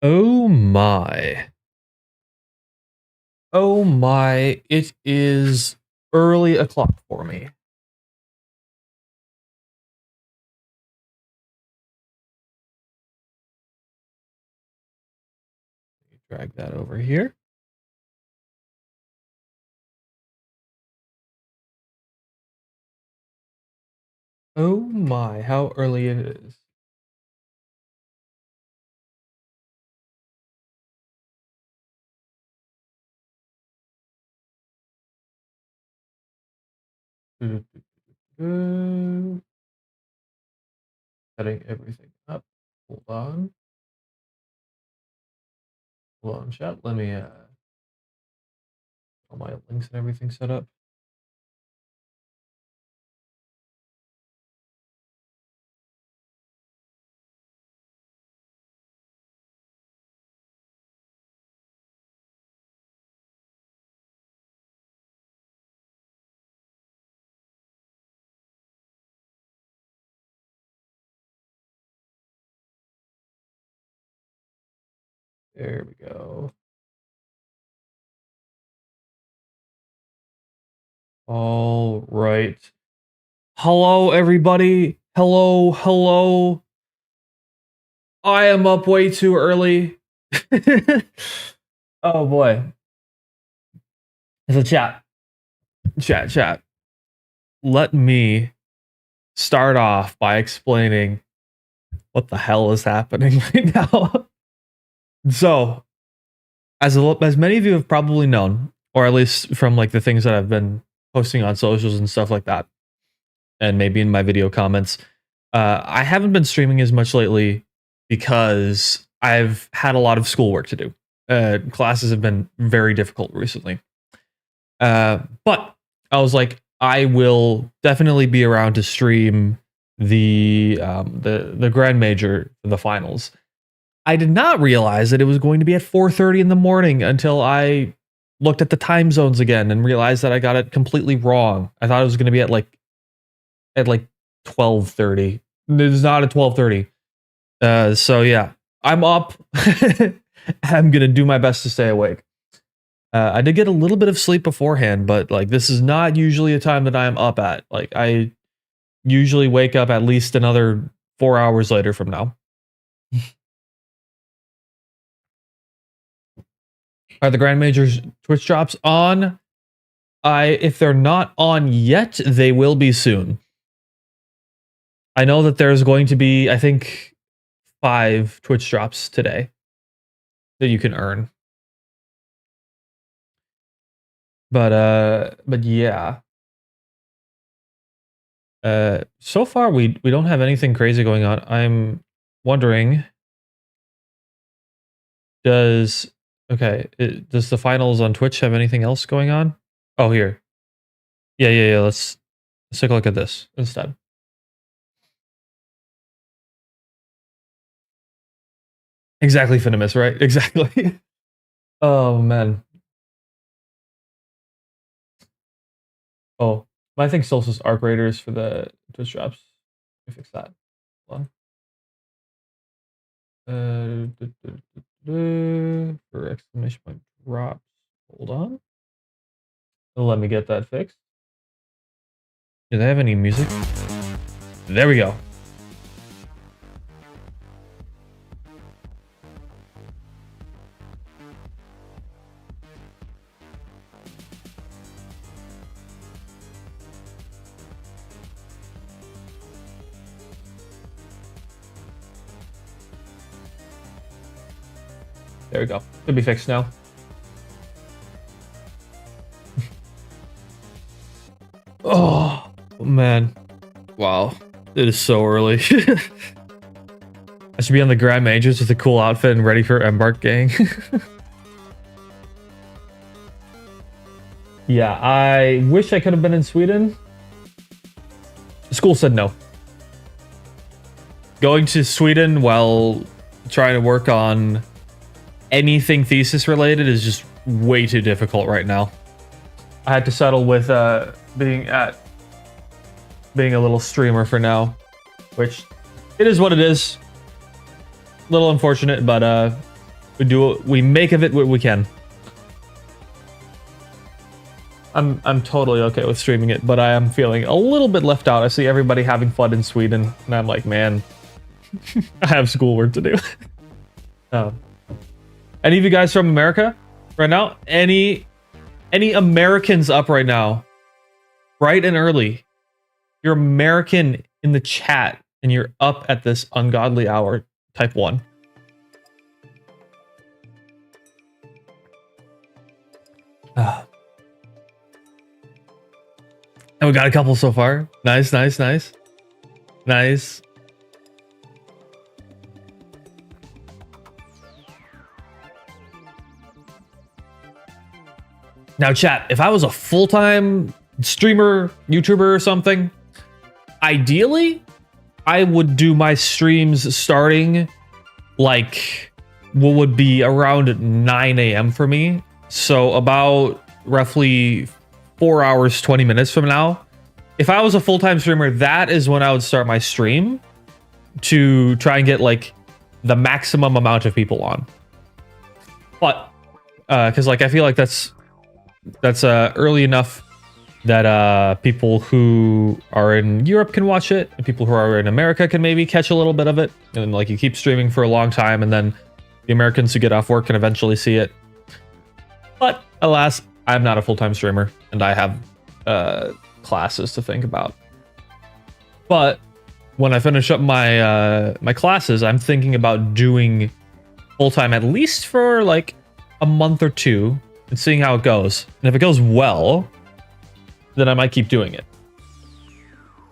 Oh my. Oh my, it is early o'clock for me. Drag that over here. Oh my, how early it is. Setting everything up. Hold on. Hold on, chat. Let me all my links and everything set up. There we go. All right. Hello, everybody. Hello. I am up way too early. Oh boy. So chat. Let me start off by explaining what the hell is happening right now. So, as many of you have probably known, or at least from like the things that I've been posting on socials and stuff like that, and maybe in my video comments, I haven't been streaming as much lately because I've had a lot of schoolwork to do. Classes have been very difficult recently. But I was like, I will definitely be around to stream the grand major for the finals. I did not realize that it was going to be at 4:30 in the morning until I looked at the time zones again and realized that I got it completely wrong. I thought it was going to be at like 12:30. It's not at 12:30. So yeah, I'm up. I'm gonna do my best to stay awake. I did get a little bit of sleep beforehand, but like this is not usually a time that I am up at. Like I usually wake up at least another 4 hours later from now. Are the Grand Majors Twitch drops on? If they're not on yet, they will be soon. I know that there's going to be, I think, 5 Twitch drops today that you can earn. But yeah. So far we don't have anything crazy going on. I'm wondering, does the finals on Twitch have anything else going on? Oh, here. Yeah. Let's take a look at this instead. Exactly, Finimus, right? Exactly. Oh man. Oh, I think Solstice Arc Raiders for the Twitch drops. Let me fix that. Hold on. For exclamation point drops. Hold on. Let me get that fixed. Do they have any music? There we go. There we go. Should be fixed now. Oh, man. Wow. It is so early. I should be on the Grand Majors with a cool outfit and ready for Embark gang. Yeah, I wish I could have been in Sweden. School said no. Going to Sweden while trying to work on anything thesis related is just way too difficult right now. I had to settle with being a little streamer for now, which it is what it is. A little unfortunate, but We make of it what we can. I'm totally okay with streaming it, but I am feeling a little bit left out. I see everybody having fun in Sweden, and I'm like, man, I have schoolwork to do. Any of you guys from America right now? Any Americans up right now? Bright and early. You're American in the chat, and you're up at this ungodly hour. Type 1. And we got a couple so far. Nice, nice, nice. Nice. Now, chat, if I was a full-time streamer, YouTuber or something, ideally, I would do my streams starting like what would be around 9 a.m. for me. So about roughly 4 hours, 20 minutes from now. If I was a full-time streamer, that is when I would start my stream to try and get like the maximum amount of people on. But because like I feel like that's early enough that people who are in Europe can watch it, and people who are in America can maybe catch a little bit of it, and like you keep streaming for a long time, and then the Americans who get off work can eventually see it. But alas, I'm not a full-time streamer, and I have classes to think about. But when I finish up my my classes, I'm thinking about doing full-time at least for like a month or two and seeing how it goes. And if it goes well, then I might keep doing it.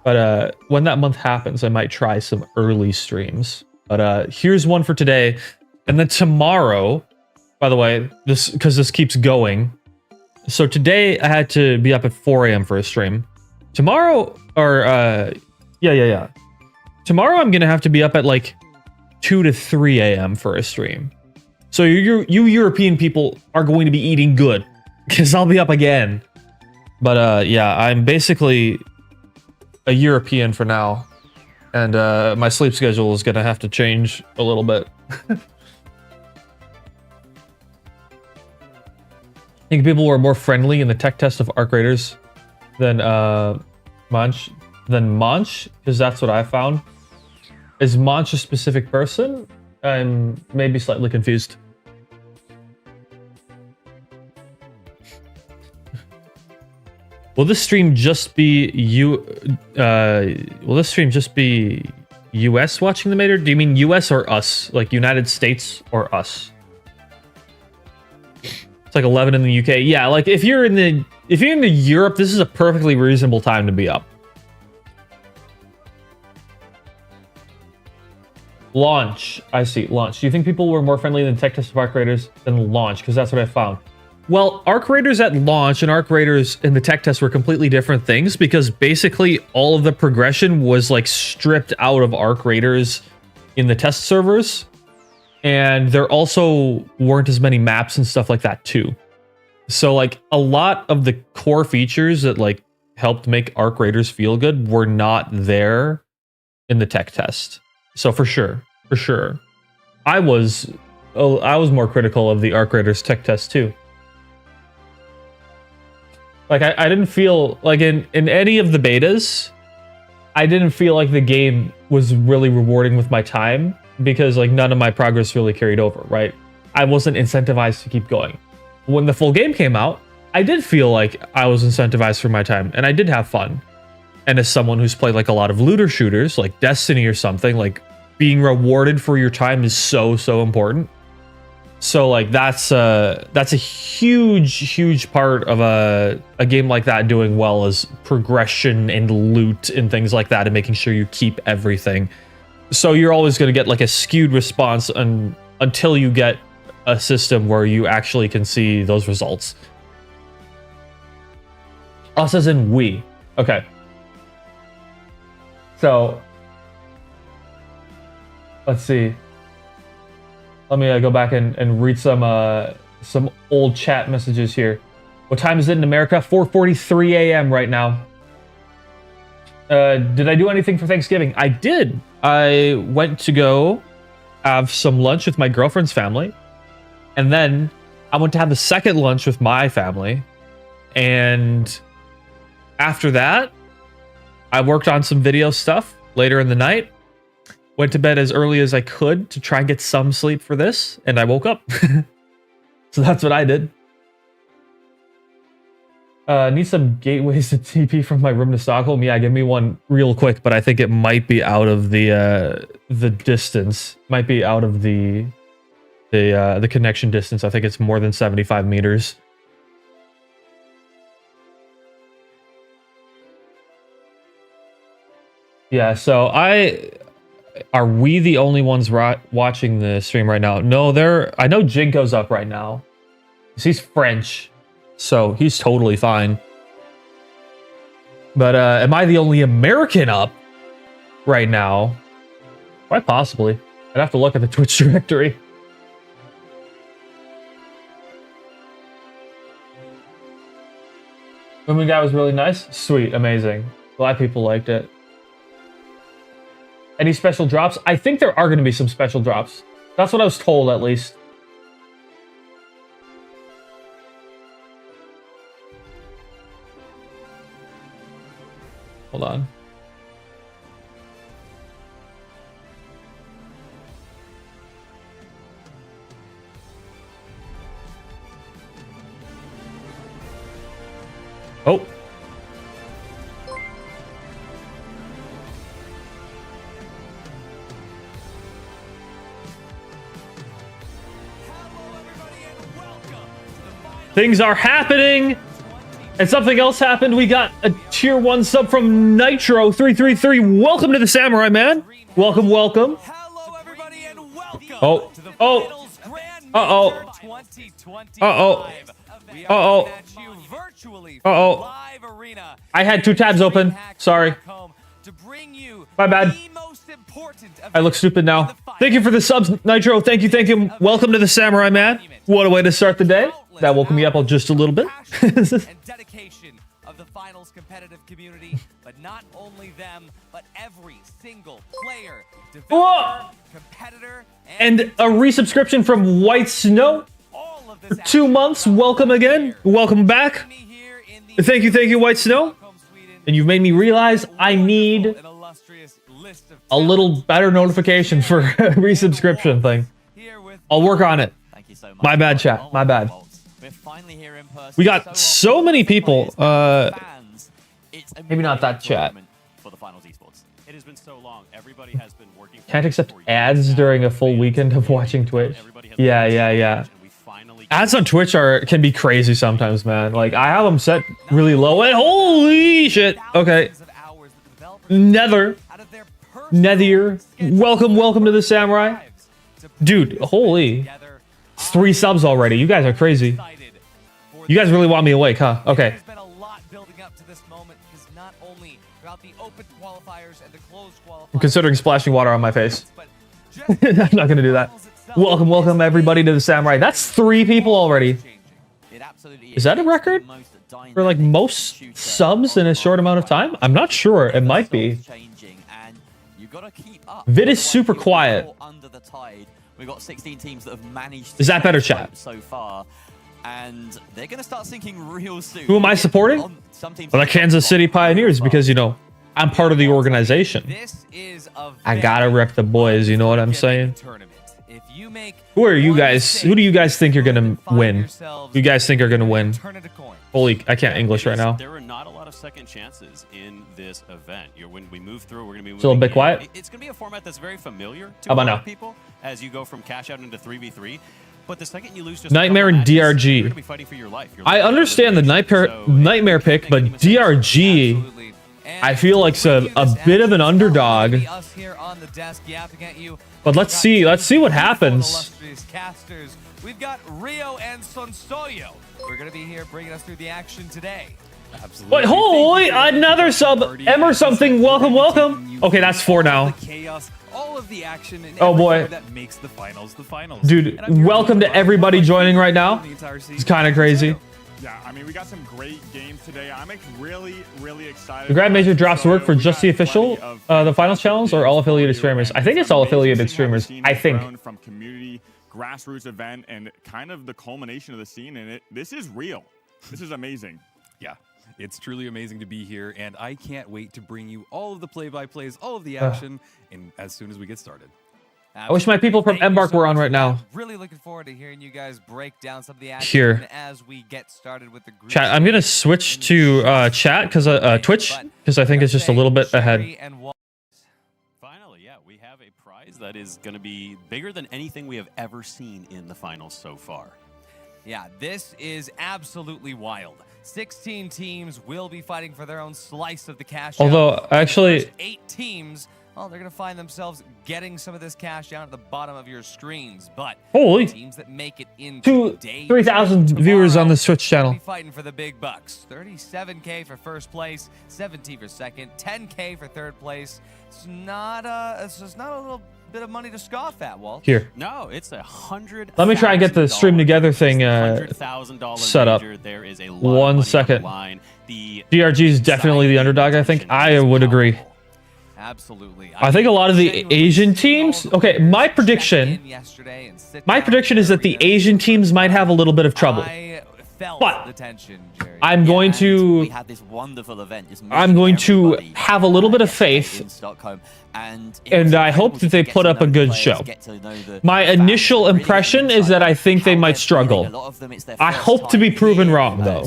But when that month happens, I might try some early streams. But here's one for today. And then tomorrow, by the way, because this keeps going. So today I had to be up at 4 a.m. for a stream. Tomorrow, or yeah. Tomorrow I'm going to have to be up at like 2 to 3 a.m. for a stream. So you European people are going to be eating good because I'll be up again. But yeah, I'm basically a European for now, and my sleep schedule is gonna have to change a little bit. I think people were more friendly in the tech test of Arc Raiders than Manch, because that's what I found. Is Manch a specific person? I'm maybe slightly confused. Will this stream just be will this stream just be US watching the Mater? Do you mean US or us? Like United States or us? It's like 11 in the UK. Yeah, like if you're in the Europe, this is a perfectly reasonable time to be up. Launch. I see. Launch. Do you think people were more friendly than tech test of Arc Raiders than launch? Because that's what I found. Well, Arc Raiders at launch and Arc Raiders in the tech test were completely different things, because basically all of the progression was like stripped out of Arc Raiders in the test servers. And there also weren't as many maps and stuff like that too. So like a lot of the core features that like helped make Arc Raiders feel good were not there in the tech test. So for sure, I was more critical of the Arc Raiders tech test too. Like I didn't feel like in any of the betas, I didn't feel like the game was really rewarding with my time, because like none of my progress really carried over, right? I wasn't incentivized to keep going. When the full game came out, I did feel like I was incentivized for my time, and I did have fun. And as someone who's played like a lot of looter shooters, like Destiny or something, like being rewarded for your time is so important. So like that's a huge part of a game like that doing well, is progression and loot and things like that, and making sure you keep everything. So you're always going to get like a skewed response until you get a system where you actually can see those results. Us as in we. Okay. So let's see. Let me go back and read some old chat messages here. What time is it in America? 4:43 a.m. right now. Did I do anything for Thanksgiving? I did. I went to go have some lunch with my girlfriend's family. And then I went to have the second lunch with my family. And after that, I worked on some video stuff later in the night. Went to bed as early as I could to try and get some sleep for this. And I woke up. So that's what I did. Need some gateways to TP from my room to Stockholm. Yeah, give me one real quick, but I think it might be out of the distance. Might be out of the connection distance. I think it's more than 75 meters. Yeah, so are we the only ones watching the stream right now? No, I know Jinko's up right now. He's French. So he's totally fine. But am I the only American up right now? Quite possibly. I'd have to look at the Twitch directory. Women guy was really nice. Sweet, amazing. Glad people liked it. Any special drops? I think there are going to be some special drops. That's what I was told, at least. Hold on. Oh. Things are happening. And something else happened. We got a tier 1 sub from Nitro333. Welcome to the Samurai, man. Welcome, welcome. Hello, everybody, and welcome oh, to the oh, finals grand uh-oh, 2025. uh-oh, uh-oh, uh-oh. I had 2 tabs open. Sorry. My bad. I look stupid now. Thank you for the subs, Nitro. Thank you, thank you. Welcome to the Samurai, man. What a way to start the day. That woke me up just a little bit. And dedication of the finals competitive community, but not only them, but every single player, developer, competitor, and a resubscription from White Snow. For 2 months. Welcome again. Welcome back. Thank you, White Snow. And you've made me realize I need a little better notification for a resubscription thing. I'll work on it. My bad, chat. My bad. We got so many people. Maybe not that chat. Can't accept ads during a full weekend of watching Twitch. Yeah. Ads on Twitch can be crazy sometimes, man. Like, I have them set really low, and holy shit. Okay. Nether. Welcome to the Samurai. Dude, holy. 3 subs already. You guys are crazy. You guys really want me awake, huh? Okay. There's been a lot building up to this moment, because not only throughout the open qualifiers and the closed qualifiers, I'm considering splashing water on my face. I'm not gonna do that. Welcome everybody to the Samurai. That's 3 people already. Is that a record for like most subs in a short amount of time? I'm not sure. It might be. Vid is super quiet. We've got 16 teams that have managed. Is that better, chat? So far, and they're going to start sinking real soon. Who am I supporting? Well, the Kansas City Pioneers, because, you know, I'm part of the organization. I gotta rep the boys, you know what I'm saying? Who are you guys? Who do you guys think you're gonna win? Who you guys think are gonna win? Holy, I can't English right now. There are not a lot of second chances in this event. When we move through, we're gonna be moving. It's a little bit quiet. It's gonna be a format that's very familiar to a lot of people as you go from cash out into 3v3. But the second you lose just Nightmare and DRG. I understand the nightmare pick, but DRG, I feel like it's a bit of an underdog. But let's see what happens. We've got Rio and Sonsoyo. We're gonna be here bringing us through the action today. Absolutely. Wait, holy, another sub, M or something. Welcome. Okay, that's 4 now. All of the action and oh boy, that makes the finals. Dude, welcome to everybody joining right now. It's kind of crazy. Yeah, I mean, we got some great games today. I'm really excited. The grad major drops work for just the official, the finals challenge, or all affiliated streamers. I think it's all affiliated streamers. I think. From community grassroots event and kind of the culmination of the scene. And this is real. This is amazing. Yeah, it's truly amazing to be here, and I can't wait to bring you all of the play-by-plays, all of the action, and as soon as we get started. I wish my people from Embark were on right now. Really looking forward to hearing you guys break down some of the action Here. as we get started with the group. Chat. I'm gonna switch to chat because Twitch because I think it's just a little bit ahead. Finally, yeah, we have a prize that is going to be bigger than anything we have ever seen in the finals so far. Yeah, this is absolutely wild. 16 teams will be fighting for their own slice of the cash. Although, actually, 8 teams, well, they're going to find themselves getting some of this cash down at the bottom of your screens. But holy, teams that make it into 3,000 viewers on this Twitch channel. Be fighting for the big bucks. 37K for first place, 17 for second, 10K for third place. It's not a little bit of money to scoff at, Walt. Here. No, it's $100,000. Let me try and get the stream together thing set up. There is a lot 1 second. The DRG is definitely the underdog, I think. I would agree. Absolutely. I think a lot of the Asian teams... Okay, my prediction is that the Asian teams might have a little bit of trouble. But the tension, Jerry. I'm going to... We had this wonderful event. I'm going to have a little bit of faith, in Stockholm, and I hope that they put up a good show. My initial impression is that I think they might struggle. I hope to be proven wrong, though.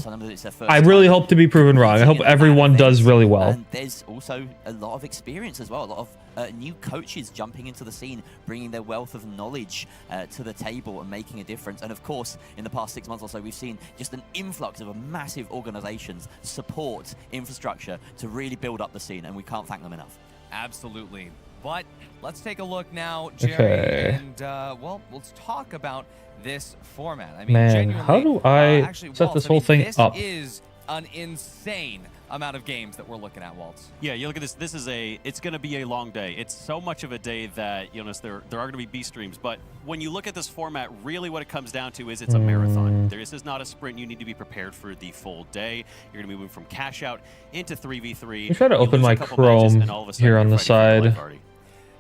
I really hope to be proven wrong. I hope everyone does really well. And there's also a lot of experience as well. A lot of new coaches jumping into the scene, bringing their wealth of knowledge to the table and making a difference. And of course, in the past 6 months or so, we've seen just an influx of a massive organizations, support, infrastructure to really build up the scene, and we can't thank them enough. Absolutely. But let's take a look now, Jerry, and well, let's talk about this format. I mean, man, how do I actually, set Walt, this whole thing up? This is an insane amount of games that we're looking at, Waltz. Yeah, you look at this. It's going to be a long day. It's so much of a day that there are going to be B streams. But when you look at this format, really what it comes down to is it's a marathon. This is not a sprint. You need to be prepared for the full day. You're going to be moving from cash out into 3v3. I'm trying to open my Chrome here on the side.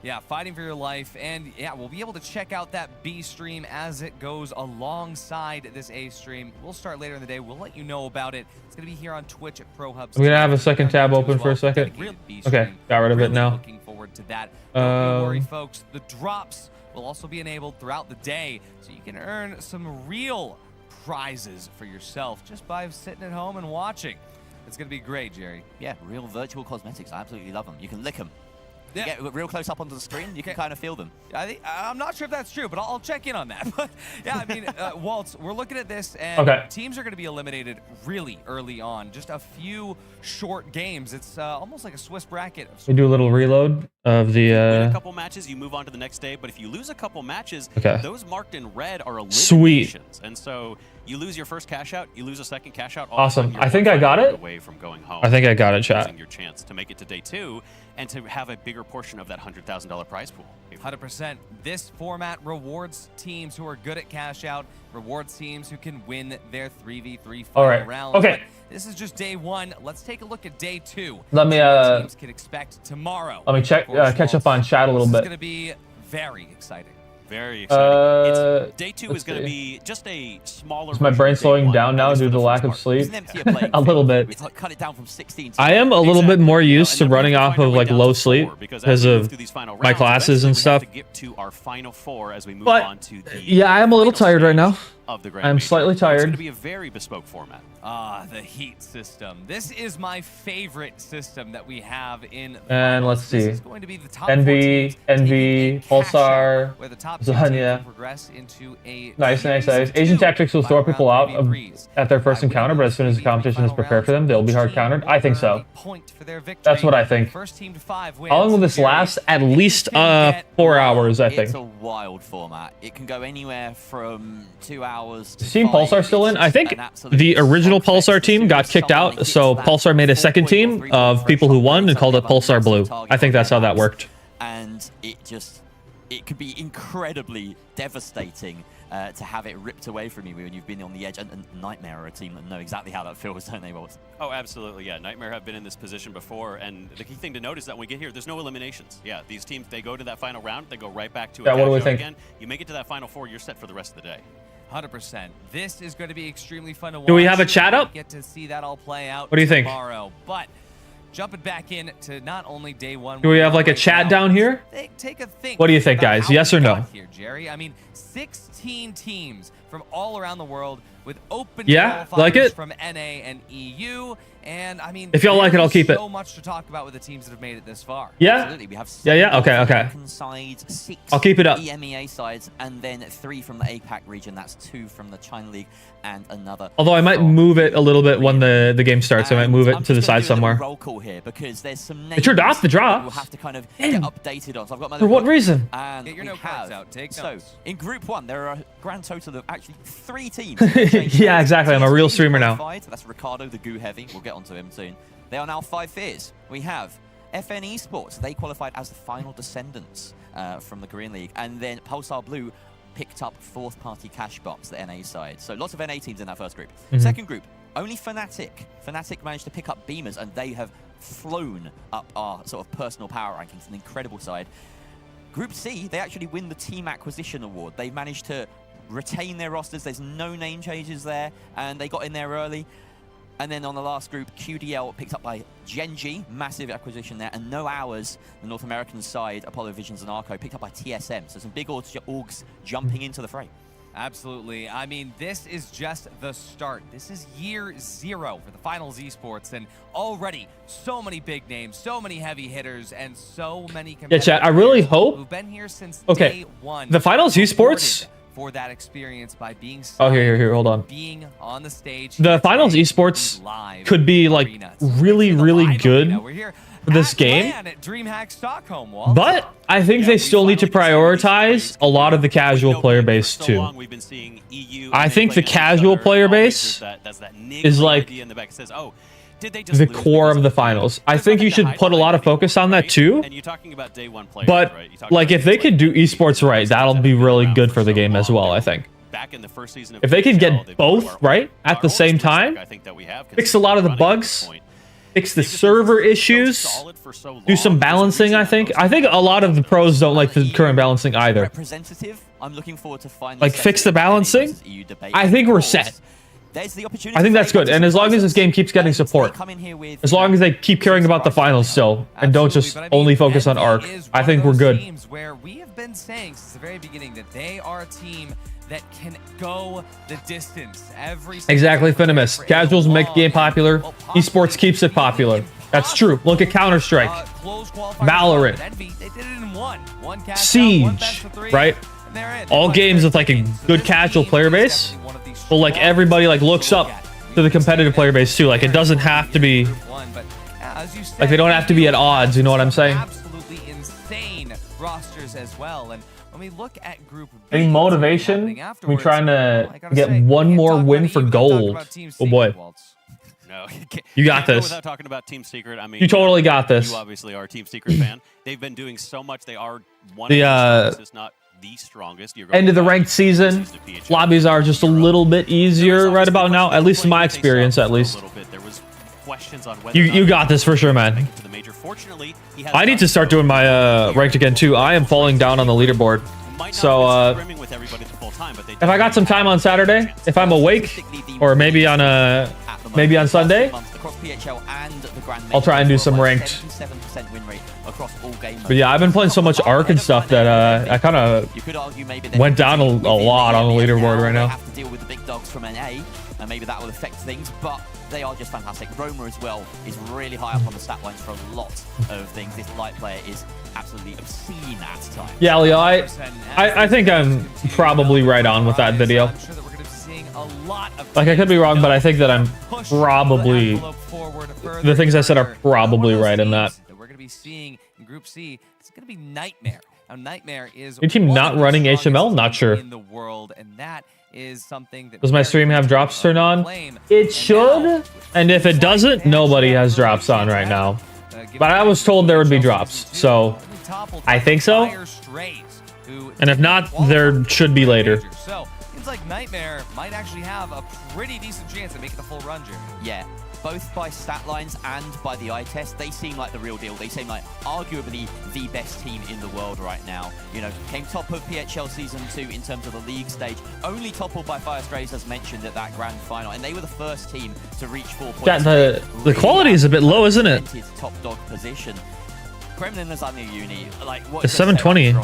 Yeah, fighting for your life, and yeah, we'll be able to check out that B stream as it goes alongside this A stream. We'll start later in the day. We'll let you know about it. It's going to be here on Twitch at Pro Hubs. I'm going to have a second tab open for a second. Okay, got rid of it now. Looking forward to that. Don't worry, folks. The drops will also be enabled throughout the day, so you can earn some real prizes for yourself just by sitting at home and watching. It's going to be great, Jerry. Yeah, real virtual cosmetics. I absolutely love them. You can lick them. Yeah. You get real close up onto the screen, you can kind of feel them. I'm not sure if that's true, but I'll check in on that. But yeah, I mean, Waltz, we're looking at this, and teams are going to be eliminated really early on. Just a few short games. It's almost like a Swiss bracket. We do a little reload of the... You win a couple matches, you move on to the next day. But if you lose a couple matches, those marked in red are eliminations. And so you lose your first cash out, you lose a second cash out. Awesome. I think I got it. Away from going home. I think I got it, chat. Your chance to make it to day 2 and to have a bigger portion of that $100,000 prize pool. 100%. This format rewards teams who are good at cash out, rewards teams who can win their 3v3 final rounds. Okay. But this is just day 1. Let's take a look at day 2. Let me teams can expect tomorrow. Let me catch up on chat a little bit. It's going to be very exciting. Very exciting. Day 2 is going to be just a smaller. Is my brain slowing down now due to the lack of sleep? A little bit. Cut it down from 16. I am a little bit more used to running off of like low sleep because of my classes and stuff. But yeah, I am a little tired right now. I'm slightly tired. It's going to be a very bespoke format. The heat system. This is my favorite system that we have in. And let's see. This is going to be the top Envy, Pulsar, where the top Zanya. Progress into a nice. Asian tactics will throw people out at their first encounter, but as soon as the competition is prepared for them, they'll be hard countered. I think so. That's what I think. First team to 5 wins. How long will this last? At least 4 hours, I think. It's a wild format. It can go anywhere from 2 hours to Team 5. Pulsar still in? I think the original Pulsar team got kicked out, so Pulsar made a second team of people who won and called it Pulsar Blue. I think that's how that worked. And it it could be incredibly devastating to have it ripped away from you when you've been on the edge. And Nightmare are a team that know exactly how that feels, don't they, Walt? Oh, absolutely, yeah. Nightmare have been in this position before, and the key thing to note is that when we get here, there's no eliminations. Yeah, these teams, they go to that final round, they go right back to a Yeah, what do we show think? again. You make it to that final four, you're set for the rest of the day. 100%. This is going to be extremely fun to watch. Do we have a chat up? Get to see that all play out. What do you think? Tomorrow, but jumping back in to not only day one. Do we have like a right chat now, down here? Take a think. What do you think, about guys? how Yes we or no? got here, Jerry. I mean, 16 teams from all around the world with open Yeah, qualifiers like it? from NA and EU. And I mean, If y'all like it, I'll keep it. So much to talk about with the teams that have made it this far. Yeah. Absolutely. We have Yeah. Okay. American sides, 6 I'll keep it up. EMEA sides, and then 3 from the APAC region. That's 2 from the China League and another. Although I might from move it a little bit when Korea. the game starts. I might move it I'm to the just gonna side do a little somewhere. roll call here because there's some names It turned off the that We'll drops. have to kind of Damn. get updated on. So I've got my For little what book, reason? And Get your we note cards have- out. Take so notes. in Group 1, there are a grand total of actually 3 teams. Yeah, exactly. I'm a real TSV streamer now. qualified. That's Ricardo, the Goo Heavy. We'll get onto him soon. They are now 5 fears. We have FN Esports. They qualified as the final descendants from the Korean League. And then Pulsar Blue picked up 4th party cash box, the NA side. So lots of NA teams in that first group. Second group, only Fnatic. Fnatic managed to pick up Beamers, and they have flown up our sort of personal power rankings. An incredible side. Group C, they actually win the Team Acquisition Award. They managed to retain their rosters. There's no name changes there, and they got in there early. And then on the last group, QDL picked up by Genji, massive acquisition there, and No Hours, the North American side, Apollo Visions and Arco, picked up by TSM. So some big orgs jumping into the fray. Absolutely. I mean, this is just the start. This is year 0 for the Finals Esports, and already so many big names, so many heavy hitters, and so many Yeah, chat. I really hope. who've been here since Okay, day one. the Finals Esports. For that experience by being Oh, here. Hold on. being on the stage. The here Finals today, Esports live could be like arena. really, It's the really live good arena. We're here for this at game. LAN at DreamHack Stockholm, Walt. But I think they still need to prioritize a lot of the casual player base too. I think the casual player base is like the core of the finals. I think you should put a lot of focus on that too. And you're talking about day one players, But right? like if they could do esports right, that'll be really good for the game as well, I think. Back in the first season of If they could PHL, get they've both been right at the our same oldest time, I think that we have fix a lot of the running at this bugs, point. fix the They've just been server so issues, solid for so long. do some There's a balancing, reason I that think. most I think a lot of the pros don't like the current balancing either. Representative, I'm looking forward to finally Like, fix the balancing? versus EU debate. I think we're Of course, set. There's the opportunity. I think that's for good. And as long as this game keeps getting support, as long as they keep caring about the finals still, and don't just Absolutely, but I mean, only focus on Envy ARC, is I one think of we're those good. teams where we have been saying since the very beginning that they are a team that can go the distance every single Exactly, time Finimus. for a Casuals make the long game and, popular. well, possibly Esports keeps it popular. even That's true. Look at Counter-Strike. close qualifiers, Valorant. but Envy, they did it in one cash out, one Siege, best of 3, right? and they're in. All But games with like a so good this casual team player is base. definitely one of the Well, like everybody like looks up to the competitive player base too. Like it doesn't have to be like they don't have to be at odds. You know what I'm saying? Absolutely insane rosters as well. And when we look at Group B, Any motivation? We trying to get one more win for gold. Oh boy, No, You got can't go this. Without talking about Team Secret, I mean, you totally got this. You obviously are a Team Secret fan. They've been doing so much. They are one The, of the strongest, not the strongest. You're End of the going ranked back season, to PHL. lobbies are just a little bit easier right about now. At least in my experience, at least. There was questions on whether You got this for sure, man. to the major. Fortunately, he has I need to start doing my ranked again too. I am falling down on the leaderboard. So if I got some time on Saturday, if I'm awake, or maybe on Sunday, I'll try and do some ranked. But yeah, I've been playing so much Arc and stuff that I kind of went down a lot on the leaderboard right now. Have to deal with the big dogs from NA, and maybe that will affect things, but they are just fantastic. Roma as well is really high up on the stat lines for a lot of things. This light player is absolutely obscene at times. Yeah, Leo, I think I'm probably right on with that video. Like, I could be wrong, but I think that I'm probably... The things I said are probably right in that. We're going to be seeing in Group C, it's going to be Nightmare. Now, Nightmare is Your team one not of the running strongest HML? Not teams sure. in the world, and that is something that Does my stream have drops turned on? It should, and if it doesn't, nobody has drops on right now. But I was told there would be drops, so I think so. And if not, there should be later. So, seems like Nightmare might actually have a pretty decent chance at making the full run, Jeremy. Yeah, both by stat lines and by the eye test, they seem like the real deal. They seem like arguably the best team in the world right now. You know, came top of PHL Season 2 in terms of the league stage, only toppled by Fire Strays as mentioned at that grand final, and they were the first team to reach 4 points. Yeah, the quality is a bit low, isn't it? Top dog position. Kremlin Lasagna Uni, like what? It's 720.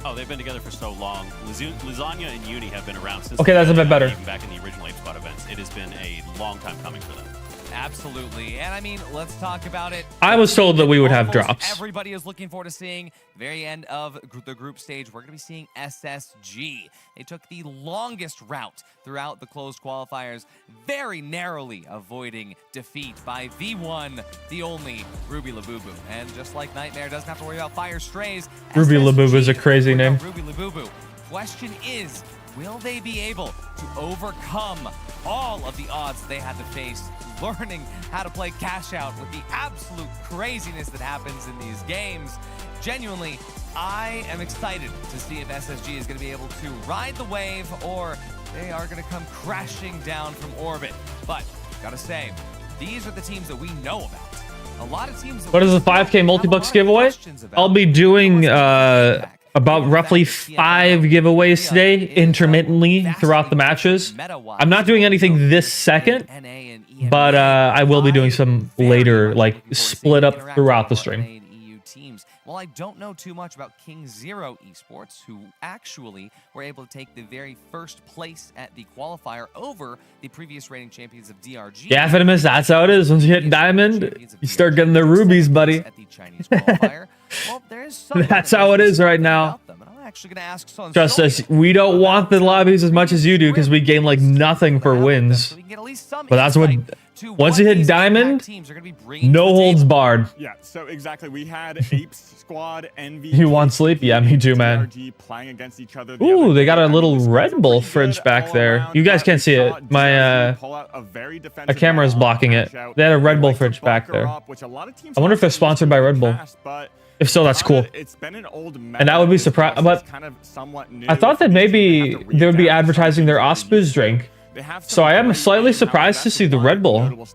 Oh, they've been together for so long. Lasagna and Uni have been around since. Okay, that's a bit better. Even back in the original Ape Squad events, it has been a long time coming for them. Absolutely. And I mean, let's talk about it. I was told that we would have Almost drops. Everybody is looking forward to seeing the very end of the group stage. We're going to be seeing SSG. They took the longest route throughout the closed qualifiers, very narrowly avoiding defeat by the one, the only Ruby Labubu. And just like Nightmare doesn't have to worry about Fire Strays, Ruby SSG Labubu is a crazy doesn't name. have to worry about Ruby Labubu. Question is, will they be able to overcome all of the odds they had to face, learning how to play cash out with the absolute craziness that happens in these games? Genuinely, I am excited to see if SSG is going to be able to ride the wave or they are going to come crashing down from orbit. But, gotta say, these are the teams that we know about. A lot of teams. What is the 5K multi-bucks giveaway? I'll be doing about roughly 5 giveaways today, intermittently throughout the matches. I'm not doing anything this second, but I will be doing some later, like split up throughout the stream. Well, I don't know too much about King Zero Esports, who actually were able to take the very first place at the qualifier over the previous rating champions of DRG. Yeah, Venomous, that's how it is. Once you hit diamond, you start getting the rubies, buddy. At the Chinese qualifier. Well, there is That's how it is right now. Actually gonna ask Trust us, we don't want the lobbies as much as you do because we gain like nothing for wins. But that's what, once you hit diamond, no holds barred. Yeah, so exactly. We had Apes Squad, Envy. You want sleep? Yeah, me too, man. Playing against each other. Ooh, they got a little Red Bull fridge back there. You guys can't see it. My camera is blocking it. They had a Red Bull fridge back there. I wonder if they're sponsored by Red Bull. If so, that's cool. And that would be surprising. But I thought that maybe they would be advertising their Osbuz drink. So I am slightly surprised to see the Red Bull.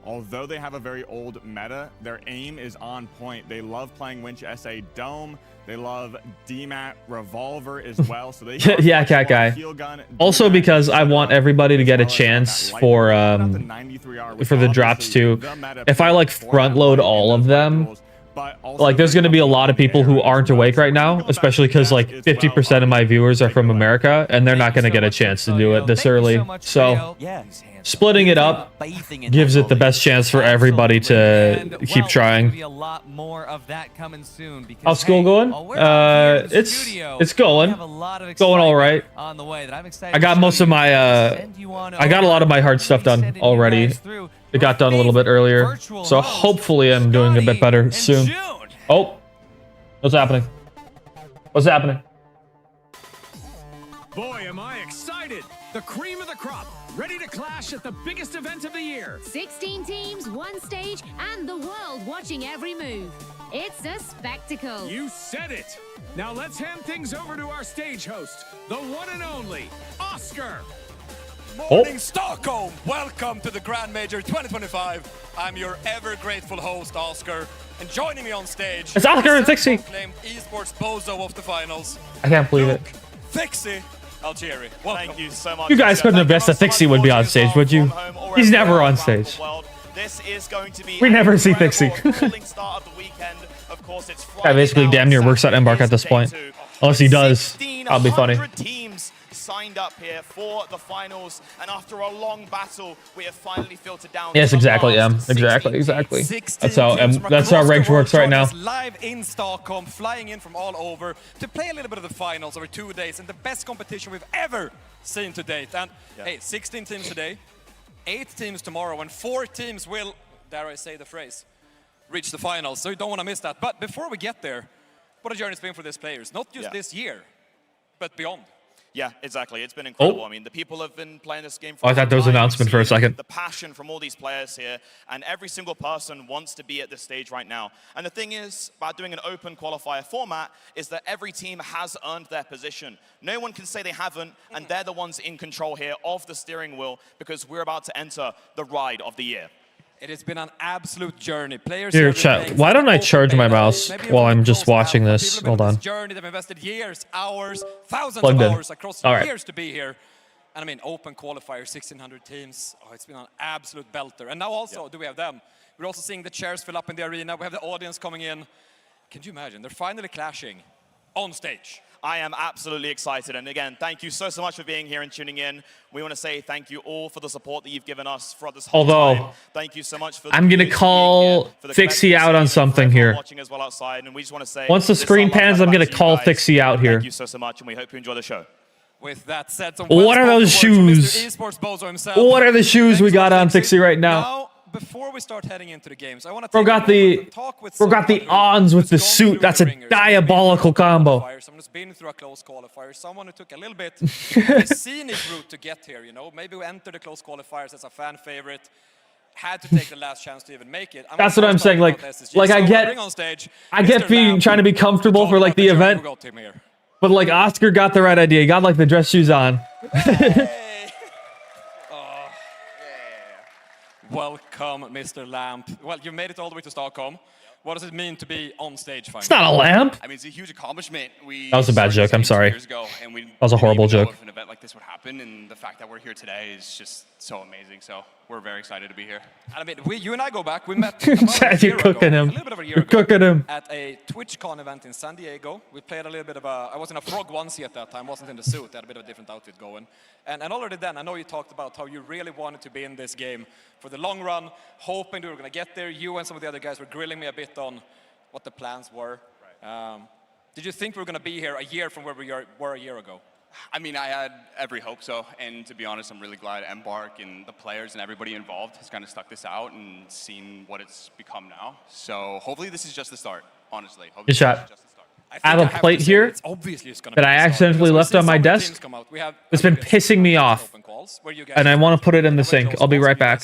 Although they have a very old meta, their aim is on point. They love playing Winch SA Dome. They love DMAT Revolver as well. So they yeah, Cat Guy. Also because I want everybody to get a chance for the drops too. If I like front load all of them, like there's going to be a lot of people who aren't awake right now, especially because like 50% of my viewers are from America and they're not going to get a chance to do it this early. So splitting it up gives it the best chance for everybody to keep trying. How's school going? It's going all right. I got most of my I got a lot of my hard stuff done already. It got done a little bit earlier, so hopefully I'm doing a bit better soon. Oh, what's happening? What's happening? Boy, am I excited! The cream of the crop, ready to clash at the biggest event of the year. 16 teams, one stage, and the world watching every move. It's a spectacle. You said it! Now let's hand things over to our stage host, the one and only, Oscar! Morning, Stockholm! Welcome to the Grand Major 2025. I'm your ever grateful host, Oscar. And joining me on stage, it's Oscar and Fixie. Named esports bozo of the finals. I can't believe it. Fixie Algieri. Welcome. Thank you so much. You guys couldn't have guessed that Fixie would be on stage, would you? He's never on stage. This is going to be we never see Fixie. Guy basically damn near works at Embark at this point. Unless he does. That'll be funny. Teams signed up here for the finals, and after a long battle, we have finally filtered down. Yes, exactly. Yeah, exactly. That's how ranked works right now. Live in Stockholm, flying in from all over to play a little bit of the finals over 2 days, and the best competition we've ever seen to date. And hey, 16 teams today, 8 teams tomorrow, and 4 teams will, dare I say the phrase, reach the finals. So you don't want to miss that. But before we get there, what a journey it's been for these players, not just this year, but beyond. Yeah, exactly. It's been incredible. Oh. I mean, the people have been playing this game for Oh, I thought there was an announcement for a second. The passion from all these players here, and every single person wants to be at this stage right now. And the thing is about doing an open qualifier format is that every team has earned their position. No one can say they haven't, and they're the ones in control here of the steering wheel because we're about to enter the ride of the year. It has been an absolute journey. Players Here, chat. Why don't I charge my mouse while I'm just watching this? Hold on. Journey, they've invested years, hours, thousands Plugged of in. hours across All right. years to be here. And I mean, open qualifier, 1,600 teams. Oh, it's been an absolute belter. And now also, do we have them? We're also seeing the chairs fill up in the arena. We have the audience coming in. Can you imagine? They're finally clashing on stage. I am absolutely excited. And again, thank you so much for being here and tuning in. We want to say thank you all for the support that you've given us throughout this whole time. Thank you so much for I'm going to call Fixie out on something here. Watching as well outside, and we just want to say, Once the screen pans, I'm going to call Fixie out here. Thank you so much, and we hope you enjoy the show. With that said, some what are those shoes? What are the shoes we got on Fixie right now? Before we start heading into the games, I want to got the ons with the suit. That's a diabolical combo. Someone who's been through a close qualifier, someone who took a little bit the scenic route to get here. You know, maybe we entered the close qualifiers as a fan favorite, had to take the last chance to even make it. That's what I'm saying. Like I get being trying to be comfortable for like the event, but like Oscar got the right idea. He got like the dress shoes on. Welcome, Mr. Lamp. Well, you made it all the way to Stockholm. What does it mean to be on stage finally? It's not a lamp. I mean, it's a huge accomplishment. That was a bad joke. I'm sorry. That was a horrible joke. If an event like this would happen, and the fact that we're here today is just so amazing. So we're very excited to be here. And I mean, you and I go back. We met You're cooking him. A little bit of a year You're cooking him. At a TwitchCon event in San Diego. We played a little bit of a. I was in a frog onesie at that time. Wasn't in the suit. I had a bit of a different outfit going. And already then, I know you talked about how you really wanted to be in this game for the long run, hoping we were going to get there. You and some of the other guys were grilling me a bit on what the plans were. Right. Did you think we were going to be here a year from where we were a year ago? I mean, I had every hope so. And to be honest, I'm really glad Embark and the players and everybody involved has kind of stuck this out and seen what it's become now. So hopefully this is just the start, honestly. Good shot. I have a plate here that I accidentally left on my desk. It's been pissing me off, and I want to put it in the sink. I'll be right back.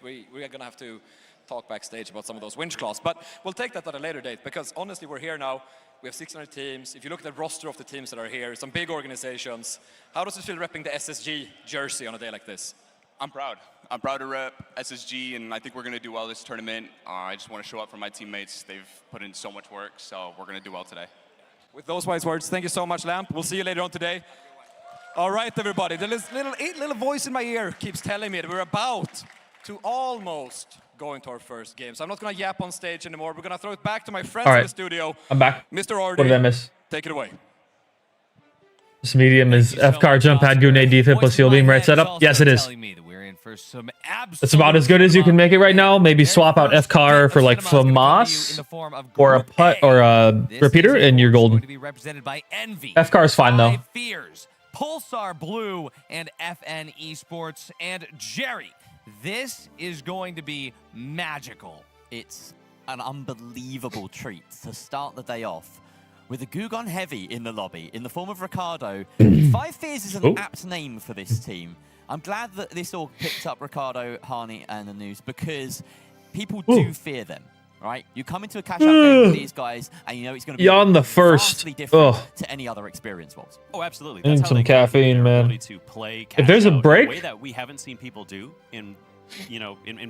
We are going to have to talk backstage about some of those winch claws, but we'll take that at a later date because honestly, we're here now. We have 600 teams. If you look at the roster of the teams that are here, some big organizations. How does it feel repping the SSG jersey on a day like this? I'm proud. I'm proud to rep SSG, and I think we're going to do well this tournament. I just want to show up for my teammates. They've put in so much work, so we're going to do well today. With those wise words, thank you so much, Lamp. We'll see you later on today. All right, everybody. The little voice in my ear keeps telling me that we're about to almost go into our first game. So I'm not going to yap on stage anymore. We're going to throw it back to my friends in the studio. I'm back. Mr. Ardy, what did I miss? Take it away. This medium is FCAR jump pad grenade defib plus heal beam right setup. Yes, it is. It's about as good as you can make it right now. Maybe swap out FCAR for like FAMAS or a putt or a repeater, and you're golden. FCAR is fine though. Pulsar Blue and FN Esports and Jerry. This is going to be magical. It's an unbelievable treat to start the day off with a Gugon Heavy in the lobby in the form of Ricardo. 5 Fears is an apt name for this team. I'm glad that this all picked up Ricardo, Hani, and the news because people do fear them, right? You come into a cash-out game with these guys, and you know it's going to be vastly different to any other experience was. Oh, absolutely. That's how some they caffeine, man. To play if there's a break, in a way that we haven't seen people do in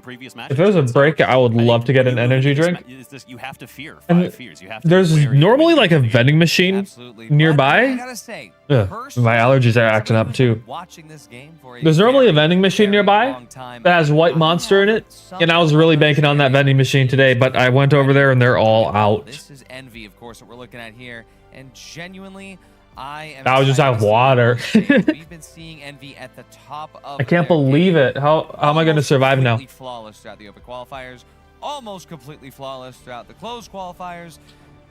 previous matches. If there's a break, I would love to get an energy drink. You have to fear 5 fears. You have to there's normally like a vending machine nearby. I gotta say, my allergies are acting up too. Watching this game for there's normally a vending machine nearby that has White Monster in it, and I was really banking on that vending machine today, but I went over there and they're all out. This is Envy, of course, what we're looking at here, and genuinely, I will just have water. We've been seeing Envy at the top of I can't believe it. How am I going to survive now? Flawless throughout the open qualifiers, almost completely flawless throughout the closed qualifiers.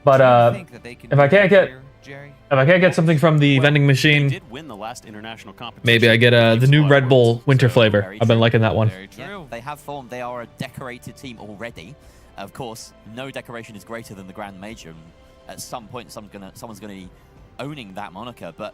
But if I can't get something from the vending machine, did win the last international competition. Maybe I get the new Red Bull winter flavor. I've been liking that one. Yeah, they have formed. They are a decorated team already. Of course, no decoration is greater than the Grand Major. At some point, someone's going to be owning that moniker, but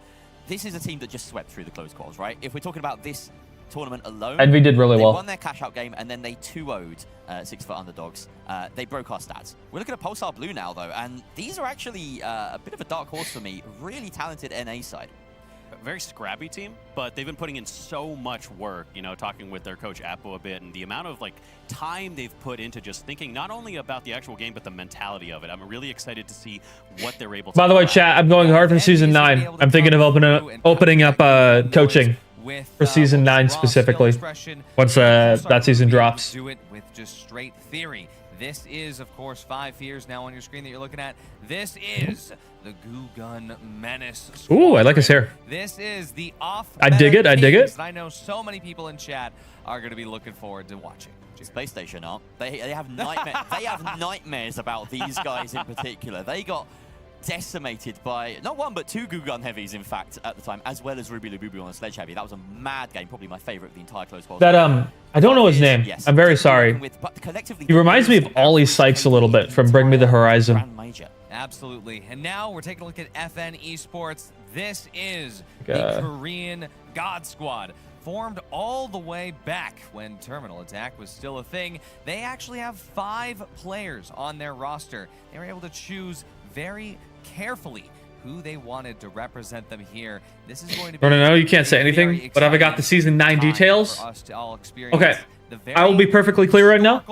this is a team that just swept through the close calls, right? If we're talking about this tournament alone, Envy did really they well. won their cash-out game, and then they 2-0'd 6-foot underdogs. They broke our stats. We're looking at Pulsar Blue now, though, and these are actually a bit of a dark horse for me. Really talented NA side. Very scrappy team, but they've been putting in so much work, you know, talking with their coach Appo a bit, and the amount of like time they've put into just thinking not only about the actual game, but the mentality of it. I'm really excited to see what they're able to do. By the way, chat, I'm going hard for Season 9. I'm thinking of opening up coaching for Season 9 specifically, once that season drops. Do it with just straight theory. This is, of course, 5 fears now on your screen that you're looking at. This is the Goo Gun Menace Squadron. Ooh, I like his hair. This is the off. I dig it. I dig it. I know so many people in chat are going to be looking forward to watching. Space Station aren't they? They have nightmares. They have nightmares about these guys in particular. They got decimated by not one but 2 Goo Gun heavies, in fact, at the time, as well as Ruby Labubu on a sledge heavy. That was a mad game, probably my favorite of the entire close quals. That I don't know his name. Yes. I'm very sorry. He reminds me of Ollie Sykes a little bit from Bring Me the Horizon. Absolutely. And now we're taking a look at FN Esports. This is God. the Korean God Squad, formed all the way back when Terminal Attack was still a thing. They actually have 5 players on their roster. They were able to choose very carefully who they wanted to represent them here. This is going to be No, you can't say anything, but have I got the Season 9 details? Okay, I will be perfectly clear right now.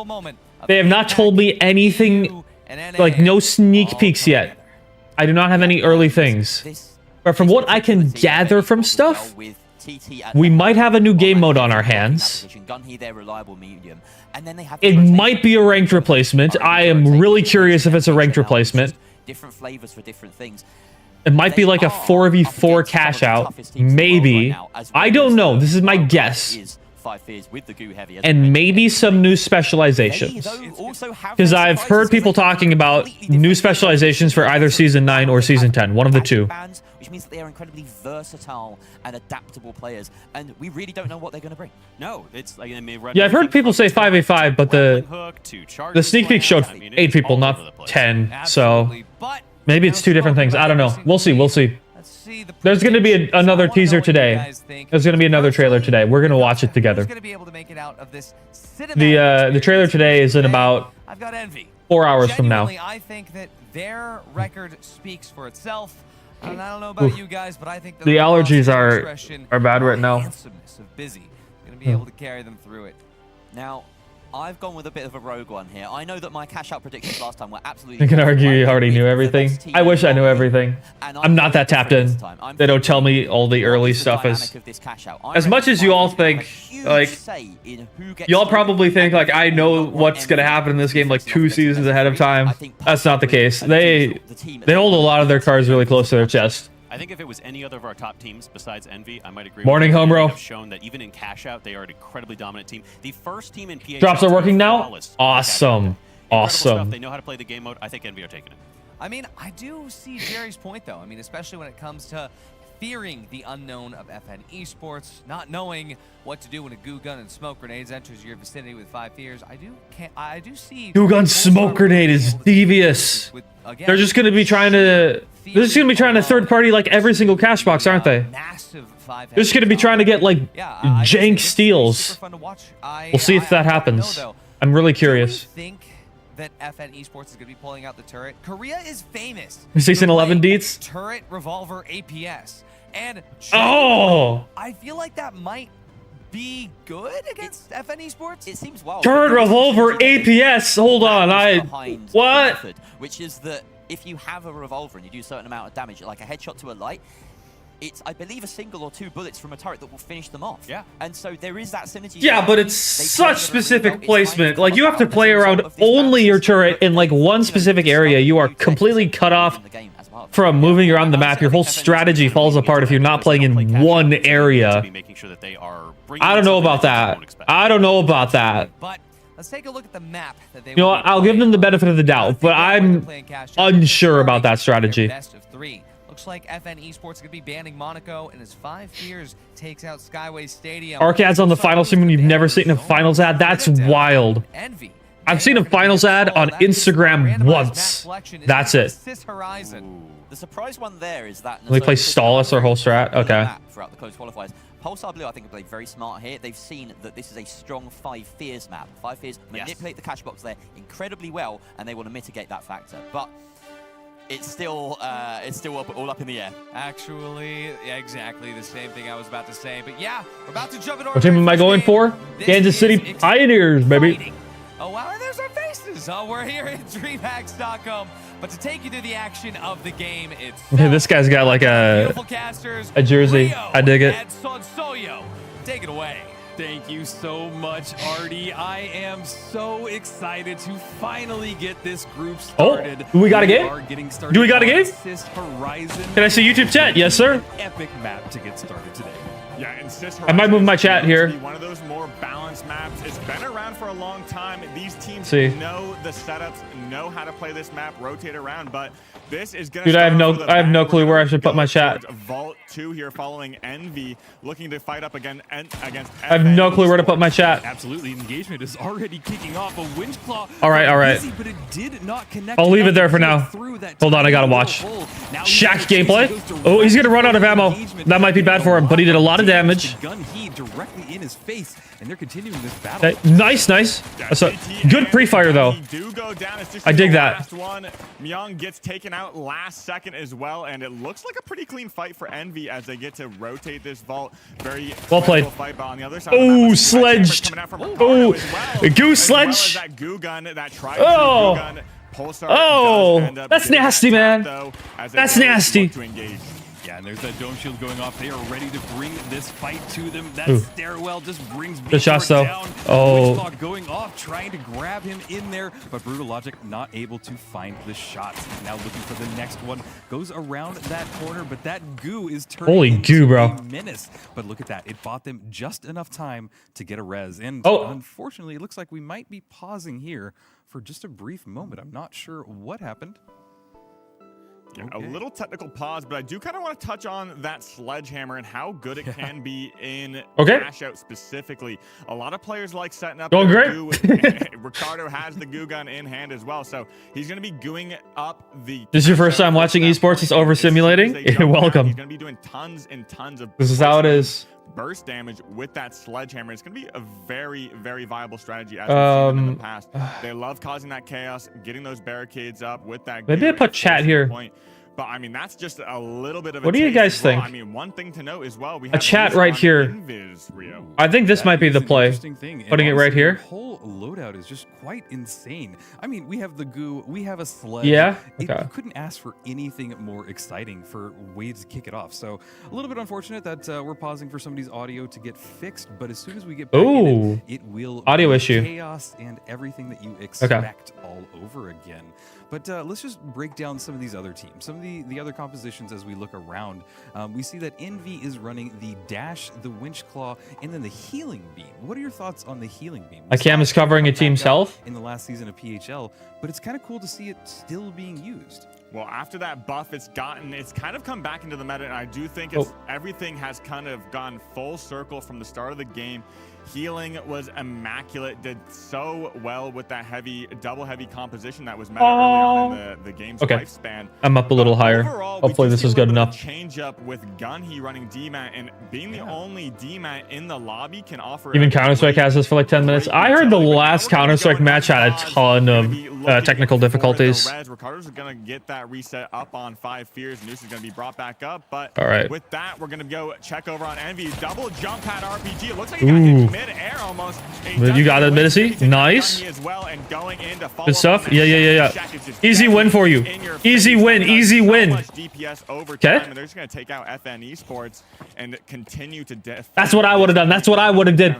They have not told me anything, like no sneak peeks yet. I do not have any early things. But from what I can gather from stuff, we might have a new game mode on our hands. It might be a ranked replacement. I am really curious if it's a ranked replacement. Different flavors for different things. It might be like a 4v4 cash out. Maybe. I don't know. This is my guess. And maybe some new specializations. Because I've heard people talking about new specializations for either Season 9 or Season 10. One of the two. Which means that they are incredibly versatile and adaptable players. And we really don't know what they're going to bring. No, it's like... Yeah, I've heard people say 5v5, but the sneak peek showed 8 people, not 10. So maybe it's 2 different things. I don't know. We'll see. We'll see. There's going to be another teaser today. There's going to be another trailer today. We're going to watch it together. The trailer today is in about 4 hours from now. I think that their record speaks for itself. And I don't know about you guys, but I think the allergies are bad right now. Handsomeness of Busy going to be able to carry them through it. Now, I've gone with a bit of a rogue one here. I know that my cash-out predictions last time were absolutely... You can argue you already knew everything. I wish I knew everything. I'm not that tapped in. They don't tell me all the early stuff. As much as you all think, like, y'all probably think, like, I know what's going to happen in this game, like, 2 seasons ahead of time. That's not the case. They hold a lot of their cards really close to their chest. I think if it was any other of our top teams besides Envy, I might agree. Morning, with you. Homebro. They have shown that even in cash out, they are an incredibly dominant team. The first team in PH drops are working now. Awesome. Awesome. They know how to play the game mode. I think Envy are taking it. I mean, I do see Jerry's point though. I mean, especially when it comes to fearing the unknown of FN Esports, not knowing what to do when a goo gun and smoke grenades enters your vicinity with 5 fears. I do see goo gun smoke grenade is devious. They're just gonna be trying to. They're just gonna be trying to third party like every single cash box, aren't they? They're just gonna be trying to get like jank steals. We'll see if that happens. I'm really curious. Think that FN Esports is going to be pulling out the turret. Korea is famous. Season 11 deets. Turret revolver APS. And I feel like that might be good against FN Esports. It seems wild. Turret revolver APS. Hold on. What? Which is that if you have a revolver and you do a certain amount of damage, like a headshot to a light, it's, I believe, a single or 2 bullets from a turret that will finish them off. Yeah. And so there is that synergy. Yeah, but it's such specific placement. Like, you have to play around only your turret in, like, one specific area. You are completely cut off from moving around the map. Your whole strategy falls apart if you're not playing in one area. I don't know about that. I don't know about that. But let's take a look at the map that they. You know what? I'll give them the benefit of the doubt, but I'm unsure about that strategy. Best of 3. Looks like FN Esports is going to be banning Monaco, and his 5 fears takes out Skyway Stadium. Arcade's on the final stream when you've never seen a finals ad. That's wild. Envy I've seen a finals ad on Instagram once. That's it. The surprise one there is that They play Stallus or whole strat. Okay. Throughout the close qualifiers. Pulsar Blue, I think, have played very smart here. They've seen that this is a strong 5 Fears map. 5 Fears manipulate the cash box there incredibly well, and they want to mitigate that factor. But it's still all up in the air. Actually, yeah, exactly the same thing I was about to say. But yeah, we're about to jump into our What team am I going for? Kansas City Pioneers, baby. Oh, wow, and there's our faces. Oh, we're here at DreamHacks.com. But to take you through the action of the game, it's This guy's got like a jersey. I dig it. Take it away. Thank you so much, Artie. I am so excited to finally get this group started. Oh, do we got a game? are getting started Do we got a game? Horizon. Can I see YouTube chat? Yes, sir. Epic map to get started today. Yeah, and Sis I might move my chat here. One of those more balanced maps. It's been around for a long time. These teams know the setups, know how to play this map, rotate around, but this is going to Dude, I have no clue where I should put my chat. Vault 2 here following Envy, looking to fight up against I have no clue where to put my chat. Absolutely, engagement is already kicking off. A winch claw. All right. Easy, but it did not connect. I'll leave it there for now. Hold on, I gotta watch. Shaq gameplay. Oh, he's gonna run out of ammo. That might be bad for him, but he did a lot of damage. Gun heat directly in his face, and they're continuing this battle. Okay, nice. That's a good pre-fire though. I dig that. Myung gets taken out last second as well, and it looks like a pretty clean fight for Envy as they get to rotate this vault. Very well played. Fight, on the other side oh, sledged. Oh, goose sledge. That goo gun, that oh. Goo gun. Pulsar that's nasty, man. That's nasty. Yeah, and there's that dome shield going off. They are ready to bring this fight to them. That stairwell just brings good shots though. Down. Oh, going off, trying to grab him in there, but Brutal Logic not able to find the shots. He's now looking for the next one. Goes around that corner, but that goo is turning into a menace. But look at that. It bought them just enough time to get a res. And unfortunately, it looks like we might be pausing here for just a brief moment. I'm not sure what happened. Yeah, a little technical pause, but I do kind of want to touch on that sledgehammer and how good it can be in cash out specifically. A lot of players like setting up goo. Ricardo has the goo gun in hand as well, so he's going to be gooing up the. This is your first time watching esports? It's over simulating. Welcome. He's going to be doing tons and tons of. This is how it is. Burst damage with that sledgehammer. It's going to be a very, very viable strategy as we've seen in the past. They love causing that chaos, getting those barricades up with that. Maybe I put chat here. But I mean, that's just a little bit of. What do you guys think? I mean, one thing to note as well. We have a chat right here. I think this might be the play. Putting it right here. The whole loadout is just quite insane. I mean, we have the goo, we have a sledge. Yeah. You couldn't ask for anything more exciting for ways to kick it off. So a little bit unfortunate that we're pausing for somebody's audio to get fixed. But as soon as we get back in it will audio be issue, chaos, and everything that you expect all over again. But let's just break down some of these other teams, some of the other compositions as we look around. We see that Envy is running the Dash, the Winch Claw, and then the Healing Beam. What are your thoughts on the Healing Beam? Cam is covering a team's health in the last season of PHL, but it's kind of cool to see it still being used. Well, after that buff it's kind of come back into the meta, and I do think everything has kind of gone full circle from the start of the game. Healing was immaculate, did so well with that double heavy composition that was meta early on in the game's lifespan. I'm up a little higher. Hopefully this is good enough. Change up with Gunhee running DMAT, and being the only DMAT in the lobby can offer. Even Counter-Strike has this for like 10 minutes. I heard the last Counter-Strike match had a ton of technical difficulties. Ricardo's going to get that reset up on 5 Fears. Noose is going to be brought back up, but with that, we're going to go check over on Envy. Double jump pad RPG. It looks like he got hit mid-air almost. You got it, Middacy. Nice. Good stuff. Yeah. Easy win for you. Easy win. Okay. They're just going to take out FN Esports and continue to That's what I would have done. That's what I would have did.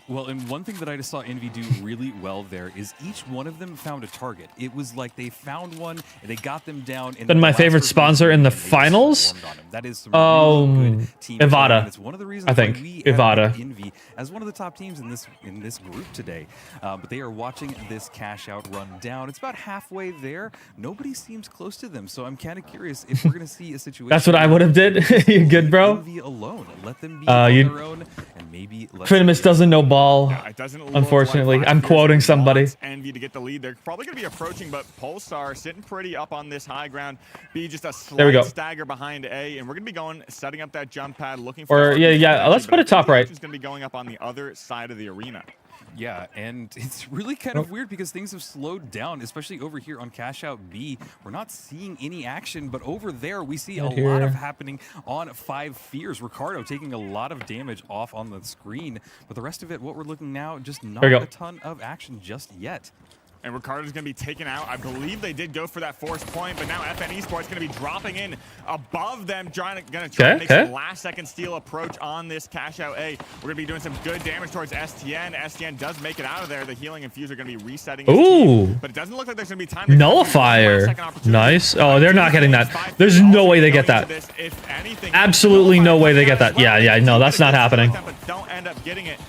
Well, and one thing that I just saw Envy do really well there is each one of them found a target. It was like they found one and they got them down. Been my favorite sponsor in the finals. That is some really good team. Ivada. It's one of the reasons I think we Ivada. Envy as one of the top teams in this group today. But they are watching this cash out run down. It's about halfway there. Nobody seems close to them, so I'm kind of curious if we're going to see a situation. That's what I would have did. You good, bro? Envy alone. Let them be on their own, and maybe maybe Finimus doesn't know ball. Yeah, it doesn't look Unfortunately, like I'm quoting somebody. Envy to get the lead. They're probably going to be approaching, but Pulsar sitting pretty up on this high ground. B just a slight stagger behind A, and we're going to be going, setting up that jump pad, looking for. Or yeah. Let's put it top right. It's going to be going up on the other side of the arena. Yeah, and it's really kind of weird because things have slowed down, especially over here on Cash Out B. We're not seeing any action, but over there we see a lot of happening on 5 Fears. Ricardo taking a lot of damage off on the screen, but the rest of it, what we're looking now, just not a ton of action just yet. And Ricardo's going to be taken out. I believe they did go for that forced point, but now FN Esports going to be dropping in above them, going to try to make some last-second steal approach on this Cash Out A. We're going to be doing some good damage towards STN. STN does make it out of there. The healing infuse are going to be resetting his team, but it doesn't look like there's going to be time. Nullifier. Nice. Oh, they're not getting that. There's no way they get that. Absolutely no way they get that. Yeah, no, that's not happening. But don't end up getting it.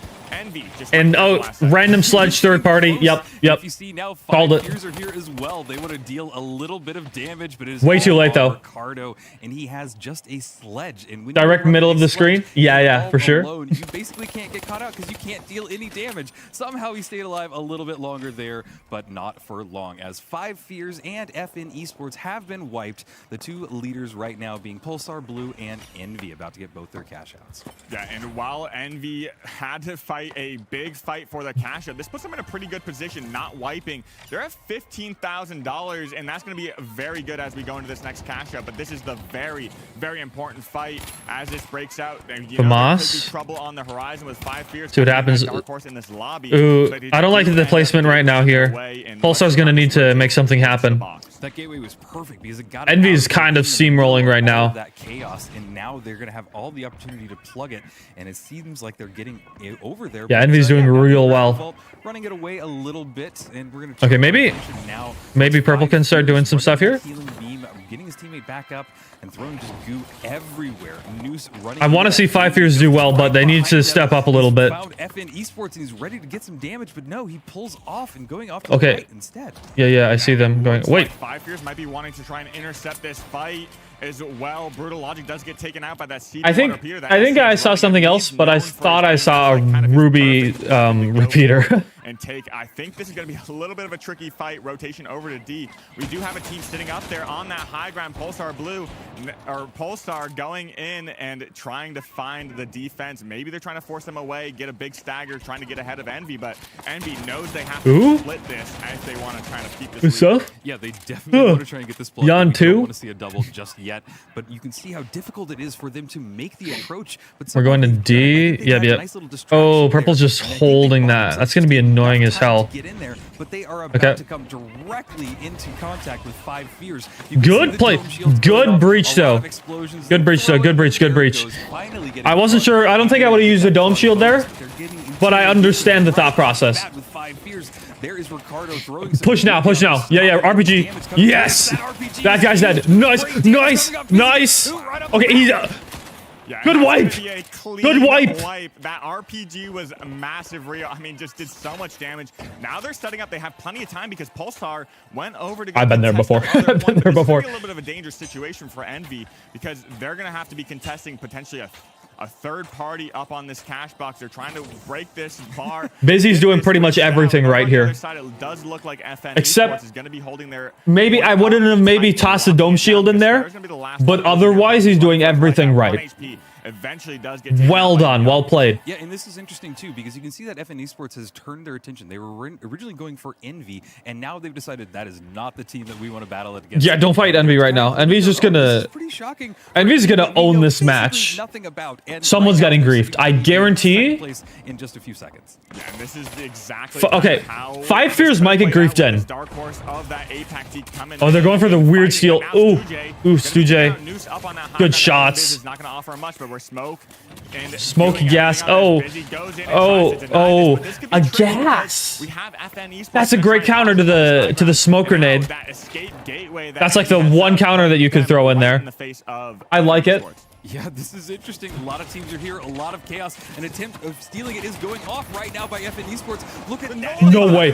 And random sledge third party. Yep. You see now called it. Fears are here as well. They want to deal a little bit of damage, but it is way too late though. Ricardo, and he has just a sledge. And when direct middle of the screen. Yeah, for sure. Alone, you basically can't get caught out because you can't deal any damage. Somehow he stayed alive a little bit longer there, but not for long. As 5 Fears and FN Esports have been wiped, the 2 leaders right now being Pulsar Blue and Envy, about to get both their cash outs. Yeah, and while Envy had to fight a big fight for the cash out, this puts them in a pretty good position, not wiping. They're at $15,000, and that's going to be very good as we go into this next cash out. But this is the very, very important fight as this breaks out. And, you know, there could be trouble on the horizon with 5 Fears. See what happens. Dark Horse in this lobby. Ooh, I don't like the placement right now here. Pulsar's going to need to make something happen. That gateway was perfect because it got Envy is kind of steamrolling right now. That chaos, and now they're going to have all the opportunity to plug it, and it seems like they're getting it over there. Yeah, Envy's doing real well. Running it away a little bit, and we're going to. Okay, maybe Purple can start doing some stuff here. Healing beam, getting his teammate back up and throwing just goo everywhere. Noose running. I want to see 5 Fears do well, but they need to step up a little bit. Found FN Esports and he's ready to get some damage, but no, he pulls off and going off to the right instead. Yeah, I see them going. Wait. 5 Fears might be wanting to try and intercept this fight as well. Brutal Logic does get taken out by that CP. I think I saw something else, but I thought I saw a Ruby repeater. And I think this is going to be a little bit of a tricky fight. Rotation over to D. We do have a team sitting up there on that high ground. Pulsar Blue, or Pulsar going in and trying to find the defense. Maybe they're trying to force them away, get a big stagger, trying to get ahead of Envy, but Envy knows they have to split this as they want to try to keep this lead. Yeah, they definitely want to try and get this block. Yan 2. Don't want to see a double just yet, but you can see how difficult it is for them to make the approach. But we're going to D. Yeah. Nice oh, Purple's just holding that. That's going to be annoying as hell. Get in there, but they are about to come directly into contact with 5 Fears. Good play. Good breach though. Good breach though. Good breach. I wasn't sure. I don't think I would have used a dome shield there, but I understand the thought process. There is Ricardo throwing push now. Yeah, RPG. Yes. That guy's dead. Nice. Okay, he's good wipe. Good wipe. That RPG was massive. Real. I mean, just did so much damage. Now they're setting up. They have plenty of time because Pulsar went over to. I've been there before. I've been there before. It's a little bit of a dangerous situation for Envy because they're going to have to be contesting potentially a third party up on this cash box. They're trying to break this bar. Busy's doing pretty much everything right here. Side, it does look like FN Except is going to be holding their maybe I wouldn't have maybe tossed the dome shield in there, but otherwise he's doing everything right. Eventually does get well done, well played. Yeah, and this is interesting too because you can see that FN Esports has turned their attention. They were originally going for Envy, and now they've decided that is not the team that we want to battle it against. Yeah, don't fight Envy right now. Envy's just gonna. Pretty shocking. Envy's gonna own this match. Someone's getting griefed. I guarantee. In just a few seconds. Yeah, and this is exactly okay. 5 Fears might get griefed in. Oh, they're going for the weird steal. Ooh, Stujay. Good shots. Not gonna offer much, but we're smoke gas. Oh, a gas. That's a great counter to the smoke grenade. That's like the one counter that you could throw in there. I like it. Yeah, this is interesting. A lot of teams are here, a lot of chaos. An attempt of stealing it is going off right now by FN Esports. Look at that. No way.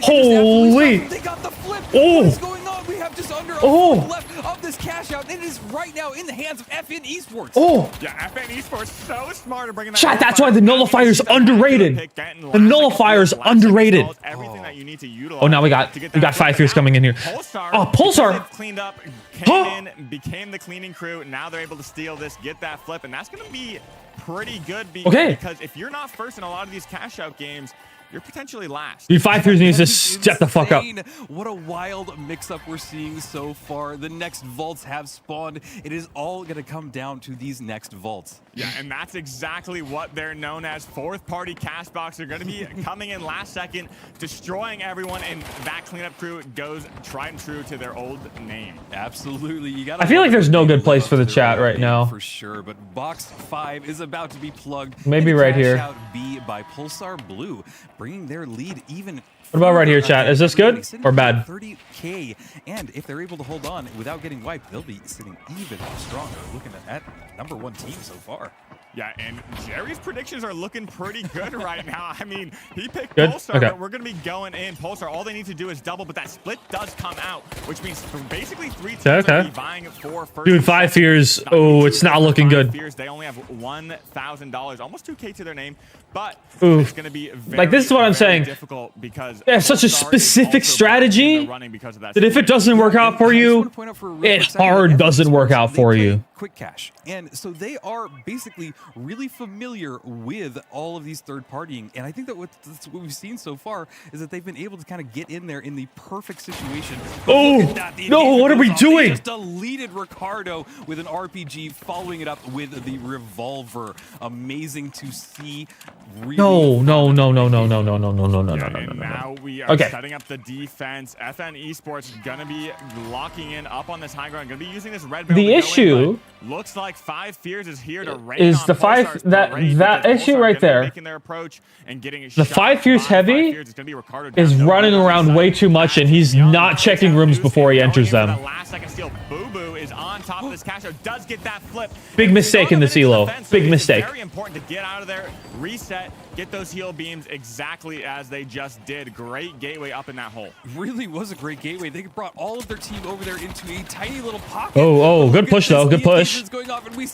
Holy. They got the flip. Oh. What is going on? but we have just under a fourth left of this cash out. It is right now in the hands of FN Esports. Yeah, FN Esports so smart at bringing that. Chat, that's why the nullifier's underrated. The nullifier's underrated. Everything that you need to utilize. Oh, now we got 5 fears coming in here. Oh, Pulsar cleaned up, came in, became the cleaning crew. Now they're able to steal this, get that flip, and that's going to be pretty good because if you're not first in a lot of these cash out games, you're potentially last. Dude, 5 fears needs to step the fuck up. What a wild mix-up we're seeing so far. The next vaults have spawned. It is all going to come down to these next vaults. Yeah, and that's exactly what they're known as. Fourth-party cash box. They're going to be coming in last second, destroying everyone, and that cleanup crew goes tried and true to their old name. Absolutely. You gotta I feel like there's no good place for the chat right now. For sure, but box 5 is about to be plugged. Maybe right here. Out B by Pulsar Blue, bringing their lead even. What about right here, chat? Is this good or bad? 30K, and if they're able to hold on without getting wiped, they'll be sitting even stronger. Looking at #1 team so far. Yeah, and Jerry's predictions are looking pretty good right now. I mean, he picked good? Pulsar, Okay. but we're going to be going in. Pulsar, all they need to do is double, but that split does come out, which means for basically 3 teams are going to be vying for first. Dude, 5 fears. Oh, it's not looking good. Fears, they only have $1,000, almost 2K to their name, but Ooh. it's going to be very, like, this is what I'm saying. difficult because they have such a specific strategy that if it doesn't work out for you, it hard doesn't work out for you. Quick cash, and so they are basically really familiar with all of these third partying, and I think that what we've seen so far is that they've been able to kind of get in there in the perfect situation. Oh no, what are we doing? They just deleted Ricardo with an RPG, following it up with the revolver. Amazing to see. Really No. And now we are setting up the defense. FN Esports gonna be locking in up on this high ground. Gonna be using this red barrel. The issue looks like 5 fears is here to rain is on the 5 that issue right there. Making their approach and getting the 5 fears heavy is running around way too much, and he's not checking rooms before he enters them. Last second steal. Boo Boo is on top of this cash out. Does get that flip. Big mistake in this elo. Big mistake. Very important to get out of there, reset, get those heal beams exactly as they just did. Great gateway up in that hole. Really was a great gateway. They brought all of their team over there into a tiny little pocket. Oh, good push though. Good push.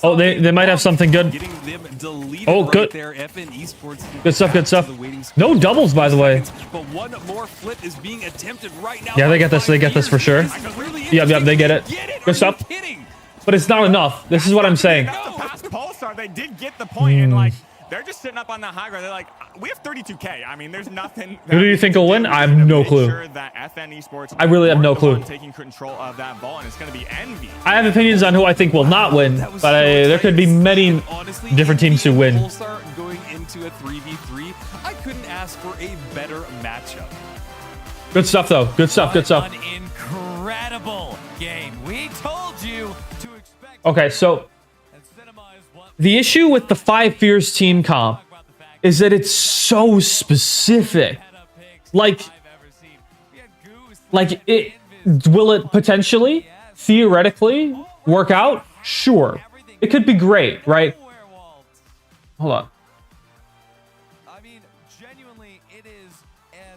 Oh, they might have something good. Oh, good. Good stuff. Good stuff. No doubles, by the way. But one more flip is being attempted right now. Yeah, they get this. They get this for sure. Yep, they get it. Good stuff. But it's not enough. This is what I'm saying. Pulsar, they did get the point, and like they're just sitting up on the high ground. They're like, we have 32K. I mean, there's nothing. Who do you think will win? I have no clue. I really have no clue. Taking control of that ball, and it's going to be Envy. I have opinions on who I think will not win, but there could be many different teams who win. Pulsar going into a 3v3. I couldn't ask for a better matchup. Good stuff, though. Good stuff. Good stuff. An incredible game. We told you to expect. Okay, so the issue with the 5 fears team comp is that it's so specific. Like it will it potentially, theoretically, work out? Sure. It could be great, right? Hold on.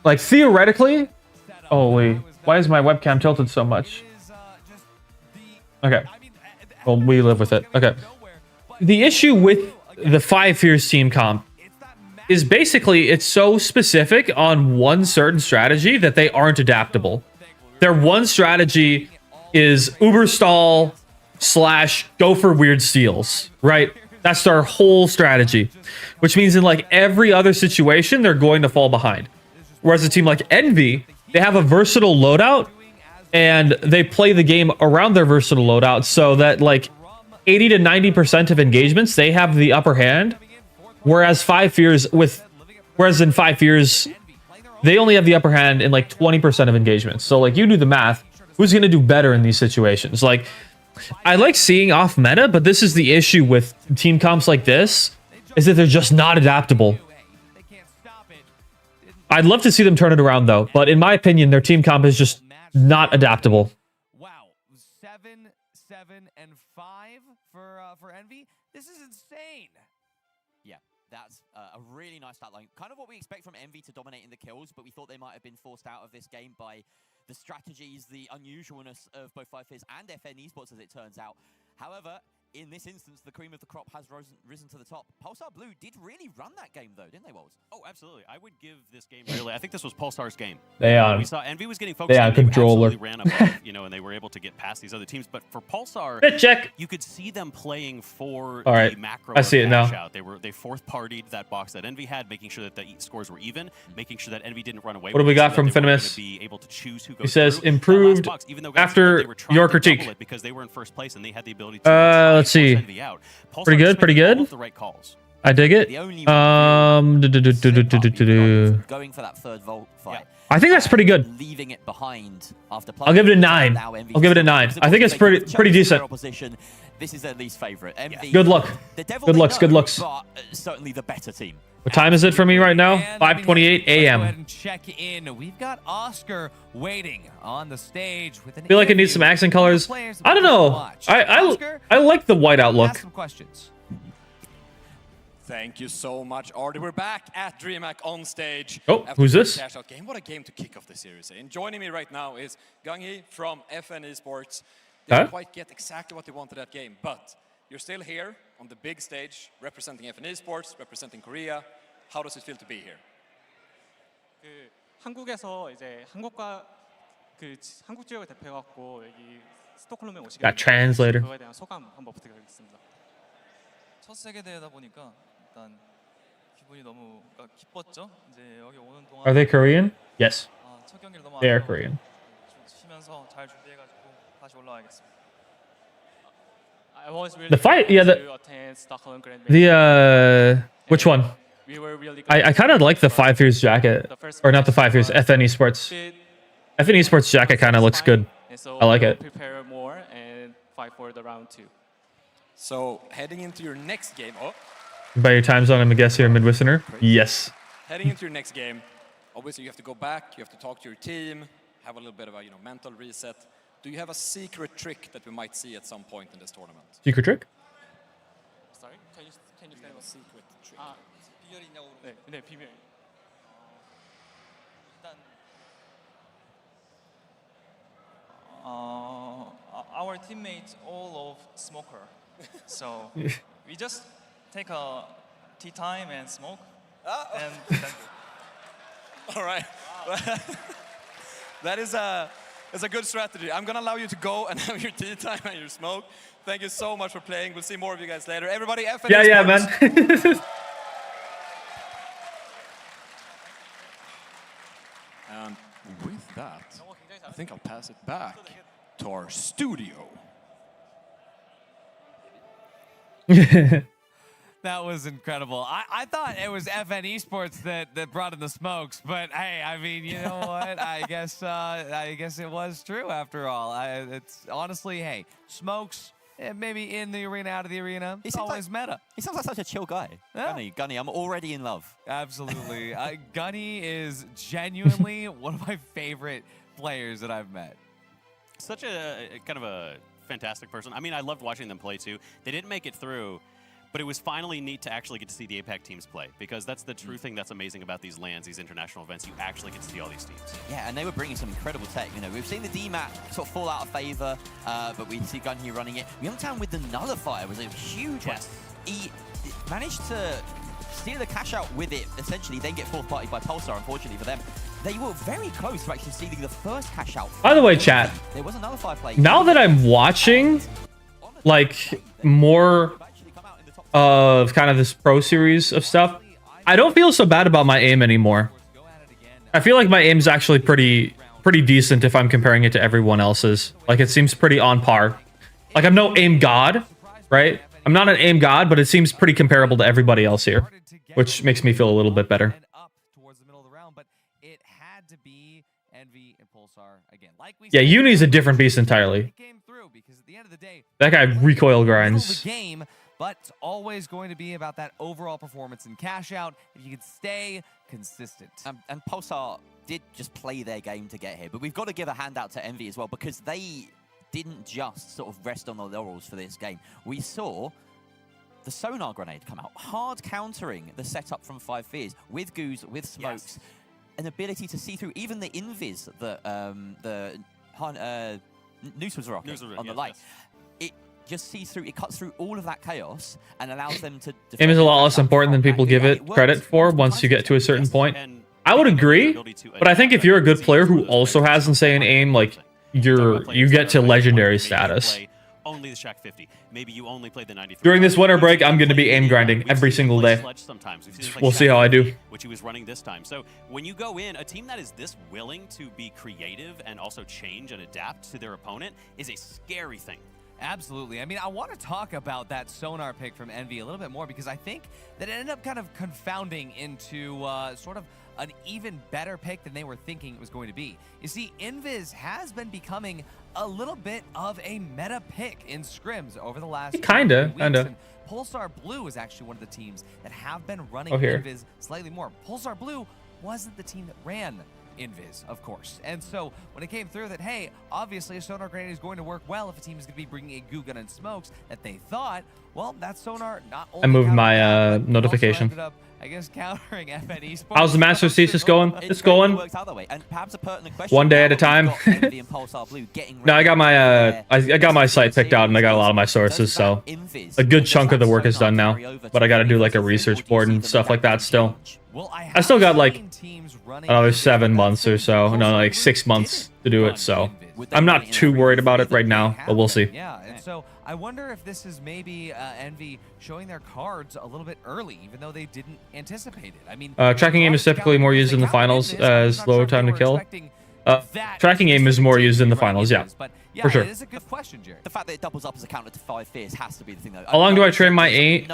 Like, theoretically... Holy, why is my webcam tilted so much? Okay. Well, we live with it. Okay. The issue with the 5 fears team comp is basically it's so specific on one certain strategy that they aren't adaptable. Their one strategy is Uber stall / go for weird steals, right? That's their whole strategy, which means in like every other situation, they're going to fall behind. Whereas a team like Envy, they have a versatile loadout and they play the game around their versatile loadout so that like 80 to 90% of engagements, they have the upper hand. Whereas in 5 fears, they only have the upper hand in like 20% of engagements. So like you do the math, who's going to do better in these situations? Like I like seeing off meta, but this is the issue with team comps like this, is that they're just not adaptable. I'd love to see them turn it around though, but in my opinion, their team comp is just not adaptable. Wow, 7, 7, and 5 for Envy. This is insane. Yeah, that's a really nice stat line. Kind of what we expect from Envy to dominate in the kills, but we thought they might have been forced out of this game by the strategies, the unusualness of both 5FiZ and FN Esports, as it turns out. However, in this instance, the cream of the crop has risen to the top. Pulsar Blue did really run that game, though, didn't they, Wolves? Oh, absolutely. I would give this game really. I think this was Pulsar's game. We saw Envy was getting focused. They on controller. Ran above, and they were able to get past these other teams. But for Pulsar, you could see them playing for the macro. I see it now. Out. They fourth partied that box that Envy had, making sure that the scores were even, making sure that Envy didn't run away. What do we got from Finimus? Be able to choose who goes he says through. improved Box, even though after your critique. Because they were in first place and they had the ability to let's see. Envy out. Pretty good, pretty good. The right calls. I dig it. Going for that third vault fight. I think that's pretty good. Leaving it behind after I'll give it a 9. I'll give it a 9. I think it's pretty decent. This is their least favorite. Good luck. Good looks. Good looks. But certainly the better team. What time is it for me right now? 5:28 a.m. Go ahead and check in. We've got Oscar waiting on the stage with an. I feel like it needs some accent colors. I don't know. I like the whiteout look. Ask some questions. Thank you so much, Artie. We're back at DreamHack on stage. Oh, who's this? Cash-out game. What a game to kick off the series. And joining me right now is Gangi from FN Esports. They didn't quite get exactly what they wanted that game, but you're still here on the big stage, representing FN Esports, representing Korea. How does it feel to be here? 한국에서 이제 한국 지역을 대표해갖고 여기 스톡홀름에 오시게 Got translator. 그거에 대한 소감 한번 부탁드리겠습니다. 첫 세계 대회다 보니까 일단 기분이 너무 기뻤죠. 이제 여기 오는 동안. Are they Korean? Yes. 첫 경기를 너무 They are Korean. 쉬면서 잘 준비해가지고 다시 올라와야겠습니다. I was really The fight, yeah. to attend Stockholm Grand Prix. Which one? We were really I kind of like the 5FiZ jacket, or not the 5FiZ, FN Esports. FN Esports jacket kind of looks good. I like it. Prepare more and fight for the round 2. So heading into your next game. Oh. By your time zone, I'm a guess here, Midwesterner. Yes. Heading into your next game, obviously you have to go back, you have to talk to your team, have a little bit of a mental reset. Do you have a secret trick that we might see at some point in this tournament? Secret trick? Sorry, can you say a secret trick? 비결이 있냐고. 네, 비밀. 일단 our teammates all love smoker, so we just take a tea time and smoke, and that's it. All right. That is a good strategy. I'm gonna allow you to go and have your tea time and your smoke. Thank you so much for playing. We'll see more of you guys later. Everybody, FN Yeah, man. And with that, I think I'll pass it back to our studio. That was incredible. I thought it was FN Esports that brought in the smokes, but hey, I mean, you know what? I guess it was true after all. It's honestly, hey, smokes. Maybe in the arena, out of the arena. It's always meta. He sounds like such a chill guy. Yeah. Gunny, I'm already in love. Absolutely. Gunny is genuinely one of my favorite players that I've met. Such a kind of a fantastic person. I mean, I loved watching them play too. They didn't make it through, but it was finally neat to actually get to see the APAC teams play, because that's the true thing that's amazing about these LANs, these international events. You actually get to see all these teams. Yeah, and they were bringing some incredible tech. We've seen the DMAT sort of fall out of favor, but we see Gunny running it. Youngtown with the Nullifier was a huge one. He managed to steal the cash out with it, essentially, then get fourth partied by Pulsar, unfortunately for them. They were very close to actually stealing the first cash out. By the way, chat, there was a Nullifier play. Now that I'm watching, like, more of kind of this pro series of stuff, I don't feel so bad about my aim anymore. I feel like my aim's actually pretty decent if I'm comparing it to everyone else's. Like, it seems pretty on par. Like, I'm no aim god, right? I'm not an aim god, but it seems pretty comparable to everybody else here, which makes me feel a little bit better. Yeah, Uni's a different beast entirely. That guy recoil grinds. But it's always going to be about that overall performance and cash out if you can stay consistent. And Pulsar did just play their game to get here, but we've got to give a handout to Envy as well, because they didn't just sort of rest on the laurels for this game. We saw the sonar grenade come out, hard countering the setup from 5FiZ with Goose, with smokes. Yes. an ability to see through even the invis that Noose was rocking on the light. It just sees through, it cuts through all of that chaos and allows them to... Aim is a lot less important than people give it credit for once you get to a certain point. I would agree, but I think if you're a good player who also has insane aim, like, you get to legendary status. Only the Shaq 50. Maybe you only played the 93. During this winter break, I'm going to be aim grinding every single day. We'll see how I do. Which he was running this time. So when you go in, a team that is this willing to be creative and also change and adapt to their opponent is a scary thing. Absolutely. I mean, I want to talk about that Sonar pick from Envy a little bit more because I think that it ended up kind of confounding into sort of an even better pick than they were thinking it was going to be. You see, Invis has been becoming a little bit of a meta pick in scrims over the last kinda. Pulsar Blue is actually one of the teams that have been running Invis slightly more. Pulsar Blue wasn't the team that ran Invis, of course. And so when it came through that, hey, obviously a Sonar Grenade is going to work well if a team is going to be bringing a Goo Gun and Smokes that they thought, well, that Sonar not only... I moved my notification. I guess countering FN Esports. How's the Master's Thesis going? It's going one day at a time. No, I got my I got my site picked out and I got a lot of my sources, so a good chunk of the work is done now. But I got to do like a research board and stuff like that still. I still got like another 7 months or so, no, like 6 months to do it. So I'm not too worried about it right now, but we'll see. Yeah, and so I wonder if this is maybe Envy showing their cards a little bit early, even though they didn't anticipate it. I mean, tracking aim is typically more used in the finals as lower time to kill. Tracking aim is more used in the finals, yeah, for sure. It is a good question, Jared. The fact that it doubles up as a counter to 5 Fears has to be the thing, though. How long do I train my aim?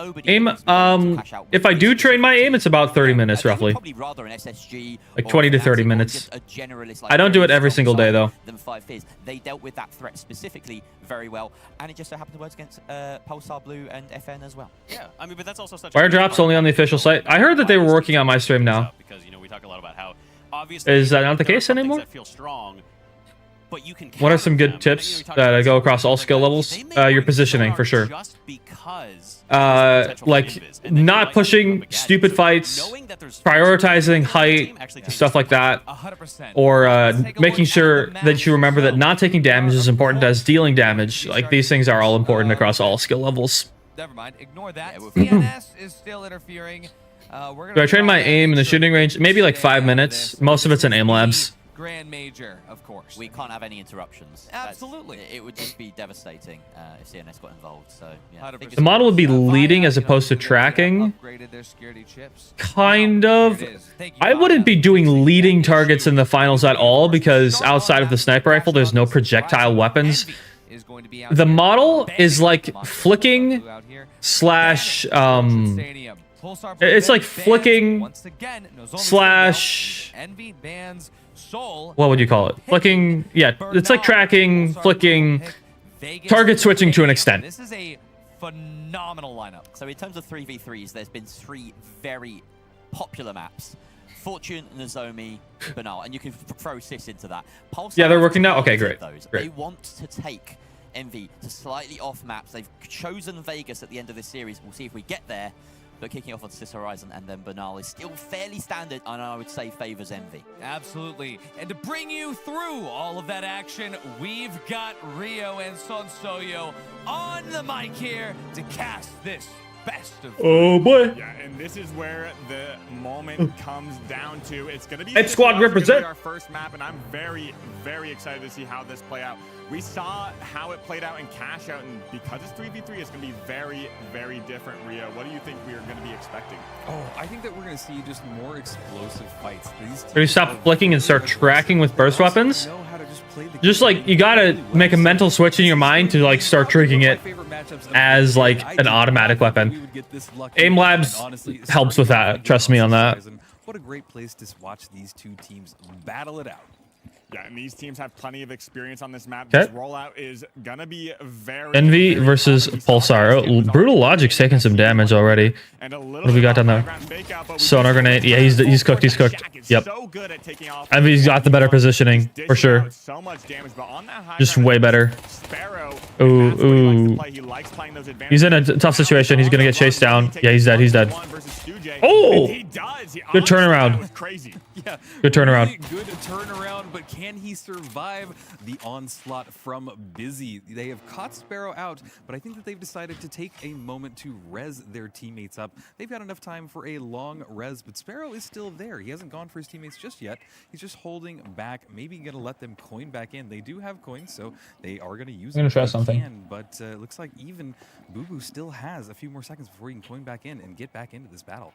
If I do train my aim, it's about 30 minutes, roughly. Like 20 to 30 minutes. I don't do it every single day, though. They dealt with that threat specifically very well, and it just so happened to work against Pulsar Blue and FN as well. Yeah, I mean, but that's also such Fire drops only on the official site. I heard that they were working on my stream now. Because, you know, we talk a lot about how obviously is that not the case anymore? That feel strong, but you can what are some good tips that go across all skill levels? Your positioning, for sure. Like not pushing stupid fights, prioritizing height, stuff like that, or making sure that you remember that not taking damage is important as dealing damage. Like these things are all important across all skill levels. Never mind, ignore that. CNS is still interfering. Do I train my aim in the shooting range? Maybe like 5 minutes. Most of it's in aim labs. Grand Major, of course. We can't have any interruptions. Absolutely. It would just be devastating if CNS got involved. So yeah. The model would be leading as opposed to tracking. Kind of. I wouldn't be doing leading targets in the finals at all because outside of the sniper rifle, there's no projectile weapons. The model is like flicking slash it's like flicking slash what would you call it? Flicking, yeah, it's like tracking, flicking, target switching to an extent. This is a phenomenal lineup. So in terms of 3v3s, there's been 3 very popular maps. Fortune, Nozomi, Banal, and you can throw Sis into that. Pulsar, yeah, they're working now? Okay, great. They want to take Envy to slightly off maps. They've chosen Vegas at the end of this series. We'll see if we get there. But kicking off on Sis Horizon and then Banal is still fairly standard, and I would say favors Envy. Absolutely. And to bring you through all of that action, we've got Rio and Sonsoyo on the mic here to cast this best of... Oh boy. Yeah, and this is where the moment comes down to. It's going to be Ed Squad represent our first map, and I'm very, very excited to see how this play out. We saw how it played out in Cash Out, and because it's 3v3, it's going to be very, very different. Rio, what do you think we are going to be expecting? Oh, I think that we're going to see just more explosive fights. Can you stop flicking and start tracking with burst weapons? Just like, you got to make a mental switch in your mind to like start treating it as like an automatic weapon. Aim Labs helps with that. Trust me on that. What a great place to watch these two teams battle it out. Yeah, and these teams have plenty of experience on this map. This rollout is gonna be very... Envy versus Pulsar. Oh, Brutal Logic's taking some damage already. What do we got down there? Sonar Grenade. Yeah, he's cooked. He's cooked. Yep. Envy's got the better positioning, for sure. Just way better. Ooh. He's in a tough situation. He's gonna get chased down. Yeah, he's dead. He's dead. Oh! Good turnaround. Yeah, good turnaround. Really good turnaround, but can he survive the onslaught from Busy? They have caught Sparrow out, but I think that they've decided to take a moment to res their teammates up. They've got enough time for a long res, but Sparrow is still there. He hasn't gone for his teammates just yet. He's just holding back, maybe going to let them coin back in. They do have coins, so they are going to use it. I'm going to try something. But it looks like even Boo still has a few more seconds before he can coin back in and get back into this battle.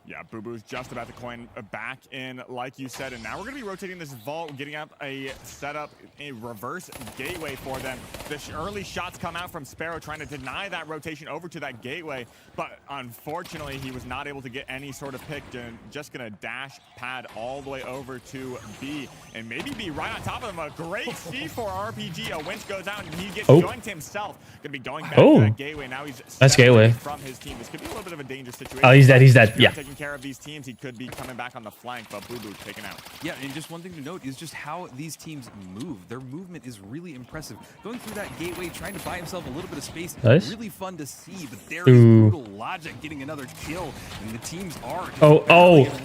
Yeah, Boo-Boo's just about to coin back in, like you said, and now we're going to be rotating this vault, getting up a setup, a reverse gateway for them. The early shots come out from Sparrow trying to deny that rotation over to that gateway, but unfortunately, he was not able to get any sort of pick, and just going to dash pad all the way over to B, and maybe be right on top of them. A great C4 RPG, a winch goes out, and he gets joined himself. Going to be going back to that gateway. Now he's that's gateway from his team. This could be a little bit of a dangerous situation. Oh, he's dead, yeah. Care of these teams, he could be coming back on the flank, but Boo taken out. Yeah, and just one thing to note is just how these teams move. Their movement is really impressive. Going through that gateway, trying to buy himself a little bit of space, really fun to see, but there is Brutal Logic getting another kill, and the teams are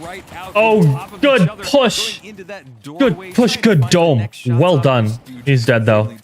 right out good push. Good push, good dome. Well done. He's dead though.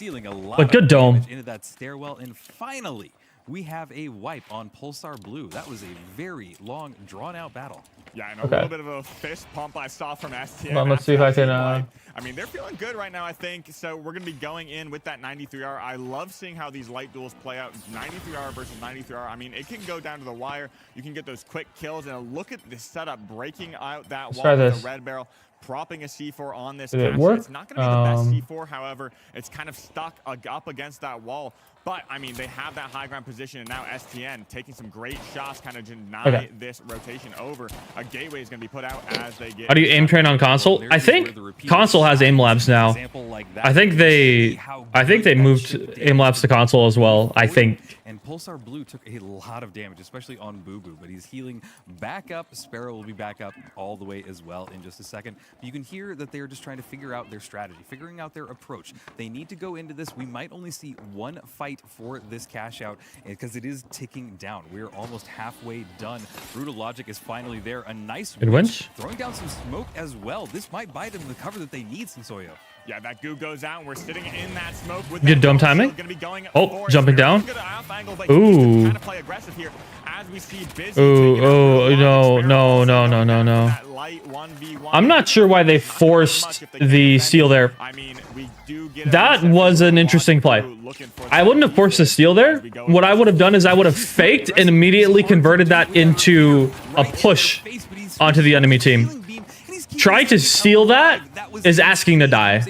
But good dome. Into that stairwell, and finally, we have a wipe on Pulsar Blue. That was a very long, drawn-out battle. Yeah, and a little bit of a fist pump I saw from STN. Well, let's see if I can... I mean, they're feeling good right now, I think. So we're going to be going in with that 93R. I love seeing how these light duels play out. 93R versus 93R. I mean, it can go down to the wire. You can get those quick kills. And look at this setup, breaking out that wall with the red barrel. Propping a C4 on this. Did it work? It's not going to be the best C4, however. It's kind of stuck up against that wall. But, I mean, they have that high ground position, and now STN taking some great shots, kind of deny this rotation over. A gateway is going to be put out as they get... How do you aim train on console? I think console has aim labs now. I think they moved aim labs to console as well, I think. And Pulsar Blue took a lot of damage, especially on Boo, but he's healing back up. Sparrow will be back up all the way as well in just a second. But you can hear that they're just trying to figure out their strategy, figuring out their approach. They need to go into this. We might only see one fight for this cash out because it is ticking down. We're almost halfway done. Brutal Logic is finally there. A nice winch. Throwing down some smoke as well. This might buy them the cover that they need, Sensoyo. Yeah, that goo goes out, and we're sitting in that smoke with good dome timing. Jumping down. Ooh. Kind of play aggressive here as we see Busy. No. I'm not sure why they forced the steal there. I mean, we do that was an interesting play. I wouldn't have forced the steal there. What I would have done is I would have faked and immediately converted that into a push onto the enemy team. Trying to steal that is asking to die,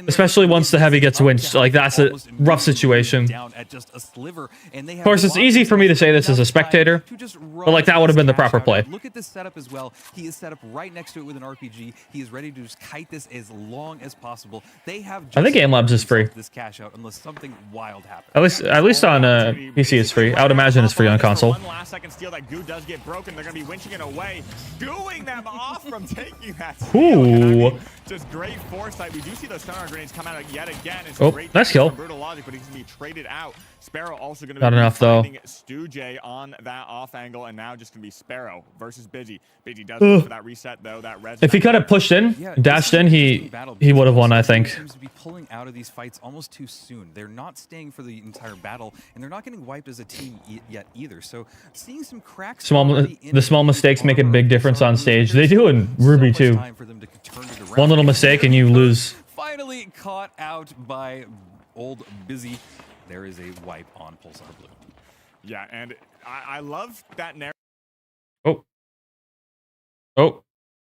especially once the heavy gets winched. Like, that's a rough situation. Of course, it's easy for me to say this as a spectator, but like, that would have been the proper play. Look at this setup as well. He is set up right next to it with an RPG. He is ready to just kite this as long as possible. They have. I think Aim Labs is free. This cash out unless something wild happens. At least on PC it's free. I would imagine it's free on console. One last second steal. That goo does get broken. They're going to be winching it away, gooing them off from taking that. Ooh. Just great foresight. We do see those sonar grenades come out yet again. It's great nice kill. Brutal Logic, but he's going to be traded out. Sparrow also going to be not enough though. Stu-J on that off angle, and now just going to be Sparrow versus Busy. Busy does go for that reset though. That red. If he could have pushed in, dashed in, he would have won. I think. Seems to be pulling out of these fights almost too soon. They're not staying for the entire battle, and they're not getting wiped as a team yet either. So seeing some cracks. The small mistakes make a big difference on stage. They do in Ruby too. One little mistake and you lose. Finally caught out by old Busy. There is a wipe on Pulsar Blue. Yeah, and I love that narrative.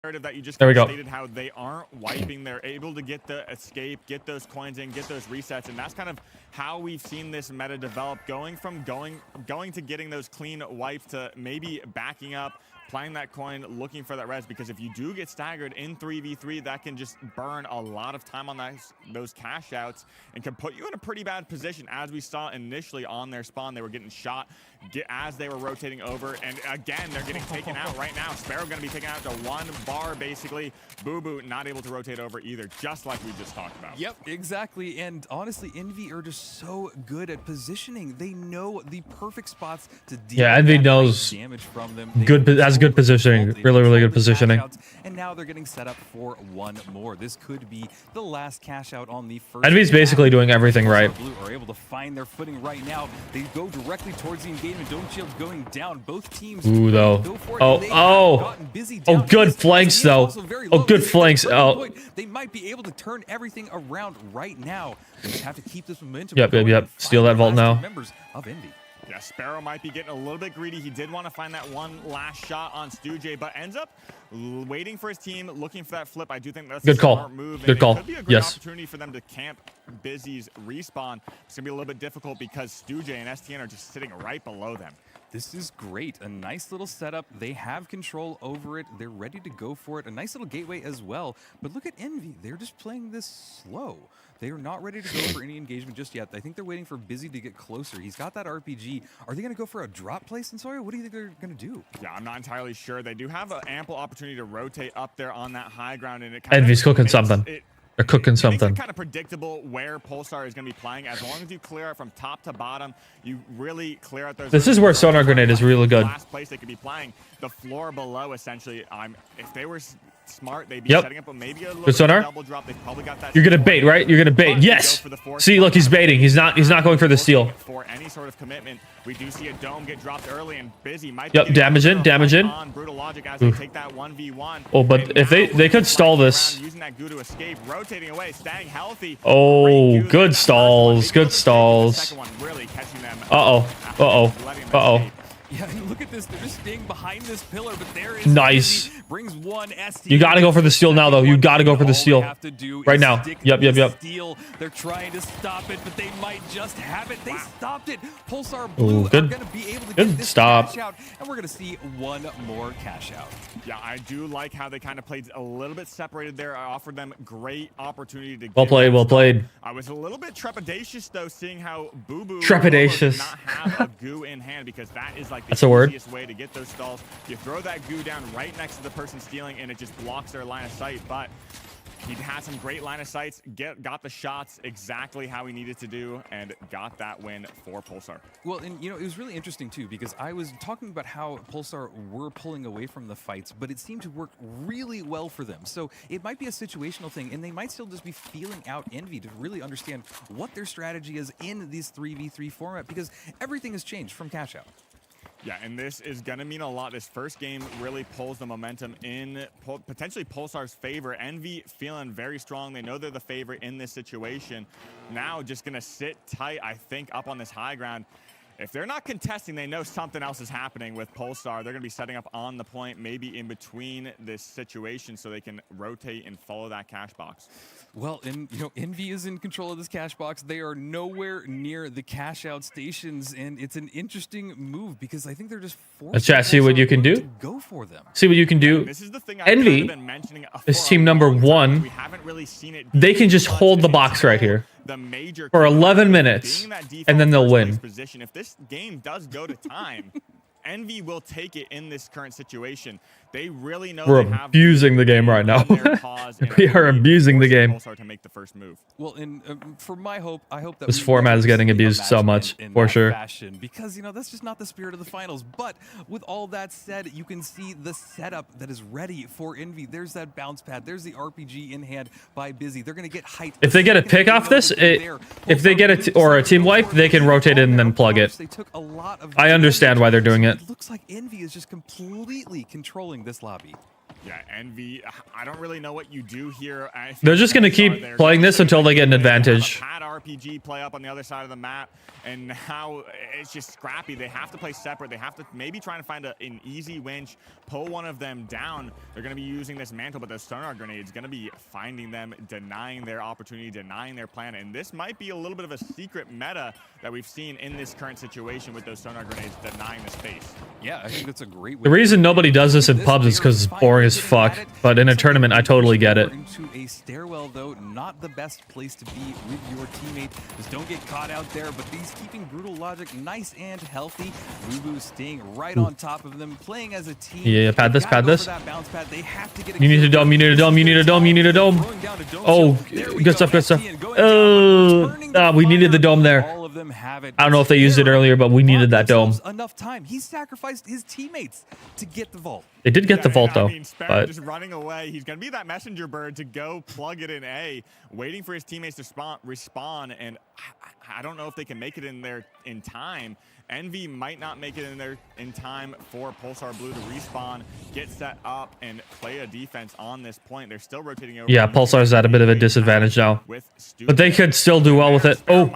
That you just stated, how they aren't wiping. They're able to get the escape, get those coins in, get those resets, and that's kind of how we've seen this meta develop, going from going to getting those clean wipes to maybe backing up, playing that coin, looking for that res, because if you do get staggered in 3v3, that can just burn a lot of time on those cash outs and can put you in a pretty bad position. As we saw initially on their spawn, they were getting shot as they were rotating over, and again, they're getting taken out right now. Sparrow going to be taken out to one bar, basically. Boo not able to rotate over either, just like we just talked about. Yep, exactly. And honestly, Envy are just so good at positioning. They know the perfect spots to deal Envy knows damage from them. Has good positioning. Really, really good positioning. And now they're getting set up for one more. This could be the last cash out on the first. Envy's basically doing everything right. Blue are able to find their footing right now. They go directly towards the engagement. Dome shields going down. Both teams. Ooh, though. Oh, good flanks though. Oh, good flanks. Oh. They might be able to turn everything around right now. They just have to keep this momentum. Yep. Steal that vault now. Members of Envy. Yeah, Sparrow might be getting a little bit greedy. He did want to find that one last shot on Stu-J, but ends up waiting for his team, looking for that flip. I do think that's good a call. smart move. Good call. It could be a great Yes. opportunity for them to camp Busy's respawn. It's going to be a little bit difficult because Stu-J and STN are just sitting right below them. This is great. A nice little setup. They have control over it. They're ready to go for it. A nice little gateway as well. But look at Envy. They're just playing this slow. They are not ready to go for any engagement just yet. I think they're waiting for Busy to get closer. He's got that RPG. Are they going to go for a drop play, Sensorial? What do you think they're going to do? Yeah, I'm not entirely sure. They do have an ample opportunity to rotate up there on that high ground. And it Envy's cooking something. They're cooking something. It's kind of predictable where Pulsar is going to be playing. As long as you clear out from top to bottom, you really clear out those. This is where Sonar Grenade is really good. Last place they could be playing, the floor below, essentially. If they were smart, they'd be setting up maybe a little double drop. They probably got that. You're gonna bait, right? You're gonna bait. Yes. See, look, he's baiting. He's not going for the steal. For any sort of commitment, we do see a dome get dropped early, and Busy might. Yep, damage in. On Brutal Logic as they take that 1v1. Oh, but if they could stall this. Using that goo to escape, rotating away, staying healthy. Oh, good stalls. Good stalls. Uh-oh. Yeah, look at this. They're just staying behind this pillar, but there is nice. Brings one ST. You got to go for the steal now, though. You got to go for the steal right now. Yep. Steal. They're trying to stop it, but they might just have it. They stopped it. Pulsar Blue Ooh, good. are going to be able to get this stop. cash out, and we're going to see one more cash out. Yeah, I do like how they kind of played a little bit separated there. I offered them great opportunity to. Well played. I was a little bit trepidatious though, seeing how Boo Boo trepidatious did not have a goo in hand, because that is like the That's a word. easiest way to get those stalls. You throw that goo down right next to the person stealing, and it just blocks their line of sight. But he had some great line of sights, got the shots exactly how he needed to do, and got that win for Pulsar. Well, and it was really interesting too, because I was talking about how Pulsar were pulling away from the fights, but it seemed to work really well for them. So it might be a situational thing, and they might still just be feeling out Envy to really understand what their strategy is in this 3v3 format, because everything has changed from cash out. Yeah, and this is going to mean a lot. This first game really pulls the momentum in potentially Pulsar's favor. Envy feeling very strong. They know they're the favorite in this situation. Now just going to sit tight, I think, up on this high ground. If they're not contesting, they know something else is happening with Pulsar. They're going to be setting up on the point, maybe in between this situation, so they can rotate and follow that cash box. Well, and Envy is in control of this cash box. They are nowhere near the cash out stations, and it's an interesting move because I think they're just forced. Chat, see what you can do. Go for them. See what you can do. This is the thing Envy is team number 1. We haven't really seen it. They can just hold the box right here for 11 minutes, and then they'll win. If this game does go to time, Envy will take it in this current situation. They really know We're abusing the game right now. We are abusing the game. To make the first move. Well, and for my hope, I hope that this format is getting abused so much, for sure. Fashion, because that's just not the spirit of the finals. But with all that said, you can see the setup that is ready for Envy. There's that bounce pad. There's the RPG in hand by Busy. They're going to get hyped. If they get a pick off this, if they get a team wipe, they can rotate it and then plug it. I understand why they're doing it. It looks like Envy is just completely controlling this lobby. Yeah, Envy, I don't really know what you do here. They're just going to keep playing this until they get an advantage. Had RPG play up on the other side of the map, and now it's just scrappy. They have to play separate. They have to maybe try to find an easy winch, pull one of them down. They're going to be using this mantle, but the sonar grenade is going to be finding them, denying their opportunity, denying their plan. And this might be a little bit of a secret meta that we've seen in this current situation with those sonar grenades denying the space. Yeah, I think that's a great way. The reason nobody does this in pubs is because it's boring as fuck, but in a tournament, I totally get it. Into a stairwell, though, not the best place to be with your teammate. Just don't get caught out there, but these keeping Brutal Logic nice and healthy. Boo staying right on top of them, playing as a team. Yeah, pad this. They have to get you need a dome, you need a dome, you need a dome, you need a dome. Oh, good stuff. We needed the dome there. of them have it. I don't know if they used it earlier, but we needed that dome. Enough time. He sacrificed his teammates to get the vault. They did get the vault though, I mean, Sparrow but just running away. He's going to be that messenger bird to go plug it in A, waiting for his teammates to respawn. And I don't know if they can make it in there in time. Envy might not make it in there in time for Pulsar Blue to respawn, get set up, and play a defense on this point. They're still rotating over. yeah, Pulsar's at a bit of a disadvantage now. But they could still do well with it. Oh,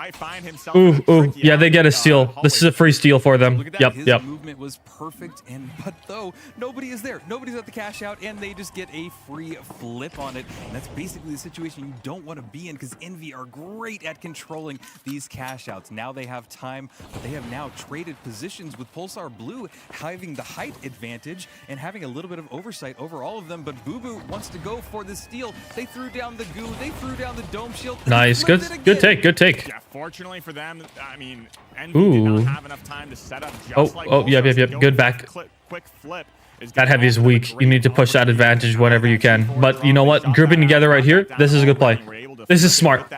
ooh, yeah, they get a steal. This is a free steal for them. Yep. His movement was perfect, but though nobody is there, nobody's at the cash out, and they just get a free flip on it. And that's basically the situation you don't want to be in, because Envy are great at controlling these cash outs. Now they have time, but they have now traded positions with Pulsar Blue having the height advantage and having a little bit of oversight over all of them. But Boo Boo wants to go for the steal. They threw down the goo, they threw down the dome shield. Nice, good take. Yeah, fortunately for them, I mean, Envy did not have enough time to set up just like yep. Good back. Quick flip. That heavy is weak. You need to push that advantage whenever you can. But you know what? Grouping together right here, this is a good play. This is smart.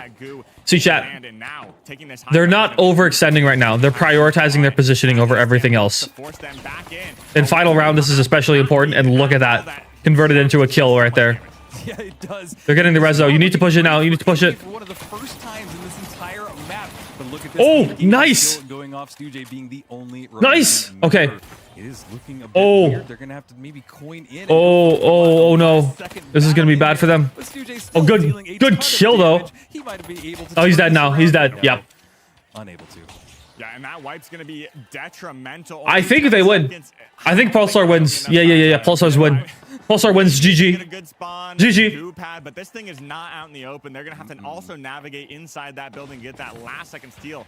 See, chat, they're not overextending right now. They're prioritizing their positioning over everything else. In final round, this is especially important. And look at that. Converted into a kill right there. Yeah, it does. They're getting the reso. You need to push it now. You need to push it. For one of the first times in this entire map. But look at this. Oh, nice. Going off, Stu-J being the only nice. Okay. It is looking a bit weird. They're going to have to maybe coin in. Oh no. This is going to be bad for them. Oh, good kill though. He might be able to. Oh, he's dead now. He's dead. Yep. Unable to. Yeah, and that wipe's going to be detrimental. I think they win. I think Pulsar wins. Yeah. Pulsar's win. Pulsar wins. GG. GG. But this thing is not out in the open. They're going to have to also navigate inside that building, get that last second steal.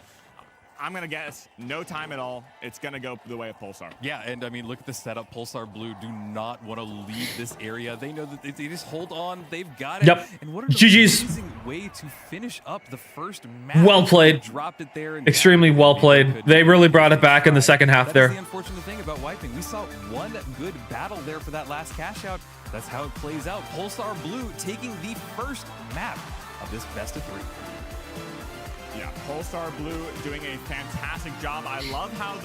I'm going to guess no time at all. It's going to go the way of Pulsar. Yeah, and I mean, look at the setup. Pulsar Blue do not want to leave this area. They know that they just hold on. They've got it. Yep. And what an amazing way to finish up the first match. Well played. Dropped it there. Extremely well played. They really brought it back in the second half there. That's the unfortunate thing about wiping. We saw one good battle there for that last cash out. That's how it plays out. Pulsar Blue taking the first map of this best of 3. Yeah, Pulsar Blue doing a fantastic job. I love how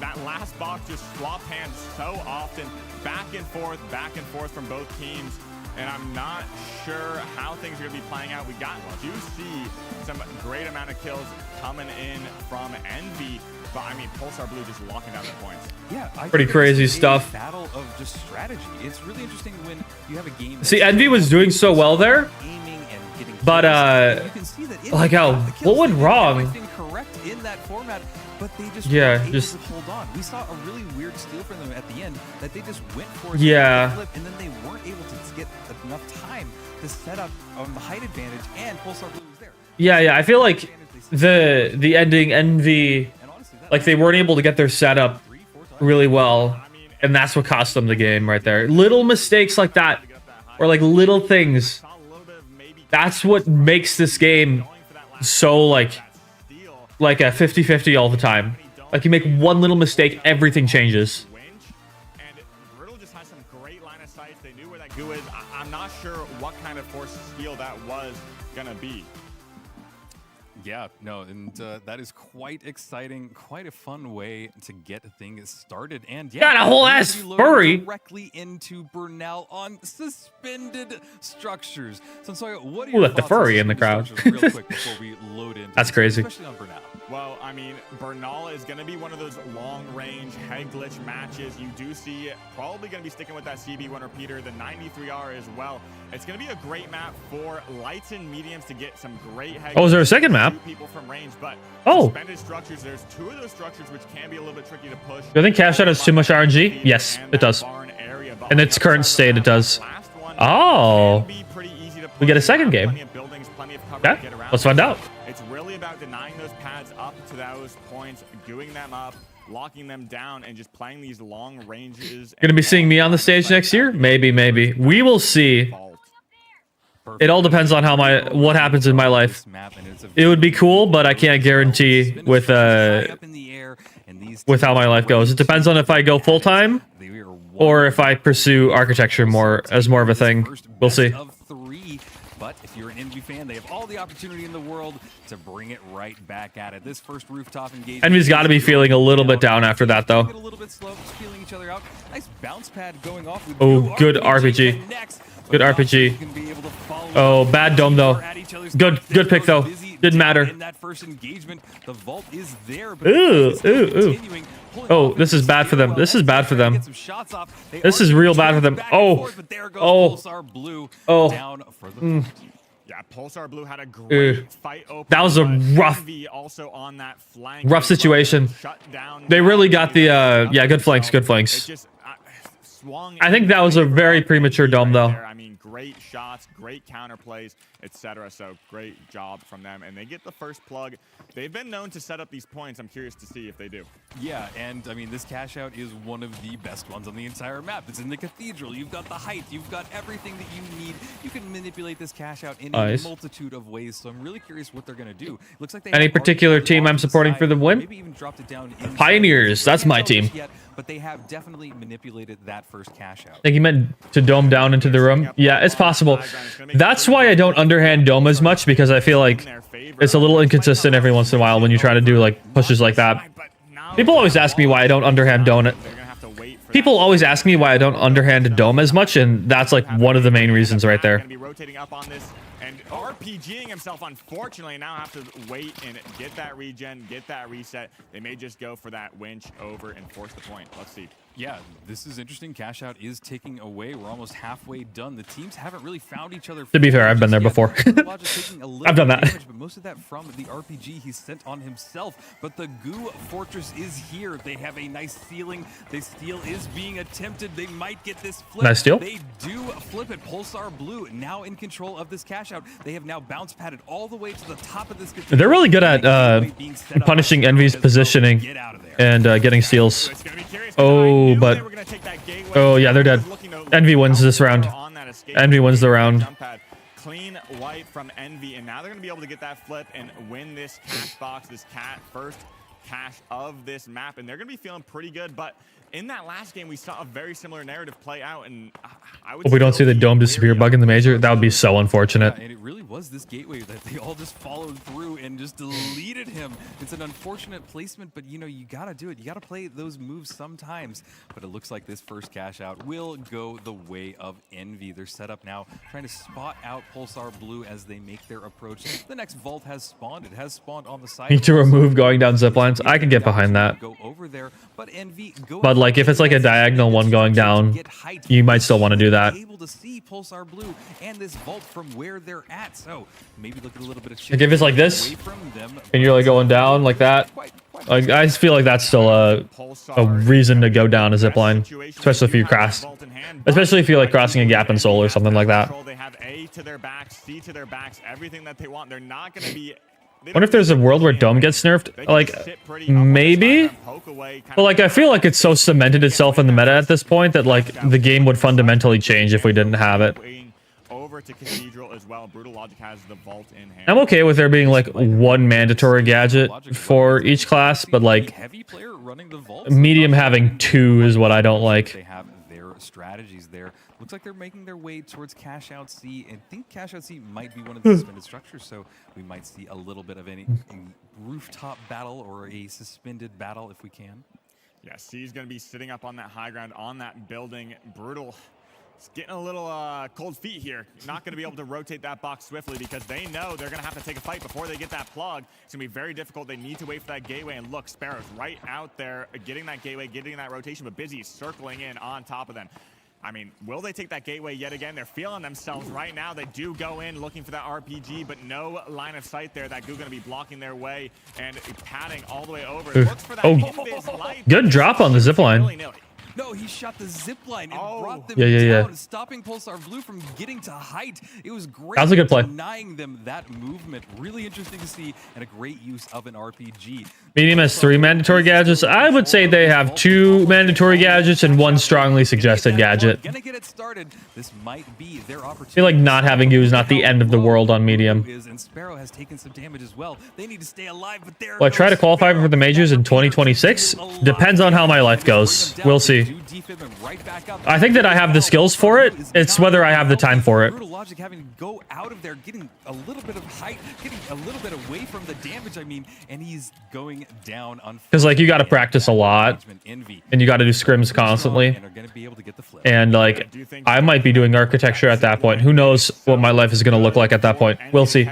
that last box just swapped hands so often, back and forth from both teams. And I'm not sure how things are going to be playing out. We do see some great amount of kills coming in from Envy, but I mean, Pulsar Blue just locking down the points. Yeah, pretty crazy stuff. Battle of just strategy. It's really interesting when you have a game. See, Envy was doing so well there. But like what went wrong? Correct in that format, but they just just hold on. We saw a really weird steal from them at the end that they just went for a flip, and then they weren't able to get enough time to set up on the height advantage, and Pulsar Blue was there. Yeah. I feel like the ending Envy, like they weren't able to get their setup really well, and that's what cost them the game right there. Little mistakes like that, or like little things. That's what makes this game so like a 50-50 all the time. Like you make one little mistake, everything changes. And Brutal just has some great line of sight. They knew where that goo is. I'm not sure what kind of force steal that was gonna be. Yeah, no, and that is quite exciting, quite a fun way to get things started. And yeah, got a whole ass furry directly into Burnell on suspended structures. So I'm sorry, what are you let the furry in the crowd? Real quick before we load into that's crazy. Especially on Burnell. Well, I mean, Bernal is going to be one of those long-range head glitch matches. You do see probably going to be sticking with that CB1 repeater, the 93R as well. It's going to be a great map for lights and mediums to get some great head glitch. Oh, is there a second map? People from range, but suspended structures, there's 2 of those structures which can be a little bit tricky to push. Do you think Cash Out has too much RNG? Yes, it does. In its current state, it does. Oh. We get a second game. Okay, let's find out. It's really about denying those pads up to those points, gooing them up, locking them down, and just playing these long ranges. Gonna be seeing me on the stage next year? Maybe. We will see. It all depends on what happens in my life. It would be cool, but I can't guarantee with how my life goes. It depends on if I go full time or if I pursue architecture more as more of a thing. We'll see. But if you're an Envy fan, they have all the opportunity in the world to bring it right back at it. This first rooftop engagement. Envy's got to be feeling a little bit down after that, though. A little bit slow, just feeling each other out. Nice bounce pad going off. With oh, good RPG. Good RPG. Oh, bad dome though. Good pick though. Didn't matter. In that first engagement, the vault is there. Ooh. Oh, this is bad for them. This is bad for them. This is real bad for them. Oh. Yeah, Pulsar Blue had a great fight open. That was a also on that flank. rough situation. They really got the yeah, good flanks. I think that was a very premature dome though. I mean, great shots, great counter plays, etc. So great job from them, and they get the first plug. They've been known to set up these points. I'm curious to see if they do. Yeah, and I mean, this cash out is one of the best ones on the entire map. It's in the cathedral. You've got the height. You've got everything that you need. You can manipulate this cash out in a multitude of ways. So I'm really curious what they're going to do. Looks like they any particular team I'm supporting for the win? Maybe even dropped it down Pioneers. That's my team. But they have definitely manipulated that first cash out. I think he meant to dome down into the room. Yeah, it's possible. That's why I don't underhand dome as much, because I feel like it's a little inconsistent every once in a while when you try to do like pushes like that. People always ask me why I don't underhand dome it. People always ask me why I don't underhand dome as much, and that's like one of the main reasons right there. And RPGing himself, unfortunately, now have to wait and get that regen, get that reset. They may just go for that winch over and force the point. Let's see. Yeah, this is interesting. Cash out is ticking away. We're almost halfway done. The teams haven't really found each other. To be fair, I've been there before. I've done that. Damage, but most of that from the RPG he sent on himself. But the Goo Fortress is here. They have a nice ceiling. The steal is being attempted. They might get this flip. Nice steal. They do flip it. Pulsar Blue now in control of this cash out. They have now bounce padded all the way to the top of this. They're really good at punishing Envy's positioning and getting steals. Oh, but oh yeah, they're dead. Envy wins this round. Envy wins the round. Clean wipe from Envy, and now they're going to be able to get that flip and win this cash box, this first cash of this map, and they're going to be feeling pretty good. But in that last game, we saw a very similar narrative play out, and I would. Hope we don't see the dome disappear bug in the major. That would be so unfortunate. And it really was this gateway that they all just followed through and just deleted him. It's an unfortunate placement, but you know, you got to do it. You got to play those moves sometimes. But it looks like this first cash out will go the way of Envy. They're set up now, trying to spot out Pulsar Blue as they make their approach. The next vault has spawned. It has spawned on the side. Need to remove going down zip lines. I can get behind that. Go over there, but Envy but like if it's like a diagonal one going down, you might still want to do that. Able to see Pulsar Blue and this vault from where they're at, so maybe look at a little bit of like if it's like this and you're like going down like that, like I just feel like that's still a reason to go down a zip line, especially if you cross, especially if you're like crossing a gap in soul or something like that. They have A to their backs, C to their backs, everything that they want. They're not going to be. I wonder if there's a world where dome gets nerfed. Like, maybe. But, like, I feel like it's so cemented itself in the meta at this point that, like, the game would fundamentally change if we didn't have it. Over to Cathedral as well. Brutal Logic has the vault in hand. I'm okay with there being, like, one mandatory gadget for each class, but, like, medium having two is what I don't like. They have their strategies there. Looks like they're making their way towards Cash Out C, and I think Cash Out C might be one of the suspended structures, so we might see a little bit of a rooftop battle or a suspended battle if we can. Yeah, C is going to be sitting up on that high ground, on that building. Brutal. It's getting a little cold feet here. Not going to be able to rotate that box swiftly because they know they're going to have to take a fight before they get that plug. It's going to be very difficult. They need to wait for that gateway, and look, Sparrow's right out there getting that gateway, getting that rotation, but Busy circling in on top of them. I mean, will they take that gateway yet again? They're feeling themselves right now. They do go in looking for that RPG, but no line of sight there. That Goo going to be blocking their way and padding all the way over. Looks for that invis light. Good drop on the zipline. No, he shot the zip line and brought them down, stopping Pulsar Blue from getting to height. It was great. That was a good play. Denying them that movement. Really interesting to see, and a great use of an RPG. Medium has 3 mandatory gadgets. I would say they have 2 mandatory gadgets and 1 strongly suggested gadget. Gonna get it started. This might be their opportunity. I feel like not having you is not the end of the world on medium. And Sparrow has taken some damage as well. They need to stay alive, but Will I try to qualify for the majors in 2026? Depends on how my life goes. We'll see. see. I think that I have the skills for it. It's whether I have the time for it. Brutal Logic having to go out of there, getting a little bit of height, getting a little bit away from the damage, I mean, and he's going down on... Because, like, you got to practice a lot, and you got to do scrims constantly. And, like, I might be doing architecture at that point. Who knows what my life is going to look like at that point. We'll see.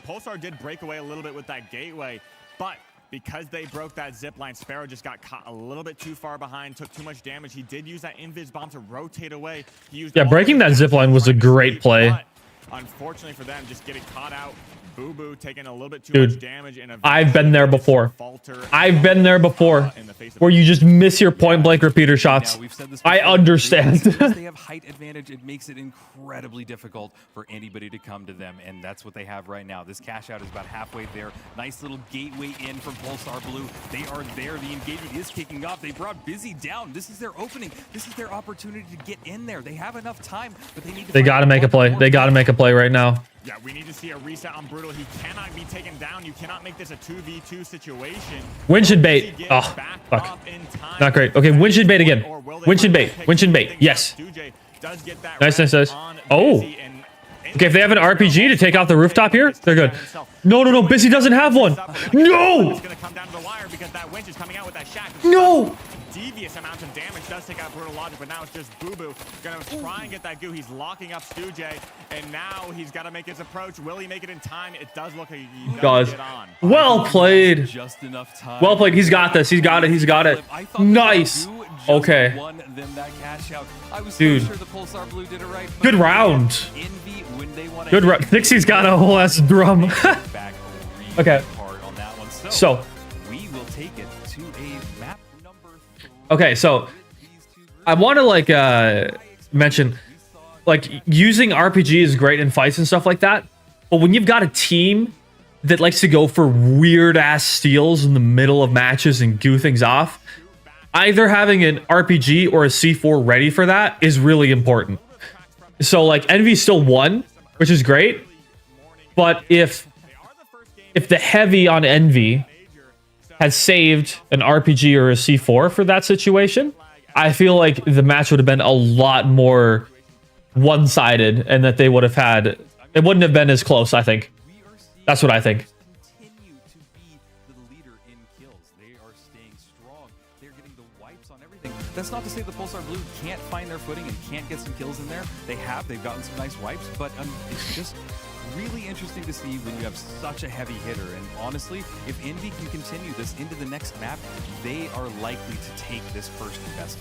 Pulsar did break away a little bit with that gateway, but because they broke that zip line, Sparrow just got caught a little bit too far behind, took too much damage. He did use that invis bomb to rotate away. Yeah, breaking that zip line was a great play. But unfortunately for them, just getting caught out. Boo Boo taking a little bit too much damage. I've been there before. I've been there before. Where you just miss your point blank repeater shots. I understand. They have height advantage. It makes it incredibly difficult for anybody to come to them, and that's what they have right now. This cash out is about halfway there. Nice little gateway in from Pulsar Blue. They are there. The engagement is kicking off. They brought Busy down. This is their opening. This is their opportunity to get in there. They have enough time, but they need to. They got to make a play. They got to make a play right now. Yeah, we need to see a reset on Brutal. He cannot be taken down. You cannot make this a 2v2 situation. Wind should bait. Oh, fuck. Not great. Okay, wind should bait again. Wind should bait. Wind should bait. Yes. Nice, nice, nice. Oh. Okay, if they have an RPG to take out the rooftop here, they're good. No, no, no. Busy doesn't have one. No. No. Devious amounts of damage does take out Brutal Logic, but now it's just Boo Boo gonna try and get that goo. He's locking up Stujay, and now he's got to make his approach. Will he make it in time? It does look like he does get on. Well played. Just enough time. Well played. He's got this. He's got it. He's got it. Nice. Okay. Dude. Good round. Good round. Dixie's got a whole ass drum. Okay. So. We will take it to a map number 3. Okay, so I want to like mention like using RPG is great in fights and stuff like that, but when you've got a team that likes to go for weird ass steals in the middle of matches and goo things off, either having an RPG or a C4 ready for that is really important. So like Envy still won, which is great, but if the heavy on Envy has saved an RPG or a C4 for that situation, I feel like the match would have been a lot more one-sided and that they would have had... It wouldn't have been as close, I think. That's what I think. Continue to be the leader in kills. They are staying strong. They're getting the wipes on everything. That's not to say the Pulsar Blue can't find their footing and can't get some kills in there. They have. They've gotten some nice wipes, but it's just... really interesting to see when you have such a heavy hitter, and honestly, if Envy can continue this into the next map, they are likely to take this first best.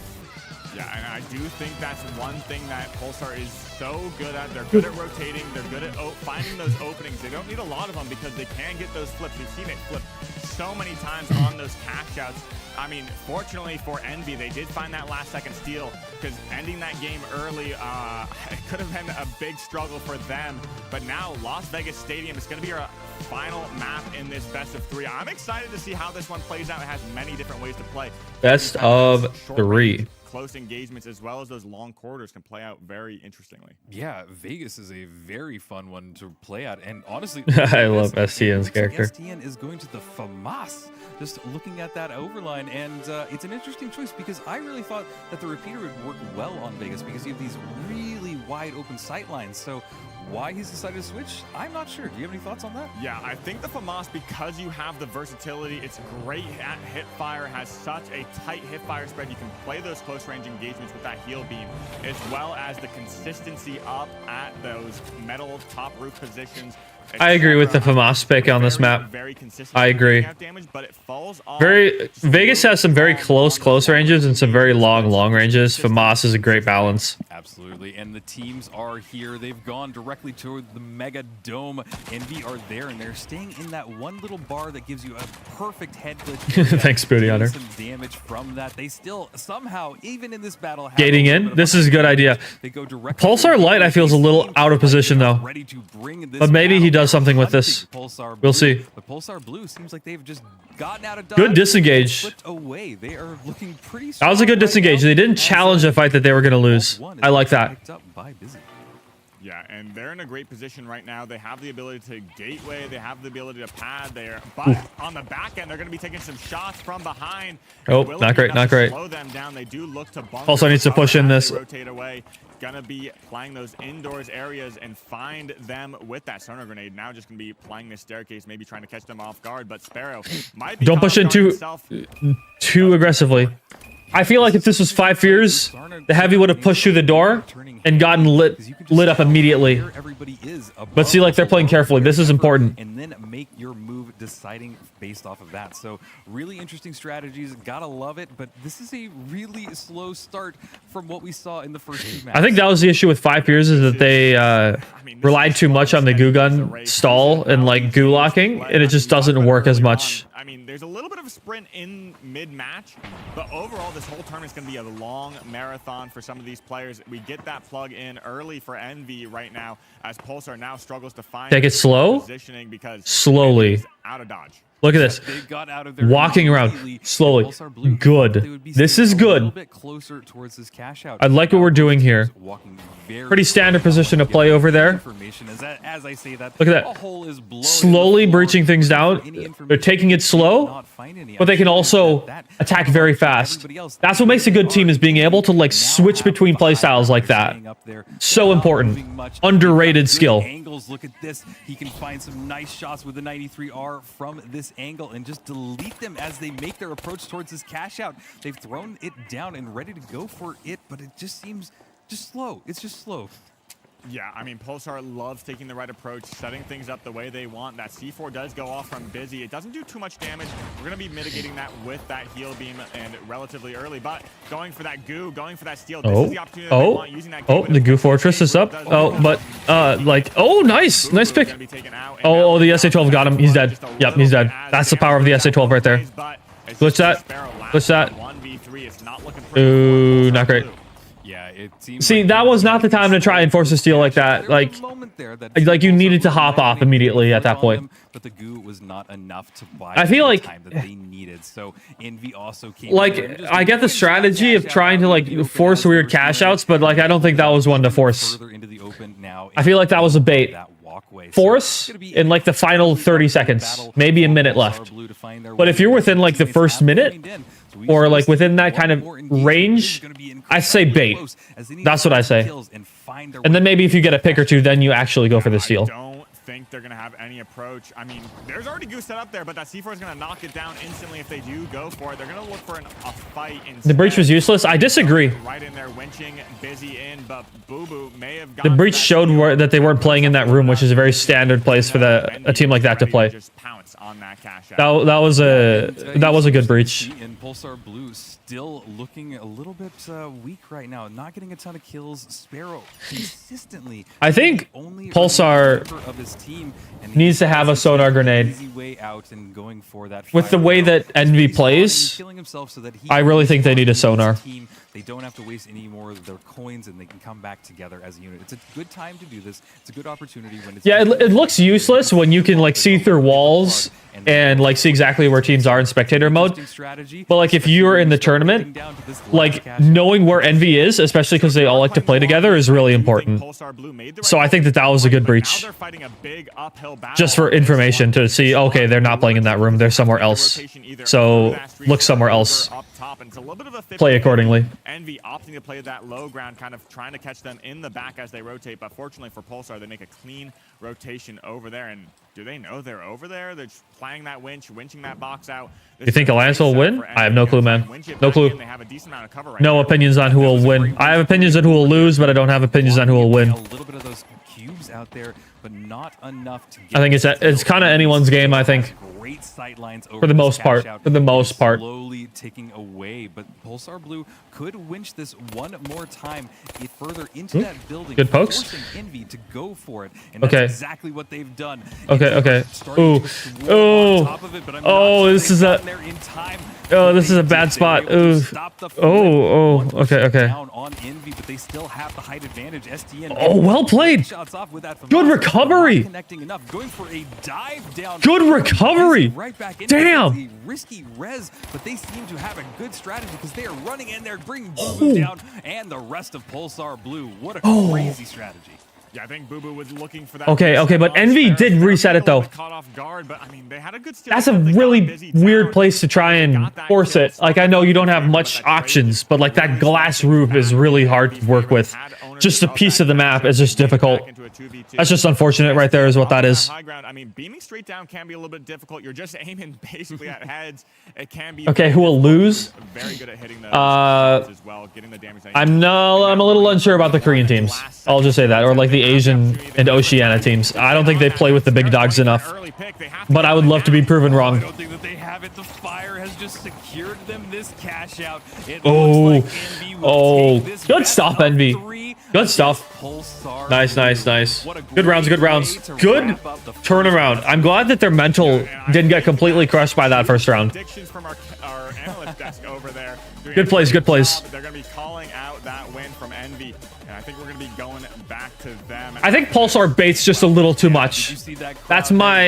Yeah, and I do think that's one thing that Pulsar is so good at. They're good at rotating. They're good at finding those openings. They don't need a lot of them because they can get those flips. We've seen it flip so many times on those cash outs. I mean, fortunately for Envy, they did find that last second steal, because ending that game early, it could have been a big struggle for them. But now Las Vegas Stadium is going to be our final map in this best of 3. I'm excited to see how this one plays out. It has many different ways to play. Best of 3. Close engagements as well as those long corridors can play out very interestingly. Yeah, Vegas is a very fun one to play at, and honestly, I love STN's character. STN is going to the FAMAS. Just looking at that overline, and it's an interesting choice because I really thought that the repeater would work well on Vegas because you have these really wide open sight lines. So why he's decided to switch, I'm not sure. Do you have any thoughts on that? Yeah, I think the FAMAS, because you have the versatility, it's great at hipfire, has such a tight hipfire spread. You can play those close range engagements with that heal beam, as well as the consistency up at those metal top roof positions. I agree with the FAMAS pick on this map. I agree. Vegas has some very close ranges and some very long ranges. FAMAS is a great balance. Absolutely, and the teams are here. They've gone directly toward the Mega Dome. Envy are there, and they're staying in that one little bar that gives you a perfect head glitch. Thanks, Booty Hunter. Some damage from that. They still somehow, even in this battle, have gating in. This is a good idea. They go directly Pulsar Light, I feel, is a little out of position though. But maybe he does something with this. We'll see. The Pulsar Blue seems like they've just gotten out of dodge. Good disengage. Away. They are looking pretty that was a good disengage. They didn't challenge the fight that they were going to lose. I like that. Yeah, and they're in a great position right now. They have the ability to gateway. They have the ability to pad there. But on the back end, they're going to be taking some shots from behind. Oh, not great, not great. Slow them down. They do look to bunker. Also needs to push in this. Rotate away. Gonna be playing those indoors areas and find them with that sonar grenade. Now just gonna be playing this staircase, maybe trying to catch them off guard. But Sparrow might be. Don't push in too aggressively. I feel like if this was 5 Fears, the Heavy would have pushed through the door and gotten lit up immediately. But see, like, they're playing carefully. This is important. And then make your move deciding based off of that. So really interesting strategies. Gotta love it. But this is a really slow start from what we saw in the first 2 matches. I think that was the issue with 5 Fears, is that they relied too much on the goo gun stall and like goo locking, and it just doesn't work as much. I mean, there's a little bit of a sprint in mid-match, but overall, this whole tournament is going to be a long marathon for some of these players. We get that plug in early for Envy right now, as Pulsar now struggles to find Take it slow, positioning because slowly. Out of dodge. Look at this. Walking around slowly. Good. This is good. I like what we're doing here. Pretty standard position to play over there. Look at that. Slowly breaching things down. They're taking it slow, but they can also attack very fast. That's what makes a good team, is being able to like switch between playstyles like that. So important. Underrated skill. Look at this. He can find some nice shots with the 93R from this angle and just delete them as they make their approach towards this cash out. They've thrown it down and ready to go for it, but it just seems just slow. It's just slow. Yeah, I mean, Pulsar loves taking the right approach, setting things up the way they want. That C4 does go off from Busy. It doesn't do too much damage. We're going to be mitigating that with that heal beam and relatively early, but going for that goo, going for that steal. This is the opportunity that they want, using that goo. The goo fortress is up. Oh, but like, oh, nice pick. Oh, the SA-12 got him. He's dead. Yep, he's dead. That's the power of the SA-12 right there. Glitch that. Glitch that. Ooh, not great. Yeah, see, that was not the time to try and force a steal like that. Like you needed to hop off immediately at that point. But the goo was not enough to buy I feel like the time that they needed. So Envy also came like I get the strategy of trying to like force weird cash outs, but like I don't think that was one to force. I feel like that was a bait. Force in like the final 30 seconds, maybe a minute left. But if you're within like the first minute, or like within that kind of range, I say bait. That's what I say. And then maybe if you get a pick or two, then you actually go for the steal. I don't think they're going to have any approach. I mean, there's already Goose set up there, but that C4 is going to knock it down instantly if they do go for it. They're going to look for a fight instead. The breach was useless. I disagree. Right in there, winching Busy in, but Boo Boo may have the breach showed that they weren't playing in that room, which is a very standard place for a team like that to play. That was a good breach. And Pulsar Blue still looking a little bit weak right now, not getting a ton of kills. Sparrow consistently. I think Pulsar needs to have a sonar grenade. With the way that Envy plays, I really think they need a sonar. They don't have to waste any more of their coins, and they can come back together as a unit. It's a good time to do this. It's a good opportunity when it's... Yeah, it looks useless when you can like see through walls and like see exactly where teams are in spectator mode. But like if you're in the tournament, like knowing where Envy is, especially because they all like to play together, is really important. So I think that was a good breach. Just for information to see, okay, they're not playing in that room. They're somewhere else. So look somewhere else. Play accordingly. Envy opting to play that low ground, kind of trying to catch them in the back as they rotate. But fortunately for Pulsar, they make a clean rotation over there. And do they know they're over there? They're just playing that winching that box out. You think Alliance will win? I have no clue, man. No clue. No opinions on who will win. I have opinions on who will lose, but I don't have opinions on who will win. A little bit of those cubes out there, but not enough to get... I think it's kind of anyone's game, I think. Great sight lines over for the most part. For the most part. Slowly ticking away, but Pulsar Blue could winch this one more time further into that building. Good pokes. Forcing Envy to go for it, and that's exactly what they've done. Okay. Ooh. Oh, this is a... Oh, this is a bad spot. Ooh. Oh. Okay. Oh, well played. Good recovery. Good recovery. Damn. Risky res, but they seem to have a good strategy because they are running in there, bringing Boo Boo down, and the rest of Pulsar Blue. What a crazy strategy. Yeah, I think Boo Boo was looking for that. Okay, but Envy did reset it though. Caught off guard, but I mean, they had a good That's a really weird place to try and force it. Like, I know you don't have much options, but like that glass roof is really hard to work with. Just a piece of the map is just difficult. That's just unfortunate right there is what that is. High ground. I mean, beaming straight down can be a little bit difficult. You're just aiming basically at heads. It can be. Okay, who will lose? Very good at hitting those as well, getting the damage. I'm a little unsure about the Korean teams. I'll just say that, or like the Asian and Oceania teams. I don't think they play with the big dogs enough. But I would love to be proven wrong. I don't think that they have it. The fire has just secured them this cash out. Oh, good stuff, Envy. Good stuff. Nice. Good rounds. Good turnaround. I'm glad that their mental didn't get completely crushed by that first round. Good plays. They're going to be calling out that win from Envy, and I think we're going to be going back to them. I think Pulsar baits just a little too much. That's my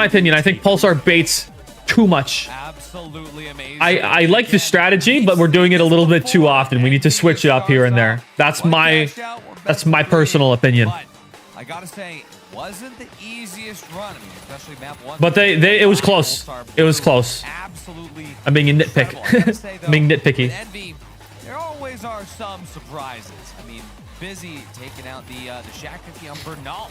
opinion. I think Pulsar baits too much. Absolutely amazing. I like the strategy, but we're doing it a little bit too often. We need to switch it up here and there. That's my personal opinion. But I gotta say, it wasn't the easiest run. I mean, especially map 1. But it was close. It was close. Absolutely. I'm being nitpicky. Being nitpicky. Envy, there always are some surprises. I mean, Busy taking out the Shack 50 on Bernal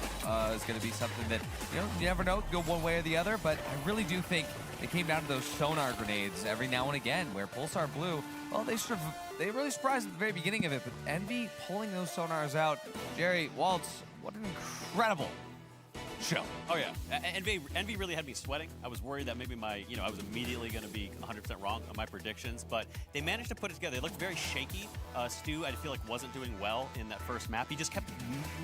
is going to be something that, you never know, go one way or the other, but I really do think it came down to those sonar grenades every now and again, where Pulsar Blue, well, they really surprised at the very beginning of it, but Envy pulling those sonars out. Jerry, Waltz, what an incredible show. Oh yeah, Envy really had me sweating. I was worried that maybe I was immediately going to be 100% wrong on my predictions, but they managed to put it together. They looked very shaky. Stu, I feel like wasn't doing well in that first map. He just kept.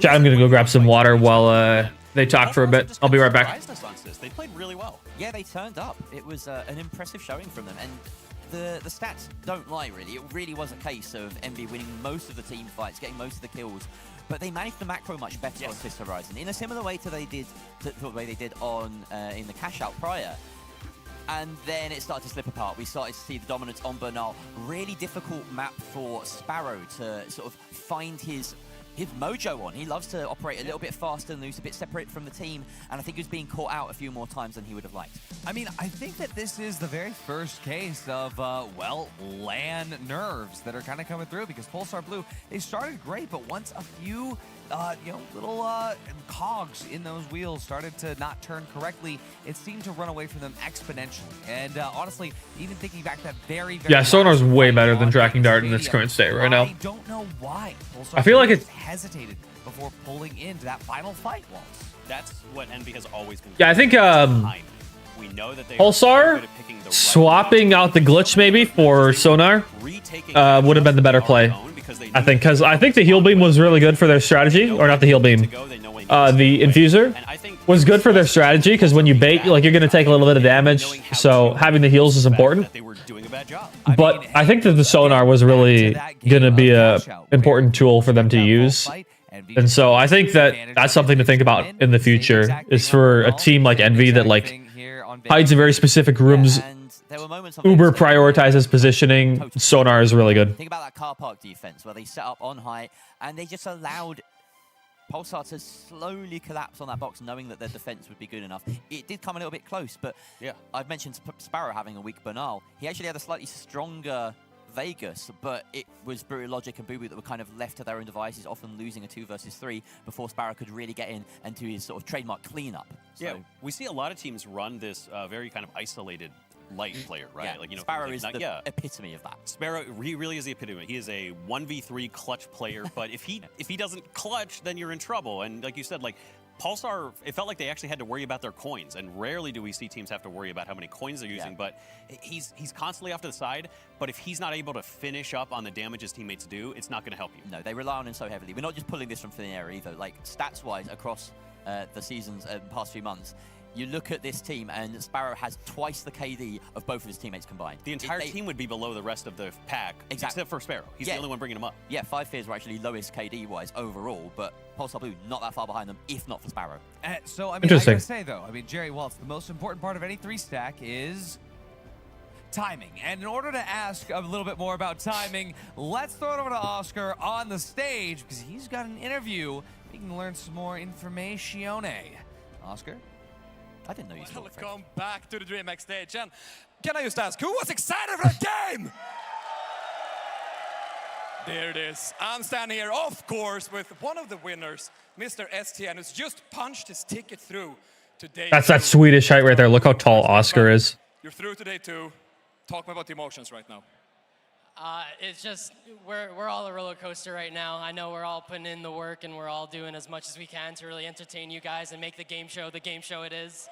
I'm gonna go grab some water while they talk for a bit. I'll be right back. They played really well. Yeah, they turned up. It was an impressive showing from them, and the stats don't lie, really. It really was a case of Envy winning most of the team fights, getting most of the kills, but they managed the macro much better on this Horizon, in a similar way to the way they did on in the cash out prior. And then it started to slip apart. We started to see the dominance on Bernal. Really difficult map for Sparrow to sort of find his mojo on. He loves to operate a little bit faster and loose, a bit separate from the team, and I think he was being caught out a few more times than he would have liked. I mean, I think that this is the very first case of, LAN nerves that are kind of coming through, because Pulsar Blue, they started great, but once a few, little cogs in those wheels started to not turn correctly, it seemed to run away from them exponentially. And honestly, even thinking back that very Sonar's way better than Tracking Dart in its current state right now. I don't know why Pulsar I feel like it's hesitated before pulling into that final fight, Waltz. That's what Envy has always been. Yeah, I think we know that Pulsar swapping out the glitch maybe for Sonar would have been the better play. I think, because I think the heal beam was really good for their strategy, or not the heal beam. The infuser was good for their strategy, because when you bait, like, you're going to take a little bit of damage, so having the heals is important. But I think that the sonar was really going to be a important tool for them to use. And so I think that that's something to think about in the future, is for a team like Envy that like hides in very specific rooms, uber prioritizes positioning. Sonar is really good. Think about that car park defense where they set up on height and they just allowed Pulsar to slowly collapse on that box, knowing that their defense would be good enough. It did come a little bit close, but yeah, I've mentioned Sparrow having a weak Bernal. He actually had a slightly stronger Vegas, but it was Brutal Logic and Boo Boo that were kind of left to their own devices, often losing a 2 versus 3 before Sparrow could really get in and do his sort of trademark cleanup. So, yeah, we see a lot of teams run this very kind of isolated light player, right? Yeah, like, Sparrow is the epitome of that. Sparrow, he really is the epitome. He is a 1v3 clutch player, but if he doesn't clutch, then you're in trouble. And like you said, like Pulsar, it felt like they actually had to worry about their coins, and rarely do we see teams have to worry about how many coins they're using, but he's constantly off to the side, but if he's not able to finish up on the damage his teammates do, it's not going to help you. No, they rely on him so heavily. We're not just pulling this from thin air either. Like, stats-wise, across the seasons past few months, you look at this team, and Sparrow has twice the KD of both of his teammates combined. The entire team would be below the rest of the pack, except for Sparrow. He's the only one bringing them up. Yeah, 5 Fears were actually lowest KD-wise overall, but Pulsar Blue not that far behind them, if not for Sparrow. So, I mean, I gotta say, though, I mean, Jerry Waltz, the most important part of any 3 stack is timing. And in order to ask a little bit more about timing, let's throw it over to Oscar on the stage because he's got an interview. We can learn some more information. Oscar? I didn't know you spoke French. Welcome back to the DreamHack stage. And can I just ask, who was excited for the game? There it is. I'm standing here, of course, with one of the winners, Mr. STN, who's just punched his ticket through today. That's that Swedish height right there. Look how tall Oscar is. You're through today too. Talk about the emotions right now. It's just, we're all a roller coaster right now. I know we're all putting in the work and we're all doing as much as we can to really entertain you guys and make the game show it is.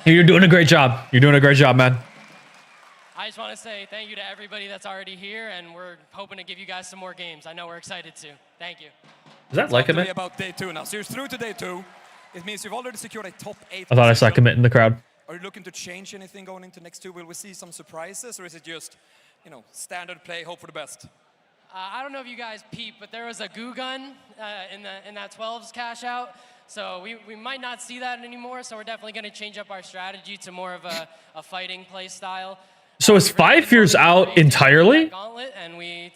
You're doing a great job. You're doing a great job, man. I just want to say thank you to everybody that's already here, and we're hoping to give you guys some more games. I know we're excited to. Thank you. Is that like a About day 2 now. So you're through to day 2. It means you've already secured a top 8. I thought I saw commit in the crowd. Are you looking to change anything going into next 2? Will we see some surprises, or is it just, you know, standard play, hope for the best? I don't know if you guys peeped, but there was a goo gun in that 12s cash out. So we might not see that anymore. So we're definitely going to change up our strategy to more of a fighting play style. So is 5 years out entirely?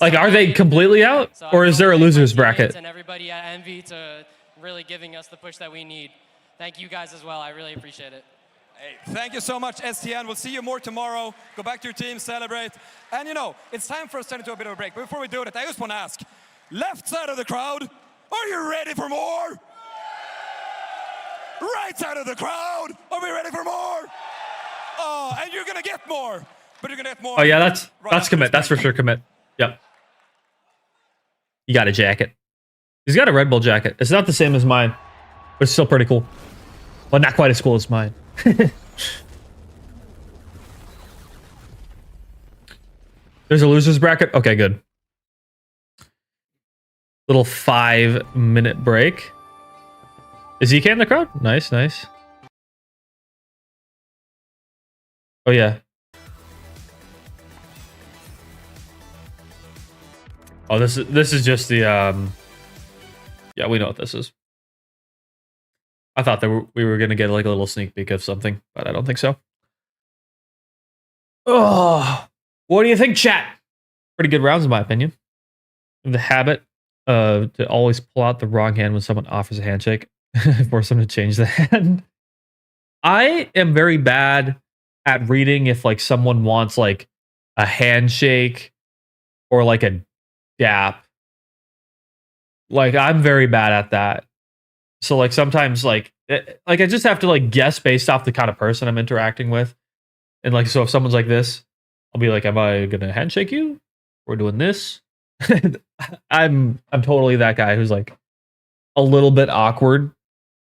Like, are they completely out? Or is there a loser's bracket? And everybody at Envy to really giving us the push that we need. Thank you guys as well. I really appreciate it. Hey, thank you so much, STN. We'll see you more tomorrow. Go back to your team, celebrate. And you know, it's time for us to turn into a bit of a break. But before we do it, I just want to ask, left side of the crowd, are you ready for more? Right side of the crowd, are we ready for more? Oh, and you're going to get more. But you're going to get more. Oh, yeah, that's commit. That's for sure commit. Yep. You got a jacket. He's got a Red Bull jacket. It's not the same as mine, but it's still pretty cool. But not quite as cool as mine. There's a loser's bracket? Okay, good. Little 5-minute break. Is EK in the crowd? Nice, nice. Oh, yeah. Oh, this is just the yeah, we know what this is. I thought that we were gonna get like a little sneak peek of something, but I don't think so. Oh, what do you think, chat? Pretty good rounds in my opinion. The habit to always pull out the wrong hand when someone offers a handshake, force them to change the hand. I am very bad at reading if like someone wants like a handshake or like a dap. Like I'm very bad at that. So like sometimes like I just have to like guess based off the kind of person I'm interacting with. And like so if someone's like this, I'll be like, am I gonna handshake you? We're doing this. I'm totally that guy who's like a little bit awkward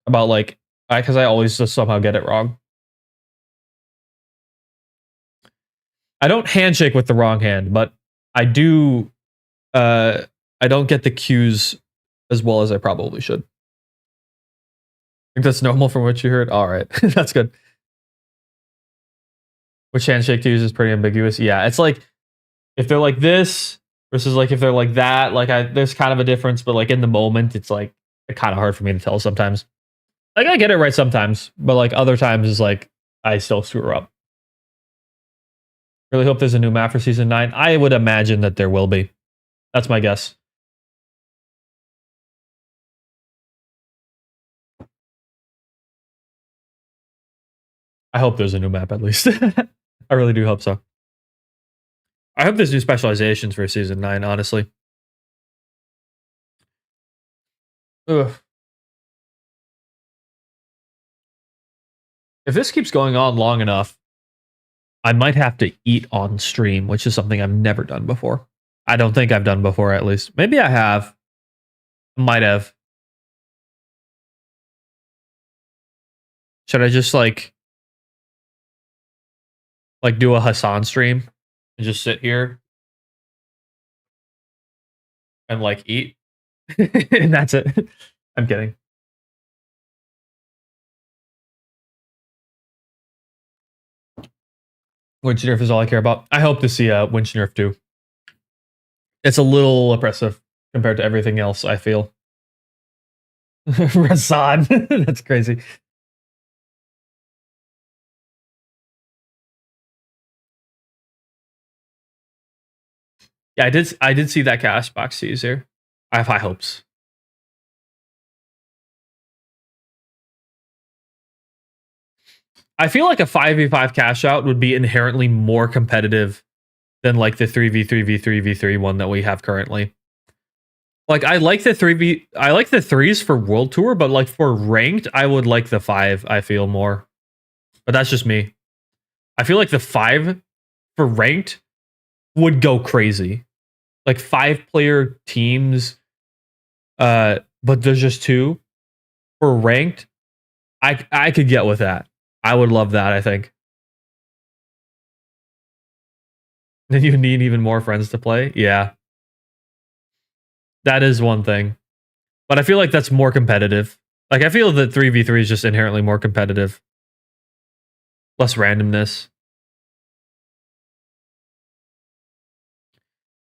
about like because I always just somehow get it wrong. I don't handshake with the wrong hand, but I do I don't get the cues as well as I probably should. I think that's normal from what you heard. All right, that's good. Which handshake to use is pretty ambiguous. Yeah, it's like if they're like this versus like if they're like that. Like there's kind of a difference, but like in the moment, it's like kind of hard for me to tell sometimes. Like I get it right sometimes, but like other times is like I still screw up. Really hope there's a new map for season 9. I would imagine that there will be. That's my guess. I hope there's a new map at least. I really do hope so. I hope there's new specializations for season 9, honestly. Ugh. If this keeps going on long enough, I might have to eat on stream, which is something I've never done before. I don't think I've done before, at least. Maybe I have. Might have. Should I just like do a Hassan stream and just sit here and like eat? And that's it. I'm kidding. Winch nerf is all I care about. I hope to see a winch nerf too. It's a little oppressive compared to everything else, I feel. Rasad. That's crazy. Yeah, I did see that cash box Caesar. I have high hopes. I feel like a 5v5 cash out would be inherently more competitive than like the 3v3v3v3 one that we have currently. Like I like the 3s for World Tour, but like for ranked, I would like the 5, I feel more. But that's just me. I feel like the 5 for ranked would go crazy. Like 5-player teams, but there's just 2 for ranked. I could get with that. I would love that, I think. Then you need even more friends to play. Yeah. That is one thing. But I feel like that's more competitive. Like I feel that 3v3 is just inherently more competitive. Less randomness.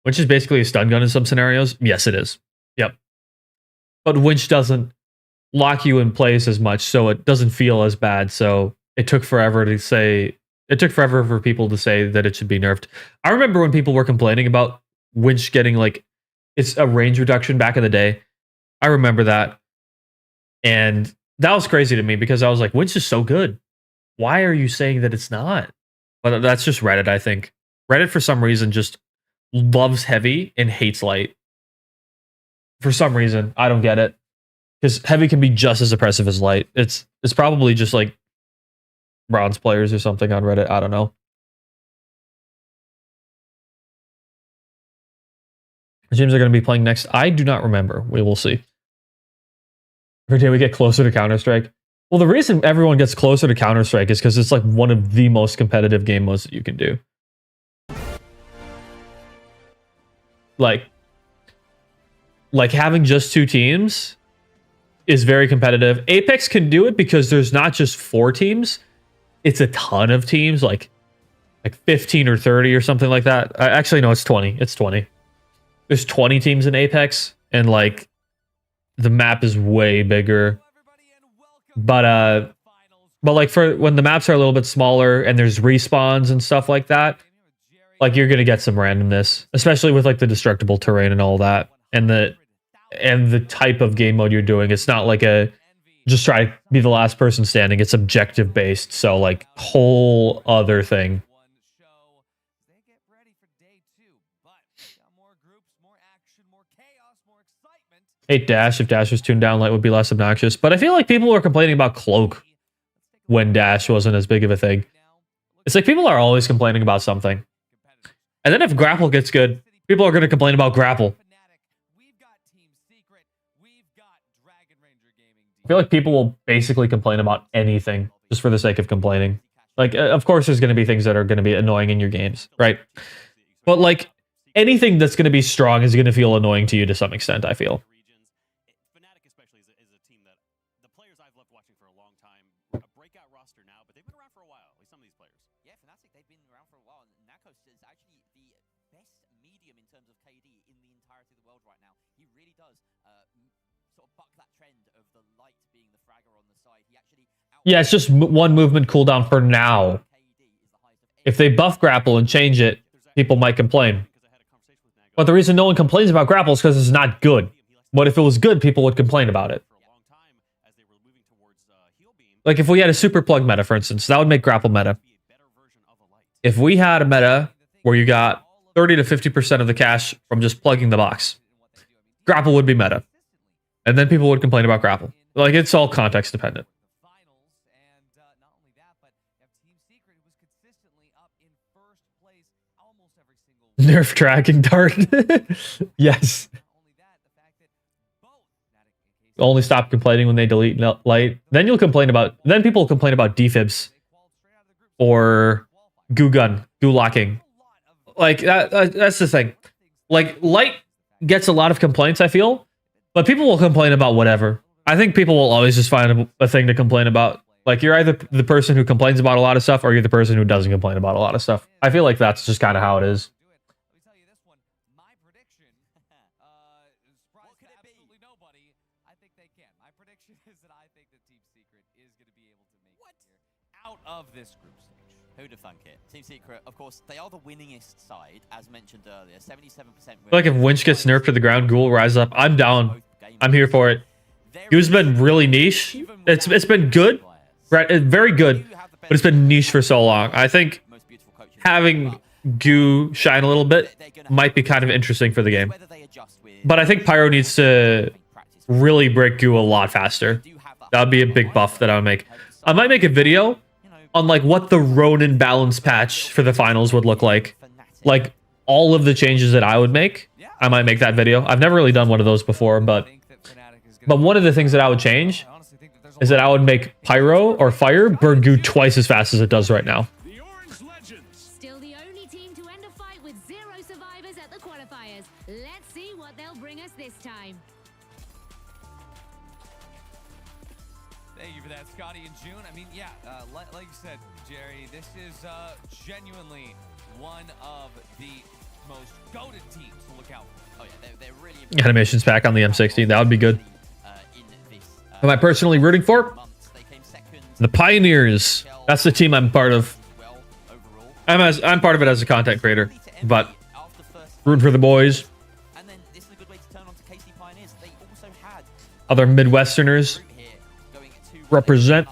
Winch is basically a stun gun in some scenarios. Yes, it is. Yep. But Winch doesn't lock you in place as much, so it doesn't feel as bad. So it took forever for people to say that it should be nerfed. I remember when people were complaining about Winch getting like it's a range reduction back in the day. I remember that. And that was crazy to me because I was like, Winch is so good. Why are you saying that it's not? But that's just Reddit, I think. Reddit, for some reason, just loves heavy and hates light. For some reason. I don't get it. Because heavy can be just as oppressive as light. It's probably just like bronze players or something on Reddit. I don't know. Which teams are going to be playing next? I do not remember. We will see. Every day we get closer to Counter-Strike. Well, the reason everyone gets closer to Counter-Strike is because it's like one of the most competitive game modes that you can do. Like having just 2 teams is very competitive. Apex can do it because there's not just 4 teams. It's a ton of teams, like 15 or 30 or something like that. Actually, no, it's 20. It's 20. There's 20 teams in Apex, and like the map is way bigger. But like for when the maps are a little bit smaller and there's respawns and stuff like that, like you're gonna get some randomness, especially with like the destructible terrain and all that, and the type of game mode you're doing. It's not like a just try to be the last person standing. It's objective based, so like whole other thing. Hate Dash. If Dash was tuned down, light would be less obnoxious. But I feel like people were complaining about Cloak when Dash wasn't as big of a thing. It's like people are always complaining about something. And then if Grapple gets good, people are going to complain about Grapple. I feel like people will basically complain about anything just for the sake of complaining. Like, of course, there's going to be things that are going to be annoying in your games, right? But like anything that's going to be strong is going to feel annoying to you to some extent, I feel. Yeah, it's just one movement cooldown for now. If they buff Grapple and change it, people might complain. But the reason no one complains about Grapple is because it's not good. But if it was good, people would complain about it. Like if we had a super plug meta, for instance, that would make Grapple meta. If we had a meta where you got 30 to 50% of the cash from just plugging the box, Grapple would be meta. And then people would complain about Grapple. Like it's all context dependent. Nerf tracking dart. Yes. Only stop complaining when they delete light. Then you'll complain about. Then people will complain about defibs or goo gun, goo locking. Like that's the thing. Like light gets a lot of complaints, I feel, but people will complain about whatever. I think people will always just find a thing to complain about. Like you're either the person who complains about a lot of stuff or you're the person who doesn't complain about a lot of stuff. I feel like that's just kind of how it is. surprise to absolutely nobody, I think they can. My prediction is that I think that Team Secret is going to be able to make it here out of this group stage. Who'd have thunk it? Team Secret, of course, they are the winningest side, as mentioned earlier. 77% win. I feel like if Winch gets nerfed to the ground, Ghoul rise up. I'm down. I'm here for it. Ghoul's been really niche. It's been good, right? Very good, but it's been niche for so long. I think having Goo shine a little bit might be kind of interesting for the game. But I think Pyro needs to really break Goo a lot faster. That would be a big buff that I would make. I might make a video on like what the Ronin balance patch for the finals would look like. Like all of the changes that I would make. I might make that video. I've never really done one of those before, but one of the things that I would change is that I would make Pyro or Fire burn Goo twice as fast as it does right now. Still the only team to end a fight with 0 survivors at the qualifiers. Let's see what they'll bring us this time. Thank you for that, Scotty and June. I mean, yeah, like you said, Jerry, this is genuinely one of the most goated teams to look out for. Oh yeah, they're really Animations pack on the M16. That would be good. Am I personally rooting for? The Pioneers. That's the team I'm part of. I'm part of it as a content creator, but rooting for the boys. Other Midwesterners represent.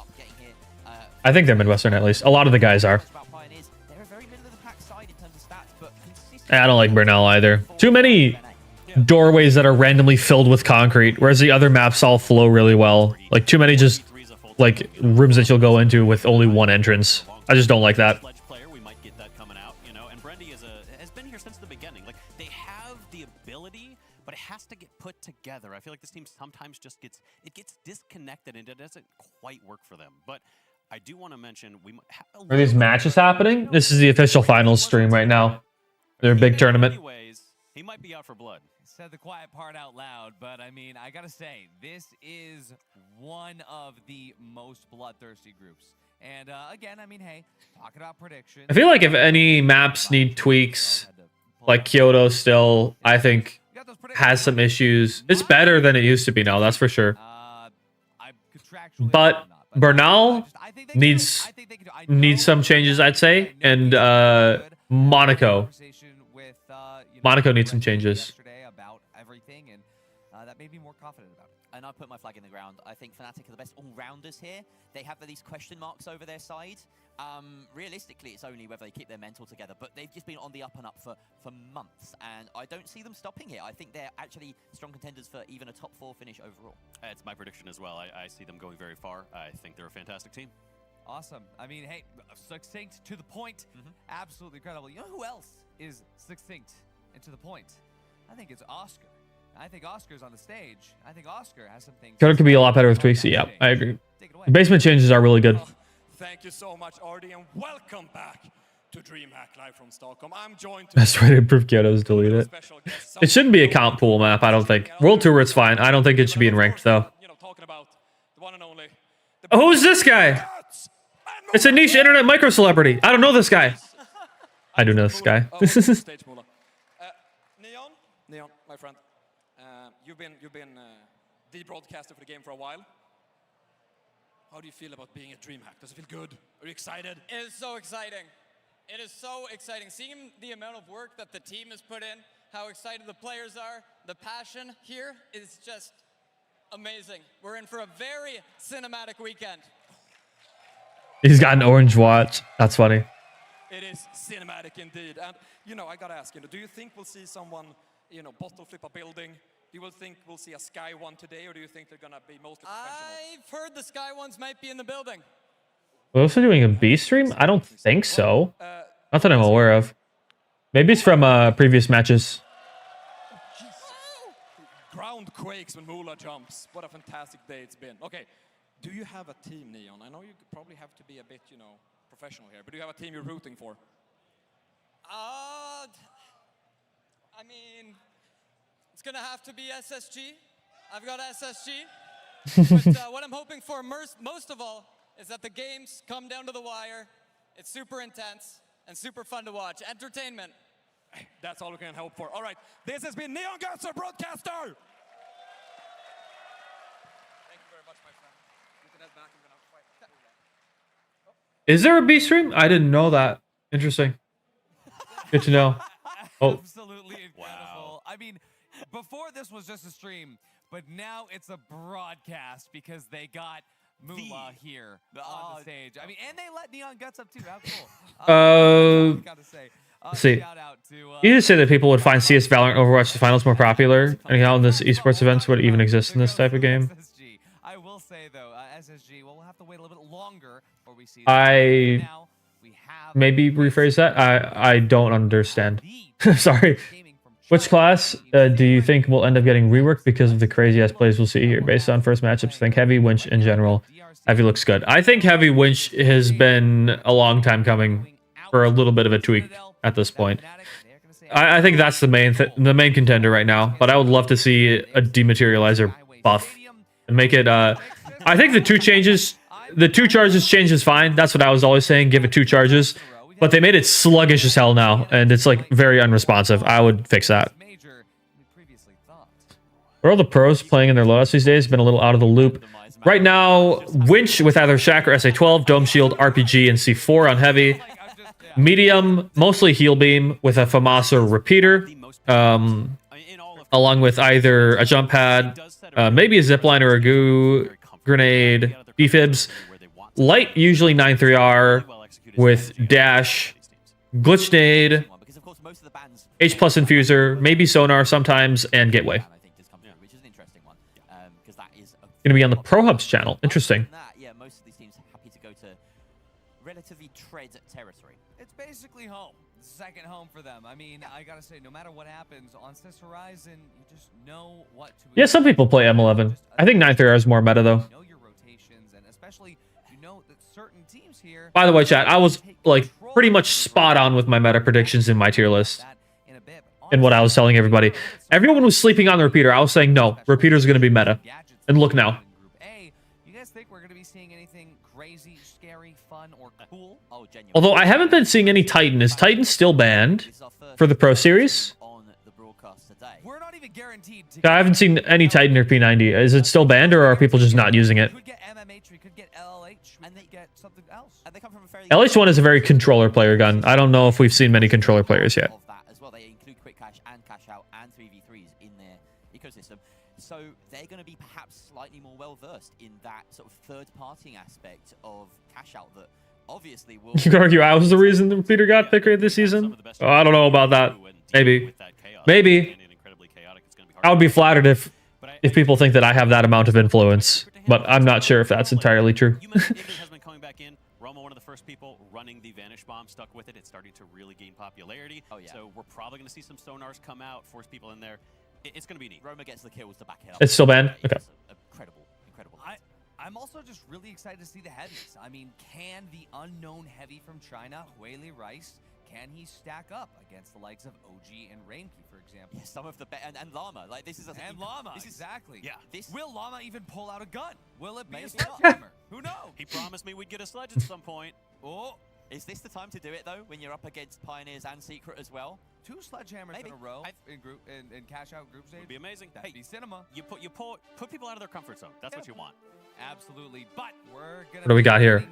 I think they're Midwestern at least. A lot of the guys are. I don't like Burnell either. Too many doorways that are randomly filled with concrete, whereas the other maps all flow really well. Like too many just like rooms that you'll go into with only one entrance. I just don't like that. We might get that coming out, you know. And Brendy has been here since the beginning. Like they have the ability, but it has to get put together. I feel like this team sometimes just gets disconnected and it doesn't quite work for them. But I do want to mention Are these matches happening? This is the official finals stream right now. They're a big tournament. Anyways, he might be out for blood. Said the quiet part out loud, but I mean, I gotta say, this is one of the most bloodthirsty groups. And again, I mean, hey, talking about predictions. I feel like if any maps need tweaks, like Kyoto still, I think, has some issues. It's better than it used to be now, that's for sure. But Bernal needs some changes, I'd say. And Monaco needs some changes. That made me more confident about it. And I put my flag in the ground. I think Fnatic are the best all-rounders here. They have these question marks over their side. Realistically, it's only whether they keep their mental together, but they've just been on the up and up for months, and I don't see them stopping here. I think they're actually strong contenders for even a top 4 finish overall. It's my prediction as well. I see them going very far. I think they're a fantastic team. Awesome. I mean, hey, succinct to the point. Absolutely incredible. You know who else is succinct and to the point? I think it's Oscar. I think Oscar's on the stage. I think Oscar has some things. Could be a lot better with tweaks. Yeah, I agree. The basement changes are really good. Thank you so much, Artie, and welcome back to DreamHack live from Stockholm. I'm joined. Best way to improve Kyoto is delete it. It shouldn't be a count pool map, I don't think. World Tour, it's fine. I don't think it should be in ranked though. Talking about the one and only. Oh, who's this guy? It's a niche internet micro celebrity. I don't know this guy. I do know this guy. Neon, my friend. You've been the broadcaster for the game for a while. How do you feel about being at DreamHack? Does it feel good? Are you excited? It is so exciting. It is so exciting. Seeing the amount of work that the team has put in, how excited the players are, the passion here is just amazing. We're in for a very cinematic weekend. He's got an orange watch. That's funny. It is cinematic indeed. And, I got to ask, do you think we'll see someone, bottle flip a building? Do you think we'll see a Sky one today, or do you think they're going to be mostly professional? I've heard the Sky ones might be in the building. We're also doing a B stream? I don't think so. Not that I'm aware of. Maybe it's from previous matches. Ground quakes when Mula jumps. What a fantastic day it's been. Okay, do you have a team, Neon? I know you probably have to be a bit, professional here, but do you have a team you're rooting for? I mean, it's going to have to be SSG. I've got SSG. But what I'm hoping for most of all is that the games come down to the wire. It's super intense and super fun to watch. Entertainment. That's all we can hope for. All right, this has been Neon Guts, our broadcaster. Is there a B stream? I didn't know that. Interesting. Good to know. Oh. Absolutely incredible. I mean, before this was just a stream, but now it's a broadcast because they got Moolah here on the stage. I mean, and they let Neon Guts up too. How cool. Gotta say. See, you just say that people would find CS, Valorant, Overwatch, the finals more popular, and how this esports events would even exist in this type of game. I will say though, SSG, well, we'll have to wait a little bit longer before we see. I maybe rephrase that. I don't understand. Sorry. Which class do you think will end up getting reworked because of the crazy ass plays we'll see here? Based on first matchups, think Heavy, Winch in general. Heavy looks good. I think Heavy Winch has been a long time coming for a little bit of a tweak at this point. I think that's the main contender right now. But I would love to see a dematerializer buff and make it. I think the two charges change is fine. That's what I was always saying. Give it 2 charges. But they made it sluggish as hell now, and it's like very unresponsive. I would fix that. Where are all the pros playing in their loadouts these days? Been a little out of the loop. Right now, Winch with either Shack or SA-12, Dome Shield, RPG, and C4 on Heavy. Medium, mostly Heal Beam with a FAMAS repeater, along with either a jump pad, maybe a zipline or a goo grenade, defibs. Light, usually 9-3R with dash, glitch nade, H+ infuser, maybe sonar sometimes, and gateway. Gonna be on the Pro Hubs channel. Interesting. Yeah, most of these teams are happy to go to relatively tread territory. It's basically home. Second home for them. I mean, I gotta say, no matter what happens on Sis Horizon, you just know what to. Yeah, some people play M11. I think 9-3R is more meta though. Know your rotations, and especially you know that certain teams here. By the way, chat, I was like pretty much spot on with my meta predictions in my tier list. And what I was telling everybody. Everyone was sleeping on the repeater. I was saying no, repeater's gonna be meta. And look now. You guys think we're gonna be seeing anything crazy, scary, fun, or cool? Oh, genuinely. Although I haven't been seeing any Titan. Is Titan still banned for the Pro Series? We're not even guaranteed to. I haven't seen any Titan or P90. Is it still banned, or are people just not using it? Could get MMH, we could get LLH, we could get something else. And they come from a fairly LH1 is a very controller player gun. I don't know if we've seen many controller players yet. of that as well. They include quick cash and cash out and 3v3s in their ecosystem. So they're going to be perhaps slightly more well versed in that sort of third-party aspect of cash out that obviously will. You could argue I was the reason the repeater got picked this season. Oh, I don't know about that. Maybe. I would be flattered if people think that I have that amount of influence, but I'm not sure if that's entirely true. Romo, one of the first people running the Vanish Bomb, stuck with it. It's starting to really gain popularity. Oh, yeah. So we're probably going to see some sonars come out, force people in there. It's going to be neat. Roma gets the kills to back it up. It's still banned? Okay. Incredible. I'm also just really excited to see the heavies. I mean, can the unknown heavy from China, Huili Rice, can he stack up against the likes of OG and Rainkey, for example? Yeah, some of the and Llama. Like this is a and Llama. This is, exactly. Yeah. Will Llama even pull out a gun? Will it be Maybe a sledgehammer? Who knows? He promised me we'd get a sledge at some point. Oh. Is this the time to do it though? When you're up against Pioneers and Secret as well? 2 sledgehammers in a row in cash out group stage would be amazing. That'd be cinema. You put people out of their comfort zone. That's what you want. Absolutely. But we're gonna. What do we got here?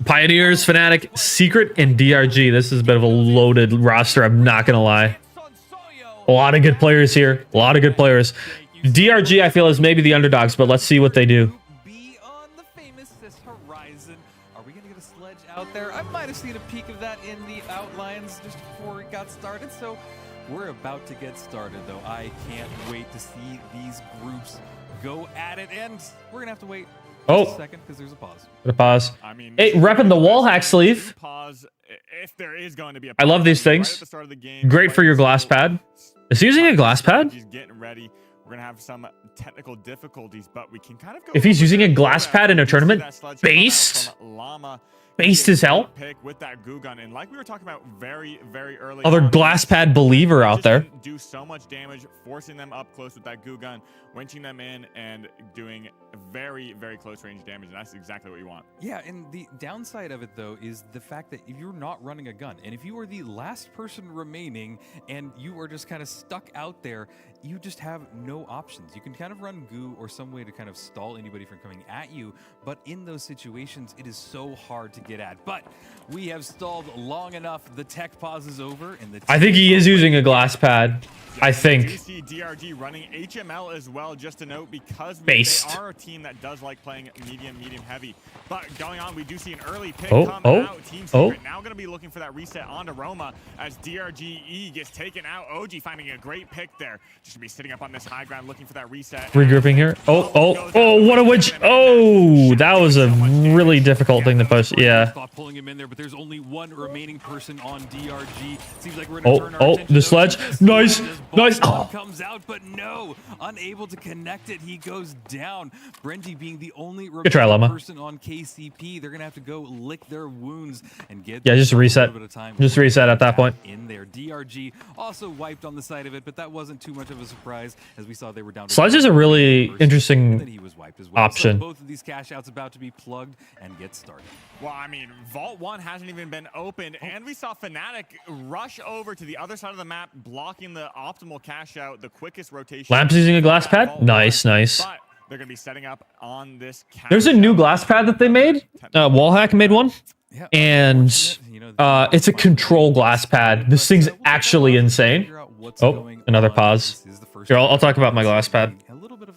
Pioneers, Fnatic, Secret, and DRG. This is a bit of a loaded roster. I'm not gonna lie. A lot of good players here. A lot of good players. DRG, I feel, is maybe the underdogs, but let's see what they do. Be on the famous Sis Horizon. Are we gonna get a sledge out there? I might have seen a peek of that in the outlines just before it got started. So we're about to get started, though. I can't wait to see these groups go at it, and we're gonna have to wait a second because there's a pause. A pause. I mean, hey, repping the wall hack sleeve. Pause if there is going to be a I love these things. Right at the start of the game, great for your glass pad. Is he using a glass pad? He's getting ready. We're gonna have some technical difficulties, but we can kind of go. If he's using a glass pad in a tournament, based as hell. Pick with that goo gun, and like we were talking about very early. Other glass pad believer out there. Do so much damage, forcing them up close with that goo gun, winching them in, and doing very close range damage, and that's exactly what you want. Yeah, and the downside of it though is the fact that if you're not running a gun, and if you are the last person remaining, and you are just kind of stuck out there, you just have no options. You can kind of run goo or some way to kind of stall anybody from coming at you, but in those situations, it is so hard to get at. But we have stalled long enough. The tech pause is over. And the I think he is using a glass pad. I think. We see DRG running HML as well, just to note, because Based. they are a team that does like playing medium heavy. But going on, we do see an early pick Oh, come oh, out. Team oh. Secret now going to be looking for that reset onto Roma as DRGE gets taken out. OG finding a great pick there. Just going to be sitting up on this high ground looking for that reset. Regrouping here. Oh, oh, oh, what a witch. Oh, that was a really difficult thing to push. Yeah. Pulling him in there, but there's only one remaining person on DRG. Seems like we're gonna turn our Oh, attention the over sledge. to this Nice. one. This Nice. ball Oh. comes out, but no, unable to connect it. He goes down. Brenji being the only Good try, remaining Llama. person on KCP. They're gonna have to go lick their wounds and get Yeah, just a reset. little bit of time Just reset at that point. in there. DRG also wiped on the side of it, but that wasn't too much of a surprise as we saw they were down to Sledge is a really first, interesting and then he was wiped as well. option. So both of these cash outs about to be plugged and get started. Well, I mean, Vault 1 hasn't even been opened, and we saw Fnatic rush over to the other side of the map, blocking the optimal cash out, the quickest rotation. Lamps using a glass pad. Nice, nice. But they're going to be setting up on this cash There's a new glass pad that they made. Wallhack made one. And it's a control glass pad. This thing's actually insane. Oh, another pause. Here, I'll talk about my glass pad.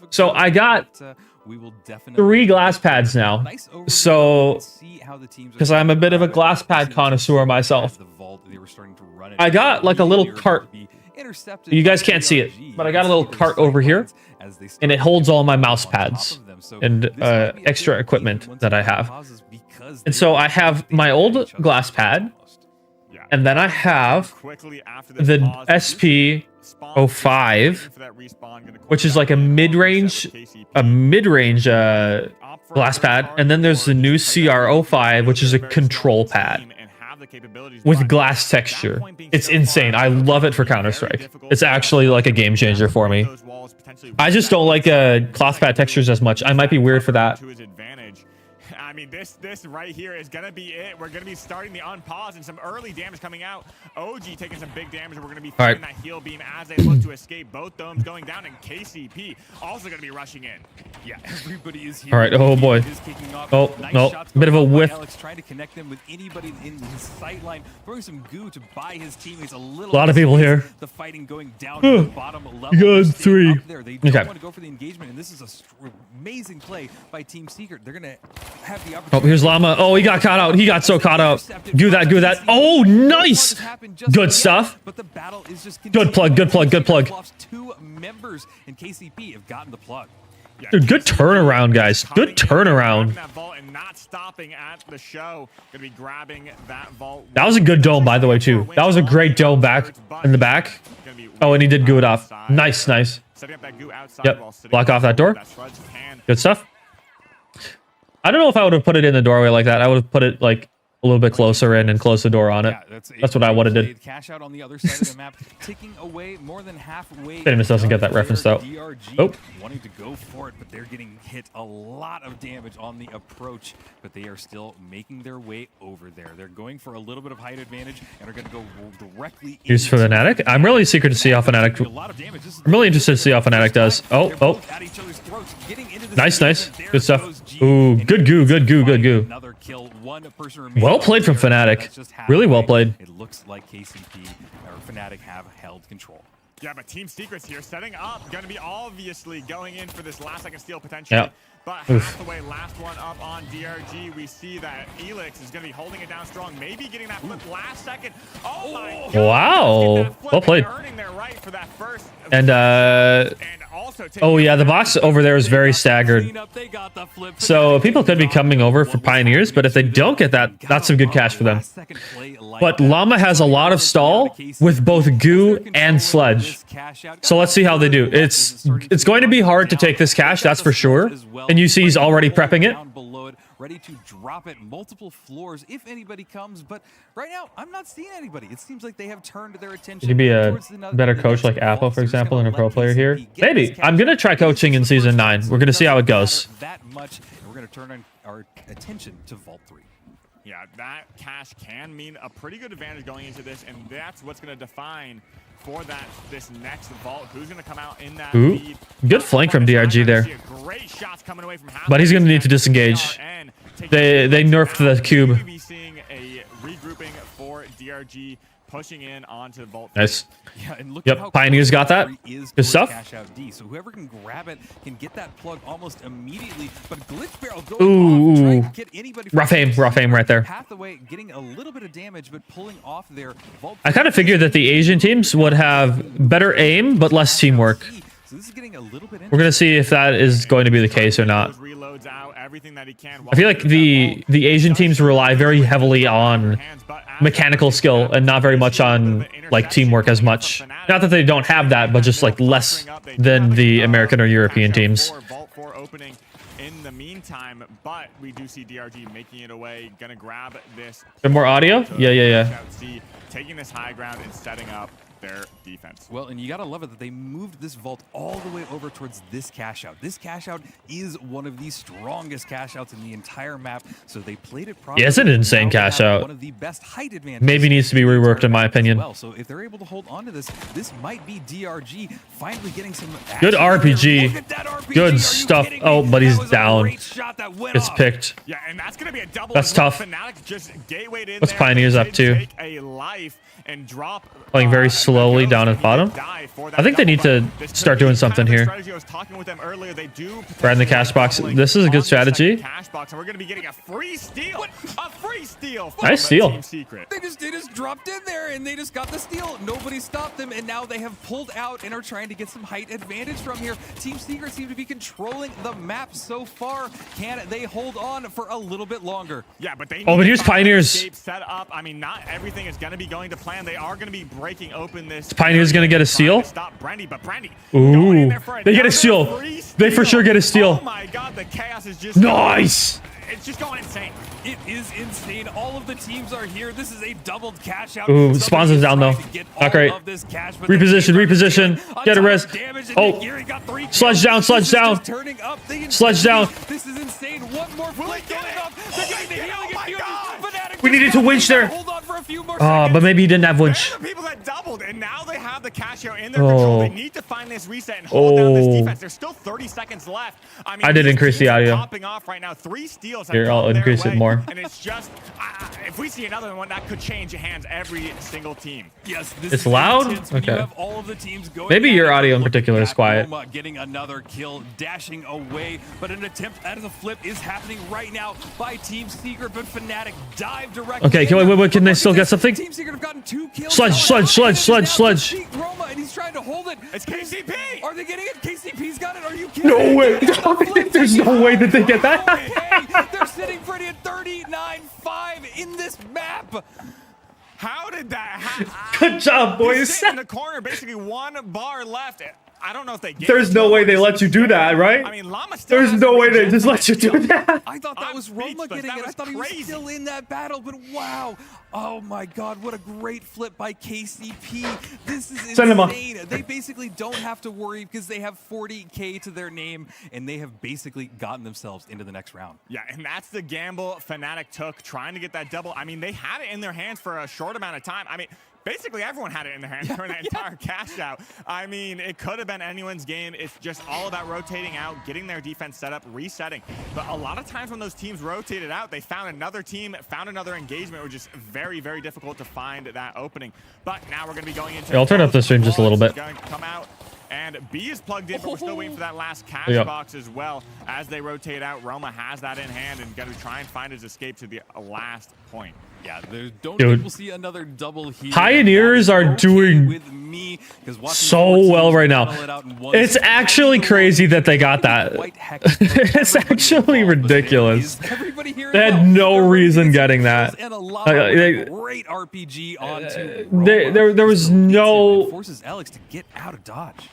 So I got 3 glass pads now. So, because I'm a bit of a glass pad connoisseur myself, I got like a little cart. You guys can't see it, but I got a little cart over here, and it holds all my mouse pads and extra equipment that I have. And so I have my old glass pad, and then I have the SP05, which is like a mid-range glass pad, and then there's the new CR05, which is a control pad with glass texture. It's insane. I love it for Counter-Strike. It's actually like a game changer for me. I just don't like cloth pad textures as much. I might be weird for that. I mean, this right here is going to be it. We're going to be starting the unpause and some early damage coming out. OG taking some big damage. We're going to be firing that heal beam as they look to escape. Both domes going down, and KCP also going to be rushing in. Yeah, everybody is here. All right. Oh boy. Oh no, bit of a whiff. Alex trying to connect them with anybody in his sight line, throwing some goo to buy his teammates a little. A lot of people here. The fighting going down to the bottom level. Good 3. They don't want to go for the engagement, and this is an amazing play by Team Secret. They're gonna have the opportunity. Oh, here's Llama. Oh, he got caught out. He got so caught out. Do that. Do that. Oh, nice. Good stuff. But the battle is just good plug. Good plug. Good plug. 2 members in KCP have gotten the plug. Dude, good turnaround, guys. Good turnaround. That was a good dome, by the way, too. That was a great dome back in the back. Oh, and he did goo it off. Nice, nice. Yep. Block off that door. Good stuff. I don't know if I would have put it in the doorway like that. I would have put it like a little bit closer in and close the door on it. That's what I would have did. Cash out on the other side of the map, ticking away more than halfway. Famous doesn't get that reference though. Oh, wanting to go for it, but they're getting hit a lot of damage on the approach. But they are still making their way over there. They're going for a little bit of height advantage and are going to go directly. Use for Fnatic. I'm really eager to see how Fnatic. I'm really interested to see how Fnatic does. Oh, oh. Nice, nice. Good stuff. Ooh, good goo, good goo, good goo. Another kill. One person Well played from Fnatic. Really well played. It looks like KCP or Fnatic have held control. Yeah, but Team Secret's here setting up. Going to be obviously going in for this last second steal potentially. Yep. But Hathaway, last one up on DRG. We see that Elix is going to be holding it down strong. Maybe getting that flip last second. Oh my God. Wow. Well played. Earning their right for that first. And oh yeah, the box over there is very staggered. So people could be coming over for Pioneers, but if they don't get that, that's some good cash for them. But Llama has a lot of stall with both goo and sledge. So let's see how they do. It's going to be hard to take this cash, that's for sure. And you see he's already prepping it. Ready to drop it multiple floors if anybody comes, but right now I'm not seeing anybody. It seems like they have turned their attention. You could be a better coach like Apple, for example, and a pro player here. Maybe. I'm gonna try coaching in season 9. We're gonna see how it goes. That much, and we're gonna turn our attention to Vault 3. Yeah, that cash can mean a pretty good advantage going into this, and that's what's going to define for this next vault. Who's going to come out in that lead? Good flank from DRG there. Great shots coming away from but he's going to need to disengage. They nerfed the cube. Be seeing a regrouping for DRG pushing in onto Vault. Nice. Yeah, and look Yep, at how Pioneers got that. Good stuff. Cash out D. So whoever can grab it can get that plug almost immediately. But Glitch Barrel going off, trying to get anybody rough aim right there. Pathaway getting a little bit of damage, but pulling off their Vault. I kind of figured that the Asian teams would have better aim but less teamwork. So this is getting a little bit. We're gonna see if that is going to be the case or not. I feel like the Asian teams rely very heavily on mechanical skill and not very much on like teamwork as much. Not that they don't have that, but just like less than the American or European teams. In the meantime, but we do see DRG making it away, gonna grab this. There more audio? Yeah. Taking this high ground and setting up their defense. Well, and you gotta love it that they moved this vault all the way over towards this cash out. This cash out is one of the strongest cash outs in the entire map, so they played it properly. Yeah, it's an insane cash out. One of the best height advantages. Maybe needs to be reworked in my opinion. Well, so if they're able to hold on to this, this might be DRG finally getting some good RPG. Good stuff. Oh, but he's down. It's picked. Yeah, and that's gonna be a double. That's tough. Just gatewayed in. What's Pioneers up to? Take a life and drop. Playing very slowly down at bottom. I think they need to start doing something here. Right in the cash box. This is a good strategy. We're going to be getting a free steal. A free steal. Nice steal. They just dropped in there and they just got the steal. Nobody stopped them, and now they have pulled out and are trying to get some height advantage from here. Team Secret seem to be controlling the map so far. Can they hold on for a little bit longer? Yeah, but they. Oh, but here's Pioneers. Set up. I mean, not everything is going to be going to plan. They are going to be breaking open this. Pioneers gonna get a steal. Stop Brandy, but Brandy. Ooh, they get a steal. They for sure get a steal. Oh my God, the chaos is just nice. It's just going insane. It is insane. All of the teams are here. This is a doubled cash out. Ooh, spawns is down though. Not great. Reposition. Get a res. Oh, sledge down. Sledge down. This is insane. One more flick going up. They're getting the healing infusion. We needed to winch there. Hold on for a few more but maybe he didn't have winch. The people that doubled, and now they have the cash out in their control. They need to find this reset and hold down this defense. There's still 30 seconds left. I mean, I did increase the audio. Popping off right now. 3 steals. Here, I'll increase it more. And it's just, if we see another one, that could change hands every single team. Yes, this it's loud. Okay. You have all of the teams going. Maybe your audio in particular is quiet. Roma getting another kill, dashing away, but an attempt at a flip is happening right now by Team Secret, but Fnatic dive directly. Okay, wait, can they still get something? Team Secret have gotten 2 kills. Sledge. Roma, and he's trying to hold it. It's KCP. Are they getting it? KCP's got it. Are you kidding? No way. There's no way that they get that. Okay. They're sitting pretty at 39-5 in this map. How did that happen? Good job, boys. In the corner, basically 1 bar left. I don't know if they get There's no way they let you do that, right? I mean, Llama still There's no way they just let you do that. I thought that was Roma getting it. I thought he was still in that battle, but wow. Oh my God, what a great flip by KCP. This is insane. They basically don't have to worry because they have 40K to their name, and they have basically gotten themselves into the next round. Yeah, and that's the gamble Fnatic took, trying to get that double. I mean, they had it in their hands for a short amount of time. I mean, basically everyone had it in their hands during that entire cash out. I mean, it could have been anyone's game. It's just all about rotating out, getting their defense set up, resetting. But a lot of times when those teams rotated out, they found another team, found another engagement, which is very, very difficult to find that opening. But now we're going to be going into... I'll turn up the stream just a little bit. Going to come out. And B is plugged in, but we're still waiting for that last cash box as well. As they rotate out, Roma has that in hand and got to try and find his escape to the last point. Yeah, don't people see another double here. Pioneers are doing so well right now. It's actually crazy that they got that. It's actually ridiculous. They had no reason getting that. Great RPG onto there was no... Forces Alex to get out of dodge.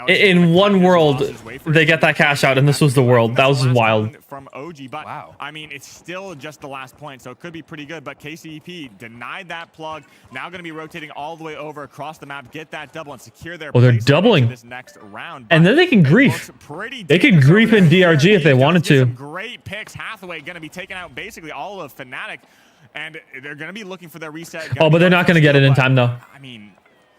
In one world, they get that cash out, and this was the world. That was wild. From OG, but wow. I mean, it's still just the last point, so it could be pretty good. But KCP denied that plug. Now going to be rotating all the way over across the map, get that double, and secure their. Oh, they're doubling this next round. And then they can grief. They can grief in DRG if they wanted to. Great picks. Hathaway going to be taking out basically all of Fnatic, and they're going to be looking for their reset. Oh, but they're not going to get it in time, though. I mean,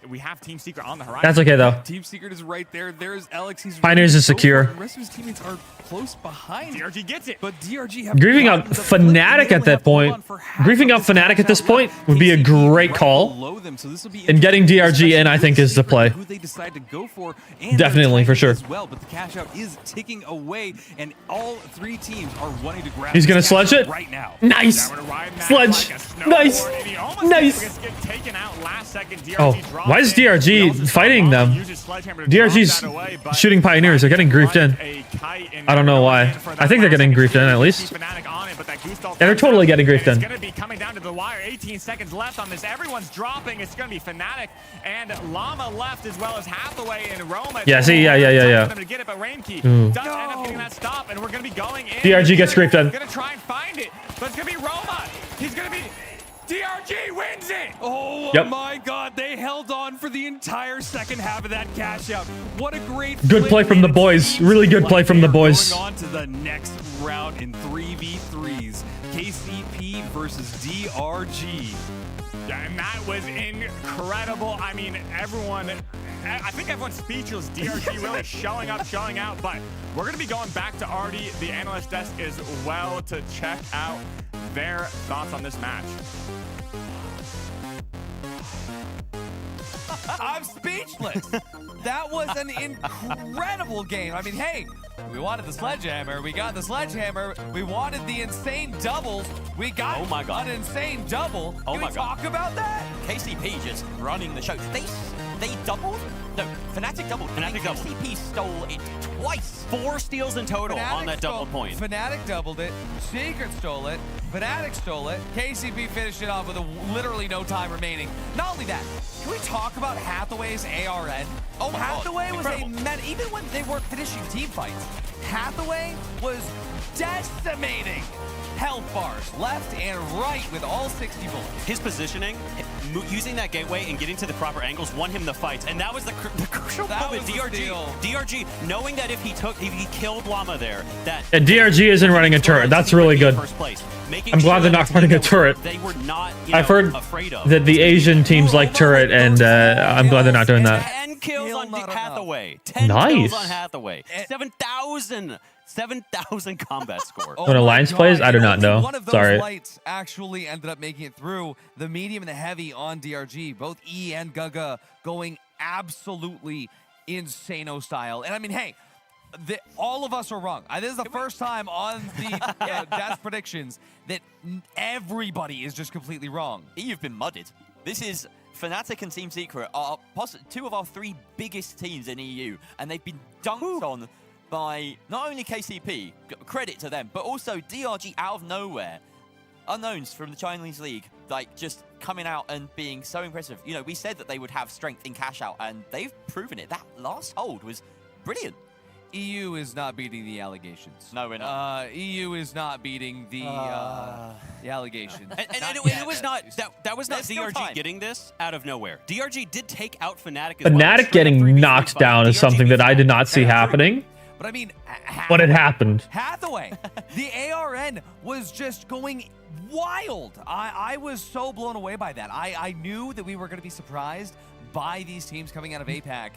we have Team Secret on the horizon. That's okay though. Team Secret is right there. There's Alex. He's Pioneers is secure. The rest of his teammates are close behind. DRG gets it. But DRG have Griefing out Fnatic at that point. Griefing out Fnatic at this point would be a great call. And getting DRG in, I think, is the play. Who they decide to go for, and definitely, for sure. as well, but the cash out is ticking away, and all three teams are wanting to grab. He's gonna sledge it right now. Nice. Sledge. Nice. Nice. Oh, why is DRG fighting them? DRG's shooting Pioneers. They're getting griefed in. I don't know why. I think they're getting griefed in at least. Yeah, they're totally getting griefed in. It's going to be coming down to the wire. 18 seconds left on this. Everyone's dropping. It's going to be Fnatic and Llama left, as well as Hathaway and Roma. Yeah, see, yeah. To get it, but Rainkey does end up getting that stop, and we're going to be going in. DRG gets griefed in. Going to try and find it, but it's going to be Roma. He's going to be... DRG wins it! Oh my God, they held on for the entire second half of that cash out. What a great good play from the boys. Really good play from the boys. Going on to the next round in 3v3s. KCP versus DRG. Yeah, and that was incredible. I mean, I think everyone's speechless. DRG really showing out, but we're going to be going back to Artie, the analyst desk, as well, to check out their thoughts on this match. I'm speechless. That was an incredible game. I mean, hey, we wanted the sledgehammer. We got the sledgehammer. We wanted the insane doubles. We got an insane double. Can we talk about that? KCP just running the show. They doubled? No, Fnatic doubled. KCP stole it twice. 4 steals in total on that double point. Fnatic doubled it. Secret stole it. Fnatic stole it. KCP finished it off with literally no time remaining. Not only that, can we talk about Hathaway's ARN? Oh, Hathaway was even when they weren't finishing team fights, Hathaway was decimating health bars left and right with all 60 bullets. His positioning, using that gateway and getting to the proper angles, won him the fights, and that was the crucial moment. DRG, knowing that if he killed Llama there, and DRG isn't running a turret. That's really good. I'm glad they're not running a turret. They were not. I've heard that the Asian teams like turret, and I'm glad they're not doing that. 10 kills on Hathaway. 10 nice. Kills on Hathaway. 7,000 combat score. When Alliance plays, I do not know. One of those Sorry. lights actually ended up making it through. The medium and the heavy on DRG, both E and Gaga going absolutely insano style. And I mean, hey, all of us are wrong. This is the first time on the death predictions that everybody is just completely wrong. You've been mudded. This is Fnatic and Team Secret are two of our 3 biggest teams in EU, and they've been dunked on by not only KCP, credit to them, but also DRG out of nowhere. Unknowns from the Chinese League, like just coming out and being so impressive. You know, we said that they would have strength in cash out, and they've proven it. That last hold was brilliant. EU is not beating the allegations. No, we're not. EU is not beating the allegations. And it was not that was not DRG getting this out of nowhere. DRG did take out Fnatic. Fnatic getting knocked down is something that I did not see happening. But I mean, but it happened. Hathaway, the ARN was just going wild. I was so blown away by that. I knew that we were going to be surprised by these teams coming out of APAC.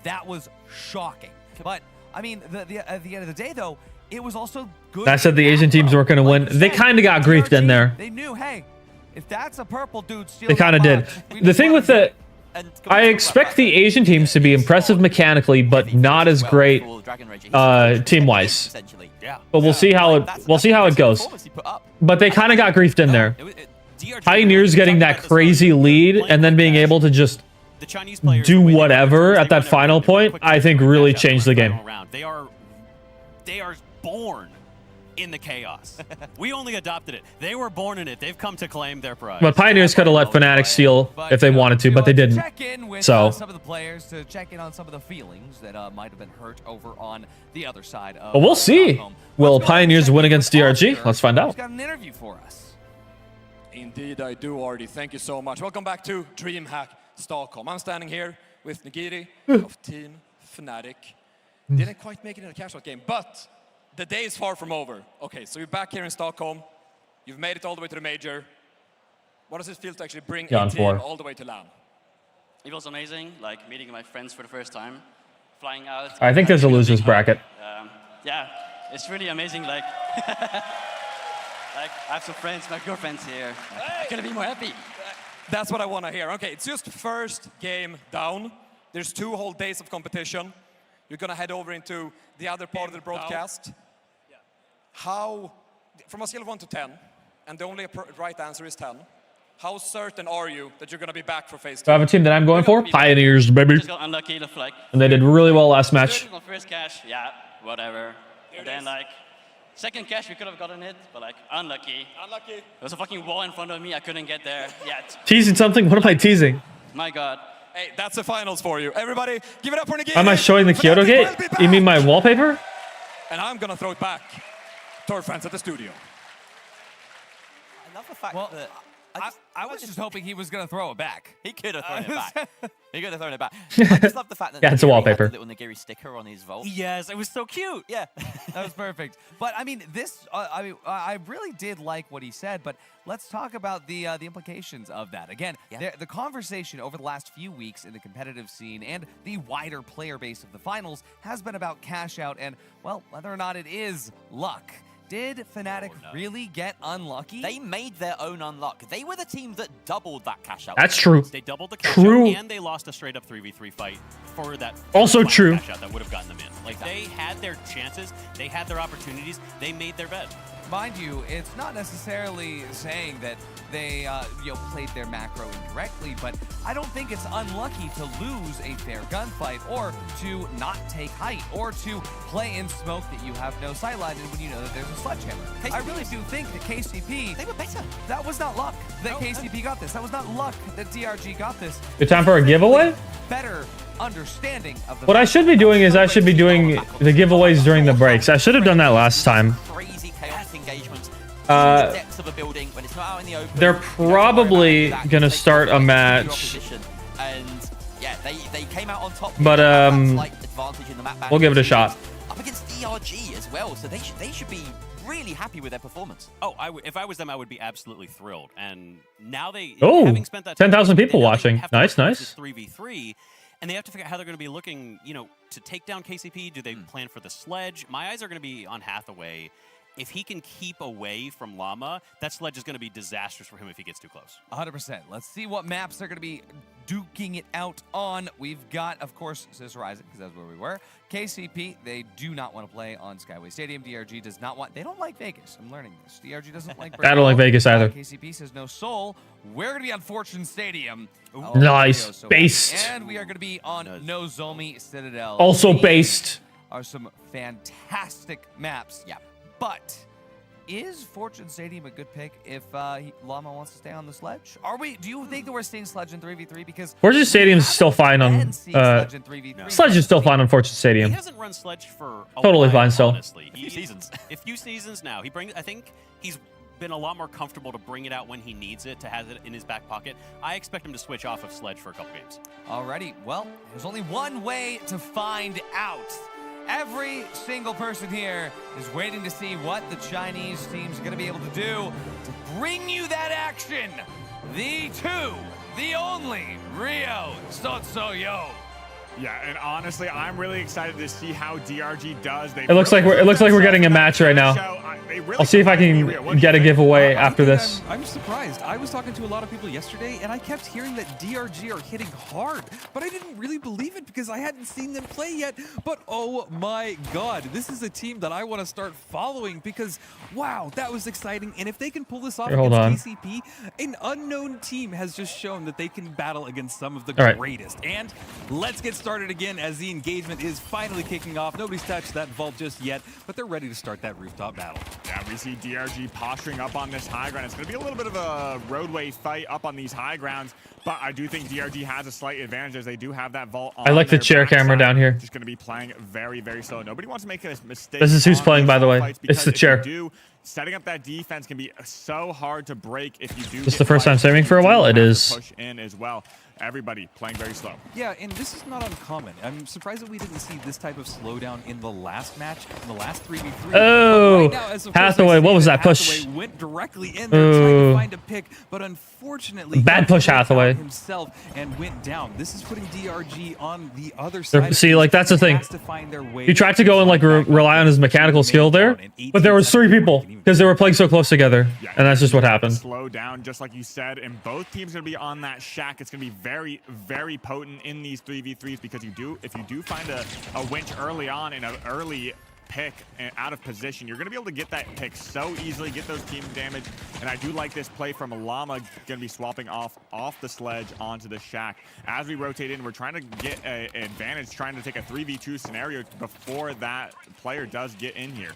That was shocking. But I mean, at the end of the day, though, it was also good. I said the Asian teams weren't going to win. They kind of got griefed in there. They knew, hey, if that's a purple dude, they kind of did. The thing with I expect the Asian teams to be impressive mechanically, but not as great team-wise. But we'll see how it goes. But they kind of got griefed in there. Pioneers getting that crazy lead and then being able to just do whatever at that final point, I think really changed the game. They are born in the chaos. We only adopted it. They were born in it. They've come to claim their prize. But Pioneers could have let Fnatic steal if they wanted to, but they didn't. Check in with so some of the players to check in on some of the feelings that might have been hurt over on the other side of. Well, we'll see. Will Pioneers win against DRG? Let's find out. Who's got an interview for us? Indeed, I do, Artie. Thank you so much. Welcome back to DreamHack Stockholm. I'm standing here with Nigiri of Team Fnatic. Didn't quite make it in a cash out game, but the day is far from over. Okay, so you're back here in Stockholm. You've made it all the way to the major. What does it feel to actually bring a team all the way to LAN? it was amazing, like meeting my friends for the first time, flying out. I think there's a loser's bracket. Yeah, it's really amazing. Like, like I have some friends, my girlfriend's here. I couldn't be more happy. That's what I want to hear. Okay, it's just first game down. There's 2 whole days of competition. You're going to head over into the other part of the broadcast. Yeah. How, from a scale of 1 to 10, and the only right answer is 10, how certain are you that you're going to be back for phase 2? I have a team that I'm going for. Pioneers, baby. Just got unlucky, like, And they did really well last match. First cash, yeah, whatever. And then, like, second cash, we could have gotten it, but, like, unlucky. Unlucky. There was a fucking wall in front of me. I couldn't get there yet. Teasing something? What am I teasing? My God. Hey, that's the finals for you. Everybody, give it up for Nagini. Am I showing the Kyoto Gate? You mean my wallpaper? And I'm going to throw it back to our friends at the studio. I love the fact that... I was just hoping he was going to throw it back. He could have thrown it back. He could have thrown it back. I just love the fact that yeah, it's a Nagiri wallpaper. had a little Nagiri sticker on his vault. Yes, it was so cute. Yeah. That was perfect. But I mean, this, I really did like what he said, but let's talk about the implications of that. Again, the conversation over the last few weeks in the competitive scene and the wider player base of the finals has been about cash out and, well, whether or not it is luck. Did Fnatic really get unlucky? They made their own unluck. They were the team that doubled that cash out. That's true. They doubled the cash out and they lost a straight up 3v3 fight for that. Also true. Cash out that would have gotten them in. Like they had their chances, they had their opportunities, they made their bed. Mind you, it's not necessarily saying that they played their macro incorrectly, but I don't think it's unlucky to lose a fair gunfight or to not take height or to play in smoke that you have no sightline in when you know that there's a sledgehammer. I really do think that KCP... They were better. That was not luck that KCP got this. That was not luck that DRG got this. Good time for a giveaway? Better understanding of the... What I should be doing is I should be doing the giveaways during the breaks. I should have done that last time. Crazy chaotic engagement. Depths of a building when it's not out in the open. They're probably gonna start a match. And yeah, they came out on top. But advantage in the map we'll give it a shot. Up against DRG as well, so they should be really happy with their performance. Oh, if I was them, I would be absolutely thrilled. And now they having spent that 10,000 people watching. Nice, nice. 3v3. And they have to figure out how they're going to be looking, to take down KCP. Do they plan for the sledge? My eyes are going to be on Hathaway. If he can keep away from Llama, that sledge is going to be disastrous for him if he gets too close. 100%. Let's see what maps they're going to be duking it out on. We've got, of course, Sis Horizon, because that's where we were. KCP, they do not want to play on Skyway Stadium. DRG does not want... They don't like Vegas. I'm learning this. DRG doesn't like... I don't like Vegas either. KCP says no soul. We're going to be on Fortune Stadium. Nice. Based. And we are going to be on Nozomi Citadel. Also based. Are some fantastic maps. Yeah. But is Fortune Stadium a good pick if Llama wants to stay on the sledge? Do you think that we're seeing sledge in 3v3? Because Fortune Stadium is still fine on sledge is still fine on Fortune Stadium. He hasn't run sledge for a totally while, fine still. Honestly. A few seasons now. I think he's been a lot more comfortable to bring it out when he needs it, to have it in his back pocket. I expect him to switch off of sledge for a couple games. Alrighty, well, there's only one way to find out. Every single person here is waiting to see what the Chinese team's going to be able to do to bring you that action. The only Rio Sotsoyo. Yeah, and honestly, I'm really excited to see how DRG does. It looks like we're getting a match right now. I'll see if I can get a giveaway after this. I'm surprised. I was talking to a lot of people yesterday, and I kept hearing that DRG are hitting hard, but I didn't really believe it because I hadn't seen them play yet. But oh my God, this is a team that I want to start following because, wow, that was exciting. And if they can pull this off against KCP, an unknown team has just shown that they can battle against some of the greatest. And let's get started again as the engagement is finally kicking off. Nobody's touched that vault just yet, but they're ready to start that rooftop battle. Yeah, we see DRG posturing up on this high ground. It's going to be a little bit of a roadway fight up on these high grounds, but I do think DRG has a slight advantage as they do have that vault on. I like the chair camera down here. Just going to be playing very, very slow. Nobody wants to make a mistake. This is who's playing, by the way. It's the chair. setting up that defense can be so hard to break if you do. This is the first time saving for a while. It is. Push in as well. Everybody playing very slow. Yeah, and this is not uncommon. I'm surprised that we didn't see this type of slowdown in the last match, in the last 3v3. Oh, right now, Hathaway, what was that push? Hathaway went directly in there trying to find a pick, but unfortunately, bad push, Hathaway himself and went down. This is putting DRG on the other side. See, like that's the thing. He tried to go and like rely on his mechanical skill there, but there was 3 people because they were playing so close together, and that's just what happened. Slow down, just like you said, and both teams are gonna be on that shack. It's gonna be very, very potent in these 3v3s because if you do find a winch early on in an early pick out of position, you're going to be able to get that pick so easily, get those team damage. And I do like this play from Llama, going to be swapping off the sledge onto the shack. As we rotate in, we're trying to get an advantage, trying to take a 3v2 scenario before that player does get in here.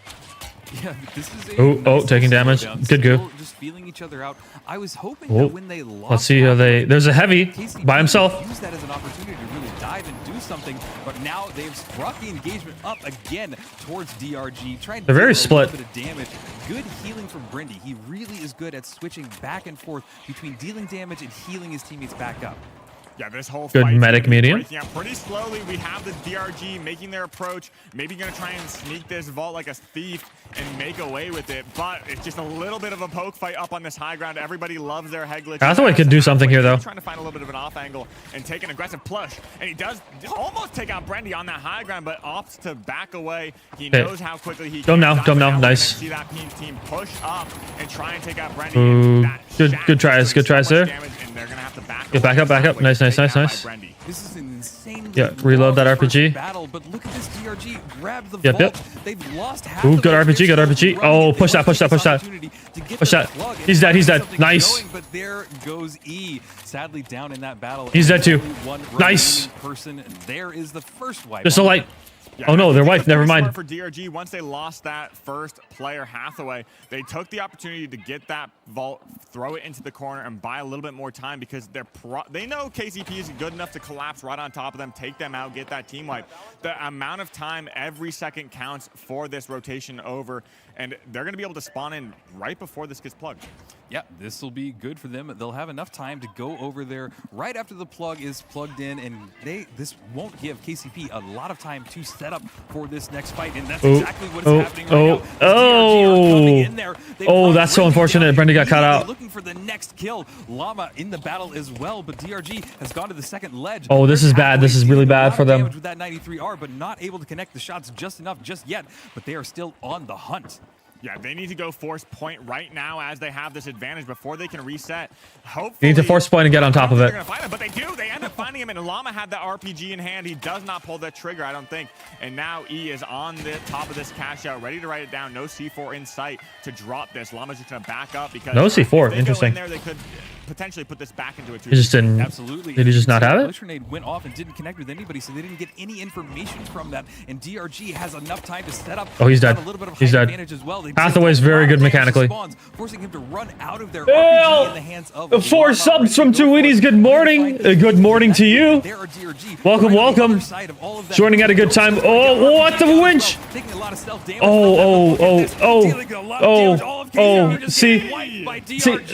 Yeah, this is a taking damage. Good go. Just feeling each other out. I was hoping that when they lost, let's see how they. There's a heavy by himself. Use that as an opportunity to really dive and do something, but now they've brought the engagement up again towards DRG. Trying to They're very do a split. little bit of damage. Good healing from Brindy. He really is good at switching back and forth between dealing damage and healing his teammates back up. Yeah, this whole good medic medium. Yeah, pretty slowly. We have the DRG making their approach. Maybe going to try and sneak this vault like a thief and make away with it. But it's just a little bit of a poke fight up on this high ground. Everybody loves their head glitch. Hathaway could do something here, though. Trying to find a little bit of an off angle and take an aggressive push. And he does almost take out Brendy on that high ground, but opts to back away. He knows how quickly he can. Go now. Nice. See that team push up and try and take out Brendy. Good tries. Good tries there. And they're going to have to back up. Nice. This is an insane. Yeah, reload that RPG. Battle, but look at this DRG grab the vault. They've lost half. Ooh, good RPG. Oh, push that. Push that. He's dead. Nice. But there goes E. Sadly down in that battle. He's dead too. Nice. Person. There is the first wipe. Just a light. Yeah, oh no, they're white. Never mind. For DRG, once they lost that first player, Hathaway, they took the opportunity to get that vault, throw it into the corner, and buy a little bit more time because they know KCP is good enough to collapse right on top of them, take them out, get that team wipe. The amount of time every second counts for this rotation over, and they're going to be able to spawn in right before this gets plugged. Yeah, this will be good for them. They'll have enough time to go over there right after the plug is plugged in, and this won't give KCP a lot of time to set up for this next fight, and that's exactly what is happening right now. Oh, that's so unfortunate. Brendy got caught out. Looking for the next kill. Llama in the battle as well, but DRG has gone to the second ledge. Oh, this is bad. This is really bad for them. With that 93R, but not able to connect the shots just enough just yet, but they are still on the hunt. Yeah, they need to go force point right now as they have this advantage before they can reset. Hopefully, they need to force point and get on top of it. They're gonna find him, but they do. They end up finding him, and Llama had that RPG in hand. He does not pull that trigger, I don't think. And now E is on the top of this cash out, ready to write it down. No C4 in sight to drop this. Llama's just gonna back up because no C4. Interesting. They could potentially put this back into a 2v2. He just didn't. Absolutely. Did he just not have it? Grenade went off and didn't connect with anybody, so they didn't get any information from that. And DRG has enough time to set up. Oh, he's dead. He's dead. Hathaway's very good mechanically. Forcing him to run out of their RPG in the hands of 4 subs from Tweenies. Good morning. Good morning to you. Welcome. Joining at a good time. Oh, what the winch? See,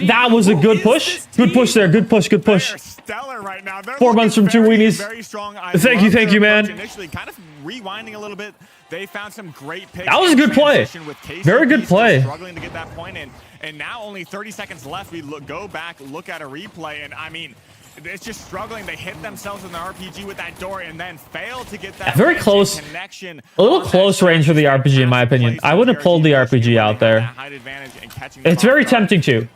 that was a good push. Good push there. Good push. Stellar right now. 4 months from 2 weenies. Thank you, man. Initially, kind of rewinding a little bit. They found some great picks. That was a good play. Very good play. Struggling to get that point in, and now only 30 seconds left. We go back, look at a replay, and I mean, it's just struggling. They hit themselves in the RPG with that door and then fail to get that very close connection. A little close range for the RPG, in my opinion. I wouldn't have pulled the RPG out there. It's very tempting to,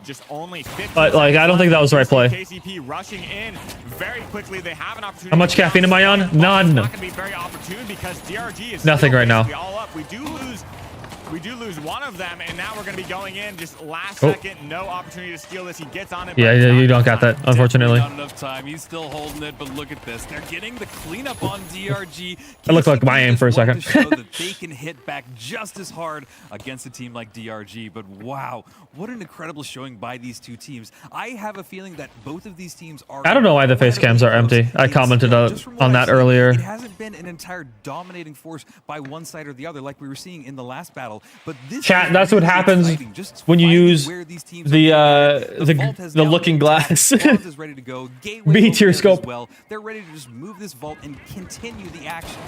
but like I don't think that was the right play. KCP rushing in very quickly. They have an opportunity. How much caffeine am I on? None. Not going to be very opportune because DRG is nothing right now. All up. We do lose one of them, and now we're going to be going in just last second. No opportunity to steal this. He gets on it. Yeah, you don't got that, unfortunately. Not enough time. He's still holding it, but look at this. They're getting the cleanup on DRG. That looked like my aim for a second. To show that they can hit back just as hard against a team like DRG, but wow, what an incredible showing by these two teams. I have a feeling that both of these teams are... I don't know why the face cams are empty. I commented on that earlier. It hasn't been an entire dominating force by one side or the other like we were seeing in the last battle. well. But this Chat, that's what happens when you use the looking glass. is ready to go. B tier scope. Well, they're ready to just move this vault and continue the action.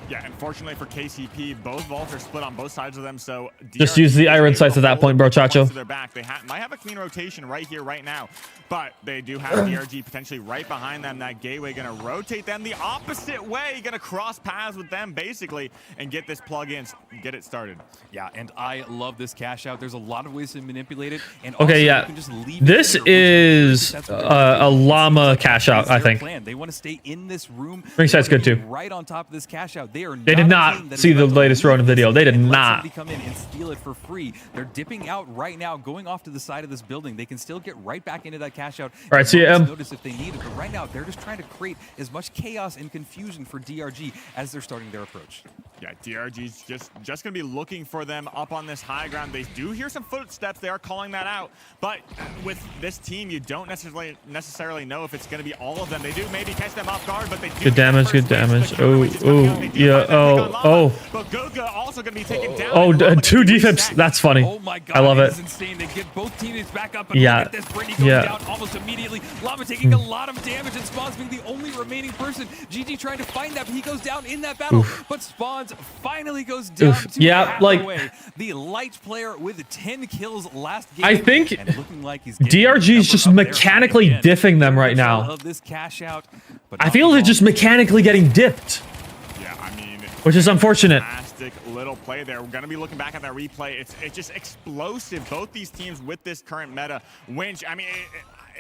Yeah, unfortunately for KCP, both vaults are split on both sides of them, so Just use the iron sights at that point, bro, Chacho. Their back. They might have a clean rotation right here, right now, but they do have DRG potentially right behind them. That gateway going to rotate them the opposite way, going to cross paths with them basically and get this plug in, get it started. Yeah, and I love this cash out. There's a lot of ways to manipulate it. And okay, yeah. You can just leave this is a llama cash out, I think. They want to stay in this room. Ringside's good too. Right on top of this cash out. They did not see the latest Ronin video. They did not. Come in and steal it for free. They're dipping out right now, going off to the side of this building. They can still get right back into that cash out. All right, CM. Notice if they need it, but right now they're just trying to create as much chaos and confusion for DRG as they're starting their approach. Yeah, DRG's just going to be looking for them up on this high ground. They do hear some footsteps. They are calling that out. But with this team, you don't necessarily know if it's going to be all of them. They do maybe catch them off guard, but they do. Good damage, good damage. Oh, yeah, oh. But Goga also going to be taken down. Oh, 2 defibs. That's funny. Oh my God, I love it. Is insane. They get both teammates back up. Yeah. Look at this. Brittany goes down almost immediately. Llama taking a lot of damage, and Spawns being the only remaining person. GG trying to find that, but he goes down in that battle. But Spawns finally goes down to halfway. The light player with 10 kills last game. I think like DRG is just mechanically diffing them right now. Of this cash out, but I feel they're just mechanically getting dipped. Yeah, I mean, which is unfortunate. Fantastic little play there. We're going to be looking back at that replay. It's just explosive. Both these teams with this current meta. Winch, I mean,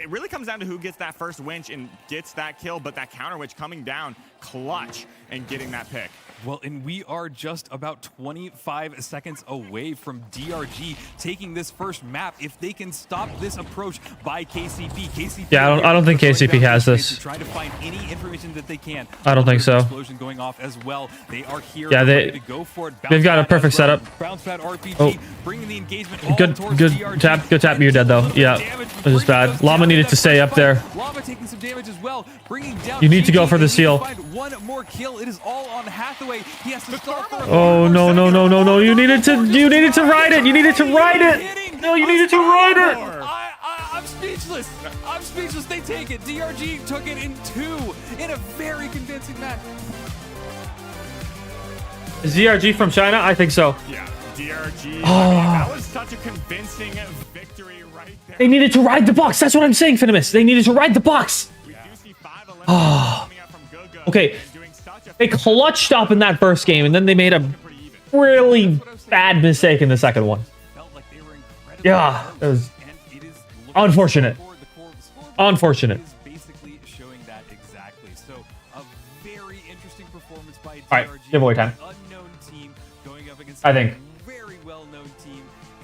it really comes down to who gets that first winch and gets that kill, but that counter winch coming down clutch and getting that pick. Well, and we are just about 25 seconds away from DRG taking this first map. If they can stop this approach by KCP. Yeah, I don't think KCP has this. Try to find any information that they can. I don't think so. Explosion going off as well. They are here. Yeah, ready to go for it. They've got a perfect setup. Bounce pad RPG, bringing the engagement all good DRG. Good tap. You're dead though. Yeah, this is bad. Llama needed to stay up there. Llama taking some damage as well. Bringing down. You need to go for the seal. One more kill. It is all on Hathaway. He has to start for Oh no. You needed to ride it. You needed to ride it. No, you needed to ride it. I'm speechless. I'm speechless. They take it. DRG took it in 2 in a very convincing match. Is DRG from China? I think so. Yeah, DRG. I mean, that was such a convincing victory right there. They needed to ride the box. That's what I'm saying, Finimus. They needed to ride the box. We do see 5 coming up from Gogo. Okay. They clutched up in that first game, and then they made a really bad mistake in the second one. Yeah, it was unfortunate. Unfortunate. Basically showing that exactly. So a very interesting performance by DRG. All right, giveaway time. Unknown team going up against I think. a very well-known team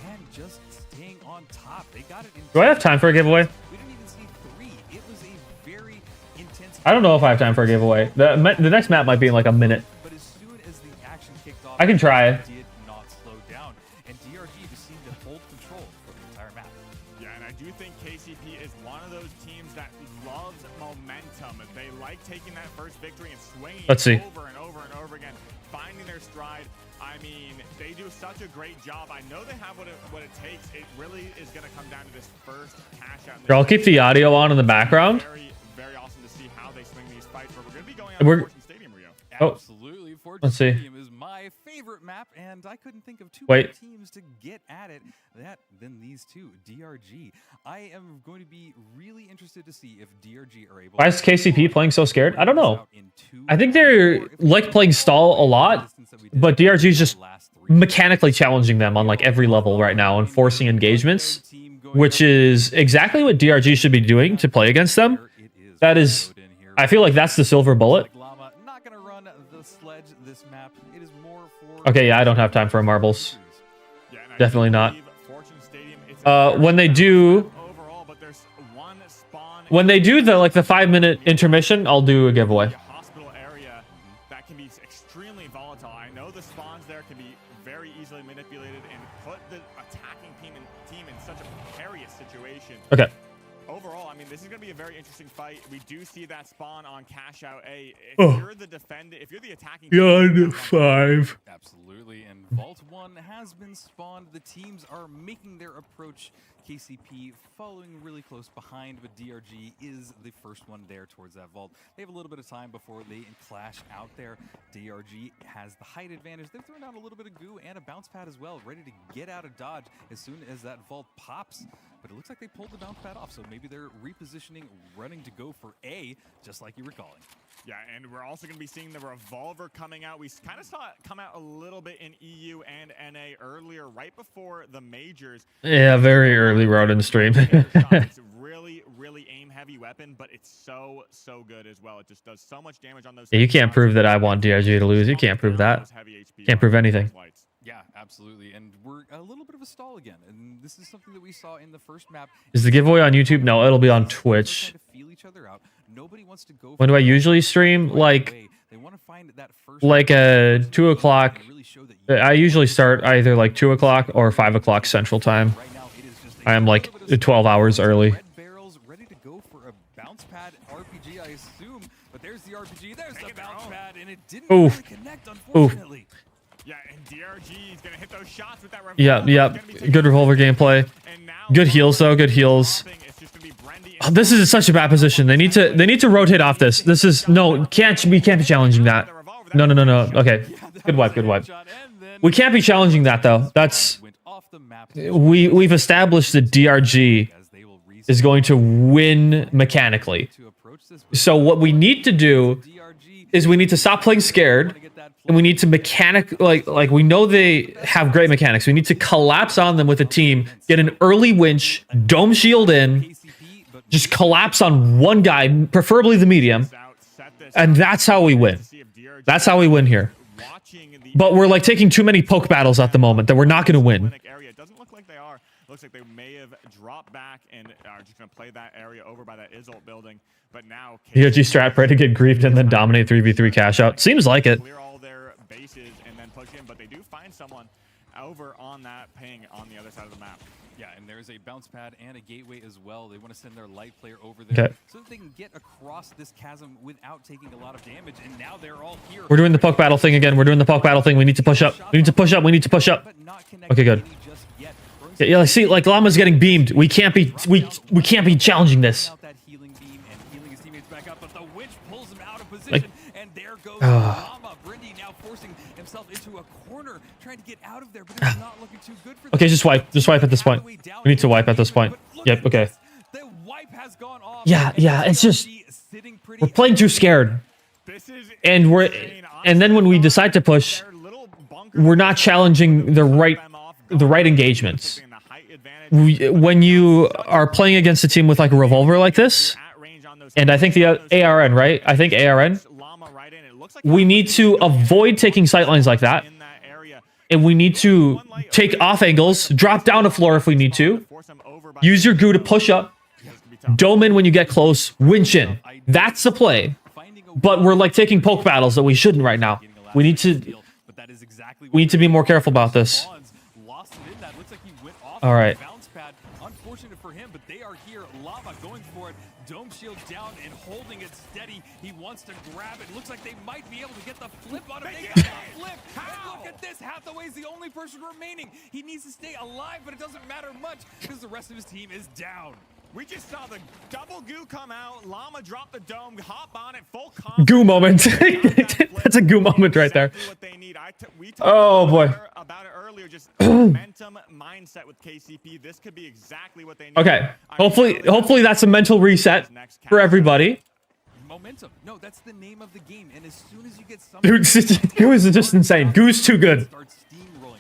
and just staying on top. They got it in. Do I have time for a giveaway? We didn't even see 3. It was a very intense. I don't know if I have time for a giveaway. The next map might be in like a minute. But as soon as the action kicked off, I can try. Did not slow down, and DRG just seemed to hold control for the entire map. Yeah, and I do think KCP is one of those teams that loves momentum. They like taking that first victory and swinging over and over and over again, finding their stride. I mean, they do such a great job. I know they have what it takes. It really is going to come down to this first cash out. Here, I'll keep the audio on in the background. Very awesome to see how they swing these fights. But we're going to be going on Fortune Stadium, Rio. Absolutely. Fortune Stadium is my favorite map, and I couldn't think of 2 better teams to get at it than these two, DRG. I am going to be really interested to see if DRG are able. Why is KCP playing so scared? I don't know. I think they're like playing stall a lot, but DRG is just mechanically challenging them on like every level right now and forcing engagements, which is exactly what DRG should be doing to play against them. That is, I feel like that's the silver bullet. Okay, yeah, I don't have time for marbles. Definitely not. When they do the like the 5-minute intermission, I'll do a giveaway. Hospital area that can be extremely volatile. I know the spawns there can be very easily manipulated and put the attacking team in such a precarious situation. Okay. Overall, I mean, this is going to be a very interesting fight. We do see that spawn on cash out A. If you're the defender, if you're the attacking team, 5. Absolutely, and Vault 1 one has been spawned. The teams are making their approach. KCP following really close behind, but DRG is the first one there towards that vault. They have a little bit of time before they clash out there. DRG has the height advantage. They've thrown out a little bit of goo and a bounce pad as well, ready to get out of dodge as soon as that vault pops. But it looks like they pulled the bounce pad off, so maybe they're repositioning, running to go for A, just like you were calling. Yeah, and we're also going to be seeing the revolver coming out. We kind of saw it come out a little bit in EU and NA earlier, right before the majors. Yeah, very early route in the stream. It's really, really aim-heavy weapon, but it's so good as well. It just does so much damage on those. Yeah, you can't prove that I want DRG to lose. You can't prove that. Can't prove anything. Yeah, absolutely. And we're a little bit of a stall again. And this is something that we saw in the first map. Is the giveaway on YouTube? No, it'll be on Twitch. When do I usually stream? Like 2 o'clock. I usually start either like 2 o'clock or 5 o'clock Central Time. I am like 12 hours early. Barrels ready to go for a bounce pad RPG, I assume. But there's the RPG, there's the bounce pad, and it didn't really connect, unfortunately. Yeah, and DRG is going to hit those shots with that revolver. Yeah. Good revolver gameplay. Good heals though. Good heals. Oh, this is such a bad position. They need to rotate off this. This is we can't be challenging that. No. Okay. Good wipe. We can't be challenging that though. That's we've established that DRG is going to win mechanically. So what we need to do is we need to stop playing scared. And we need to like we know they have great mechanics. We need to collapse on them with a team, get an early winch, dome shield in, just collapse on one guy, preferably the medium, and that's how we win. That's how we win here. But we're like taking too many poke battles at the moment that we're not going to win. It doesn't look like they are. Looks like they may have dropped back and are just going to play that area over by that Isolt building. But now DRG strat, pray to get griefed and then dominate 3v3 cash out. Seems like it. Bases and then push in, but they do find someone over on that ping on the other side of the map. Yeah, and there's a bounce pad and a gateway as well. They want to send their light player over there so that they can get across this chasm without taking a lot of damage. And now they're all here. We're doing the poke battle thing again. We need to push up. We need to push up. Okay, good. Yeah, see, like Llama's getting beamed. We can't be challenging this. Like, into a corner trying to get out of there, but it's not looking too good for them. Okay, just wipe at this point. We need to wipe at this point. Yep, okay. The wipe has gone off. Yeah, it's just we're playing too scared. And then when we decide to push, we're not challenging the right engagements. When you are playing against a team with like a revolver like this, and I think the ARN, right? I think ARN. We need to avoid taking sightlines like that. And we need to take off angles, drop down a floor if we need to. Use your goo to push up. Dome in when you get close. Winch in. That's the play. But we're like taking poke battles that we shouldn't right now. We need to be more careful about this. All right. Unfortunate for him, but they are here. Llama going for it. Dome shield down and holding it steady. He wants to grab it. Looks like they might be able to get the flip on him. They got the flip. And look at this. Hathaway's the only person remaining. He needs to stay alive, but it doesn't matter much because the rest of his team is down. We just saw the double goo come out. Llama drop the dome, hop on it, full combo. Goo moment. That's a goo moment right there. Oh boy. About it earlier, just momentum mindset with KCP. This could be exactly what they need. Okay. Hopefully that's a mental reset for everybody. Momentum. No, that's the name of the game. And as soon as you get dude, Goo is just insane. Goo's too good.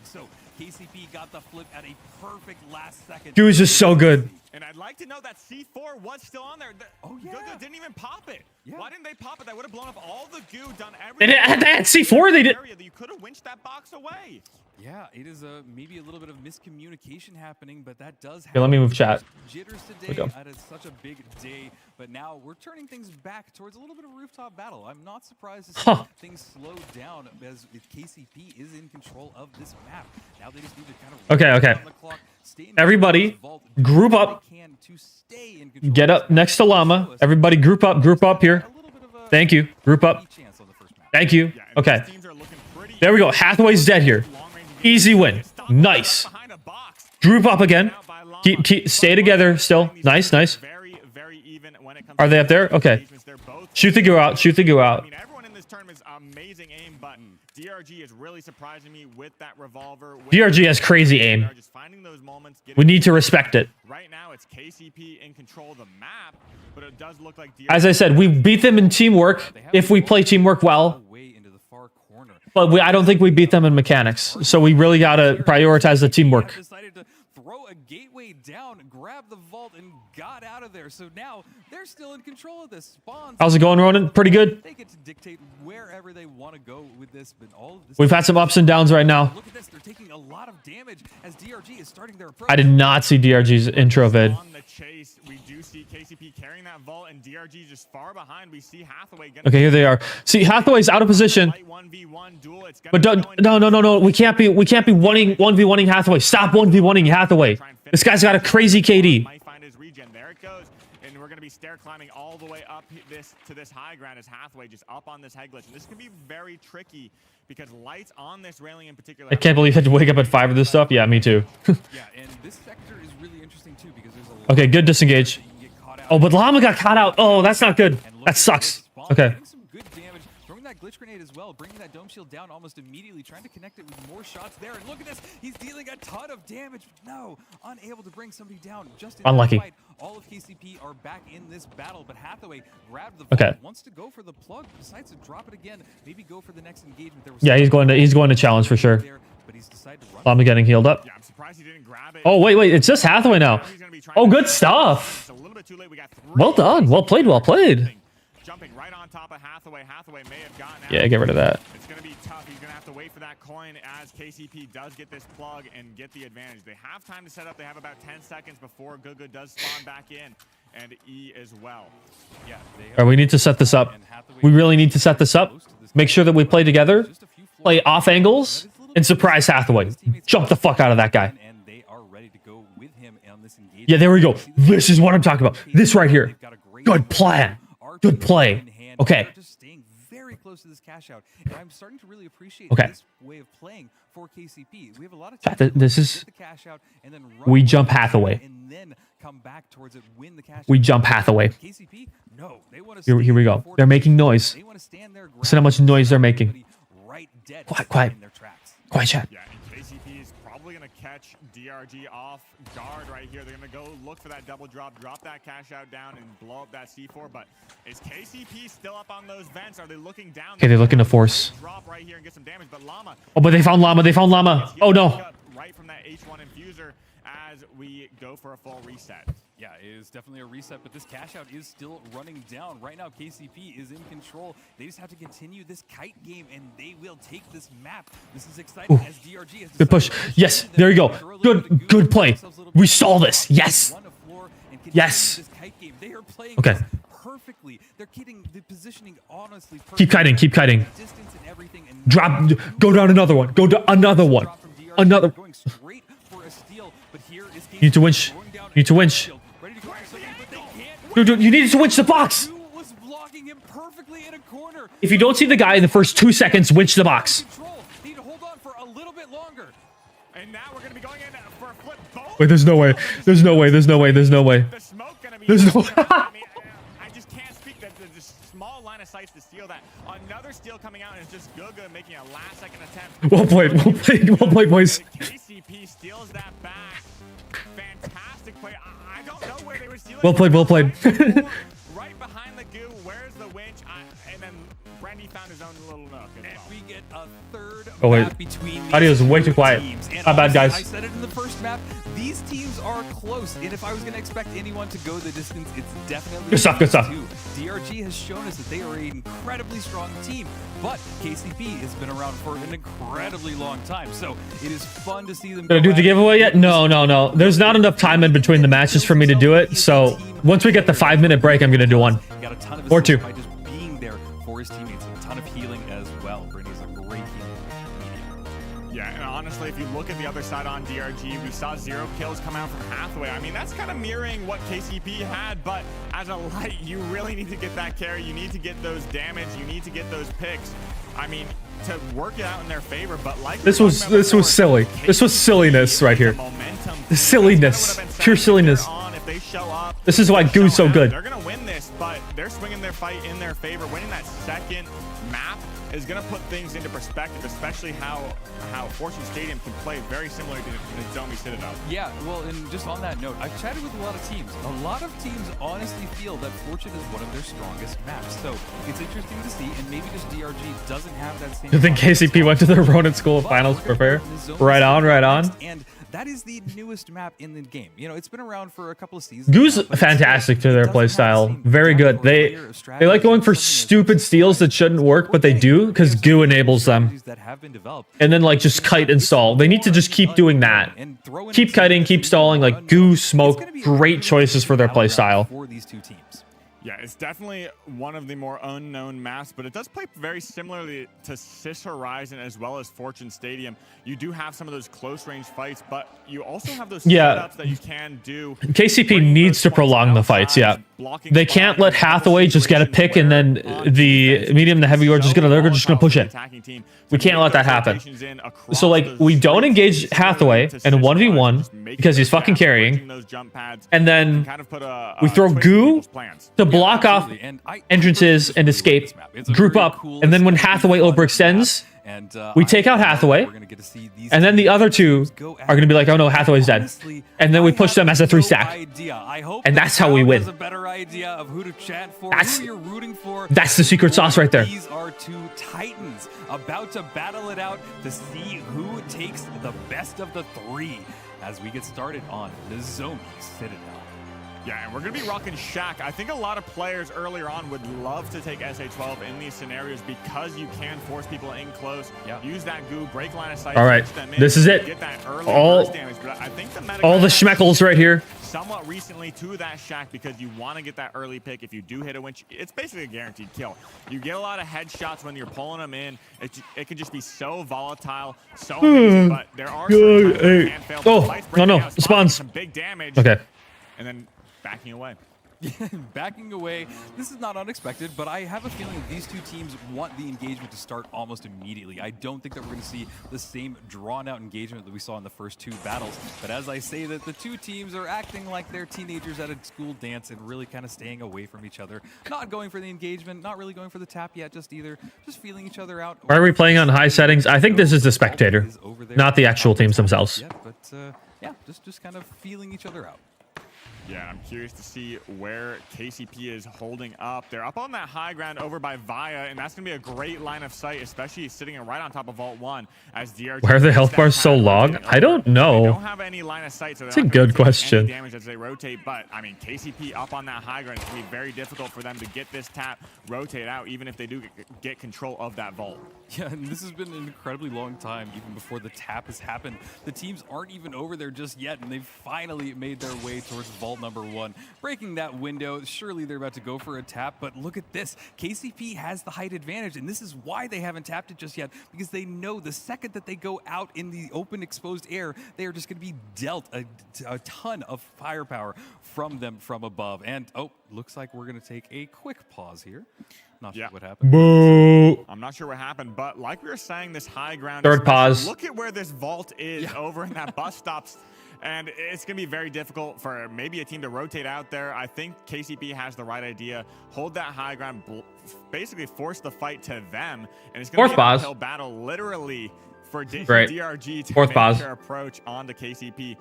So KCP got the flip at a perfect last second. Goo is just so good. And I'd like to know that C4 was still on there. Guga didn't even pop it. Yeah. Why didn't they pop it? That would have blown up all the goo, done everything. They had C4, they did. You could have winched that box away. Yeah, it is maybe a little bit of miscommunication happening, but that does happen. Here, let me move chat. Jitters today. That is such a big day, but now we're turning things back towards a little bit of rooftop battle. I'm not surprised to see things slow down as KCP is in control of this map. Now they just need to kind of okay. Everybody, group up. Get up next to Llama. Everybody, group up here. Thank you. Group up. Thank you. Okay. There we go. Hathaway's dead here. Easy win. Nice. Group up again. Stay together still. Nice, nice. Are they up there? Okay. Shoot the goo out. Shoot the goo out. Everyone in this tournament is amazing aim, but DRG is really surprising me with that revolver. DRG has crazy aim. We need to respect it. Right now, it's KCP in control of the map, but it does look like DRG. As I said, we beat them in teamwork if we play teamwork well. But I don't think we beat them in mechanics. So we really got to prioritize the teamwork. Decided to throw a gateway down, grab the vault, and got out of there. So now they're still in control of this. Spawns. How's it going, Ronan? Pretty good. They get to dictate wherever they want to go with this, but all of this. We've had some ups and downs right now. Look at this. They're taking a lot of damage as DRG is starting their approach. I did not see DRG's intro vid. On the chase, we do see KCP carrying that vault, and DRG just far behind. We see Hathaway. Okay, here they are. See, Hathaway's out of position. But no. We can't be 1v1ing Hathaway. Stop 1v1ing Hathaway. This guy's got a crazy KD. Might find his regen. There it goes. And we're going to be stair climbing all the way up to this high ground as Hathaway just up on this head glitch. And this can be very tricky because lights on this railing in particular. I can't believe I had to wake up at 5 for this stuff. Yeah, me too. Yeah, and this sector is really interesting too because there's a lot. Okay, good disengage. Oh, but Llama got caught out. Oh, that's not good. That sucks. Okay. That glitch grenade as well, bringing that dome shield down almost immediately, trying to connect it with more shots there. And look at this, he's dealing a ton of damage. No, unable to bring somebody down. Just in unlucky. Fight. All of KCP are back in this battle, but Hathaway grabbed the vault, wants to go for the plug, decides to drop it again, maybe go for the next engagement. There was yeah, he's going to challenge for sure. There, but he's decided to run. Llama getting healed up. Yeah, I'm surprised he didn't grab it. Oh, wait, it's just Hathaway now. Oh, good stuff. Well done. Well played, well played. Jumping right on top of Hathaway. Hathaway may have gotten out. Yeah, get rid of that. It's going to be tough. He's going to have to wait for that coin as KCP does get this plug and get the advantage. They have time to set up. They have about 10 seconds before Gugu does spawn back in, and E as well. Yeah, all right, we need to set this up. We really need to set this up. Make sure that we play together, play off angles, and surprise Hathaway. Jump the fuck out of that guy. And they are ready to go with him on this engagement. Yeah, there we go. This is what I'm talking about. This right here. Good plan. Good play. Okay. Just staying very close to this cash out, and I'm starting to really appreciate this way of playing for KCP. We have a lot of time. This is. The cash out and then We jump Hathaway. And then come back towards it, win the cash. We jump Hathaway. KCP, no, they want to. Here we go. They're making noise. They want to stand there. Listen how much noise they're making. Right dead. Quiet. Quiet, chat. Yeah, and KCP is probably going to catch DRG off guard right here. They're going to go look for that double drop that cash out down, and blow up that C4. But is KCP still up on those vents? Are they looking down? Okay, they're looking to force. Drop right here and get some damage. But Llama. Oh, but they found Llama. Oh no. Right from that H1 infuser as we go for a full reset. Yeah, it is definitely a reset, but this cash out is still running down. Right now, KCP is in control. They just have to continue this kite game, and they will take this map. This is exciting as DRG has good push. Yes, there you go. Good play. We saw this. Yes. Yes. Okay. Perfectly. They're getting the positioning honestly perfect. Keep kiting. Drop. Go down another one. Go to another one. Another. Going straight for a steal, but here is you need to winch. You need to winch. Dude, you need to winch the box. If you don't see the guy in the first 2 seconds, winch the box. Need to hold on for a little bit longer. And now we're going to be going in for a flip. Wait, there's no way. There's no way. There's no way. There's no way. The smoke going to be. There's no way. I just can't speak. That the small line of sight to steal that. Another steal coming out, and it's just Gugu making a last-second attempt. Well played. Well played. Well played, boys. KCP steals that back. Fantastic play. I don't know where they were stealing. Well played. Well played. Right behind the goo. Where's the winch? And then Brandy found his own little nook. And we get a third map between these Audio's way too quiet. My bad, guys. I said it in the first map. These teams are close, and if I was going to expect anyone to go the distance, it's definitely good stuff. Good stuff. DRG has shown us that they are an incredibly strong team, but KCP has been around for an incredibly long time, so it is fun to see them. Did I do the giveaway yet? No. There's not enough time in between the matches for me to do it, so once we get the 5-minute break, I'm going to do one. Got a ton of or two. By just being there for his teammates, a ton of healing as well. Brittany's a great healer. Yeah, and honestly, if you look at the other side on DRG, we saw 0 kills come out from Hathaway. I mean, that's kind of mirroring what KCP had, but as a light, you really need to get that carry. You need to get those damage. You need to get those picks. I mean, to work it out in their favor, but like this was silly. This was silliness right here. Silliness, pure silliness. This is why Goo's so good. They're gonna win this, but they're swinging their fight in their favor. Winning that second map is gonna put things into perspective, especially how Fortune Stadium can play very similar to Nozomi Citadel. Yeah, well, and just on that note, I've chatted with a lot of teams. A lot of teams honestly feel that Fortune is one of their strongest maps. So it's interesting to see, and maybe just DRG doesn't have that same. You think KCP went to the Ronin School of Finals to prepare? Right on, right on. And that is the newest map in the game. You know, it's been around for a couple of seasons. Goo's fantastic to their playstyle. Very good. They like going for stupid steals that shouldn't work, but they do because Goo enables them. And then like just kite and stall. They need to just keep doing that. Keep kiting, keep stalling. Like Goo, Smoke, great choices for their playstyle. For these two teams. Yeah, it's definitely one of the more unknown maps, but it does play very similarly to Sis Horizon as well as Fortune Stadium. You do have some of those close-range fights, but you also have those setups that you can do. KCP needs to prolong the fights, yeah. They can't let Hathaway just get a pick and then the medium and the heavy are just gonna push it. We can't let that happen. So like we don't engage Hathaway in a 1v1 because he's fucking carrying, and then we throw Goo to block off entrances and escape, group up, and then when Hathaway overextends, we take out Hathaway, and then the other two are going to be like, oh no, Hathaway's dead. And then we push them as a 3-stack. And that's how we win. That's the secret sauce right there. These are two titans about to battle it out to see who takes the best of the three as we get started on Nozomi Citadel. Yeah, and we're going to be rocking Shaq. I think a lot of players earlier on would love to take SA-12 in these scenarios because you can force people in close, use that Goo, break line of sight. All right, this is it. All the schmeckles right here. Somewhat recently to that Shaq because you want to get that early pick. If you do hit a winch, it's basically a guaranteed kill. You get a lot of headshots when you're pulling them in. It can just be so volatile, so amazing, but there are certain times that can fail. Oh, no, spawns. Some big damage. Okay. And then backing away. Backing away, this is not unexpected, but I have a feeling these two teams want the engagement to start almost immediately. I don't think that we're going to see the same drawn-out engagement that we saw in the first two battles. But as I say that, the two teams are acting like they're teenagers at a school dance and really kind of staying away from each other. Not going for the engagement, not really going for the tap yet, just feeling each other out. Why are we playing on high settings? I think this is the spectator, not the actual teams themselves. Yeah, but yeah, just kind of feeling each other out. Yeah, I'm curious to see where KCP is holding up. They're up on that high ground over by Via, and that's going to be a great line of sight, especially sitting right on top of Vault 1 as DRG. Why are the health bars so long? I don't know. They don't have any line of sight, so that's a good question. Damage as they rotate, but I mean, KCP up on that high ground, it's going to be very difficult for them to get this tap rotate out, even if they do get control of that vault. Yeah, and this has been an incredibly long time, even before the tap has happened. The teams aren't even over there just yet, and they've finally made their way towards Vault number 1. Breaking that window, surely they're about to go for a tap, but look at this. KCP has the height advantage, and this is why they haven't tapped it just yet, because they know the second that they go out in the open, exposed air, they are just going to be dealt a ton of firepower from them from above. And, oh, looks like we're going to take a quick pause here. Not sure what happened. Boo. I'm not sure what happened, but like we were saying, this high ground. Third pause. Look at where this vault is over in that bus stops. And it's going to be very difficult for maybe a team to rotate out there. I think KCP has the right idea. Hold that high ground, basically force the fight to them. And it's going to be an uphill battle literally for DRG to make their approach onto KCP.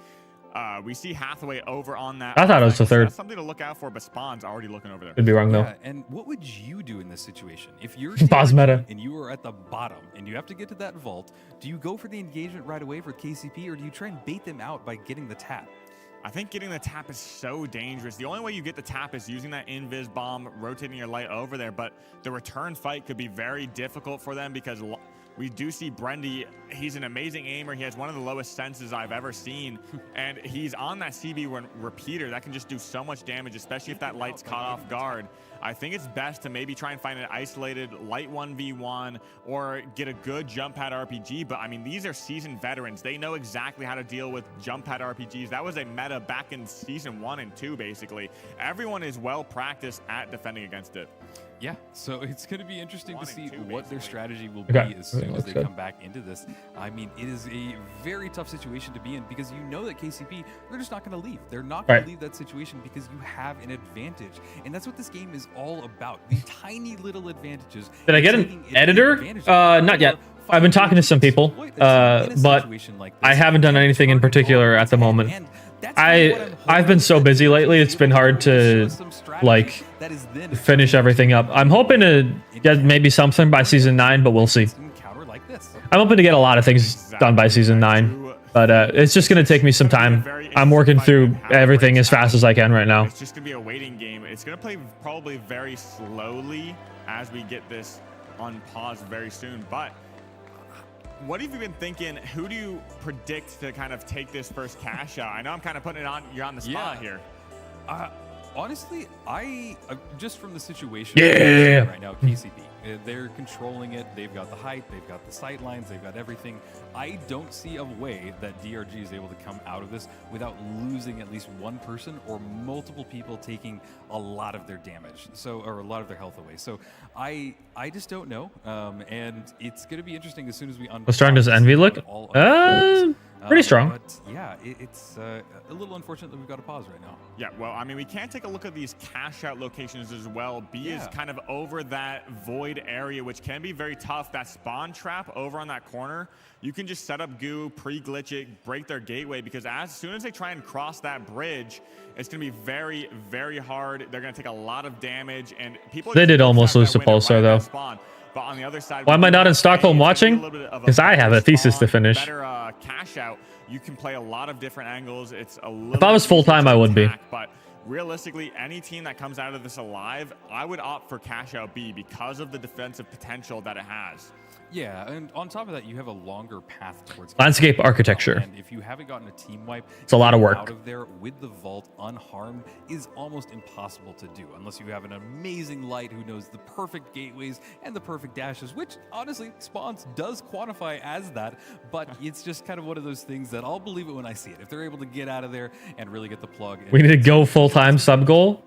We see Hathaway over on that. I thought it was the third. That's something to look out for, but Spawn's already looking over there. Could be wrong, though. Yeah, and what would you do in this situation? If you're Boss meta and you are at the bottom and you have to get to that vault, do you go for the engagement right away for KCP, or do you try and bait them out by getting the tap? I think getting the tap is so dangerous. The only way you get the tap is using that invis bomb, rotating your light over there, but the return fight could be very difficult for them because we do see Brendy. He's an amazing aimer. He has one of the lowest senses I've ever seen. And he's on that CB repeater that can just do so much damage, especially if that light's caught off guard. I think it's best to maybe try and find an isolated light 1v1 or get a good jump pad RPG. But I mean, these are seasoned veterans. They know exactly how to deal with jump pad RPGs. That was a meta back in season 1 and 2, basically. Everyone is well practiced at defending against it. Yeah, so it's going to be interesting to see what their strategy will be Okay. as soon as they good. come back into this. I mean, it is a very tough situation to be in because you know that KCP, they're just not going to leave. They're not going Right. to leave that situation because you have an advantage. And that's what this game is all about. The tiny little advantages. Did I get an editor? Not yet. I've been talking to some people, but I haven't done anything in particular at the moment. I've been so busy lately, it's been hard to like finish everything up. I'm hoping to get maybe something by season 9, but we'll see. I'm hoping to get a lot of things done by season 9, but it's just going to take me some time. I'm working through everything as fast as I can right now. It's just going to be a waiting game. It's going to play probably very slowly as we get this on pause very soon, but what have you been thinking? Who do you predict to kind of take this first cash out? I know I'm kind of putting it on, you're on the spot here. Honestly, just from the situation right now, KCP, they're controlling it. They've got the height, they've got the sight lines, they've got everything. I don't see a way that DRG is able to come out of this without losing at least one person or multiple people taking a lot of their damage, or a lot of their health away. So I just don't know, and it's going to be interesting as soon as we unpack. How strong does Envy look? Pretty strong. But yeah, it's a little unfortunate that we've got to pause right now. Yeah, well, I mean, we can't take a look at these cash out locations as well. B is kind of over that void area, which can be very tough. That spawn trap over on that corner, you can just set up goo, pre-glitch it, break their gateway, because as soon as they try and cross that bridge, it's going to be very, very hard. They're going to take a lot of damage, and people... They did almost lose to Pulsar, though. But on the other side, why am I not in Stockholm watching? Because I have a thesis to finish. Better cash out. You can play a lot of different angles. It's a little. If I was full time, I wouldn't be. But realistically, any team that comes out of this alive, I would opt for cash out B because of the defensive potential that it has. Yeah, and on top of that, you have a longer path towards landscape architecture. And if you haven't gotten a team wipe, it's a lot of work. Out of there with the vault unharmed is almost impossible to do unless you have an amazing light who knows the perfect gateways and the perfect dashes, which honestly Spawns does quantify as that, but it's just kind of one of those things that I'll believe it when I see it. If they're able to get out of there and really get the plug. We need to go full-time sub goal.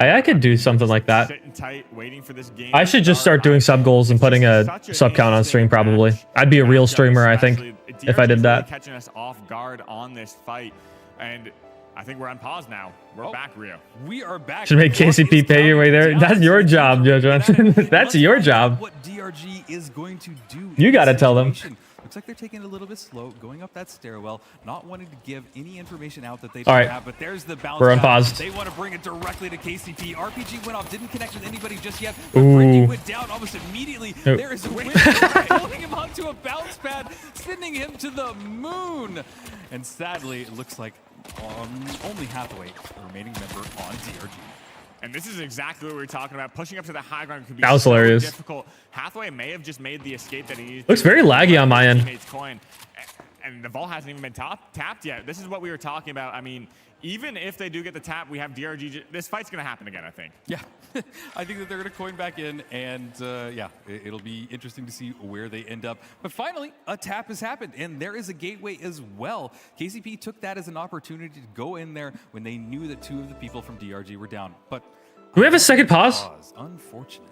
I could do something like that. Sitting tight, waiting for this game. I should just start doing sub goals and putting a sub count on stream. Probably, I'd be a real streamer. I think if I did that. Catching us off guard on this fight, and I think we're on pause now. We're back, Rio. We are back. Should make KCP pay your way there. That's your job, Jojo. That's your job. What DRG is going to do? You got to tell them. Looks like they're taking it a little bit slow, going up that stairwell, not wanting to give any information out that they don't have. But there's the bounce. We're unpaused. They want to bring it directly to KCP. RPG went off, didn't connect with anybody just yet. Ooh. Went down almost immediately. There is a win, holding him onto a bounce pad, sending him to the moon. And sadly, it looks like only Hathaway, the remaining member on DRG. And this is exactly what we were talking about. Pushing up to the high ground could be that was hilarious. Difficult. Hathaway may have just made the escape that he needed. Looks very laggy on my end. Coin. And the ball hasn't even been tapped yet. This is what we were talking about. I mean, even if they do get the tap, we have DRG. This fight's going to happen again, I think. Yeah, I think that they're going to coin back in. And yeah, it'll be interesting to see where they end up. But finally, a tap has happened. And there is a gateway as well. KCP took that as an opportunity to go in there when they knew that two of the people from DRG were down. But do we have a second pause? Unfortunate.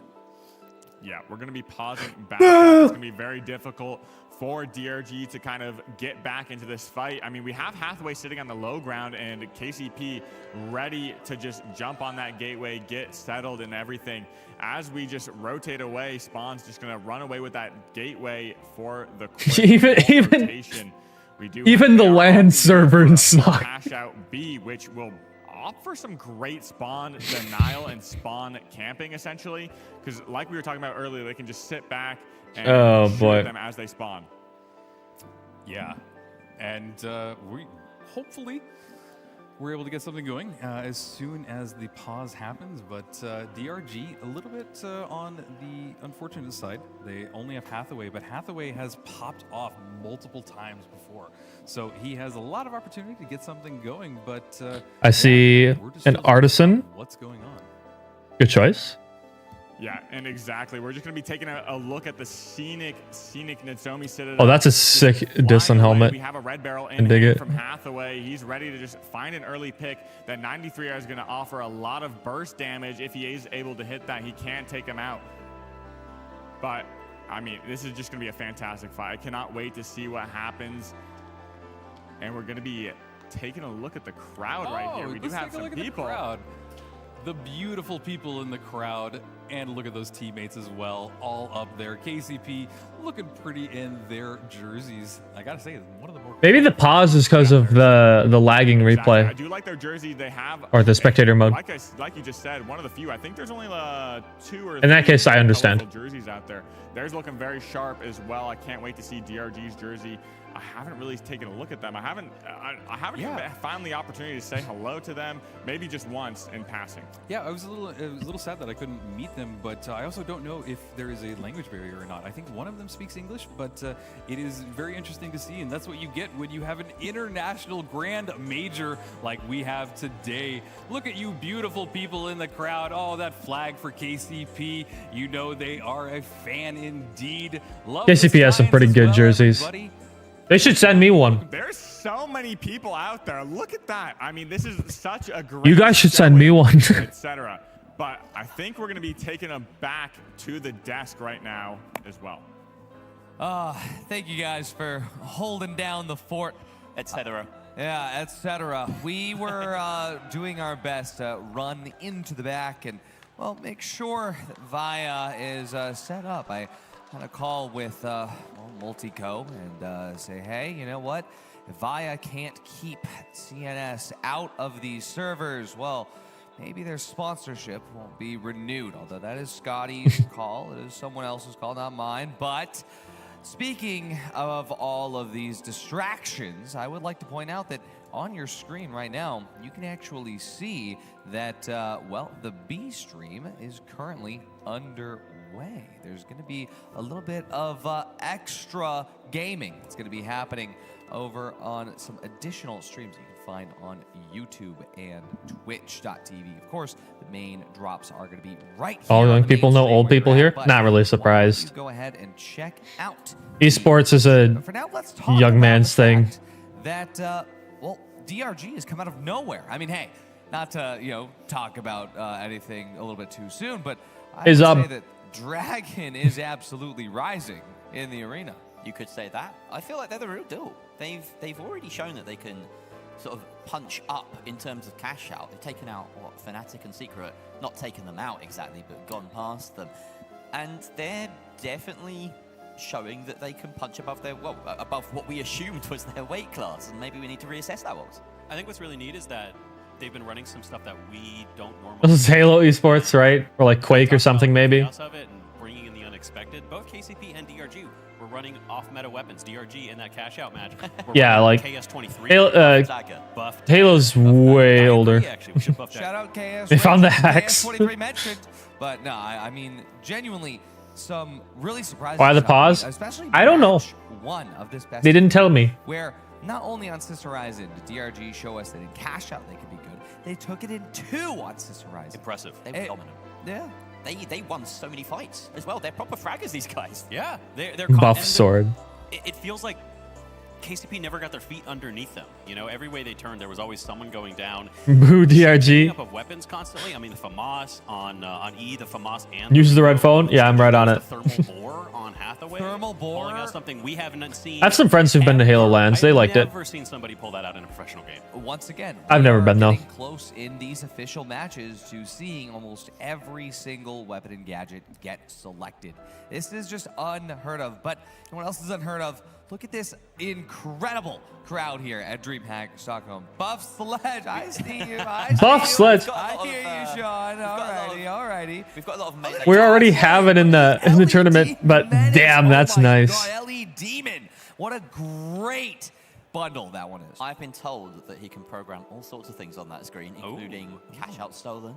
Yeah, we're going to be pausing back. It's going to be very difficult for DRG to kind of get back into this fight. I mean, we have Hathaway sitting on the low ground and KCP ready to just jump on that gateway, get settled and everything. As we just rotate away, Spawn's just going to run away with that gateway for the rotation. We do even the LAN servers suck. Cash out B, which will opt for some great spawn denial and spawn camping, essentially, because like we were talking about earlier, they can just sit back and shoot them as they spawn. Yeah, and hopefully we're able to get something going as soon as the pause happens. But DRG a little bit on the unfortunate side. They only have Hathaway, but Hathaway has popped off multiple times before, so he has a lot of opportunity to get something going. But I see an artisan. What's going on? Good choice. Yeah, and exactly. We're just going to be taking a look at the scenic Nozomi Citadel. Oh, that's a sick Distant helmet. We have a red barrel I dig it. from Hathaway. He's ready to just find an early pick. That 93R is going to offer a lot of burst damage. If he is able to hit that, he can take him out. But, I mean, this is just going to be a fantastic fight. I cannot wait to see what happens. And we're going to be taking a look at the crowd right here. We do have some people. The beautiful people in the crowd, and look at those teammates as well, all up there. KCP looking pretty in their jerseys. I gotta say, one of the more Maybe the pause is because of the lagging replay. I do like their jerseys. They have or the spectator mode. Like you just said, one of the few. I think there's only 2 or 3 in that case, I understand. Jerseys out there. Theirs looking very sharp as well. I can't wait to see DRG's jersey. I haven't really taken a look at them. I haven't found the opportunity to say hello to them. Maybe just once in passing. Yeah, it was a little sad that I couldn't meet them, but I also don't know if there is a language barrier or not. I think one of them speaks English, but it is very interesting to see, and that's what you get when you have an international grand major like we have today. Look at you beautiful people in the crowd. Oh, that flag for KCP. You know they are a fan indeed. Love KCP has some pretty good jerseys. Everybody. They should send me one. There's so many people out there. Look at that. I mean, this is such a great. You guys should send me one. Etc. But I think we're going to be taking them back to the desk right now as well. Thank you guys for holding down the fort, etc. Yeah, etc. We were doing our best to run into the back and, well, make sure that Via is set up. I had a call with Multico and say, hey, you know what? If Via can't keep CNS out of these servers, well, maybe their sponsorship won't be renewed. Although that is Scotty's call. It is someone else's call, not mine. But speaking of all of these distractions, I would like to point out that on your screen right now, you can actually see that, well, the B stream is currently underway. There's going to be a little bit of extra gaming. It's going to be happening over on some additional streams you can find on YouTube and Twitch.tv. Of course, the main drops are going to be right here. All young people know old people here. Not really surprised. Go ahead and check out. Esports is a young man's thing. That well, DRG has come out of nowhere. I mean, hey, not to talk about anything a little bit too soon, but I would say that Dragon is absolutely rising in the arena. You could say that. I feel like they're the real deal. They've already shown that they can sort of punch up in terms of cash out. They've taken out what, Fnatic and Secret, not taken them out exactly, but gone past them, and they're definitely showing that they can punch above above what we assumed was their weight class, and maybe we need to reassess that was. I think what's really neat is that they've been running some stuff that we don't normally. This is Halo Esports, right? Or like Quake or something, maybe. Of it and bringing in the unexpected. Both KCP and DRG were running off-meta weapons. DRG in that cash-out match. Yeah, like KS23. Halo's way older. Shout out KS. They found the hacks. KS23 mentioned, but no, I mean genuinely some really surprising. Why the pause? Especially I don't know. One of this best. They didn't tell me. Where not only on Sister Horizon did DRG show us that in cash out they could be good, they took it in 2 on Sister Horizon. Impressive. They were dominant. Yeah. They won so many fights as well. They're proper fraggers, these guys. Yeah. They're buff sword. It feels like KCP never got their feet underneath them. You know, every way they turned, there was always someone going down. Boo DRG. Up of weapons constantly. I mean, the FAMAS on E, the FAMAS and Uses the red phone. Yeah, I'm right on it. The thermal bore on Hathaway. Thermal bore. Pulling out something we haven't seen. I have some friends who've been to Halo Lands. They liked it. I've never seen somebody pull that out in a professional game. Once again, I've never been though. Close in these official matches to seeing almost every single weapon and gadget get selected. This is just unheard of. But you know what else is unheard of? Look at this incredible crowd here at DreamHack Stockholm. Buff Sledge, I see you. Buff Sledge. I hear you, Sean. Alrighty. We've got a lot of We already have it in the tournament, but damn, that's nice. God, LE Demon. What a great bundle that one is. I've been told that he can program all sorts of things on that screen, including cash out stolen.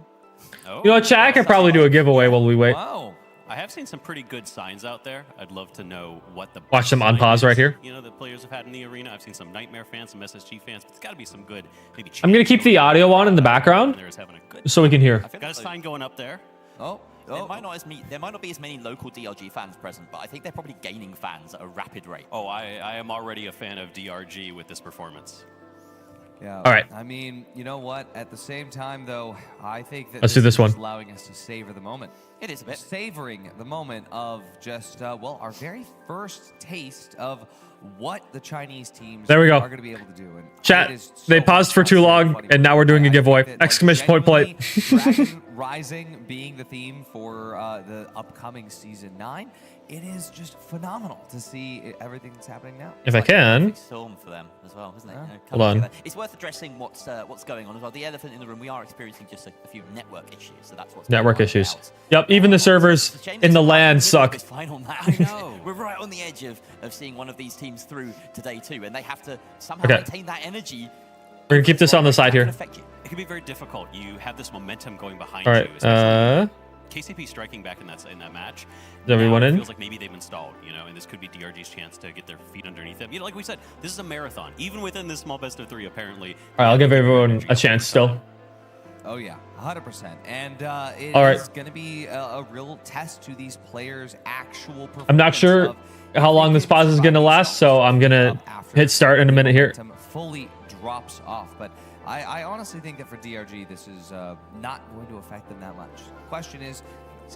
Oh. You know what, chat? I could probably do a giveaway while we wait. Wow. I have seen some pretty good signs out there. I'd love to know what the watch them on pause right here. You know, the players have had in the arena. I've seen some Nightmare fans, some SSG fans, but it's got to be some good. Maybe I'm gonna keep the audio on in the background so we can hear. Got a sign going up there. Oh, there might not be as many local DRG fans present, but I think they're probably gaining fans at a rapid rate. Oh, I am already a fan of DRG with this performance. Yeah. All right. I mean, you know what? At the same time, though, I think that Let's do this is one. allowing us to savor the moment. It is a bit. Savoring the moment of just, well, our very first taste of what the Chinese teams There we go. are going to be able to do. And Chat, it is so they paused for too long, and now we're doing a giveaway. Exclamation point play. Dragon Rising being the theme for the upcoming Season 9, it is just phenomenal to see everything that's happening now. If I can. Film for them as well, isn't it? Hold on. It's worth addressing what's going on as well. The elephant in the room, we are experiencing just a few network issues, so that's what's Network issues. Yep, even the servers in the LAN suck. Final match. I know. We're right on the edge of seeing one of these teams through to day 2, and they have to somehow maintain that energy. We're going to keep this on the side here. It can be very difficult. You have this momentum going behind All you. right. KCP striking back in that match. Is everyone in? It feels like maybe they've installed, and this could be DRG's chance to get their feet underneath them. Like we said, this is a marathon. Even within this small best of 3, apparently. All right, I'll give everyone a chance still. Oh, yeah, 100%. And it All right. is going to be a real test to these players' actual performance. I'm not sure how long this pause is going to last, so I'm going to hit start in a minute here. Fully drops off, but I honestly think that for DRG, this is not going to affect them that much. Question is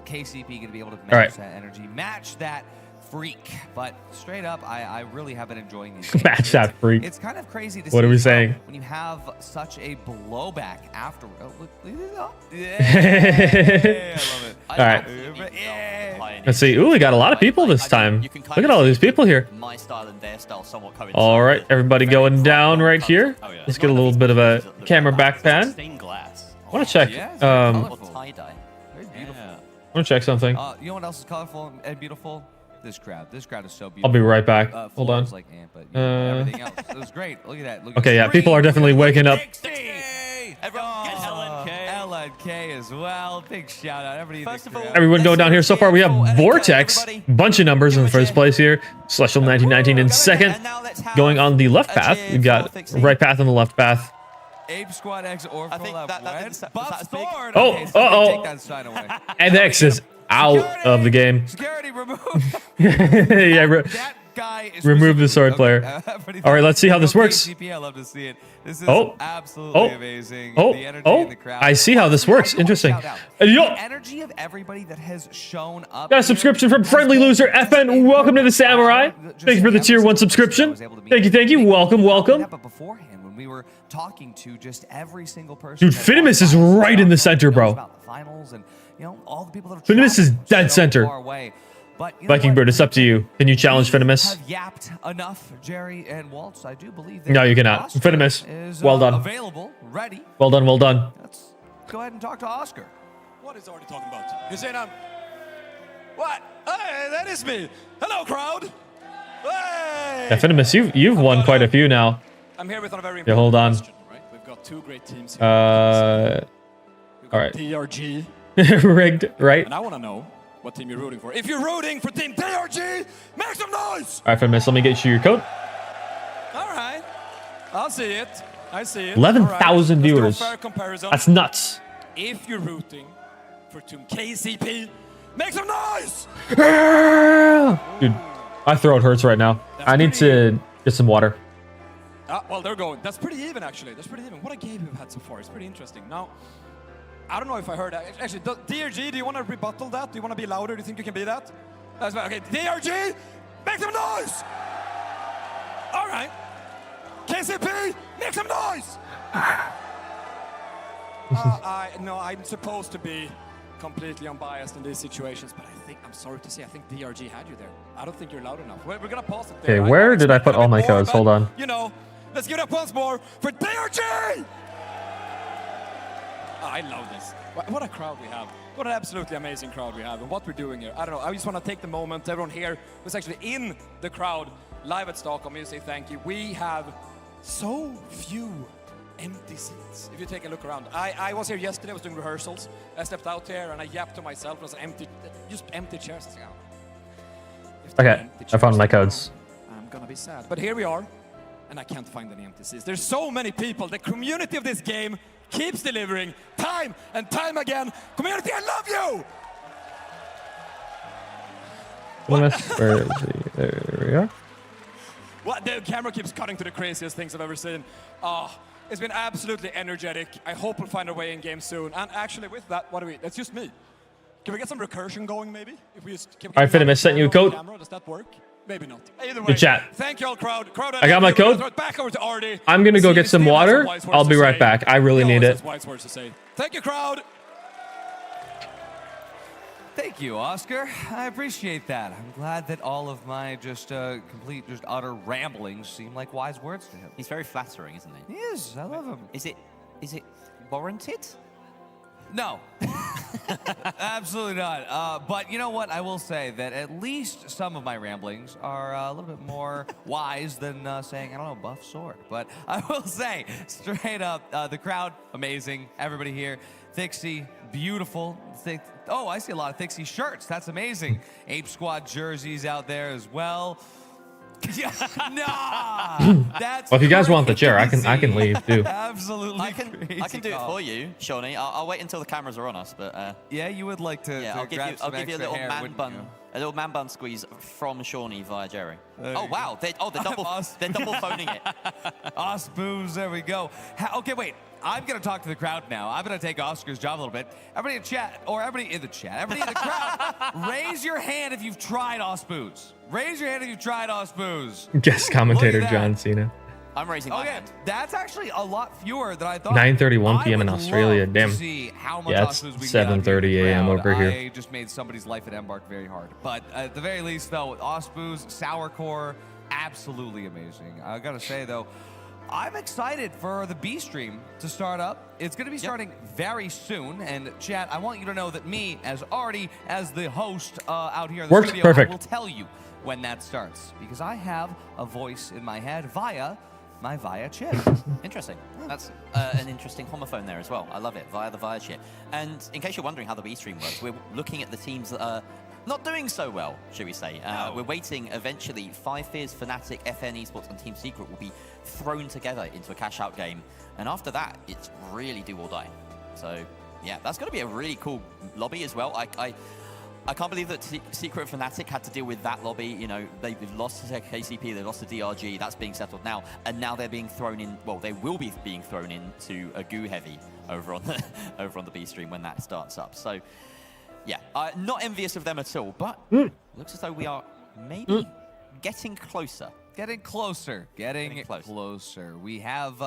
KCP going to be able to match that energy, match that freak? But straight up, I really have been enjoying these games. Match that freak. It's kind of crazy to see. What are we saying? When you have such a blowback after. Oh, look this up. Yeah, I love it. All right. Yeah. Let's see. Ooh, we got a lot of people this time. Look at all these people here. My style and their style somewhat coincide. All right, everybody going down right here. Let's get a little bit of a camera back pan. Stained glass. I want to check. tie-dye. Very beautiful. I want to check something. You know what else is colorful and beautiful? This crowd. This crowd is so beautiful. I'll be right back. Hold on. Like, but everything else. It was great. Look at that. Look Okay, yeah, people are definitely waking up. Everyone get LNK as well. Big shout out. Everyone going down here. So far, we have Vortex. Bunch of numbers in first place here. Celestial 1919 in second. Going on the left path. We got right path on the left path. Ape Squad X or Buff Sword. Oh, okay, so take that sign away. NX is out of the game. Security removed. Yeah, that guy is remove the sword player. All right, let's see how this works. KCP, I love to see it. This is Oh, absolutely amazing. Oh, the energy in the crowd. I see how this works. Interesting. The Yo, energy of everybody that has shown up. got a subscription from Friendly Loser FN. Welcome to the Samurai. Thank you for the tier 1 subscription. Thank you. Welcome. But beforehand, when we were talking to just every single person, Dude, Finimus is right in the center, bro. About the finals and all the people that have Finimus is dead so center. far away. But Viking Bird, it's up to you. Can you challenge Finimus? Have yapped enough, Jerry and Waltz. I do believe. No, you cannot. Finimus, well done. Available, ready. Well done. Let's go ahead and talk to Oscar. What is already talking about? You're saying what? Hey, that is me. Hello, crowd. Hey. Yeah, Finimus, you've won quite a few now. I'm here with a very Yeah, hold on. question, right? We've got 2 great teams here. All right. DRG. Rigged, right? And I want to know what team you're rooting for. If you're rooting for Team DRG, make some noise! All right, Finimus, let me get you your code. All right. I'll see it. I see it. 11,000 All right. viewers. Let's do a fair comparison. That's nuts. If you're rooting for Team KCP, make some noise! Dude, my throat hurts right now. I need to get some water. Well, they're going. That's pretty even, actually. That's pretty even. What a game we've had so far. It's pretty interesting. Now, I don't know if I heard that. Actually, DRG, do you want to rebuttal that? Do you want to be louder? Do you think you can be that? That's right. Okay, DRG, make some noise! All right. KCP, make some noise! No, I'm supposed to be completely unbiased in these situations, but I'm sorry to say, I think DRG had you there. I don't think you're loud enough. We're going to pause it there. Okay, where did I put all my codes? Hold on. Let's give it up once more for DRG! I love this. What a crowd we have. What an absolutely amazing crowd we have. And what we're doing here, I don't know. I just want to take the moment. Everyone here was actually in the crowd live at Stockholm. You say thank you. We have so few empty seats. If you take a look around. I was here yesterday. I was doing rehearsals. I stepped out here and I yapped to myself. It was just empty chairs. Okay, I found my codes. I'm going to be sad. But here we are. And I can't find any empty seats. There's so many people. The community of this game keeps delivering time and time again. Community, I love you! Where is he? There we are. What? The camera keeps cutting to the craziest things I've ever seen. It's been absolutely energetic. I hope we'll find a way in game soon. And actually, with that, that's just me. Can we get some recursion going, maybe? If we just keep All right, Finimus, sent you a code. camera, does that work? Maybe not. Either way, Good chat. Thank you all, crowd. I got my code. Back over to Artie. I'm gonna go get some water. I'll be right back. I really need it. Thank you, crowd. Thank you, Oscar. I appreciate that. I'm glad that all of my complete, utter ramblings seem like wise words to him. He's very flattering, isn't he? He is. I love him. Is it warranted? No. Absolutely not. But you know what? I will say that at least some of my ramblings are a little bit more wise than saying, I don't know, buff sword. But I will say, straight up, the crowd, amazing. Everybody here. Thixie, beautiful. Oh, I see a lot of Thixie shirts. That's amazing. Ape Squad jerseys out there as well. Nah, that's well, if you guys want the chair, I can leave too. Absolutely, I can do it for you, Shawnee. I'll wait until the cameras are on us, but yeah, you would like to. Yeah, I'll give you a little man bun, a little man bun squeeze from Shawnee via Jerry. Oh wow, they're double phoning it. Osboos, there we go. Okay, wait. I'm going to talk to the crowd now. I'm going to take Oscar's job a little bit. Everybody in chat, or everybody in the chat, everybody in the crowd, raise your hand if you've tried Osboos. Raise your hand if you've tried Osboos. Guest commentator John Cena. I'm raising my hand. That's actually a lot fewer than I thought. 9:31 p.m. in Australia. Damn. Yeah, it's 7:30 a.m. over here. I just made somebody's life at Embark very hard. But at the very least, though, Osboos, Sourcore, absolutely amazing. I got to say, though, I'm excited for the B stream to start up. It's going to be starting very soon. And chat, I want you to know that me, as Artie, as the host out here in the studio, perfect. I will tell you when that starts because I have a voice in my head via my Via chip. Interesting. That's an interesting homophone there as well. I love it, via the Via chip. And in case you're wondering how the B stream works, we're looking at the teams that are not doing so well, should we say. We're waiting eventually. Five Fears, Fnatic, FN Esports, and Team Secret will be thrown together into a cash-out game. And after that, it's really do or die. So, yeah, that's going to be a really cool lobby as well. I can't believe that Secret and Fnatic had to deal with that lobby. You know, they've lost to KCP, they've lost to DRG. That's being settled now. And now they're being thrown in, well, they will be being thrown into a goo heavy over on the B stream when that starts up. So, yeah, not envious of them at all, but looks as though we are maybe getting closer. Getting closer. We have,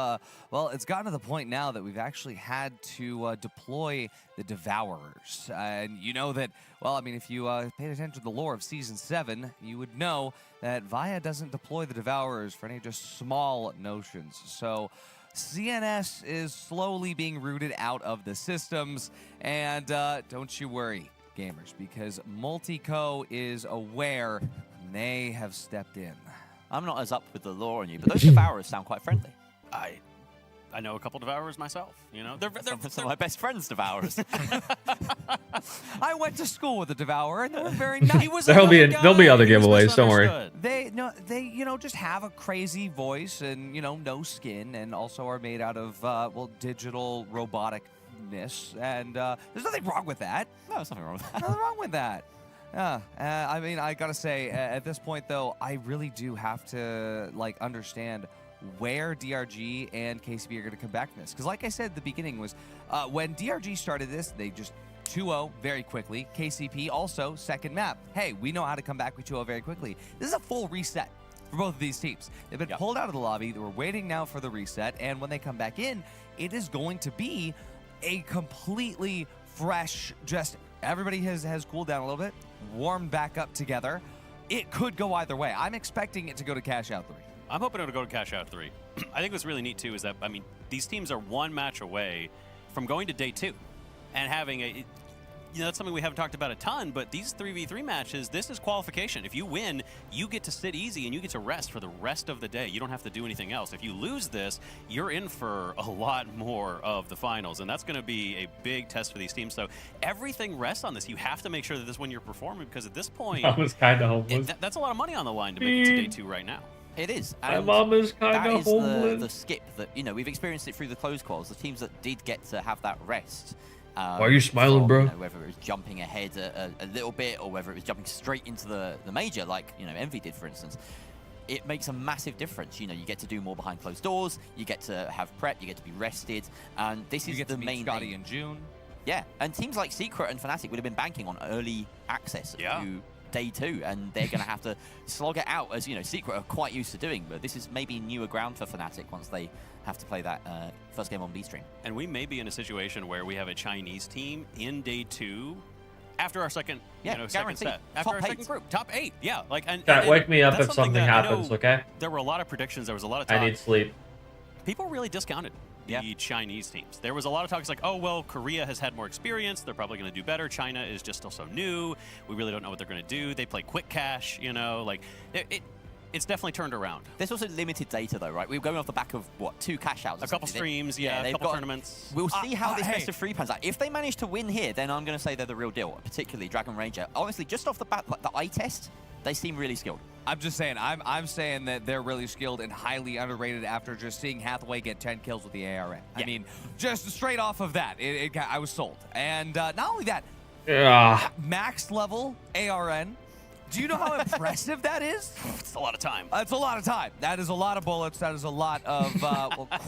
well, it's gotten to the point now that we've actually had to deploy the Devourers. And you know that, well, I mean, if you paid attention to the lore of Season 7, you would know that Via doesn't deploy the Devourers for any just small notions. So CNS is slowly being rooted out of the systems. And don't you worry, gamers, because Multico is aware and they have stepped in. I'm not as up with the lore on you, but those Devourers sound quite friendly. I know a couple Devourers myself. You know, they're some of my best friends, Devourers. I went to school with a Devourer, and they were very nice. There'll be other giveaways. Don't worry. They just have a crazy voice and no skin, and also are made out of well, digital roboticness, and there's nothing wrong with that. No, there's nothing wrong with that. Nothing wrong with that. I mean, I gotta say, at this point, though, I really do have to understand where DRG and KCP are going to come back from this. Because like I said at the beginning was, when DRG started this, they just 2-0 very quickly. KCP also, second map. Hey, we know how to come back with 2-0 very quickly. This is a full reset for both of these teams. They've been pulled out of the lobby. We're waiting now for the reset. And when they come back in, it is going to be a completely fresh, just everybody has cooled down a little bit, warmed back up together. It could go either way. I'm expecting it to go to Cash Out 3. I'm hoping it'll go to Cash Out 3. I think what's really neat, too, is that, I mean, these teams are one match away from going to day 2 and having a, that's something we haven't talked about a ton, but these 3v3 matches, this is qualification. If you win, you get to sit easy and you get to rest for the rest of the day. You don't have to do anything else. If you lose this, you're in for a lot more of the finals, and that's going to be a big test for these teams. So everything rests on this. You have to make sure that this is when you're performing, because at this point, that was kind of hopeless. That's a lot of money on the line to make it to day 2 right now. It is. My mom is kind of homeless. The skip that, we've experienced it through the close calls. The teams that did get to have that rest, Why are you smiling, bro? You know, whether it was jumping ahead a little bit or whether it was jumping straight into the major, like, you know, Envy did, for instance. It makes a massive difference. You know, you get to do more behind closed doors, you get to have prep, you get to be rested, and this is the main Scotty in June. Yeah, and teams like Secret and Fnatic would have been banking on early access to day 2, and they're going to have to slog it out, as, you know, Secret are quite used to doing, but this is maybe newer ground for Fnatic once they have to play that first game on B-Stream. And we may be in a situation where we have a Chinese team in day 2 after our second, second set. After our second group. Top 8, yeah. Like, and wake me up if something happens, okay? There were a lot of predictions. There was a lot of talk. I need sleep. People really discounted the Chinese teams. There was a lot of talk. It's like, oh, well, Korea has had more experience. They're probably going to do better. China is just still so new. We really don't know what they're going to do. They play quick cash, you know, like it's definitely turned around. There's also limited data, though, right? We were going off the back of, what, 2 cash outs? A couple streams, a couple tournaments. We'll see how this best of 3 pans out. If they manage to win here, then I'm going to say they're the real deal, particularly Dragon Ranger. Honestly, just off the bat, like the eye test, they seem really skilled. I'm just saying, I'm saying that they're really skilled and highly underrated after just seeing Hathaway get 10 kills with the ARN. I mean, just straight off of that, I was sold. And not only that, max level ARN. Do you know how impressive that is? It's a lot of time. It's a lot of time. That is a lot of bullets. That is a lot of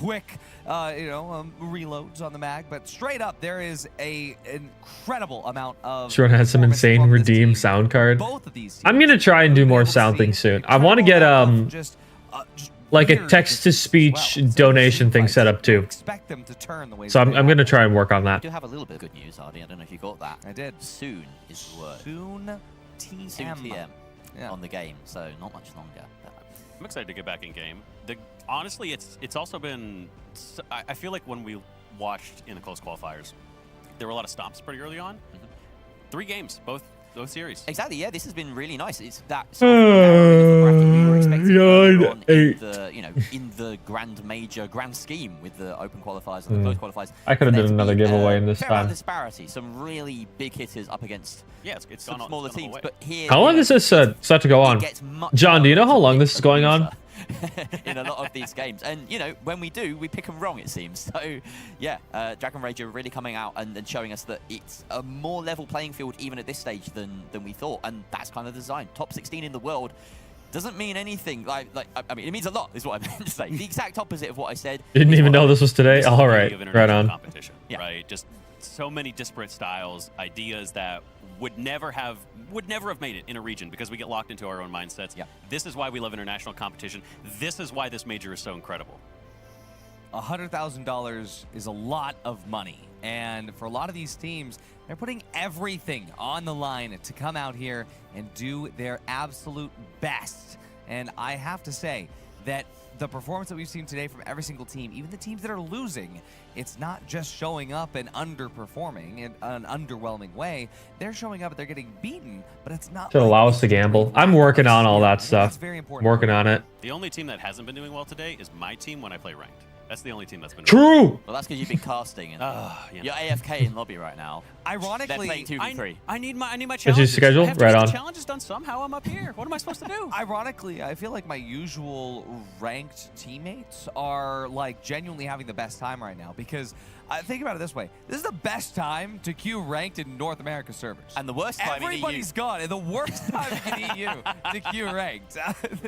quick, reloads on the mag. But straight up, there is an incredible amount of. Jordan has some insane redeem sound card. Both of these. I'm gonna try and do more sound things soon. I want to get like a text-to-speech donation thing set up too. Expect them to turn the way. So I'm gonna try and work on that. I do have a little bit of good news, Ardy. I don't know if you got that. I did. Soon is the word. Soon. TM on the game, so not much longer. I'm excited to get back in game. Honestly, it's also been. I feel like when we watched in the close qualifiers, there were a lot of stomps pretty early on. 3 games, both series. Exactly. Yeah, this has been really nice. It's that sort of bracket we were expecting earlier on in the grand scheme with the open qualifiers and the close qualifiers. I could have done another giveaway in this time. Disparity, some really big hitters up against some smaller teams. But here, how long is this set to go on? John, do you know how long this is going on? In a lot of these games, and you know, when we do, we pick them wrong, it seems. So yeah, Dragon Ranger really coming out and showing us that it's a more level playing field even at this stage than we thought, and that's kind of the design. Top 16 in the world doesn't mean anything. I mean, it means a lot, is what I meant to say. The exact opposite of what I said. Didn't even know this was today. All right, right on. Competition, right? Just so many disparate styles, ideas that would never have made it in a region because we get locked into our own mindsets. This is why we love international competition. This is why this major is so incredible. $100,000 is a lot of money, and for a lot of these teams, they're putting everything on the line to come out here and do their absolute best. And I have to say that the performance that we've seen today from every single team, even the teams that are losing, it's not just showing up and underperforming in an underwhelming way. They're showing up and they're getting beaten, but it's not. To allow us to gamble. I'm working on all that stuff. Very important. Working on it. The only team that hasn't been doing well today is my team when I play ranked. That's the only team that's been true. Well, that's because you've been casting and you're AFK in lobby right now. Ironically, they're playing 2v3. I need my challenge. Is your schedule right on? The challenge is done somehow. I'm up here. What am I supposed to do? Ironically, I feel like my usual ranked teammates are like genuinely having the best time right now because think about it this way: this is the best time to queue ranked in North America servers, and the worst time everybody's gone, and the worst time in EU to queue ranked.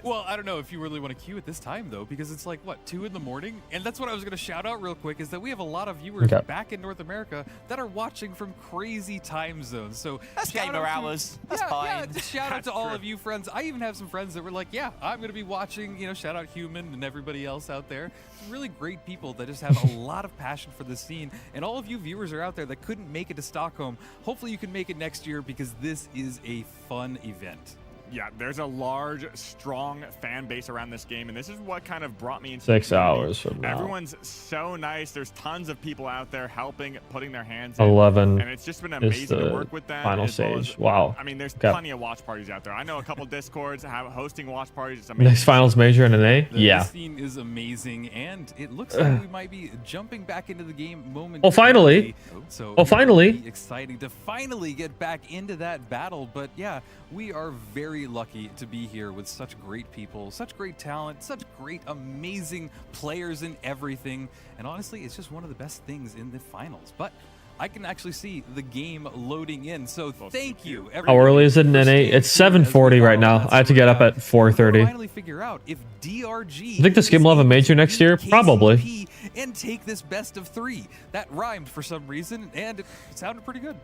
Well, I don't know if you really want to queue at this time though, because it's like what, 2 in the morning, and that's what I was going to shout out real quick is that we have a lot of viewers back in North America that are watching from crazy time zones. So that's gamer hours. That's fine. Yeah, shout out to all of you friends. I even have some friends that were like, yeah, I'm going to be watching. You know, shout out Human and everybody else out there. Some really great people that just have a lot of passion for this scene. And all of you viewers are out there that couldn't make it to Stockholm. Hopefully you can make it next year because this is a fun event. Yeah, there's a large, strong fan base around this game, and this is what kind of brought me into 6 hours from now. Everyone's so nice. There's tons of people out there helping, putting their hands in. 11 and it's just been amazing to work with them. Final stage. Wow. I mean, there's plenty of watch parties out there. I know a couple Discords hosting watch parties. It's amazing. Next finals major and an A? The scene is amazing, and it looks like we might be jumping back into the game momentarily. Well, finally. So finally. Exciting to finally get back into that battle. But yeah, we are very lucky to be here with such great people, such great talent, such great, amazing players and everything. And honestly, it's just one of the best things in the finals. But I can actually see the game loading in. So thank you. How early is it in NA? It's 7:40 right now. I have to get up at 4:30. Finally figure out if DRG. I think this game will have a major next year. Probably. And take this best of 3. That rhymed for some reason, and it sounded pretty good.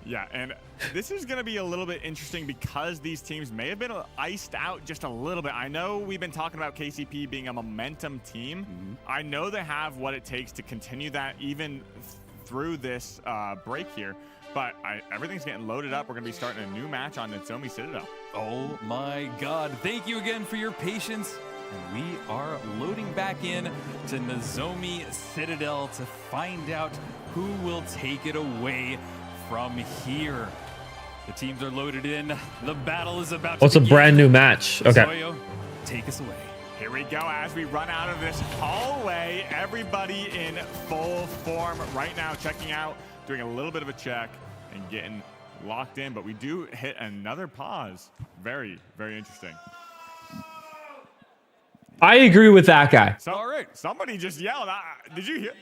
Yeah, and this is going to be a little bit interesting because these teams may have been iced out just a little bit. I know we've been talking about KCP being a momentum team. I know they have what it takes to continue that even through this break here, but everything's getting loaded up. We're going to be starting a new match on Nozomi Citadel. Oh my God. Thank you again for your patience. And we are loading back in to Nozomi Citadel to find out who will take it away from here. The teams are loaded in. The battle is about to It's a begin. brand new match. Okay. Zoyo, take us away. Here we go as we run out of this hallway. Everybody in full form right now, checking out, doing a little bit of a check and getting locked in, but we do hit another pause. Very, very interesting. I agree with that guy. So, all right. Somebody just yelled. Did you hear?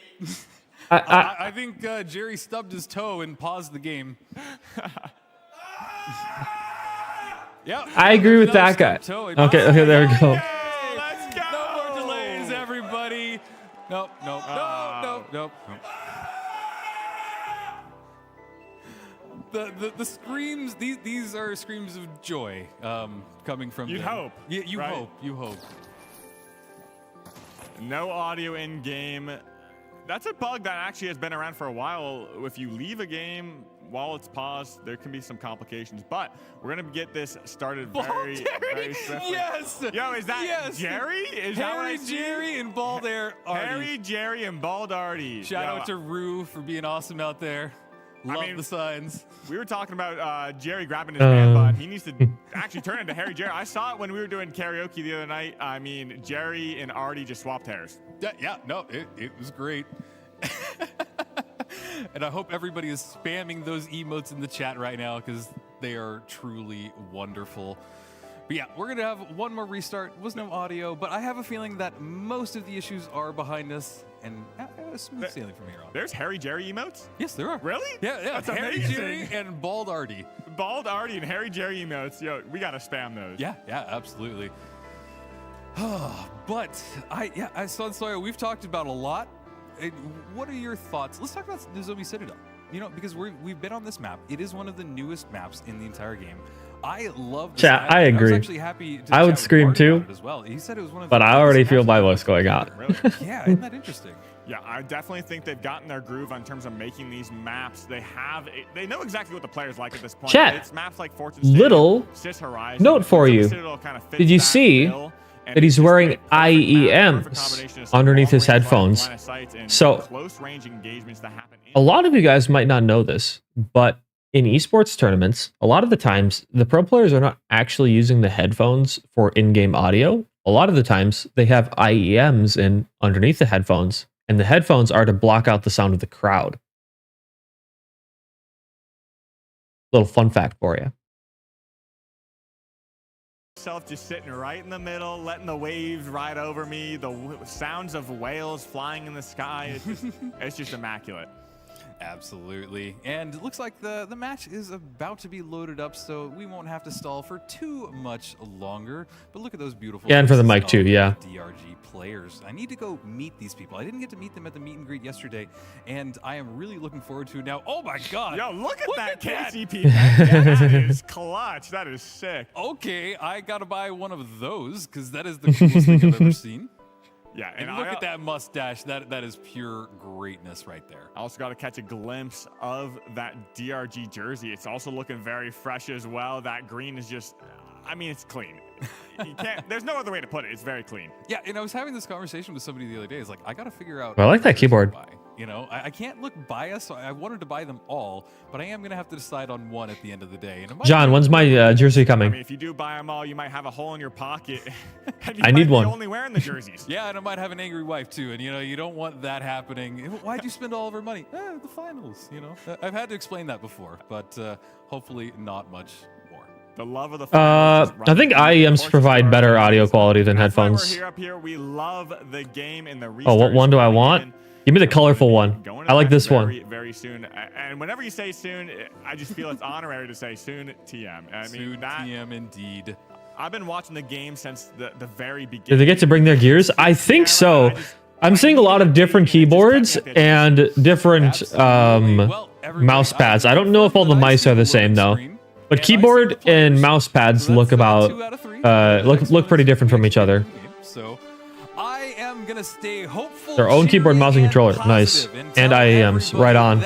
I think Jerry stubbed his toe and paused the game. Yeah, I agree with that guy. Okay, there we go. Let's go. No more delays, everybody. Nope. The screams, these are screams of joy coming from You'd them. hope. You right? You hope. No audio in game. That's a bug that actually has been around for a while. If you leave a game while it's paused, there can be some complications. But we're going to get this started very swiftly. Yes! Yo, is that Jerry? Is that what I see? Jerry, and Bald Artie. Harry, Jerry, and Bald Artie. Shout out to Rue for being awesome out there. Love the signs. We were talking about Jerry grabbing his man bun. He needs to actually turn into Harry Jerry. I saw it when we were doing karaoke the other night. I mean, Jerry and Artie just swapped hairs. It was great. And I hope everybody is spamming those emotes in the chat right now because they are truly wonderful. But yeah, we're going to have one more restart. Was no audio, but I have a feeling that most of the issues are behind us. And smooth sailing from here on. There's Harry Jerry emotes? Yes, there are. Really? Yeah. That's Harry amazing. Jerry and Bald Artie. Bald Artie and Harry Jerry emotes. Yo, we got to spam those. Yeah, absolutely. But I saw Sawyer. We've talked about a lot. What are your thoughts? Let's talk about Nozomi Citadel. You know, because we've been on this map. It is one of the newest maps in the entire game. I love this map. I agree. I was actually happy to I would chat with scream Marty too. about it as well. He said it was one of But the I already best feel maps my I've voice going ever out. played. Yeah, isn't that interesting? Yeah, I definitely think they've gotten their groove in terms of making these maps. They know exactly what the players like at this point. Chat. It's maps like Fortune Stadium, Little Cis Horizon. note for you. Citadel kind of fits Did you that see bill, and that he's it's just wearing a perfect map, perfect IEMs combination of some underneath his long-range headphones? line of sight and So close-range engagements that happen a lot of you guys might not know this, but in esports tournaments, a lot of the times the pro players are not actually using the headphones for in-game audio. A lot of the times they have IEMs in underneath the headphones, and the headphones are to block out the sound of the crowd. Little fun fact for you. Just sitting right in the middle, letting the waves ride over me, the sounds of whales flying in the sky. It's just immaculate. Absolutely. And it looks like the match is about to be loaded up, so we won't have to stall for too much longer. But look at those beautiful Yeah, and for the faces mic too, of yeah. DRG players. I need to go meet these people. I didn't get to meet them at the meet and greet yesterday, and I am really looking forward to it now. Oh my God. Yo, look at that KCP. That is clutch. That is sick. Okay, I gotta buy one of those because that is the coolest thing I've ever seen. Yeah, and look at that mustache. That is pure greatness right there. I also got to catch a glimpse of that DRG jersey. It's also looking very fresh as well. That green is just, I mean, it's clean. You can't, there's no other way to put it. It's very clean. Yeah, and I was having this conversation with somebody the other day. It's like, I got to figure out. I like that keyboard. You know, I can't look biased, so I wanted to buy them all, but I am going to have to decide on one at the end of the day. And John, when's my jersey coming? I mean, if you do buy them all, you might have a hole in your pocket. And you I might need be one. only wearing the jerseys. Yeah, and I might have an angry wife too, and you know, you don't want that happening. Why'd you spend all of our money? The finals, you know. I've had to explain that before, but hopefully not much more. The love of the I think IEMs provide better audio quality than headphones. We're here up here. We love the game and the Oh, what one do I want? Give me the colorful one. I like this one. Very soon. And whenever you say soon, I just feel it's honorary to say soon TM. I mean, soon TM indeed. I've been watching the game since the very beginning. Did they get to bring their gears? I think so. I'm seeing a lot of different keyboards and different mouse pads. I don't know if all the mice are the same though. But keyboard and mouse pads look about look pretty different from each other. So I am gonna stay hopeful. Their own keyboard, mouse, and controller. Nice. And IAMs. Right on.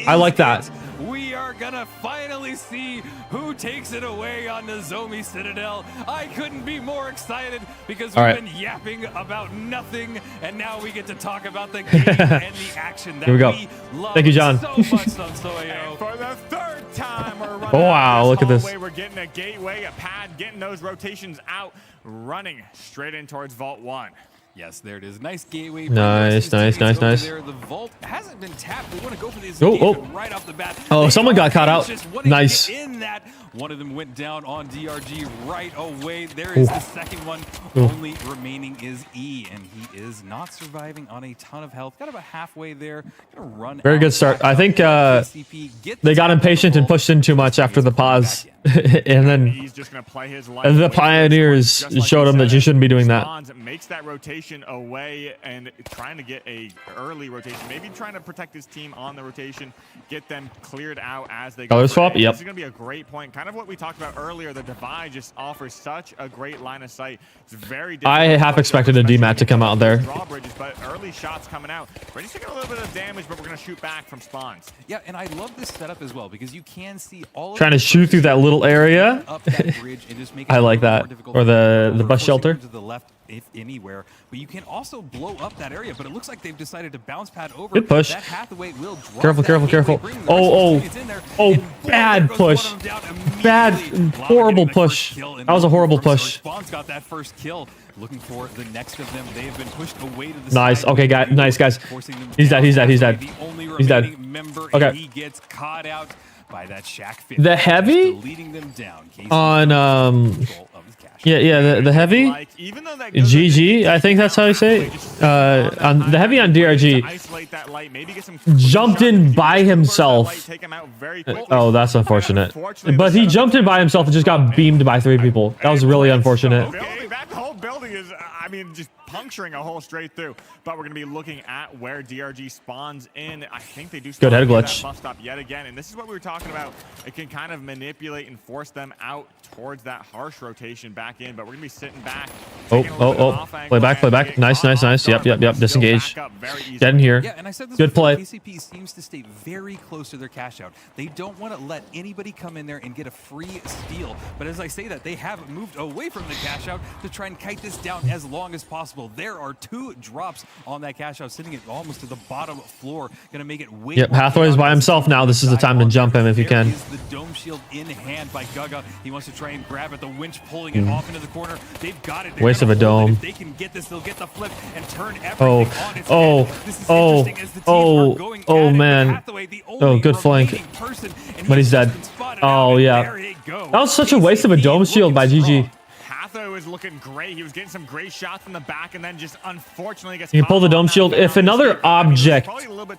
I like that. We are gonna finally see who takes it away on Nozomi Citadel. I couldn't be more excited because we've been yapping about nothing, and now we get to talk about the game and the action that Here we go. love Thank you, John. so much on Soyo. For the third time, we're running wow, look at this. We're getting a gateway, a pad, getting those rotations out, running straight in towards Vault 1. Yes, there it is. Nice gateway. Nice. There. The vault hasn't been tapped. We want to go for this right off the bat. Oh, someone got caught out. Nice. In that, one of them went down on DRG right away. There is the second one. Only remaining is E, and he is not surviving on a ton of health. Got about halfway there. Gonna run. Very good start. I think they got impatient and pushed in too much after the pause. And then the Pioneers showed him that you shouldn't be doing that. Makes that rotation away and trying to get a early rotation. Maybe trying to protect his team on the rotation, get them cleared out as they go. Color swap? Yep. This is going to be a great point. Kind of what we talked about earlier. The divide just offers such a great line of sight. It's very difficult. I half expected a DMAT to come out there. Drawbridges, but early shots coming out. Ready's taking a little bit of damage, but we're going to shoot back from spawns. Yeah, and I love this setup as well because you can see all trying to shoot through that little area. Up that bridge and just make it I like that. Or the bus shelter. To the left, if anywhere. But you can also blow up that area. But it looks like they've decided to bounce pad over. Good push. That Hathaway will drop Careful. Oh, bad push. Bad, horrible push. That was a horrible push. Spawn's got that first kill. Looking for the next of them. They have been pushed away to the nice. side. Okay, nice guys. He's dead. He's dead. Okay. He gets caught out by that Shack the heavy leading them down. On the heavy GG, I think that's how you say it. On the heavy on DRG jumped in by himself. Oh, that's unfortunate. But he jumped in by himself and just got beamed by 3 people. That was really unfortunate. That whole building is, I mean, just puncturing a hole straight through. But we're going to be looking at where DRG spawns in. I think they do good head glitch. Buff stop yet again. And this is what we were talking about. It can kind of manipulate and force them out towards that harsh rotation back in. But we're going to be sitting back. Oh. Play back. Nice. Yep. Disengage. Get in here. Yeah, and I said this good play. KCP seems to stay very close to their cash out. They don't want to let anybody come in there and get a free steal. But as I say that, they have moved away from the cash out to try and kite this down as long as possible. There are 2 drops on that cash out, sitting it almost to the bottom floor. Gonna make it way. Yep, Hathaway's by himself now. This is the time to jump him if you can. Is the dome shield in hand by Gaga. He wants to try and grab it. The winch pulling it off into the corner. They've got it. Waste of a dome. If they can get this, they'll get the flip and turn everything on its head. Oh man. Oh, good flank. But he's dead. Oh yeah. That was such a waste of a dome shield by GG. Hathaway was looking great. He was getting some great shots in the back, and then just unfortunately gets. You can pull the dome shield. If another object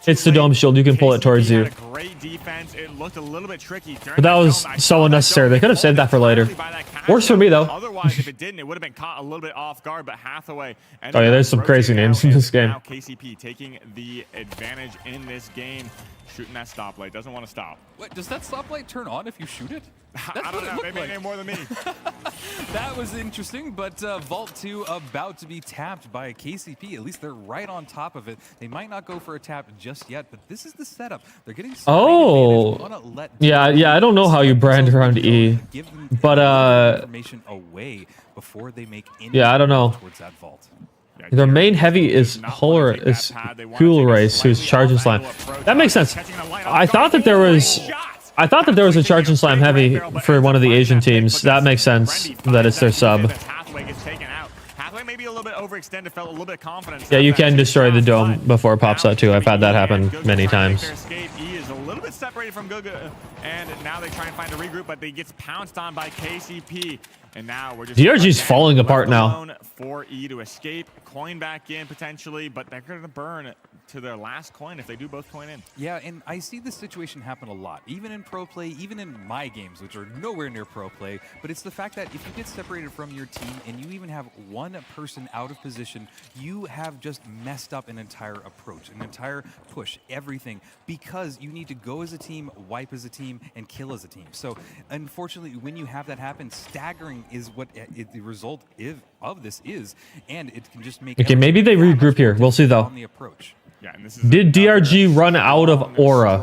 hits the dome shield, you can pull it towards you. Great defense. It looked a little bit tricky. But that was so unnecessary. They could have saved that for later. Works for me though. Otherwise, if it didn't, it would have been caught a little bit off guard. But Hathaway. Oh yeah, there's some crazy names in this game. Now KCP taking the advantage in this game, shooting that stoplight. Doesn't want to stop. What, does that stoplight turn on if you shoot it? I don't know. Maybe more than me. That was interesting, but Vault 2 about to be tapped by KCP. At least they're right on top of it. They might not go for a tap just yet, but this is the setup. They're getting yeah. I don't know how you brand around E, but information away before they make I don't know. Towards that vault. Their main heavy is Cool Race, who's Charge and Slime. That makes sense. I thought that there was a Charge and Slam heavy for one of the Asian teams. That makes sense that it's their sub. Yeah, you can destroy the dome before it pops out too. I've had that happen many times. E is a little bit separated from Guga, and now they try and find a regroup, but they gets pounced on by KCP. And now we're just DRG's falling apart now. For E to escape, coin back in potentially, but they're going to burn to their last coin if they do both coin in. Yeah, and I see this situation happen a lot, even in pro play, even in my games, which are nowhere near pro play. But it's the fact that if you get separated from your team and you even have one person out of position, you have just messed up an entire approach, an entire push, everything, because you need to go as a team, wipe as a team, and kill as a team. So unfortunately, when you have that happen, staggering is what the result of this is, and it can just make. Okay, maybe they regroup here. We'll see though. On the approach. Yeah, and this is Did DRG run out of aura?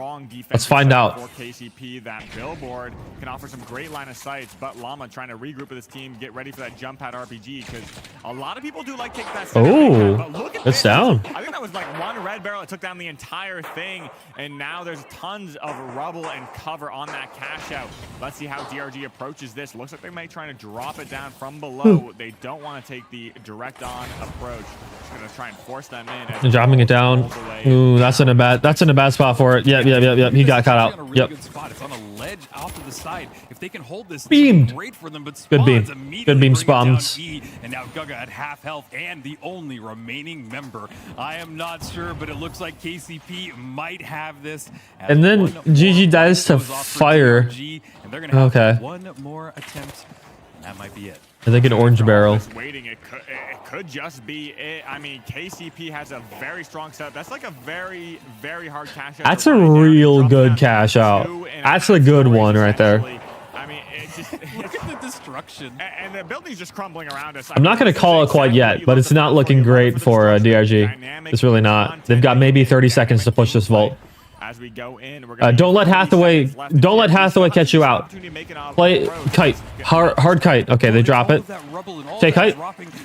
Let's find out. For KCP, that billboard can offer some great line of sights, but Llama trying to regroup with his team, get ready for that jump pad RPG, because a lot of people do like taking that. Oh, it's down. I think that was like one red barrel that took down the entire thing, and now there's tons of rubble and cover on that cash out. Let's see how DRG approaches this. Looks like they might try to drop it down from below. They don't want to take the direct on approach. Just gonna try and force them in. Dropping it down. Ooh, that's in a bad spot for it. Yep. He got caught out. Yep. Good spot. It's on a ledge off to the side. If they can hold this, beamed. Great for them, but Good beam. Good beam spawns. spawns. And now Guga at half health and the only remaining member. I am not sure, but it looks like KCP might have this. And then GG dies to fire. DRG, and they're gonna have one more attempt, and that might be it. I think an orange barrel. Waiting, it could just be it. I mean, KCP has a very strong setup. That's like a very, very hard cash out. That's a real good cash out. That's a good one right there. I mean, it just look at the destruction. And the building's just crumbling around us. I'm not going to call it quite yet, but it's not looking great for DRG. It's really not. They've got maybe 30 seconds to push this vault. As we go in, we're don't let Hathaway catch you out. Play kite, hard kite. Okay, they drop it. Take kite.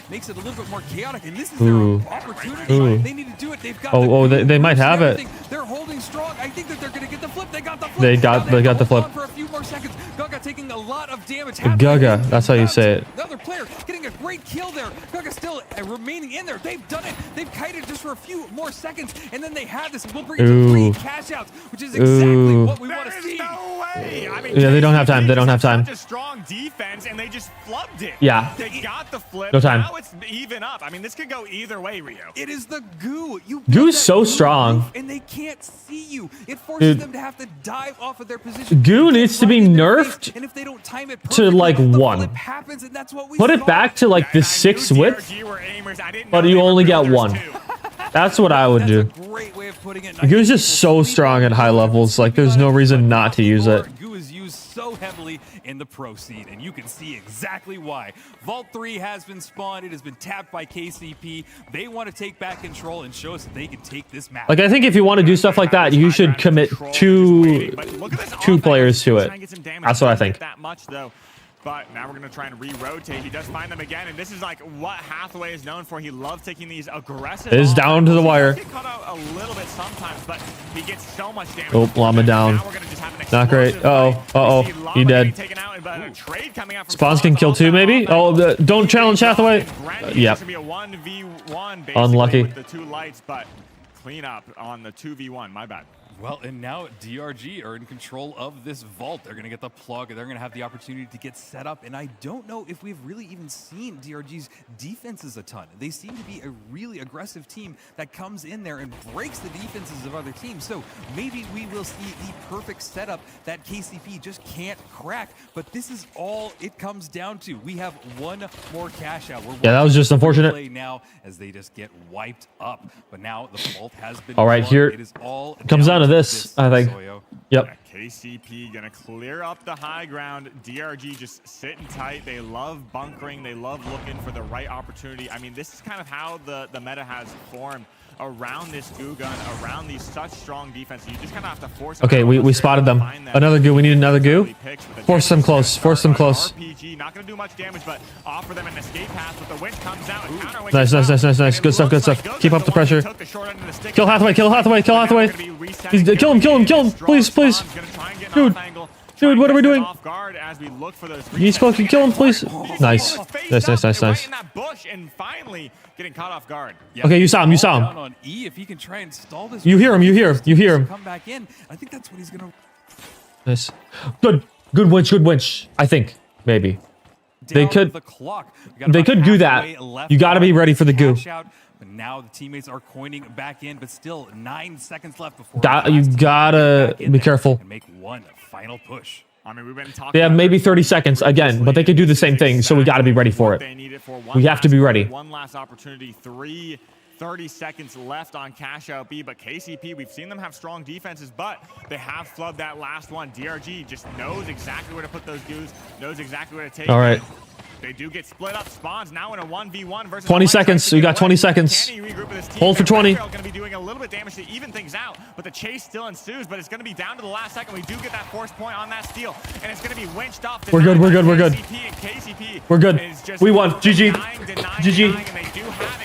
Makes it a little bit more chaotic, and this is Ooh. their opportunity. They need to do it. They've got they might have it. They're holding strong. I think that they're going to get the flip. They got the flip. They got the flip. For a few more seconds. Guga taking a lot of damage. Guga, that's how you say it. Another player getting a great kill there. Guga still remaining in there. They've done it. They've kited just for a few more seconds, and then they have this. We'll bring it to 3 cash outs, which is exactly what we want to see. No way. I mean, yeah, they don't have time. They don't have time. Such a strong defense, and they just flubbed it. Yeah. They got the flip. No time. Now it's even up. I mean, this could go either way, Rio. It is the goo. Goo's so strong. And they can't see you. It forces them to have to dive off of their position. Goo needs to be nerfed and if they don't time it to like 1. Happens, and that's what we Put it back to like the 6 width, but you only get 1. That's what I would do. Great way of putting it. Goo's just so strong at high levels. Like, there's no reason not to use it. Goo is used so heavily in the pro scene, and you can see exactly why. Vault 3 has been spawned. It has been tapped by KCP. They want to take back control and show us that they can take this map. Like, I think if you want to do stuff like that, you should commit two players to it. That's what I think. That much though. But now we're going to try and re-rotate. He does find them again, and this is like what Hathaway is known for. He loves taking these aggressive. It is down to the wire. He cut out a little bit sometimes, but he gets so much damage. Oh, Llama down. Not great. Uh-oh. He dead. Spawns can kill too, maybe? Oh, don't challenge Hathaway. Yep. Unlucky. With the 2 lights, but clean up on the 2v1. My bad. Well, and now DRG are in control of this vault. They're going to get the plug. They're going to have the opportunity to get set up. And I don't know if we've really even seen DRG's defenses a ton. They seem to be a really aggressive team that comes in there and breaks the defenses of other teams. So maybe we will see the perfect setup that KCP just can't crack. But this is all it comes down to. We have one more cash out. Yeah, that was just unfortunate. Now as they just get wiped up. But now the vault has been all right, won. here it is all comes down to this, I think. Yep. KCP gonna clear up the high ground. DRG just sitting tight. They love bunkering. They love looking for the right opportunity. I mean, this is kind of how the meta has formed around this goo gun, around these such strong defenses. You just kind of have to force them. Okay, we spotted them. Another goo. We need another goo. Force them close. Force them close. RPG not gonna do much damage, but offer them an escape path. But the wind comes out. Nice. Good stuff. Keep up the pressure. Kill Hathaway. Kill Hathaway. Kill him. Please. Dude, what are we doing? He's supposed to kill him, please. Nice. Getting caught off guard. Okay, you saw him. On E, if he can try and stall this. You hear him. Come back in. I think that's what he's gonna. Nice. Good winch. I think maybe they could do that. You got to be ready for the goo. But now the teammates are coining back in, but still 9 seconds left before You gotta be careful. and make one final push. I mean, we've been talking. They have maybe 30 seconds again, but they could do the same thing, so we got to be ready for it. We have to be ready. One last opportunity. 30 seconds left on Cash Out B, but KCP, we've seen them have strong defenses, but they have flubbed that last one. DRG just knows exactly where to put those dudes, knows exactly where to take. All right. They do get split up. Spawns now in a 1v1 versus 20 seconds. We got 20 seconds. Hold for 20. Going to be doing a little bit damage to even things out, but the chase still ensues, but it's going to be down to the last second. We do get that force point on that steal, and it's going to be winched off. We're good. We're good. We're good. KCP We're good. We won. GG. GG.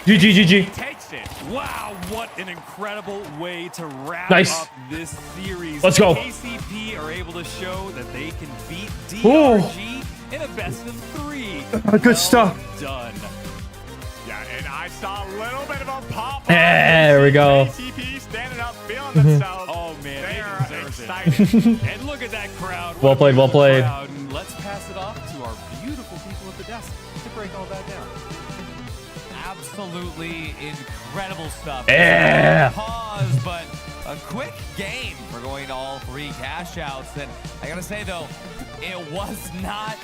GG. GG. Wow, what an incredible way to wrap Nice. up this series. Let's go. KCP are able to show that they can beat DRG in a best of 3. Good stuff. Done. Yeah, and I saw a little bit of a pop. There we go. KCP standing up, feeling themselves. Oh man, they are excited. And look at that crowd. Well played. Well played. And let's pass it off to our beautiful people at the desk to break all that down. Absolutely incredible stuff. Yeah. Pause, but a quick game. We're going to all 3 cash outs. And I got to say, though, it was not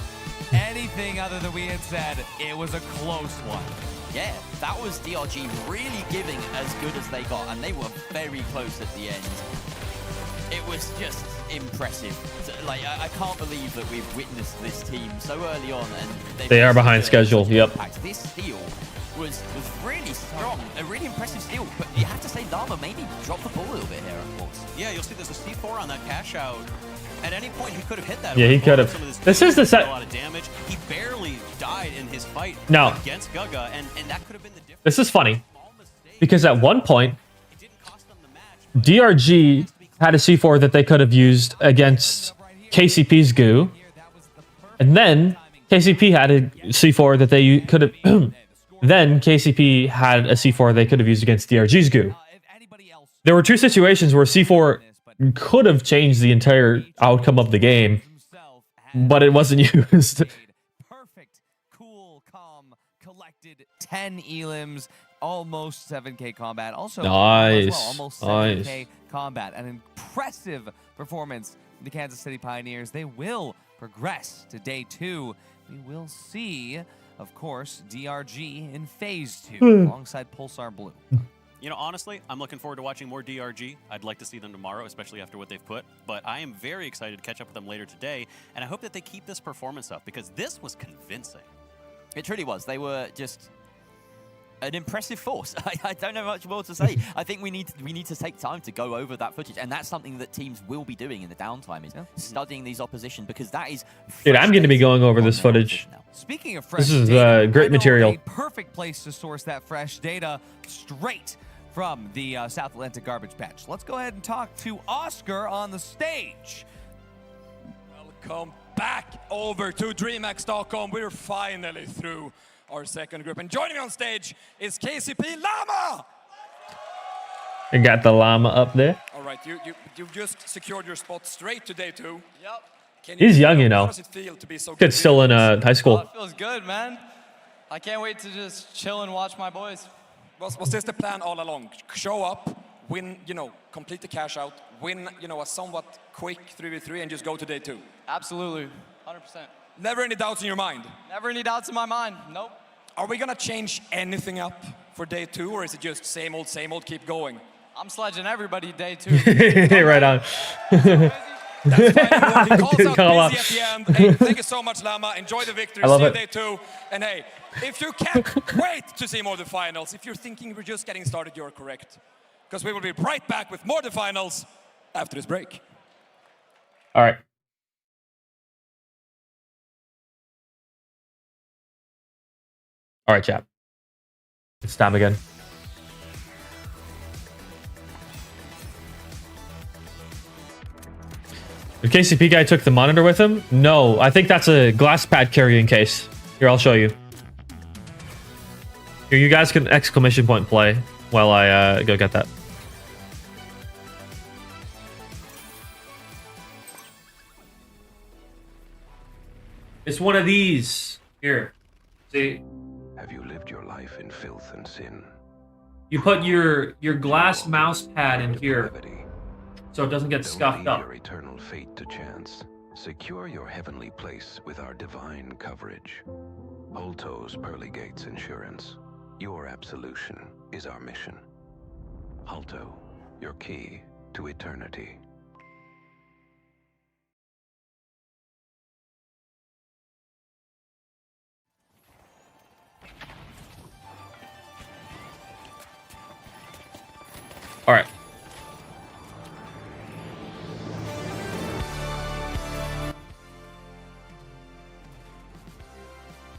anything other than we had said. It was a close one. Yeah, that was DRG really giving as good as they got, and they were very close at the end. It was just impressive. Like, I can't believe that we've witnessed this team so early on, and They are behind schedule. Yep. This steal was really strong, a really impressive steal, but you have to say Llama maybe dropped the ball a little bit here, of course. Yeah, you'll see there's a C4 on that cash out. At any point, he could have hit that. Yeah, he could have. This is the a set. lot of damage. He barely died in his fight No. against Gaga, and that could have been the difference. This is funny because at one point, DRG had a C4 that they could have used against KCP's goo, and then KCP had a C4 that they could have. Then KCP had a C4 they could have used against DRG's goo. There were 2 situations where C4 could have changed the entire outcome of the game, but it wasn't used. Perfect, cool, calm, collected 10 elims, almost 7k combat. Also, Nice. as well, almost 7k combat. An impressive performance from the Kansas City Pioneers. They will progress to day 2. We will see, of course, DRG in phase 2 alongside Pulsar Blue. You know, honestly, I'm looking forward to watching more DRG. I'd like to see them tomorrow, especially after what they've put. But I am very excited to catch up with them later today, and I hope that they keep this performance up because this was convincing. It truly was. They were just an impressive force. I don't know much more to say. I think we need to take time to go over that footage, and that's something that teams will be doing in the downtime, is studying these opposition, because that is. Dude, I'm going to be going over this footage. Speaking of fresh this is data, great material. A perfect place to source that fresh data straight from the South Atlantic Garbage Patch. Let's go ahead and talk to Oscar on the stage. Welcome back over to DreamHack Stockholm. We're finally through our second group. And joining me on stage is KCP Llama! You got the llama up there. All right, you've just secured your spot straight to day 2. Yep. He's young, you know. How does it feel to be so Kid's still in high school. It feels good, man. I can't wait to just chill and watch my boys. Was this the plan all along? Show up, win, complete the cash out, win, a somewhat quick 3v3 and just go to day 2? Absolutely, 100%. Never any doubts in your mind? Never any doubts in my mind, nope. Are we gonna change anything up for day 2, or is it just same old, keep going? I'm sledging everybody day 2. Right on. That's fine. He calls out Call busy at the end. Hey, thank you so much, Llama. Enjoy the victory. I love See you it. day 2. And hey, if you can't wait to see more of the finals, if you're thinking we're just getting started, you're correct. Because we will be right back with more of the finals after this break. All right. All right, chat. It's time again. The KCP guy took the monitor with him? No, I think that's a glass pad carrying case. Here, I'll show you. Here, you guys can exclamation point play while I go get that. It's one of these. Here. See? Have you lived your life in filth and sin? You put your glass mouse pad in here, so it doesn't get scuffed up. Your eternal fate to chance. Secure your heavenly place with our divine coverage. Holto's Pearly Gates Insurance. Your absolution is our mission. Holto, your key to eternity. All right.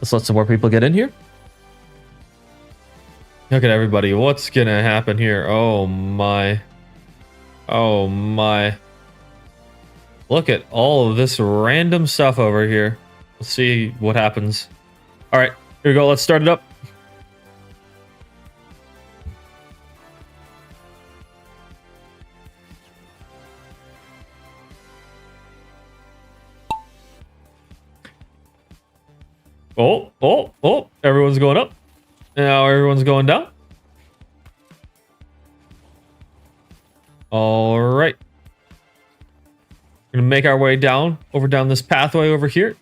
Let's let some more people get in here. Look at everybody. What's gonna happen here? Oh my. Oh my. Look at all of this random stuff over here. Let's see what happens. All right, here we go. Let's start it up. Oh, oh, oh. Everyone's going up. Now everyone's going down. All right. We're going to make our way down this pathway over here.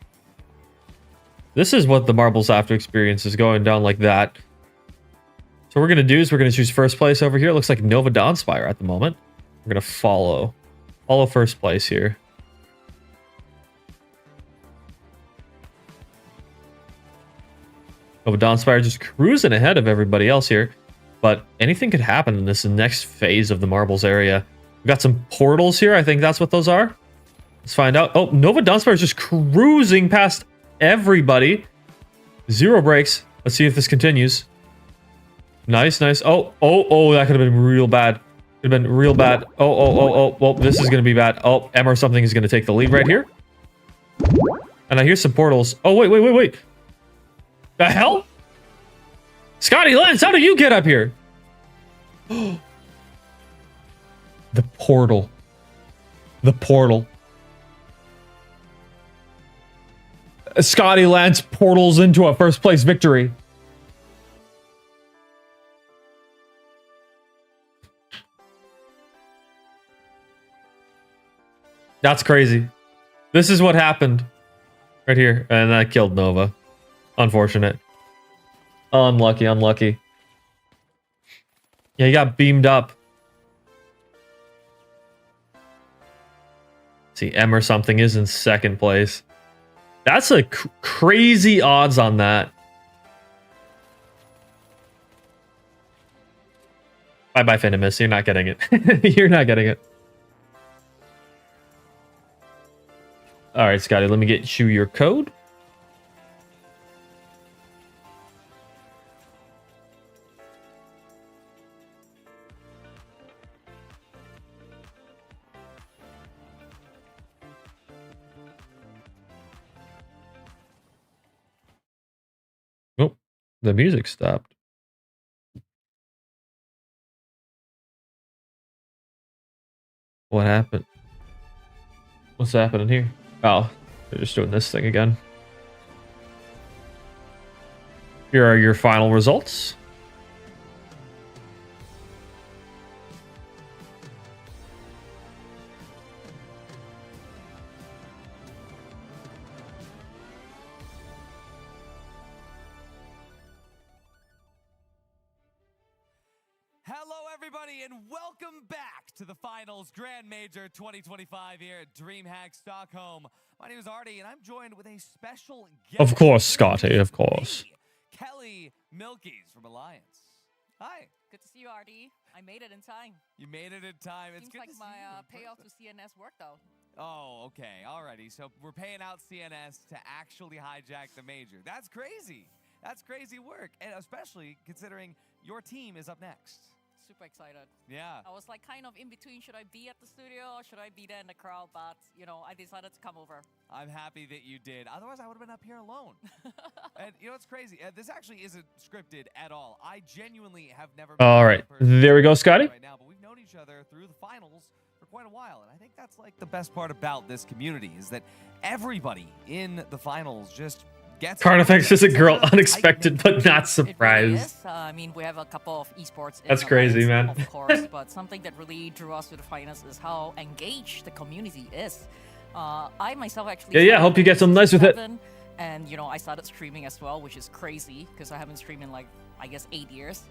This is what the marbles have to experience, is going down like that. So what we're going to do is we're going to choose first place over here. It looks like Nova Dawnspire at the moment. We're going to follow first place here. Nova Dawnspire just cruising ahead of everybody else here. But anything could happen in this next phase of the marbles area. We've got some portals here. I think that's what those are. Let's find out. Oh, Nova Dawnspire is just cruising past everybody. 0 breaks. Let's see if this continues. Nice, nice. Oh, oh, oh, that could have been real bad. Could have been real bad. Oh, oh, oh, oh, well, this is going to be bad. Oh, Emma or something is going to take the lead right here. And I hear some portals. Oh, wait, wait, wait, wait. The hell? Scotty Lance, how did you get up here? The portal. The portal. Scotty Lance portals into a first place victory. That's crazy. This is what happened right here. And that killed Nova. Unfortunate. Unlucky, unlucky. Yeah, he got beamed up. See, M or something is in second place. That's a crazy odds on that. Bye-bye, Finimus. You're not getting it. You're not getting it. All right, Scotty, let me get you your code. Oh, the music stopped. What happened? What's happening here? Oh, they're just doing this thing again. Here are your final results. Hello, everybody, and welcome back to the Finals Grand Major 2025 here at DreamHack Stockholm. My name is Artie, and I'm joined with a special guest. Of course, Scotty, of course. Kelly Milkies from Alliance. Hi. Good to see you, Artie. I made it in time. You made it in time. It's Seems good like to see my you. payout to CNS worked out. Oh, okay. Alrighty. So we're paying out CNS to actually hijack the major. That's crazy. That's crazy work, and especially considering your team is up next. Super excited. Yeah. I was like kind of in between. Should I be at the studio or should I be there in the crowd? But, you know, I decided to come over. I'm happy that you did. Otherwise, I would have been up here alone. And you know, it's crazy. This actually isn't scripted at all. I genuinely have never been All right. There we go, Scotty. Right now, but we've known each other through the finals for quite a while. And I think that's like the best part about this community is that everybody in the finals just gets Carnifex is a girl, unexpected but not surprised. I mean, we have a couple of esports. That's crazy, man. Of course, but something that really drew us to the finals is how engaged the community is. I myself actually. Yeah. Hope you get some nice with it. And you know, I started streaming as well, which is crazy because I haven't streamed in like, I guess, 8 years.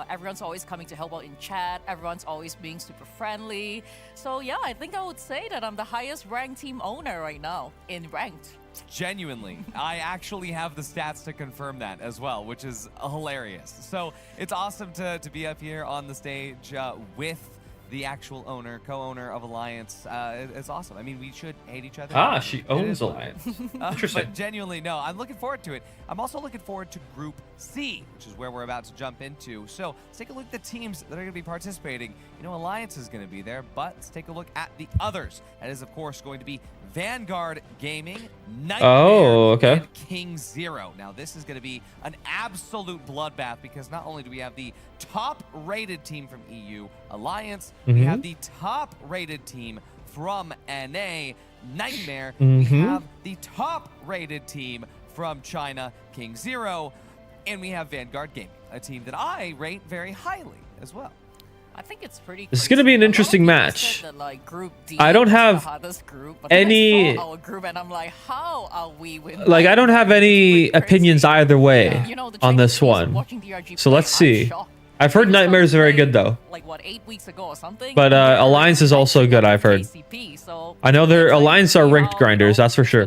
Everyone's always coming to help out in chat. Everyone's always being super friendly. So yeah, I think I would say that I'm the highest ranked team owner right now in ranked. Genuinely, I actually have the stats to confirm that as well, which is hilarious. So it's awesome to be up here on the stage with the actual owner, co-owner of Alliance. It's awesome. I mean, we should hate each other. Ah, she owns Alliance. Interesting. But genuinely, no, I'm looking forward to it. I'm also looking forward to Group C, which is where we're about to jump into. So let's take a look at the teams that are going to be participating. You know, Alliance is going to be there, but let's take a look at the others. That is, of course, going to be Vanguard Gaming, Nightmare, and King Zero. Now, this is going to be an absolute bloodbath because not only do we have the top-rated team from EU, Alliance, we have the top-rated team from NA, Nightmare, we have the top-rated team from China, King Zero, and we have Vanguard Gaming, a team that I rate very highly as well. I think it's pretty. This is going to be an interesting match. That, like, group D I don't have group, any. I saw our group and I'm like, how are we with? Like, I don't have any opinions either way on this one. So let's see. I've heard Nightmare is very good though. Like what, 8 weeks ago or something? But Alliance is also good, I've heard. I know their Alliance are ranked grinders, that's for sure.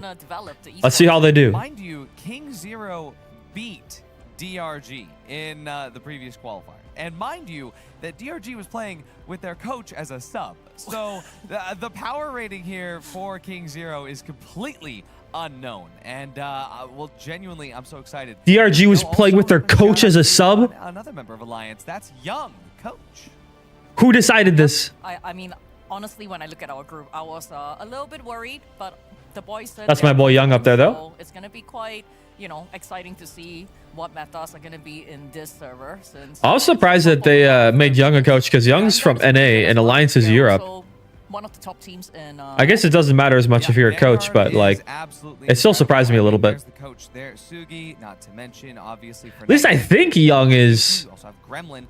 Let's see how they do. Mind you, King Zero beat DRG in the previous qualifier. And mind you, that DRG was playing with their coach as a sub. So the power rating here for King Zero is completely unknown. And well, genuinely, I'm so excited. DRG was playing with their coach as a sub? Another member of Alliance, that's Young, coach. Who decided this? I mean, honestly, when I look at our group, I was a little bit worried, but the boys said that's my boy Young up there, though. It's going to be quite, you know, exciting to see what metas are going to be in this server. Since I was surprised that they made Young a coach because Young's from NA and Alliance is Europe. One of the top teams in. I guess it doesn't matter as much if you're a coach, but like, it still surprised me a little bit. The coach there, Sugi, not to mention, obviously. At least I think Young is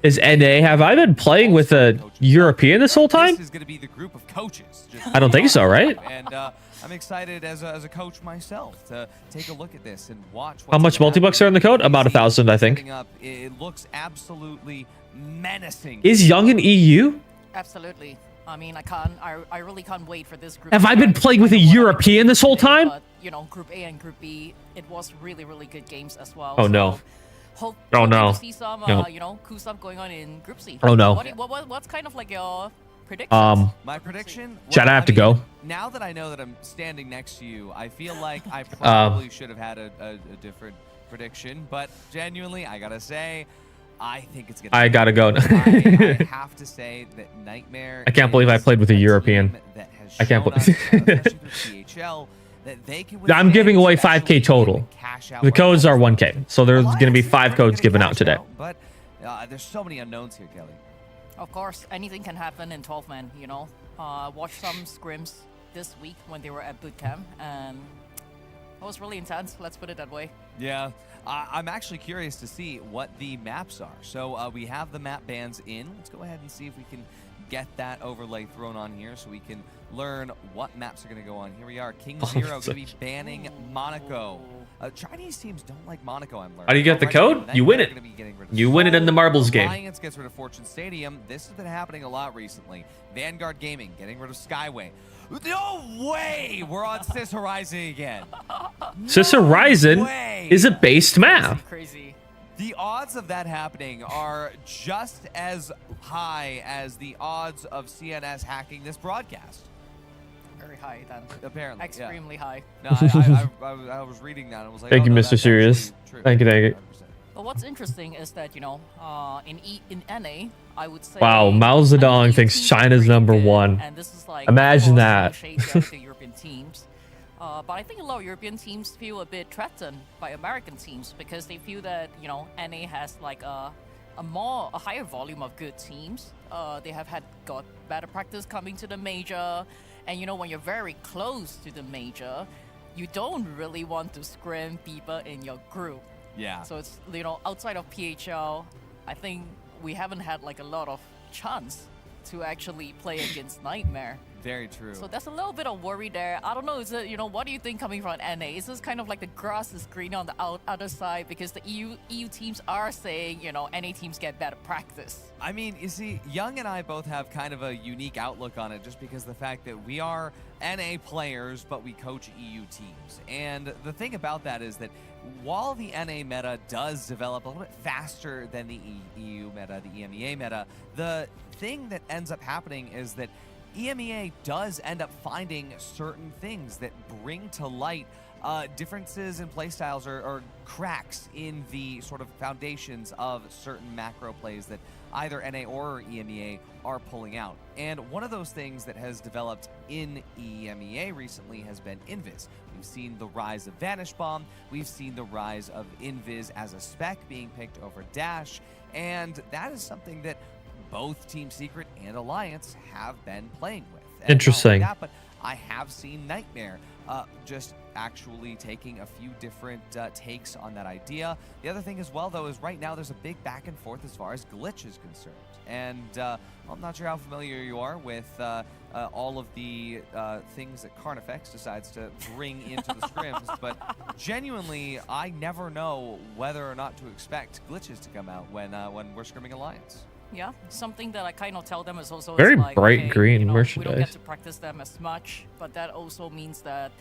NA. Have I been playing with a European this whole time? This is going to be the group of coaches. I don't think so, right? And I'm excited as a coach myself to take a look at this and watch. How much multi-bucks are in the code? About 1,000, I think. It looks absolutely menacing. Is Young in EU? Absolutely. I mean, I really can't wait for this group. Have I been playing with a European this whole time? But, you know, Group A and Group B, it was really, really good games as well. Oh, no. Hope oh, no. to see some, you know, cool stuff going on in Group C. Oh, no. What's kind of like your prediction? My prediction? Chad, I have to go. Now that I know that I'm standing next to you, I feel like I probably should have had a different prediction. But genuinely, I gotta say, I think it's gonna. I gotta go. I have to say that Nightmare. I can't believe I played with a European. I can't believe. I'm giving away 5K total. The codes are 1K, so there's gonna be 5 codes given out today. But there's so many unknowns here, Kelly. Of course, anything can happen in 12-man. You know, watch some scrims this week when they were at boot camp, and it was really intense. Let's put it that way. Yeah. I'm actually curious to see what the maps are. So we have the map bans in. Let's go ahead and see if we can get that overlay thrown on here so we can learn what maps are going to go on. Here we are. King Zero going to be banning Monaco. Chinese teams don't like Monaco, I'm learning. How do you get the code? You win it. You win it in the marbles game. Alliance gets rid of Fortune Stadium. This has been happening a lot recently. Vanguard Gaming getting rid of Skyway. No way! We're on Sis Horizon again. Sis Horizon is a based map. Crazy. The odds of that happening are just as high as the odds of CNS hacking this broadcast. Very high, then. Apparently. Extremely high. No, I was reading that and I was like, thank you, Mr. Serious. Thank you. But what's interesting is that, you know, in NA, I would say. Wow, Mao Zedong thinks China's #1. And this is like, imagine that. The European teams. But I think a lot of European teams feel a bit threatened by American teams because they feel that, you know, NA has like a higher volume of good teams. They have got better practice coming to the major. And, you know, when you're very close to the major, you don't really want to scrim people in your group. Yeah. So it's, you know, outside of PHL, I think we haven't had like a lot of chance to actually play against Nightmare. Very true. So there's a little bit of worry there. I don't know, is it, you know, what do you think coming from NA? Is this kind of like the grass is greener on the other side because the EU teams are saying, you know, NA teams get better practice? I mean, you see, Young and I both have kind of a unique outlook on it just because the fact that we are NA players, but we coach EU teams. And the thing about that is that while the NA meta does develop a little bit faster than the EU meta, the EMEA meta, the thing that ends up happening is that EMEA does end up finding certain things that bring to light differences in playstyles or cracks in the sort of foundations of certain macro plays that either NA or EMEA are pulling out. And one of those things that has developed in EMEA recently has been Invis. We've seen the rise of Vanish Bomb, we've seen the rise of Invis as a spec being picked over Dash, and that is something that both Team Secret and Alliance have been playing with. And Interesting. not only that, but I have seen Nightmare just actually taking a few different takes on that idea. The other thing as well, though, is right now there's a big back and forth as far as glitch is concerned. And I'm not sure how familiar you are with all of the things that Carnifex decides to bring into the scrims, but genuinely, I never know whether or not to expect glitches to come out when we're scrimming Alliance. Yeah, something that I kind of tell them is also Very like, bright okay, green you know, merchandise. We don't get to practice them as much, but that also means that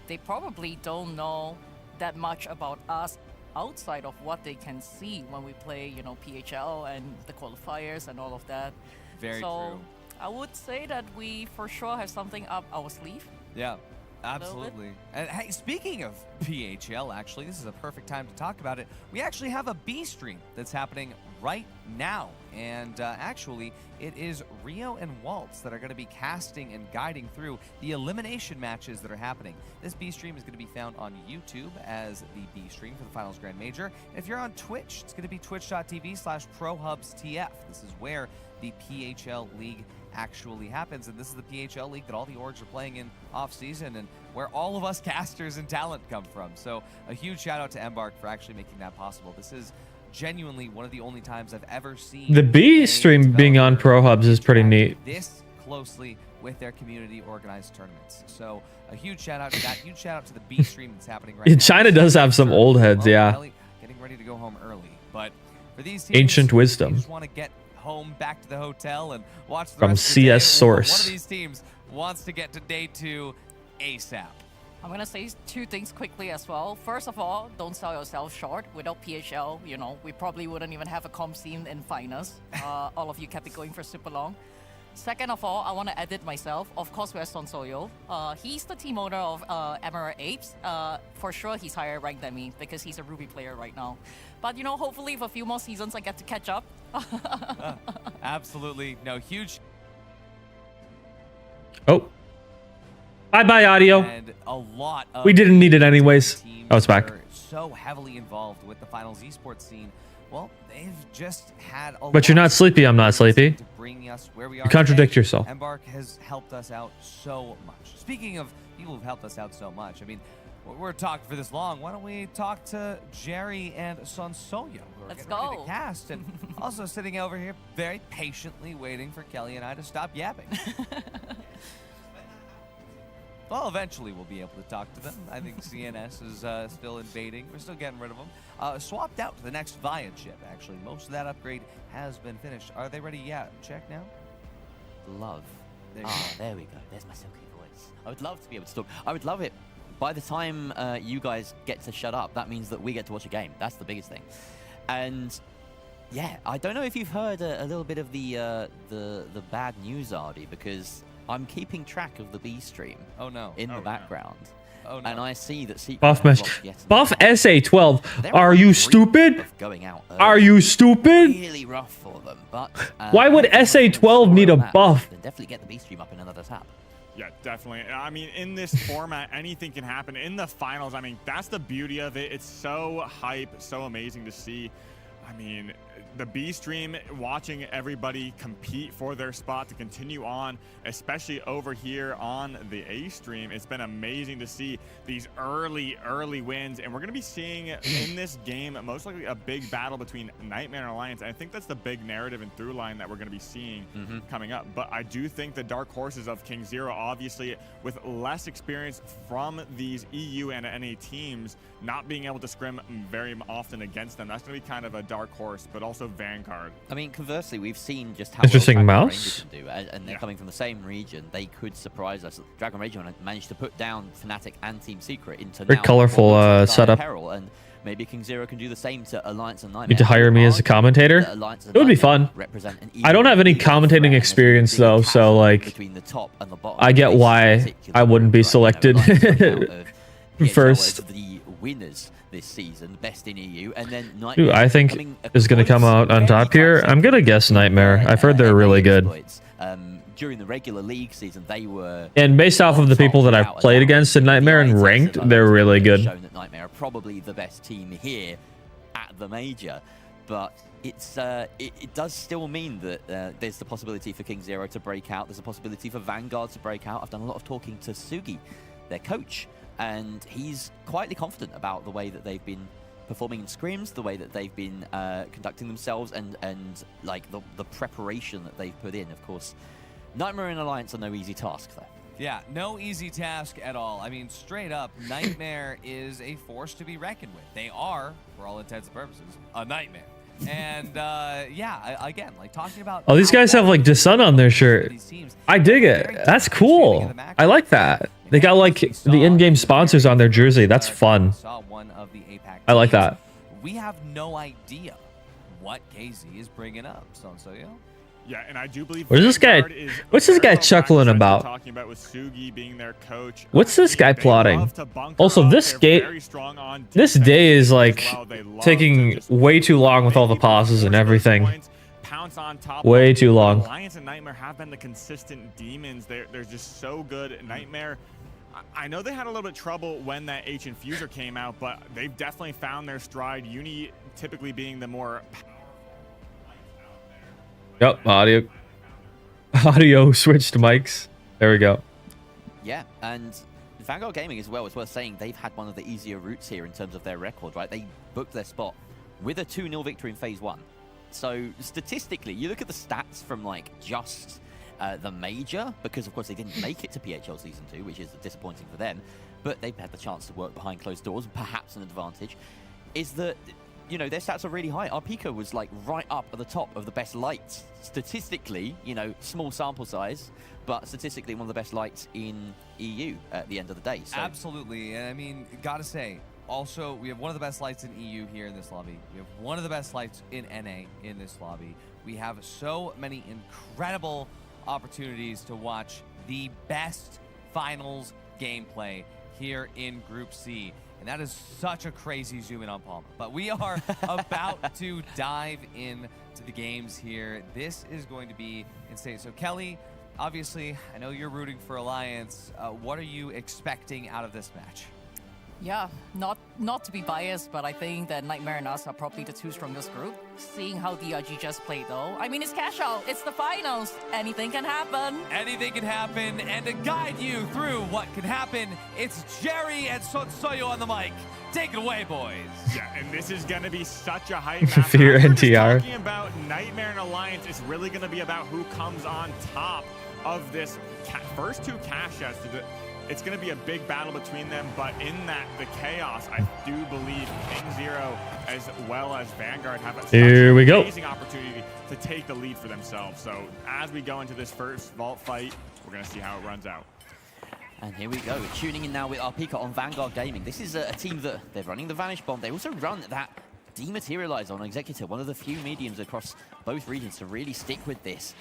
they probably don't know that much about us outside of what they can see when we play, you know, PHL and the qualifiers and all of that. Very so true. I would say that we for sure have something up our sleeve. Yeah, absolutely. And hey, speaking of PHL, actually, this is a perfect time to talk about it. We actually have a B stream that's happening right now. And actually, it is Rio and Waltz that are going to be casting and guiding through the elimination matches that are happening. This B stream is going to be found on YouTube as the B stream for the Finals Grand Major. And if you're on Twitch, it's going to be twitch.tv/ProHubsTF. This is where the PHL League actually happens, and this is the PHL League that all the orgs are playing in off-season and where all of us casters and talent come from. So a huge shout out to Embark for actually making that possible. This is genuinely one of the only times I've ever seen The B stream being on Pro Hubs is pretty neat. this closely with their community organized tournaments. So a huge shout out to that. Huge shout out to the B stream that's happening right now. China does have some old heads, yeah. Getting ready to go home early, but for these teams, Ancient you wisdom. just want to get home back to the hotel and watch the From rest of the day. CS Source. One of these teams wants to get to day 2 ASAP. I'm gonna say two things quickly as well. First of all, don't sell yourself short. Without PHL, you know, we probably wouldn't even have a comp scene in finals. All of you kept it going for super long. Second of all, I want to edit myself. Of course, we have Sonsoyo. He's the team owner of Emerald Apes. For sure, he's higher ranked than me because he's a Ruby player right now. But, you know, hopefully for a few more seasons, I get to catch up. Absolutely. No, huge. Oh. Bye-bye, audio. And a lot of We didn't need it anyways. teams Oh, it's back. that are so heavily involved with the finals esports scene. Well, they've just had a But you're lot not sleepy, I'm not sleepy. to bring us where we are You contradict today. yourself. Embark has helped us out so much. Speaking of people who've helped us out so much, I mean, we're talking for this long. Why don't we talk to Jerry and Sonsoyo, who are Let's getting ready go. to cast, and also sitting over here very patiently waiting for Kelly and I to stop yapping. Well, eventually we'll be able to talk to them. I think CNS is still invading. We're still getting rid of them. Swapped out to the next Viad ship, actually. Most of that upgrade has been finished. Are they ready? Yeah, check now. Love. There you There we go. There's my silky voice. I would love to be able to talk. I would love it. By the time you guys get to shut up, that means that we get to watch a game. That's the biggest thing. And yeah, I don't know if you've heard a little bit of the bad news, Ardy, because I'm keeping track of the B stream. Oh no! In the background. Oh no! And I see that Secret Buff has mesh. lost yet Buff SA12. Are you stupid? going out Are you stupid? really rough for them, but Why would SA12 need a buff? Then definitely get the B stream up in another tab. Yeah, definitely. I mean, in this format, anything can happen. In the finals, I mean, that's the beauty of it. It's so hype, so amazing to see. I mean, the B stream, watching everybody compete for their spot to continue on, especially over here on the A stream. It's been amazing to see these early wins, and we're going to be seeing in this game most likely a big battle between Nightmare and Alliance. And I think that's the big narrative and through line that we're going to be seeing coming up. But I do think the dark horses of King Zero, obviously with less experience from these EU and NA teams, not being able to scrim very often against them, that's going to be kind of a dark horse. But also Vanguard. I mean, conversely, we've seen just how interesting well Dragon mouse. Ranger can do, and they're coming from the same region. They could surprise us. Dragon Ranger managed to put down Fnatic and Team Secret into Very colorful setup. Peril, and maybe King Zero can do the same to Alliance and Nightmare. Need to hire me as a commentator? It would be fun. I don't have any commentating experience though, so like, I get why I wouldn't be selected first. The winners this season, best in EU, and then Nightmare. Dude, I think is going to come out on top here. I'm going to guess Nightmare. I've heard they're really good. During the regular league season, they were. And based off of the people that I've played against in Nightmare and ranked, they're really good. Shown that Nightmare are probably the best team here at the major, but it's it does still mean that there's the possibility for King Zero to break out. There's a possibility for Vanguard to break out. I've done a lot of talking to Sugi, their coach, and he's quietly confident about the way that they've been performing in scrims, the way that they've been conducting themselves, and like the preparation that they've put in. Of course, Nightmare and Alliance are no easy task, though. Yeah, no easy task at all. I mean, straight up, Nightmare is a force to be reckoned with. They are, for all intents and purposes, a nightmare. And yeah, again, like talking about. Oh, these guys have like the sun on their shirt. I dig it. That's cool. I like that. They got like the in-game sponsors on their jersey. That's fun. I like that. We have no idea what KZ is bringing up. So yeah. Yeah, and I do believe. What's this guy? What's this guy chuckling about? Talking about with Sugi being their coach. What's this guy plotting? Also, this day is like taking way too long with all the pauses and everything. Way too long. Alliance and Nightmare have been the consistent demons. They're just so good. Nightmare, I know they had a little bit trouble when that H Infuser came out, but they've definitely found their stride. Uni typically being the more. Yep, audio switched mics. There we go. Yeah, and Vanguard Gaming as well, it's worth saying they've had one of the easier routes here in terms of their record, right? They booked their spot with a 2-0 victory in Phase 1. So statistically, you look at the stats from like just the major, because of course they didn't make it to PHL Season 2, which is disappointing for them, but they've had the chance to work behind closed doors, perhaps an advantage, is that, you know, their stats are really high. Our Pika was like right up at the top of the best lights. Statistically, you know, small sample size, but statistically one of the best lights in EU at the end of the day. So. Absolutely, and I mean, gotta say, also, we have one of the best lights in EU here in this lobby. We have one of the best lights in NA in this lobby. We have so many incredible opportunities to watch the best finals gameplay here in Group C. And that is such a crazy zoom in on Palma. But we are about to dive in to the games here. This is going to be insane. So Kelly, obviously, I know you're rooting for Alliance. What are you expecting out of this match? Yeah, not to be biased, but I think that Nightmare and us are probably the two strongest group. Seeing how DRG just played though, I mean, it's cash out, it's the finals, anything can happen. Anything can happen, and to guide you through what can happen, it's Jerry and Sotsoyo on the mic. Take it away, boys. Yeah, and this is gonna be such a hype match. For your NTR. Talking about Nightmare and Alliance, it's really gonna be about who comes on top of this first two cash outs. It's going to be a big battle between them, but in that, the chaos, I do believe King Zero as well as Vanguard have an amazing opportunity to take the lead for themselves. So as we go into this first vault fight, we're going to see how it runs out. And here we go. We're tuning in now with our Pika on Vanguard Gaming. This is a team that they're running the Vanish Bomb. They also run that Dematerialize on Executor, one of the few mediums across both regions to really stick with this.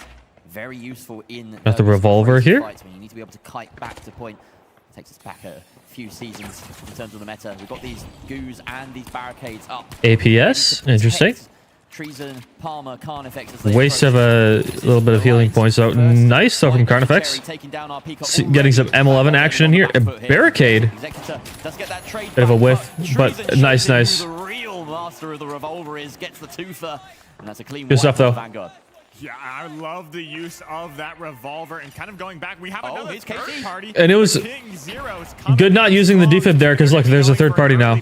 Very useful in got the revolver here. Fights when you need to be able to kite back to point. Takes us back a few seasons in terms of the meta. We've got these goos and these barricades up. APS, interesting. Treason, Palmer, Carnifex. Waste of a little bit of healing points. So nice though from Carnifex. Getting some M11 action in here. A barricade. Bit of a whiff, but nice. real master of the revolver is, gets the twofer, and that's a clean Good stuff, though. Vanguard. Yeah, I love the use of that revolver and kind of going back. We have another third party. And it was good not using the defib there because look, there's a third party now.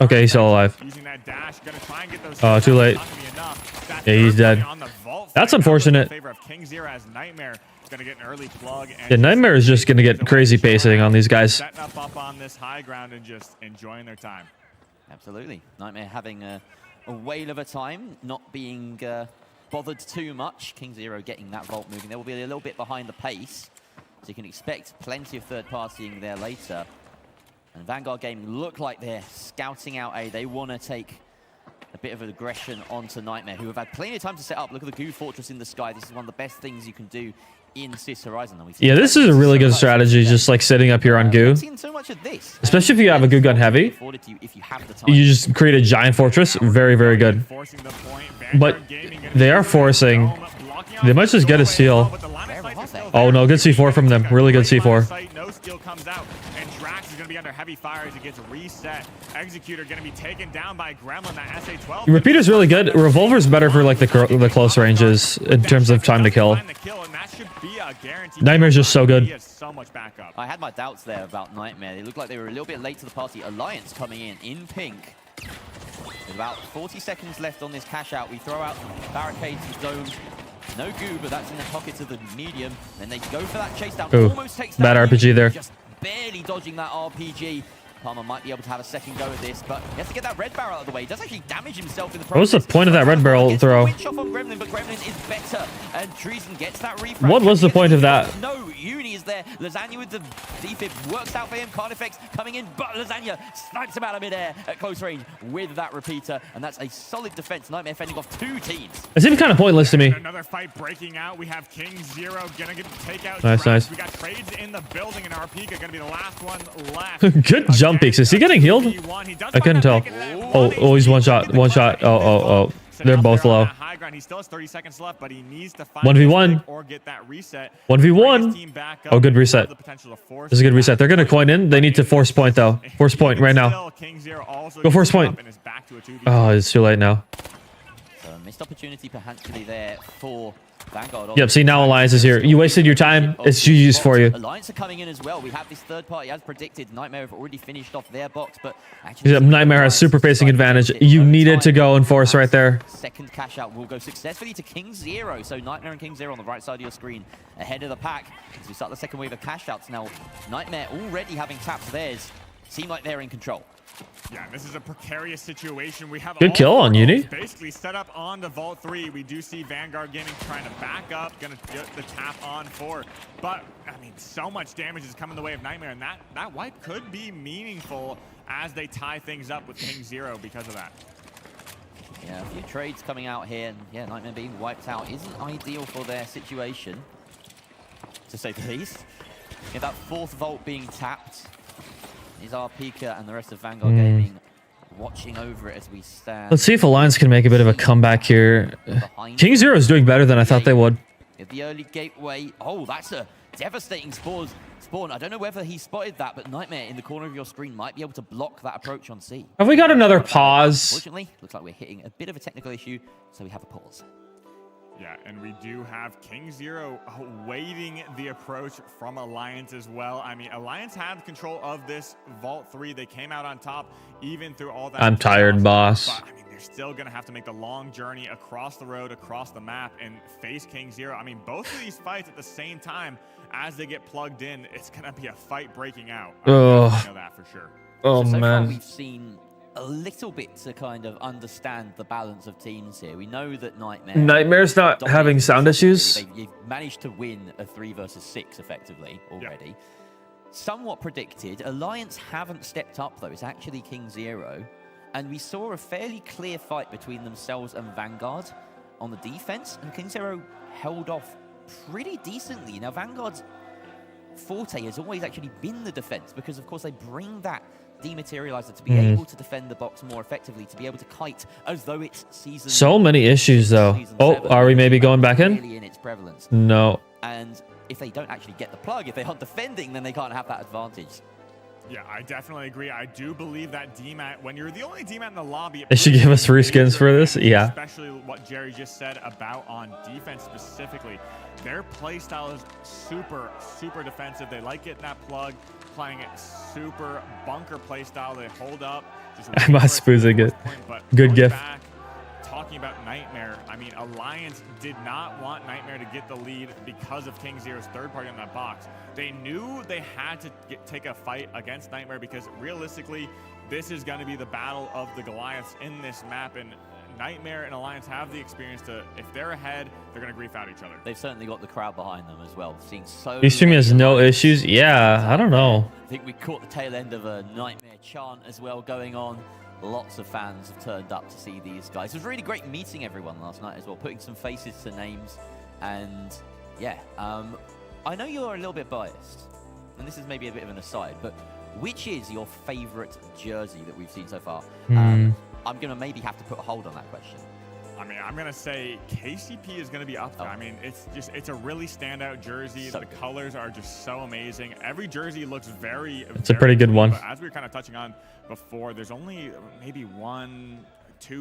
Okay, he's still alive. Too late. Yeah, he's dead. That's unfortunate. Yeah, Nightmare is just gonna get crazy pacing on these guys. Setting up on this high ground and just enjoying their time. Absolutely. Nightmare having a whale of a time, not being bothered too much. King Zero getting that vault moving. They will be a little bit behind the pace, so you can expect plenty of third partying there later. And Vanguard Gaming look like they're scouting out A. They want to take a bit of aggression onto Nightmare, who have had plenty of time to set up. Look at the Goo Fortress in the sky. This is one of the best things you can do in Cis Horizon. Yeah, this is a really good strategy, just like sitting up here on Goo. Especially if you have a Goo gun heavy. You just create a giant fortress. Very, very good. But they are forcing. They might just get a steal. Oh no, good C4 from them. Really good C4. No steal comes out, and Drax is going to be under heavy fire as he gets reset. Executor going to be taken down by Gremlin. That SA-12. Repeater's really good. Revolver's better for like the close ranges in terms of time to kill. Nightmare's just so good. I had my doubts there about Nightmare. They looked like they were a little bit late to the party. Alliance coming in pink. With about 40 seconds left on this cash out, we throw out barricades and zones. No goo, but that's in the pockets of the medium. Then they go for that chase down. Ooh, Almost takes bad RPG there. Just barely dodging that RPG. Palmer might be able to have a second go at this, but he has to get that red barrel out of the way. He does actually damage himself in the process. What was the point of that red barrel throw? Gremlin, but Gremlin is better, and Treason gets that refract. What was the point of that? No, Uni is there. Lasagna with the defib works out for him. Card effects coming in, but Lasagna snipes him out of midair at close range with that repeater, and that's a solid defense. Nightmare fending off two teams. It seemed kind of pointless to me. Another fight breaking out. We have King Zero gonna get the takeout. Nice. We got trades in the building, and RP gonna be the last one left. Good jump peaks. Is he getting healed? I couldn't tell. Oh, he's one shot. Oh. They're both low. He still has 30 seconds left, but he needs to 1v1 or get that reset. 1v1. Oh, good reset. This is a good reset. They're gonna coin in. They need to force point though. Force point right now. Go force point. Oh, it's too late now. So missed opportunity potentially there for Vanguard. Yep, see now Alliance is here. You wasted your time. It's GG's for you. Alliance are coming in as well. We have this third party as predicted. Nightmare have already finished off their box, but actually Nightmare has super pacing advantage. You needed to go and force right there. Second cash out will go successfully to King Zero. So Nightmare and King Zero on the right side of your screen ahead of the pack as we start the second wave of cash outs. Now Nightmare already having tapped theirs seem like they're in control. Yeah, this is a precarious situation. We have good kill on Uni. Basically set up on the Vault 3. We do see Vanguard Gaming trying to back up, gonna get the tap on 4. But I mean, so much damage is coming the way of Nightmare, and that wipe could be meaningful as they tie things up with King Zero because of that. Yeah, a few trades coming out here, and yeah, Nightmare being wiped out isn't ideal for their situation, to say the least. Yeah, that fourth Vault being tapped is our Pika and the rest of Vanguard Gaming watching over it as we stand. Let's see if Alliance can make a bit of a comeback here. King Zero is doing better than I thought they would. The early gateway. Oh, that's a devastating spawn. I don't know whether he spotted that, but Nightmare in the corner of your screen might be able to block that approach on C. Have we got another pause? Unfortunately, looks like we're hitting a bit of a technical issue, so we have a pause. Yeah, and we do have King Zero waiting the approach from Alliance as well. I mean, Alliance had control of this Vault 3. They came out on top even through all that. I'm tired, boss. But, I mean, they're still going to have to make the long journey across the road, across the map, and face King Zero. I mean, both of these fights at the same time, as they get plugged in, it's going to be a fight breaking out. I know that for sure. Oh, so man. Far we've seen a little bit to kind of understand the balance of teams here. We know that Nightmare's not having sound issues. They've managed to win a 3 versus 6 effectively already. Yep. Somewhat predicted. Alliance haven't stepped up though. It's actually King Zero. And we saw a fairly clear fight between themselves and Vanguard on the defense. And King Zero held off pretty decently. Now Vanguard's forte has always actually been the defense because of course they bring that dematerializer to be able to defend the box more effectively, to be able to kite as though it's season. So many issues though. Oh, are we maybe going back in? Really in its prevalence. No. And if they don't actually get the plug, if they aren't defending, then they can't have that advantage. Yeah, I definitely agree. I do believe that DMAT, when you're the only DMAT in the lobby, They should give us free skins for this. Yeah. Especially what Jerry just said about on defense specifically. Their play style is super, super defensive. They like getting that plug, playing it super bunker play style. They hold up. I'm not spoozing it. Good gift. Talking about Nightmare, I mean, Alliance did not want Nightmare to get the lead because of King Zero's third party on that box. They knew they had to take a fight against Nightmare because realistically, this is going to be the battle of the Goliaths in this map, and Nightmare and Alliance have the experience to, if they're ahead, they're going to grief out each other. They've certainly got the crowd behind them as well. Seeing so Eastream has no issues. Yeah, I don't know. I think we caught the tail end of a Nightmare chant as well going on. Lots of fans have turned up to see these guys. It was really great meeting everyone last night as well, putting some faces to names. And yeah, I know you're a little bit biased, and this is maybe a bit of an aside, but which is your favorite jersey that we've seen so far? I'm going to maybe have to put a hold on that question. I mean, I'm going to say KCP is going to be up there. I mean, it's a really standout jersey. The colors are just so amazing. Every jersey looks very a pretty good one. But as we were kind of touching on before, there's only maybe 1-2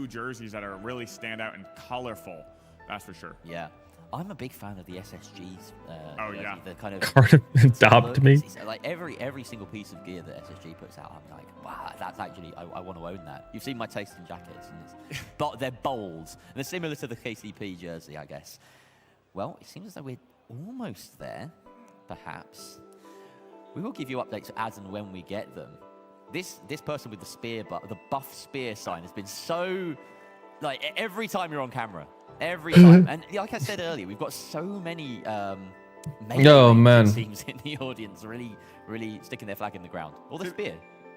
jerseys that are really standout and colorful. That's for sure. Yeah. I'm a big fan of the SSGs. Oh yeah, the kind of Card adopt me. Like every single piece of gear that SSG puts out, I'm like, wow, that's actually I want to own that. You've seen my taste in jackets, and but they're bold and they're similar to the KCP jersey, I guess. Well, it seems as though we're almost there. Perhaps we will give you updates as and when we get them. This person with the spear, but the buff spear sign has been so like every time you're on camera. Every time. And like I said earlier, we've got so many teams in the audience really sticking their flag in the ground. Or the spear.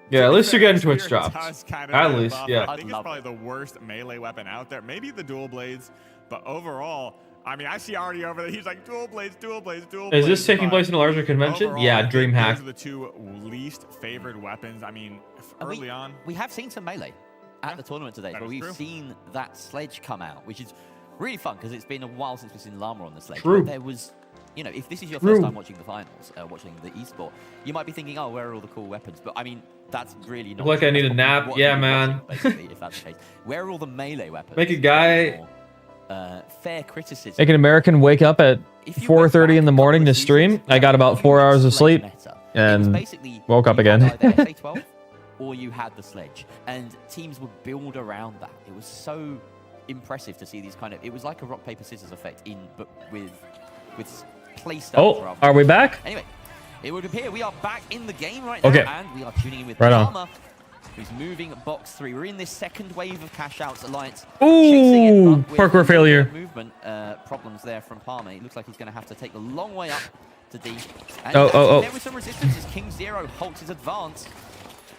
Yeah, at least you're getting Twitch drops. At least, yeah. I think it's probably the worst melee weapon out there. Maybe the dual blades, but overall, I mean, I see already over there. He's like dual blades, dual blades, dual blades. Is this taking place in a larger convention? Overall, yeah, DreamHack. Those are the two least favored weapons. I mean, early on. We have seen some melee at the tournament today, but we've seen that sledge come out, which is really fun because it's been a while since we've seen Llama on the sledge. True. But there was, you know, if this is your first time watching the finals, watching the esport, you might be thinking, oh, where are all the cool weapons? But I mean, that's really not. Like I need a nap. Yeah, man. Basically, if that's the case, where are all the melee weapons? Make a guy. Fair criticism. Make an American wake up at 4:30 in the morning to stream. I got about 4 hours of sleep and woke up again. Or you had the sledge, and teams would build around that. It was so impressive to see these kind of. It was like a rock paper scissors effect but with playstyle. Oh, are we back? Anyway, it would appear we are back in the game right now, and we are tuning in with Palmer, who's moving box 3. We're in this second wave of cash outs. Alliance. Ooh, parkour failure. Movement problems there from Palmer. It looks like he's going to have to take the long way up to D. And there was some resistance as King Zero halts his advance.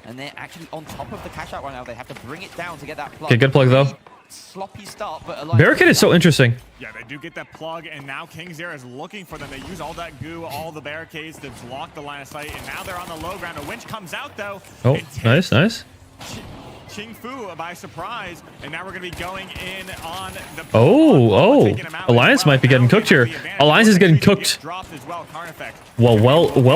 And they're actually on top of the cash out right now. They have to bring it down to get that plug. Okay, good plug though. Sloppy start, but Barricade is so interesting. Yeah, they do get that plug, and now King Zero is looking for them. They use all that goo, all the barricades to block the line of sight, and now they're on the low ground. A winch comes out though. Oh, nice. Ching Fu by surprise, and now we're going to be going in on the. Oh! Alliance might be getting cooked here. Alliance is getting cooked. Well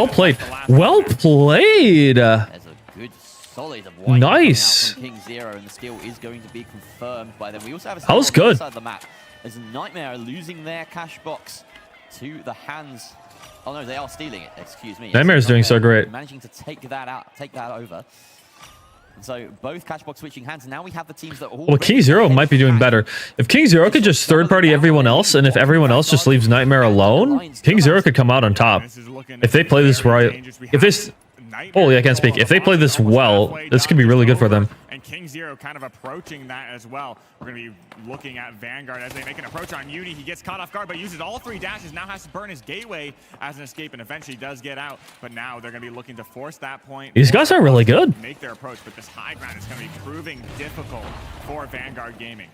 played. Well played. Good solid of white nice. From King Zero, and the steal is going to be confirmed by them. We also have a that was steal on good. the other side of the map as Nightmare are losing their cash box to the hands. Oh no, they are stealing it. Excuse me. Nightmare is doing so great. Managing to take that over. And so both cash box switching hands. Now we have the teams that all. Well, King Zero might be doing better. If King Zero could just third party everyone else, and if everyone else just leaves Nightmare alone, King Zero could come out on top. If they play this right, holy, I can't speak. If they play this well, this could be really good for them. And King Zero kind of approaching that as well. We're going to be looking at Vanguard as they make an approach on Uni. He gets caught off guard, but uses all 3 dashes. Now has to burn his gateway as an escape, and eventually does get out. But now they're going to be looking to force that point. These guys are really good. Make their approach, but this high ground is going to be proving difficult for Vanguard Gaming.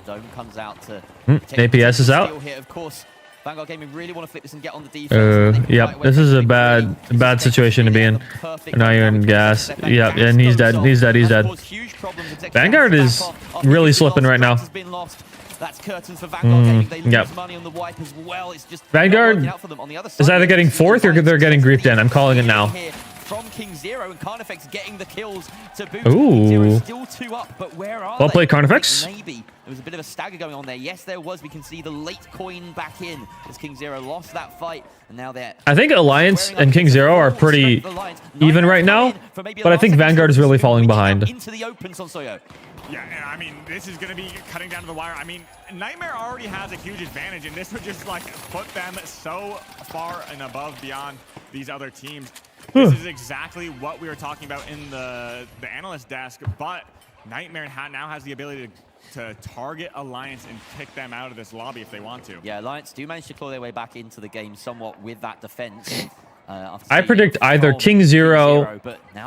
Dome comes out to. APS is out. Here, of course. Vanguard Gaming really want to flip this and get on the defense. Yep, this is a bad situation to be in. And now you're in gas. Yep, and he's dead. He's dead. Vanguard is really slipping right now. That's curtains for Vanguard Gaming. They lose Yep. money on the wipe as well. It's just Vanguard is either getting fourth or they're getting griefed in. I'm calling it now. from King Zero, and Carnifex getting the kills to boot. Ooh. King Zero still 2 up, but where are Well they? played, Carnifex. Maybe there was a bit of a stagger going on there. Yes, there was. We can see the late coin back in as King Zero lost that fight, and now they're... I think Alliance and King Zero are pretty even right now, but I think Vanguard is really falling behind. Into the open, Sonsoyo. Yeah, and I mean, this is going to be cutting down to the wire. I mean, Nightmare already has a huge advantage, and this would just, like, put them so far and above beyond these other teams. This is exactly what we were talking about in the analyst desk, but Nightmare now has the ability to target Alliance and kick them out of this lobby if they want to. Yeah, Alliance do manage to claw their way back into the game somewhat with that defense. I predict either King Zero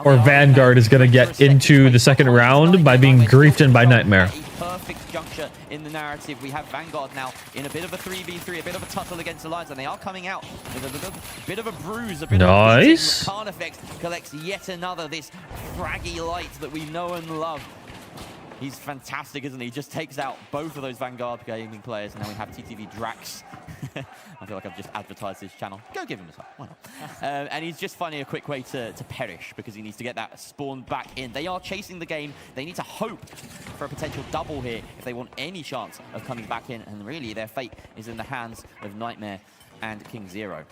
or Vanguard is going to get into the second round by being griefed in by Nightmare. Perfect juncture in the narrative. We have Vanguard now in a bit of a 3v3, a bit of a tussle against Alliance, and they are coming out with a bit of a bruise, a bit nice. of a Carnifex collects yet another, this fraggy light that we know and love. He's fantastic, isn't he? He just takes out both of those Vanguard gaming players, and now we have TTV Drax. I feel like I've just advertised his channel. Go give him a sub. Why not? And he's just finding a quick way to perish because he needs to get that spawn back in. They are chasing the game. They need to hope for a potential double here if they want any chance of coming back in. And really, their fate is in the hands of Nightmare and King Zero.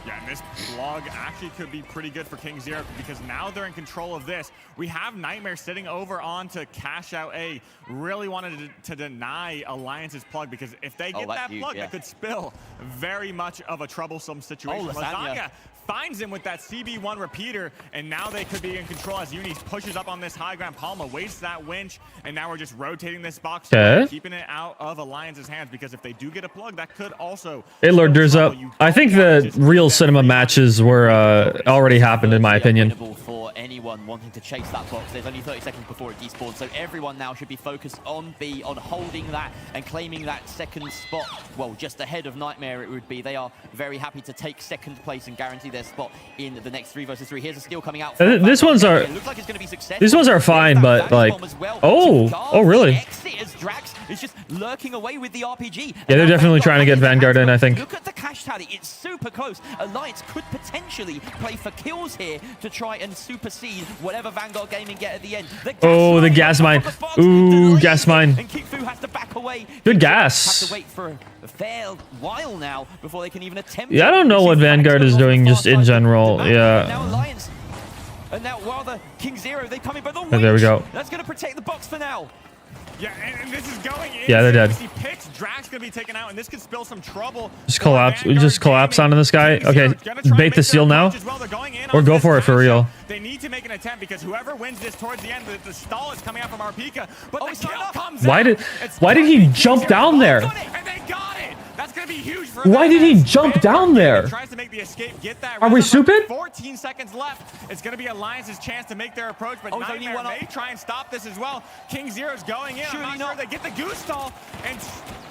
Yeah, and this blog actually could be pretty good for King Zero because now they're in control of this. We have Nightmare sitting over on to cash out A. Really wanted to deny Alliance's plug because if they get that plug, that could spill very much of a troublesome situation. Lasagna finds him with that CB1 repeater, and now they could be in control as Uni pushes up on this high ground. Palma wastes that winch, and now we're just rotating this box, keeping it out of Alliance's hands because if they do get a plug, that could also... Hey, Lord Durza, I think the real cinema matches were already happened, in my opinion. For anyone wanting to chase that box, there's only 30 seconds before it despawns, so everyone now should be focused on B, on holding that and claiming that second spot. Well, just ahead of Nightmare it would be. They are very happy to take second place and guarantee their spot in the next 3 versus 3. Here's a steal coming out. These ones are... Looks like it's going to be successful. These ones are fine, but like... Oh, really? As Drax is just lurking away with the RPG. Yeah, they're definitely trying to get Vanguard in, I think. Look at the cash tally. It's super close. Alliance could potentially play for kills here to try and supersede whatever Vanguard Gaming get at the end. Oh, the gas mine. Ooh, gas mine. And Kickfu has to back away. Good gas. Have to wait for a fair while now before they can even attempt. Yeah, I don't know what Vanguard is doing just in general. Yeah. Now Alliance. And now while the King Zero, they come in by the Oh, there we go. That's going to protect the box for now. Yeah, and this is going in. Yeah, they're dead. He picks, Drax gonna be taken out, and this could spill some trouble. Just collapse. Just collapse onto this guy. Okay, bait the seal now, or go for it for real. They need to make an attempt because whoever wins this towards the end, the stall is coming out from Arpika, but the kill comes Why did he jump down there? And they got it. That's gonna be huge for Why did he jump down there? Tries to make the escape, get that. Are we stupid? 14 seconds left. It's gonna be Alliance's chance to make their approach, but Nightmare may try and stop this as well. King Zero's going in. I'm not sure they get the goose stall and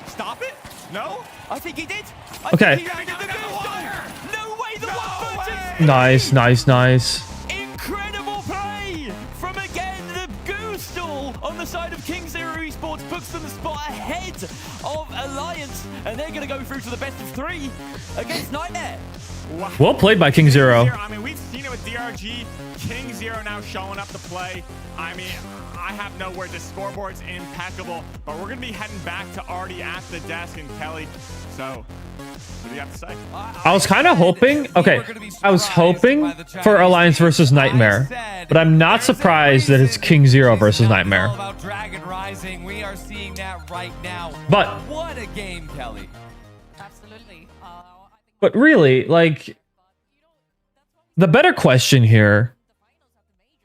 stop it. No, I think he did. Okay. No way, the 1-footed. Nice, nice, nice. Incredible play from again the goose stall on the side of King Zero Esports puts them the spot ahead of Alliance, and they're going to go through to the best of 3 against Nightmare. Well played by King Zero. I mean, we've seen it with DRG. King Zero now showing up to play. I mean, I have no words. The scoreboard's impeccable, but we're going to be heading back to Artie at the desk and Kelly. So, what do you have to say? I was kind of hoping, okay, I was hoping for Alliance versus Nightmare, but I'm not surprised that it's King Zero versus Nightmare. Dragon Rising, we are seeing that right now. But what a game, Kelly. Absolutely. But really, like, the better question here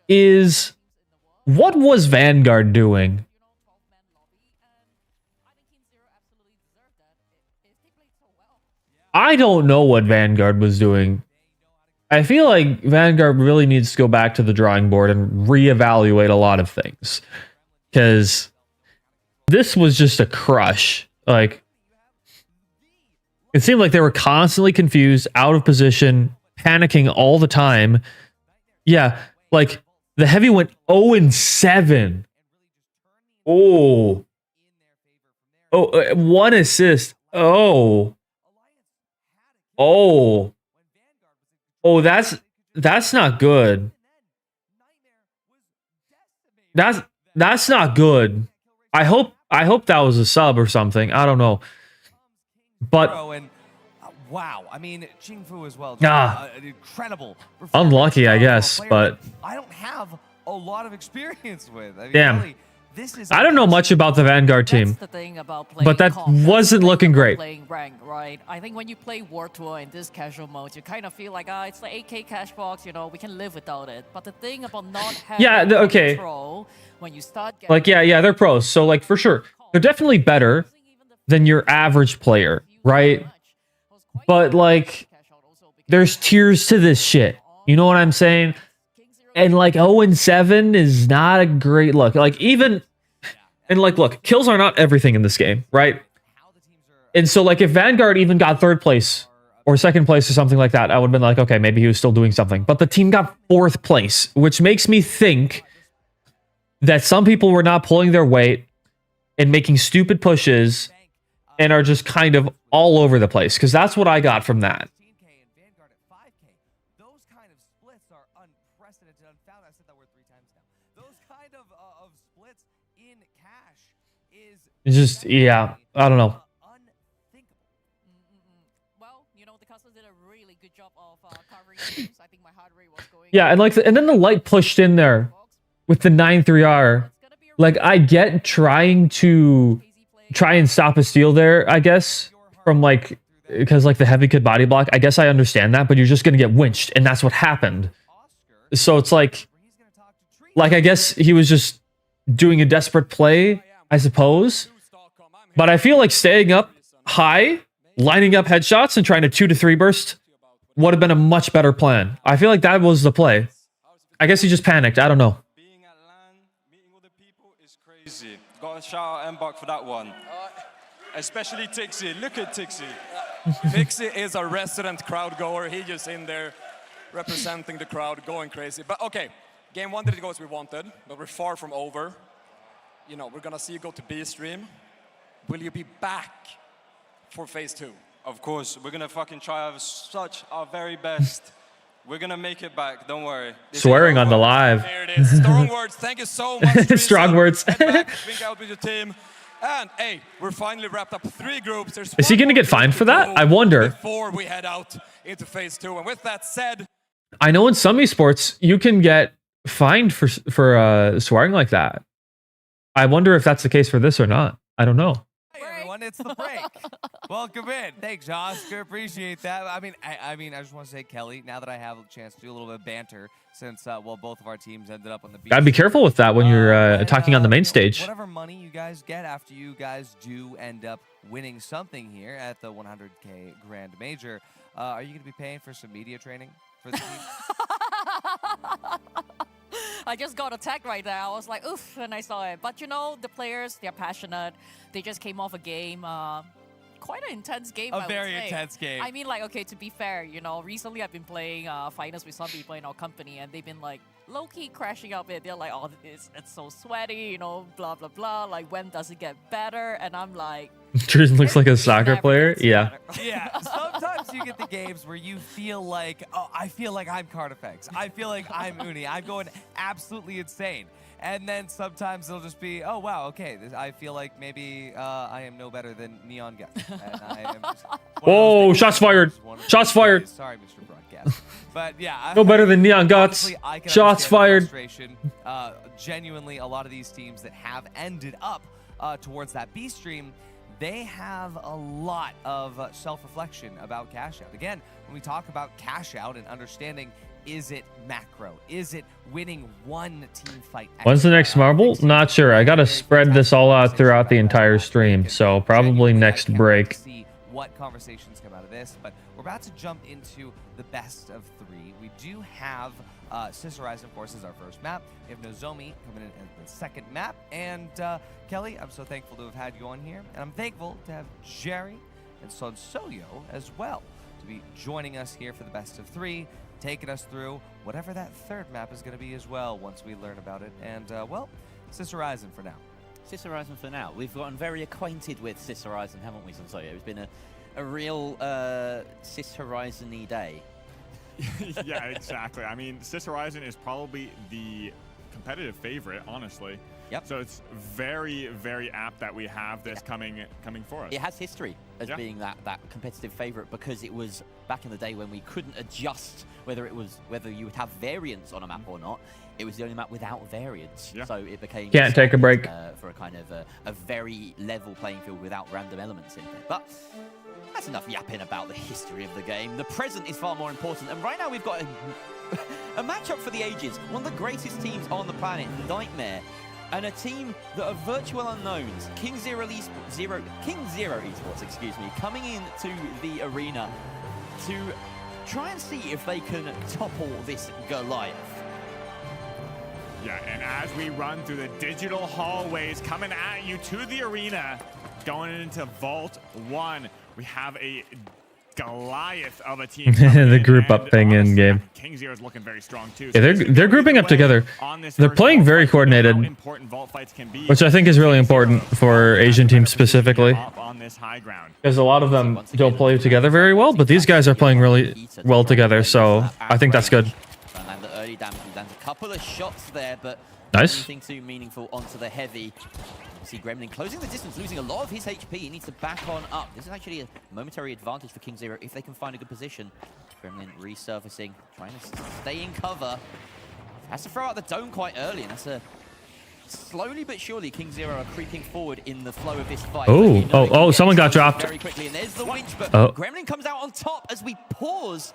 is, what was Vanguard doing? I don't know what Vanguard was doing. I feel like Vanguard really needs to go back to the drawing board and reevaluate a lot of things. Because this was just a crush. Like, it seemed like they were constantly confused, out of position, panicking all the time. Yeah, like, the Heavy went 0-7. Oh. Oh, 1 assist. Oh. Oh. Oh, that's That's not good. That's not good. I hope that was a sub or something. I don't know. But wow, I mean, Jingfu as well. An incredible. Unlucky, I guess, but I don't have a lot of experience with. I mean, damn. really, this is I don't know much about the Vanguard team. That's the thing about playing But that comp, wasn't looking great. Playing rank, right? I think when you play War Tour in this casual mode, you kind of feel like, it's the 8K cash box, you know, we can live without it. But the thing about not having control, when you start getting like yeah, they're pros. So like for sure, they're definitely better than your average player, right? But like, there's tiers to this shit. You know what I'm saying? And like 0-7 is not a great look. Like even, and like, look, kills are not everything in this game, right? And so like if Vanguard even got 3rd place or 2nd place or something like that, I would have been like, okay, maybe he was still doing something. But the team got 4th place, which makes me think that some people were not pulling their weight and making stupid pushes and are just kind of all over the place. Because that's what I got from that. It's just, yeah, I don't know. Yeah, and like, and then the light pushed in there with the 9-3R. Like, I get trying and stop a steal there, I guess, from like, because like the heavy could body block. I guess I understand that, but you're just gonna get winched, and that's what happened. So it's like I guess he was just doing a desperate play, I suppose. But I feel like staying up high, lining up headshots, and trying to 2 to 3 burst would have been a much better plan. I feel like that was the play. I guess he just panicked. I don't know. Crazy. Got to shout out Embark for that one. Especially Tixie. Look at Tixie. Tixie is a resident crowd goer. He just in there representing the crowd, going crazy. But okay, game 1 didn't go as we wanted, but we're far from over. You know, we're gonna see you go to B stream. Will you be back for phase 2? Of course, we're gonna fucking try our very best. We're gonna make it back, don't worry. Swearing on the live. There it is. Strong words. Thank you so much. Strong words. Drink out with your team. And hey, we're finally wrapped up 3 groups. Is he gonna get fined for that? I wonder. Before we head out into phase 2. And with that said, I know in some esports you can get fined for swearing like that. I wonder if that's the case for this or not. I don't know. Hey everyone, it's the break. Welcome in. Thanks, Oscar. Appreciate that. I mean, I just want to say, Kelly, now that I have a chance to do a little bit of banter, since both of our teams ended up on the beach. Gotta be careful with that when you're talking on the main stage. Whatever money you guys get after you guys do end up winning something here at the 100K Grand Major, are you going to be paying for some media training for the team? I just got attacked right there. I was like, oof, when I saw it. But you know, the players, they're passionate. They just came off a game. Quite an intense game, A very intense game. I mean, like, okay, to be fair, you know, recently I've been playing finals with some people in our company, and they've been, like, low-key crashing up it. They're like, oh, it's so sweaty, you know, blah, blah, blah. Like, when does it get better? And I'm like... Tristan looks like a soccer player. Yeah. Yeah, sometimes you get the games where you feel like, oh, I feel like I'm Carnifex. I feel like I'm Uni. I'm going absolutely insane. And then sometimes it'll just be, oh, wow, okay, I feel like maybe I am no better than Neon Guts. And I am just Whoa, shots fired. Shots fired. Sorry, Mr. Broadcast. But yeah. No better than Neon Guts. Shots fired. Genuinely, a lot of these teams that have ended up towards that B stream, they have a lot of self-reflection about cash out. Again, when we talk about cash out and understanding, is it macro? Is it winning one team fight? When's the next marble? Not sure. I gotta spread this all out throughout the entire stream, so probably next break. See what conversations come out of this, but we're about to jump into the best of 3. We do have Sisserise, of course, is our first map. We have Nozomi coming in at the second map, and Kelly, I'm so thankful to have had you on here, and I'm thankful to have Jerry and Sonsoyo as well to be joining us here for the best of 3. Taking us through whatever that third map is going to be as well once we learn about it. And, well, Sisserise for now. Sisserise for now. We've gotten very acquainted with Sisserise, haven't we, Sonsoyo? It's been a real Sisserise-y day. Yeah, exactly. I mean, Sis Horizon is probably the competitive favorite, honestly. Yep. So it's very, very apt that we have this coming for us. It has history as being that competitive favorite because it was back in the day when we couldn't adjust whether you would have variants on a map or not. It was the only map without variants. Yeah. So it became Can't take a break for a kind of a very level playing field without random elements in it. But that's enough yapping about the history of the game. The present is far more important. And right now we've got a matchup for the ages. One of the greatest teams on the planet, Nightmare, and a team that are virtual unknowns, King Zero Esports, excuse me, coming into the arena to try and see if they can topple this Goliath. Yeah, and as we run through the digital hallways coming at you to the arena, going into Vault 1, we have a Goliath of a team. The group up thing in game. King Zero is looking very strong too. Yeah, they're grouping up together. They're playing very coordinated, which I think is really important for Asian teams specifically. Because a lot of them don't play together very well, but these guys are playing really well together, so I think that's good. And the early damage was down to a couple of shots there, but nice. Nothing too meaningful onto the heavy. See Gremlin closing the distance, losing a lot of his HP. He needs to back on up. This is actually a momentary advantage for King Zero if they can find a good position. Gremlin resurfacing, trying to stay in cover. Has to throw out the dome quite early, and that's a slowly but surely King Zero are creeping forward in the flow of this fight. Oh, someone got dropped. Very quickly, and there's the winch, but Gremlin comes out on top as we pause.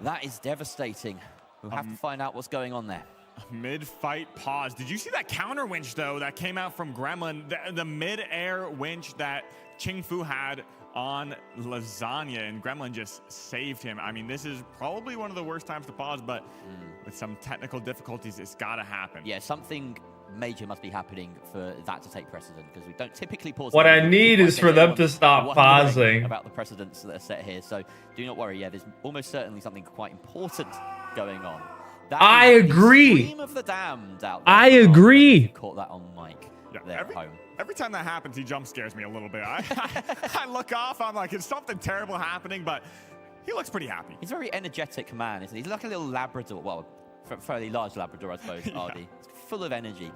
That is devastating. We'll have to find out what's going on there. Mid-fight pause. Did you see that counter winch, though, that came out from Gremlin? The mid-air winch that Ching Fu had on Lasagna, and Gremlin just saved him. I mean, this is probably one of the worst times to pause, but with some technical difficulties, it's got to happen. Yeah, something major must be happening for that to take precedent, because we don't typically pause. What I need is for them to stop pausing. About the precedents that are set here, so do not worry. Yeah, there's almost certainly something quite important going on. I agree. Of the damned out there. I agree. Caught that on mic. Yeah, every time that happens, he jump scares me a little bit. I look off. I'm like, is something terrible happening? But he looks pretty happy. He's a very energetic man, isn't he? He's like a little Labrador. Well, fairly large Labrador, I suppose. Yeah. RD. Full of energy.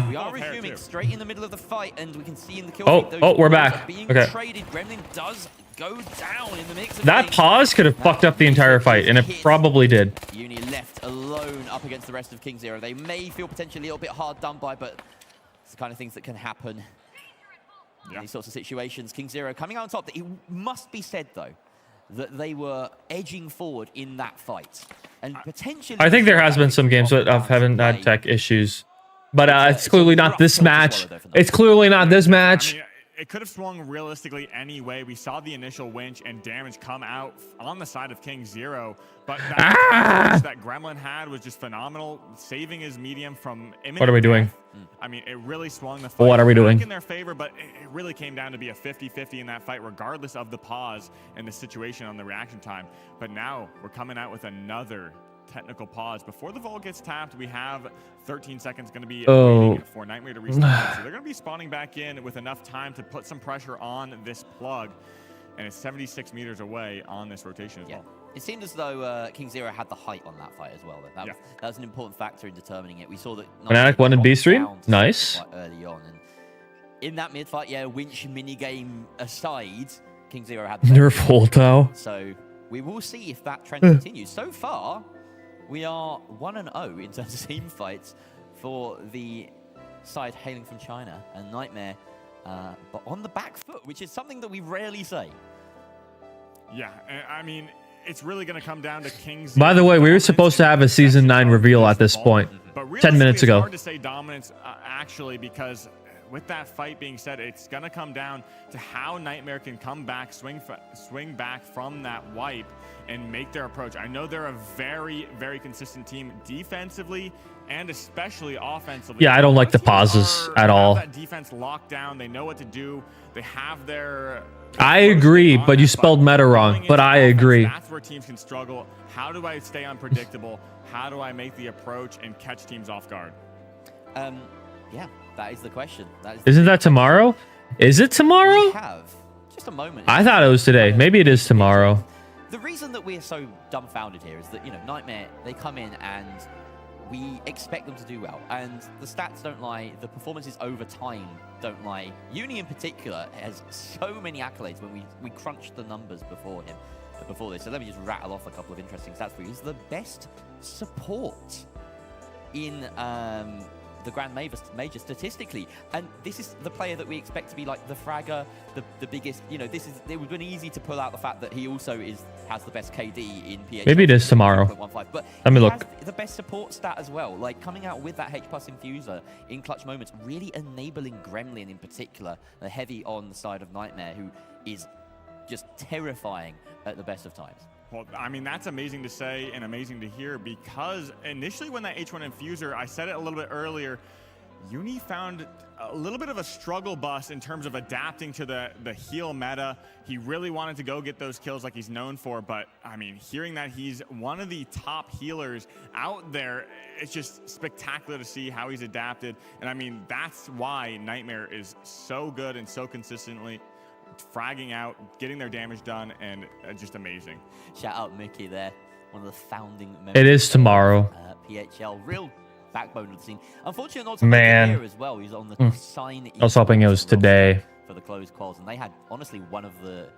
We are resuming straight in the middle of the fight, and we can see in the kill feed those we're back. Being okay. Traded. Gremlin does go down in the mix. That pause could have fucked up the entire fight, and it probably did. Uni left alone up against the rest of King Zero. They may feel potentially a little bit hard done by, but it's the kind of things that can happen in these sorts of situations. King Zero coming out on top. It must be said, though, that they were edging forward in that fight. And potentially, I think there has been some games that haven't had tech issues, but it's clearly not this match. It's clearly not this match. I mean, it could have swung realistically any way. We saw the initial winch and damage come out on the side of King Zero, but that that Gremlin had was just phenomenal, saving his medium from imminent What are we doing? death. I mean, it really swung the fight What are we doing? back in their favor, but it really came down to be a 50-50 in that fight, regardless of the pause and the situation on the reaction time. But now we're coming out with another technical pause. Before the vault gets tapped, we have 13 seconds going to be waiting for Nightmare to respawn. So they're going to be spawning back in with enough time to put some pressure on this plug, and it's 76 meters away on this rotation as well. It seemed as though King Zero had the height on that fight as well. That was an important factor in determining it. We saw that Fnatic won in B stream. Nice. Quite early on, and in that mid fight, winch minigame aside, King Zero had the Nerf Holtow. So we will see if that trend continues. So far, we are 1-0 in terms of team fights for the side hailing from China, and Nightmare, but on the back foot, which is something that we rarely say. Yeah, I mean, it's really going to come down to King's. By the way, we were supposed to have a Season 9 reveal at this point, 10 minutes ago. It's hard to say dominance, actually, because with that fight being said, it's going to come down to how Nightmare can come back, swing back from that wipe, and make their approach. I know they're a very, very consistent team defensively and especially offensively. Yeah, I don't like the pauses at all. That defense locked down. They know what to do. They have their... I agree, but you spelled meta wrong, but I agree. That's where teams can struggle. How do I stay unpredictable? How do I make the approach and catch teams off guard? Yeah, that is the question. Isn't that tomorrow? Is it tomorrow? We have just a moment. I thought it was today. Maybe it is tomorrow. the reason that we're so dumbfounded here is that, you know, Nightmare, they come in and we expect them to do well. And the stats don't lie. The performances over time don't lie. Uni in particular has so many accolades when we crunched the numbers before this. So let me just rattle off a couple of interesting stats for you. He's the best support in the Grand Major statistically, and this is the player that we expect to be like the fragger, the biggest. You know, it would have been easy to pull out the fact that he also has the best KD in PH. Maybe it is tomorrow. But Let me he look. has the best support stat as well, like coming out with that H+ infuser in clutch moments, really enabling Gremlin in particular, the heavy on the side of Nightmare, who is just terrifying at the best of times. Well, I mean, that's amazing to say and amazing to hear, because initially when that H1 infuser, I said it a little bit earlier, Uni found a little bit of a struggle bus in terms of adapting to the heal meta. He really wanted to go get those kills like he's known for, but I mean, hearing that he's one of the top healers out there, it's just spectacular to see how he's adapted. And I mean, that's why Nightmare is so good and so consistently fragging out, getting their damage done, and just amazing. Shout out Mickey there, one of the founding members. It is tomorrow. PHL, real backbone of the scene. Unfortunately, not Man. here as well. He's on the sign. I was hoping it was today. For the closed quals, and they had honestly one of the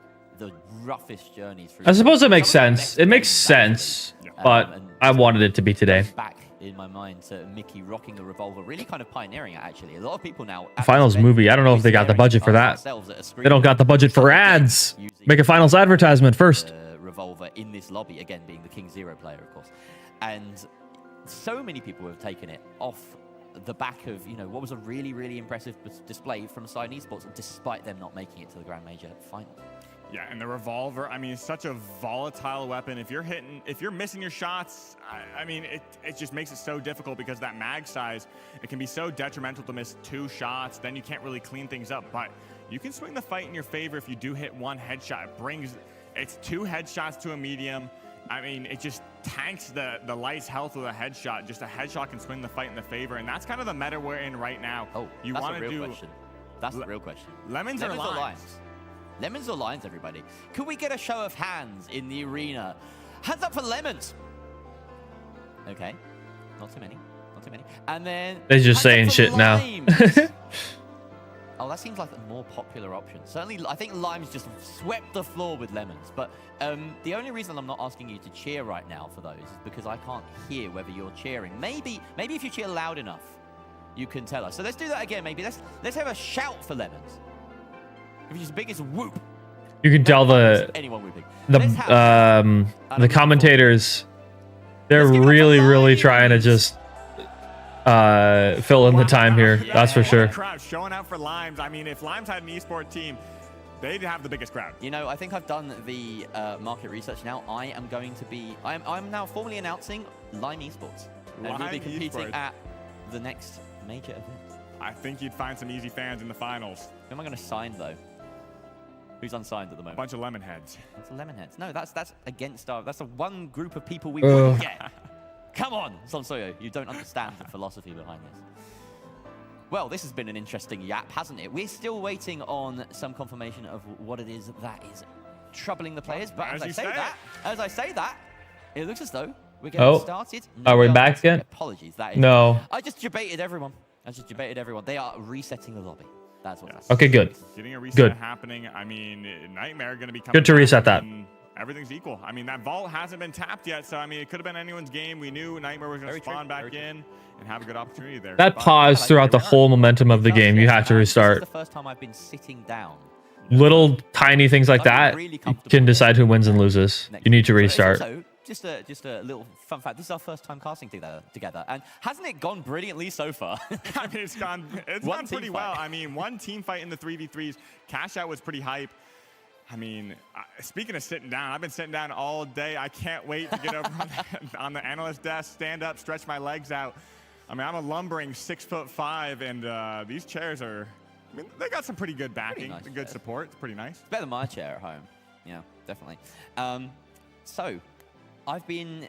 roughest journeys through. I suppose it makes sense. It makes sense, but I wanted it to be today. Back in my mind to Mickey rocking the revolver, really kind of pioneering it, actually. A lot of people now. Finals movie. I don't know if they got the budget for that. They don't got the budget for ads. Make a finals advertisement first. Revolver in this lobby, again being the King Zero player, of course. And so many people have taken it off the back of, you know, what was a really, really impressive display from Side Esports, despite them not making it to the Grand Major final. Yeah, and the revolver, I mean, it's such a volatile weapon. If you're missing your shots, I mean, it just makes it so difficult, because that mag size, it can be so detrimental to miss 2 shots. Then you can't really clean things up. But you can swing the fight in your favor if you do hit 1 headshot. It's 2 headshots to a medium. I mean, it just tanks the light's health with a headshot. Just a headshot can swing the fight in the favor, and that's kind of the meta we're in right now. Oh, you that's want a to real do question. That's the real question. Lemons or limes? Lemons or limes, everybody? Could we get a show of hands in the arena? Hands up for lemons. Okay, not too many, not too many. And then they're just saying shit now. Oh, that seems like a more popular option. Certainly, I think limes just swept the floor with lemons. But the only reason I'm not asking you to cheer right now for those is because I can't hear whether you're cheering. Maybe if you cheer loud enough, you can tell us. So let's do that again. Maybe let's have a shout for lemons. If it's as big as whoop. You can tell the commentators, they're really trying to just fill in the time here. That's for sure. Crowd showing out for Limes. I mean, if Limes had an esport team, they'd have the biggest crowd. You know, I think I've done the market research now. I'm now formally announcing Lime Esports. And we'll be competing at the next major event. I think you'd find some easy fans in the finals. Who am I going to sign, though? Who's unsigned at the moment? A bunch of lemon heads. That's a lemon heads. No, that's against our. That's the one group of people we wouldn't get. Come on, Sonsoyo, you don't understand the philosophy behind this. Well, this has been an interesting yap, hasn't it? We're still waiting on some confirmation of what it is that is troubling the players. But as I say that, it looks as though we're getting started. Are we back again? Apologies. That is. No. I just debated everyone. They are resetting the lobby. That's what. Okay, good. Getting a reset happening. I mean, Nightmare going to be coming. Good to reset that. Everything's equal. I mean, that vault hasn't been tapped yet, so I mean, it could have been anyone's game. We knew Nightmare was going to spawn back in and have a good opportunity there. That pause throughout the whole momentum of the game, you have to restart. This is the first time I've been sitting down. Little tiny things like that can decide who wins and loses. You need to restart. Just a little fun fact. This is our first time casting together, and hasn't it gone brilliantly so far? I mean, it's gone pretty well. I mean, one team fight in the 3v3s. Cash Out was pretty hype. I mean, speaking of sitting down, I've been sitting down all day. I can't wait to get over on the analyst desk, stand up, stretch my legs out. I mean, I'm a lumbering 6'5", and these chairs are. I mean, they got some pretty good backing, good support. It's pretty nice. It's better than my chair at home. Yeah, definitely. So, I've been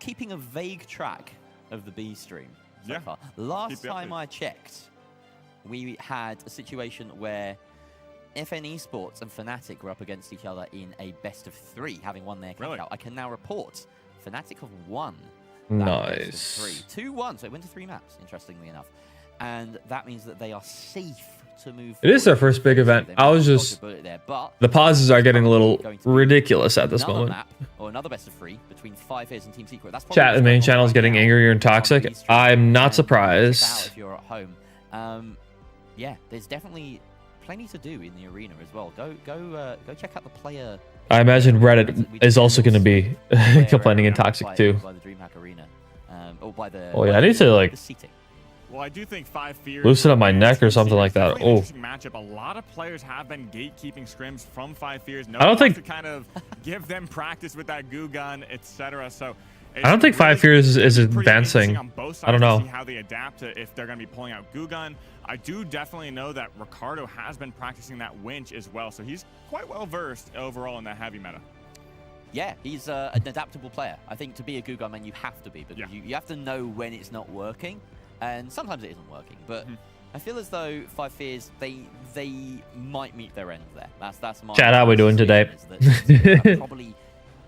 keeping a vague track of the B stream so far. Last time I checked, we had a situation where FN Esports and Fnatic were up against each other in a best of 3, having won their cash out. I can now report Fnatic have won that best of 3. 2-1, so it went to 3 maps, interestingly enough. And that means that they are safe to move. It is their first big event. I was just... The pauses are getting a little ridiculous at this moment. Map, or another best of 3 between 5FaZe and Team Secret. That's Chat, the main channel is getting angrier and toxic. I'm not surprised. If you're at home. Yeah, there's definitely plenty to do in the arena as well. Go check out the player. I imagine Reddit is also going to be complaining and toxic too. By the DreamHack Arena. By the, oh yeah, I need to like well, I do think 5Fears loosen up my neck or something like that. Oh, matchup. A lot of players have been gatekeeping scrims from 5Fears. No I don't think to kind of give them practice with that goo gun, etc. So I don't think 5Fears is advancing. I don't know. See how they adapt to if they're going to be pulling out goo gun. I do definitely know that Ricardo has been practicing that winch as well, so he's quite well versed overall in that heavy meta. Yeah, he's an adaptable player. I think to be a goo gun man, you have to be, because you have to know when it's not working, and sometimes it isn't working. But I feel as though 5Fears they might meet their end there. That's my chat. How we doing today? Probably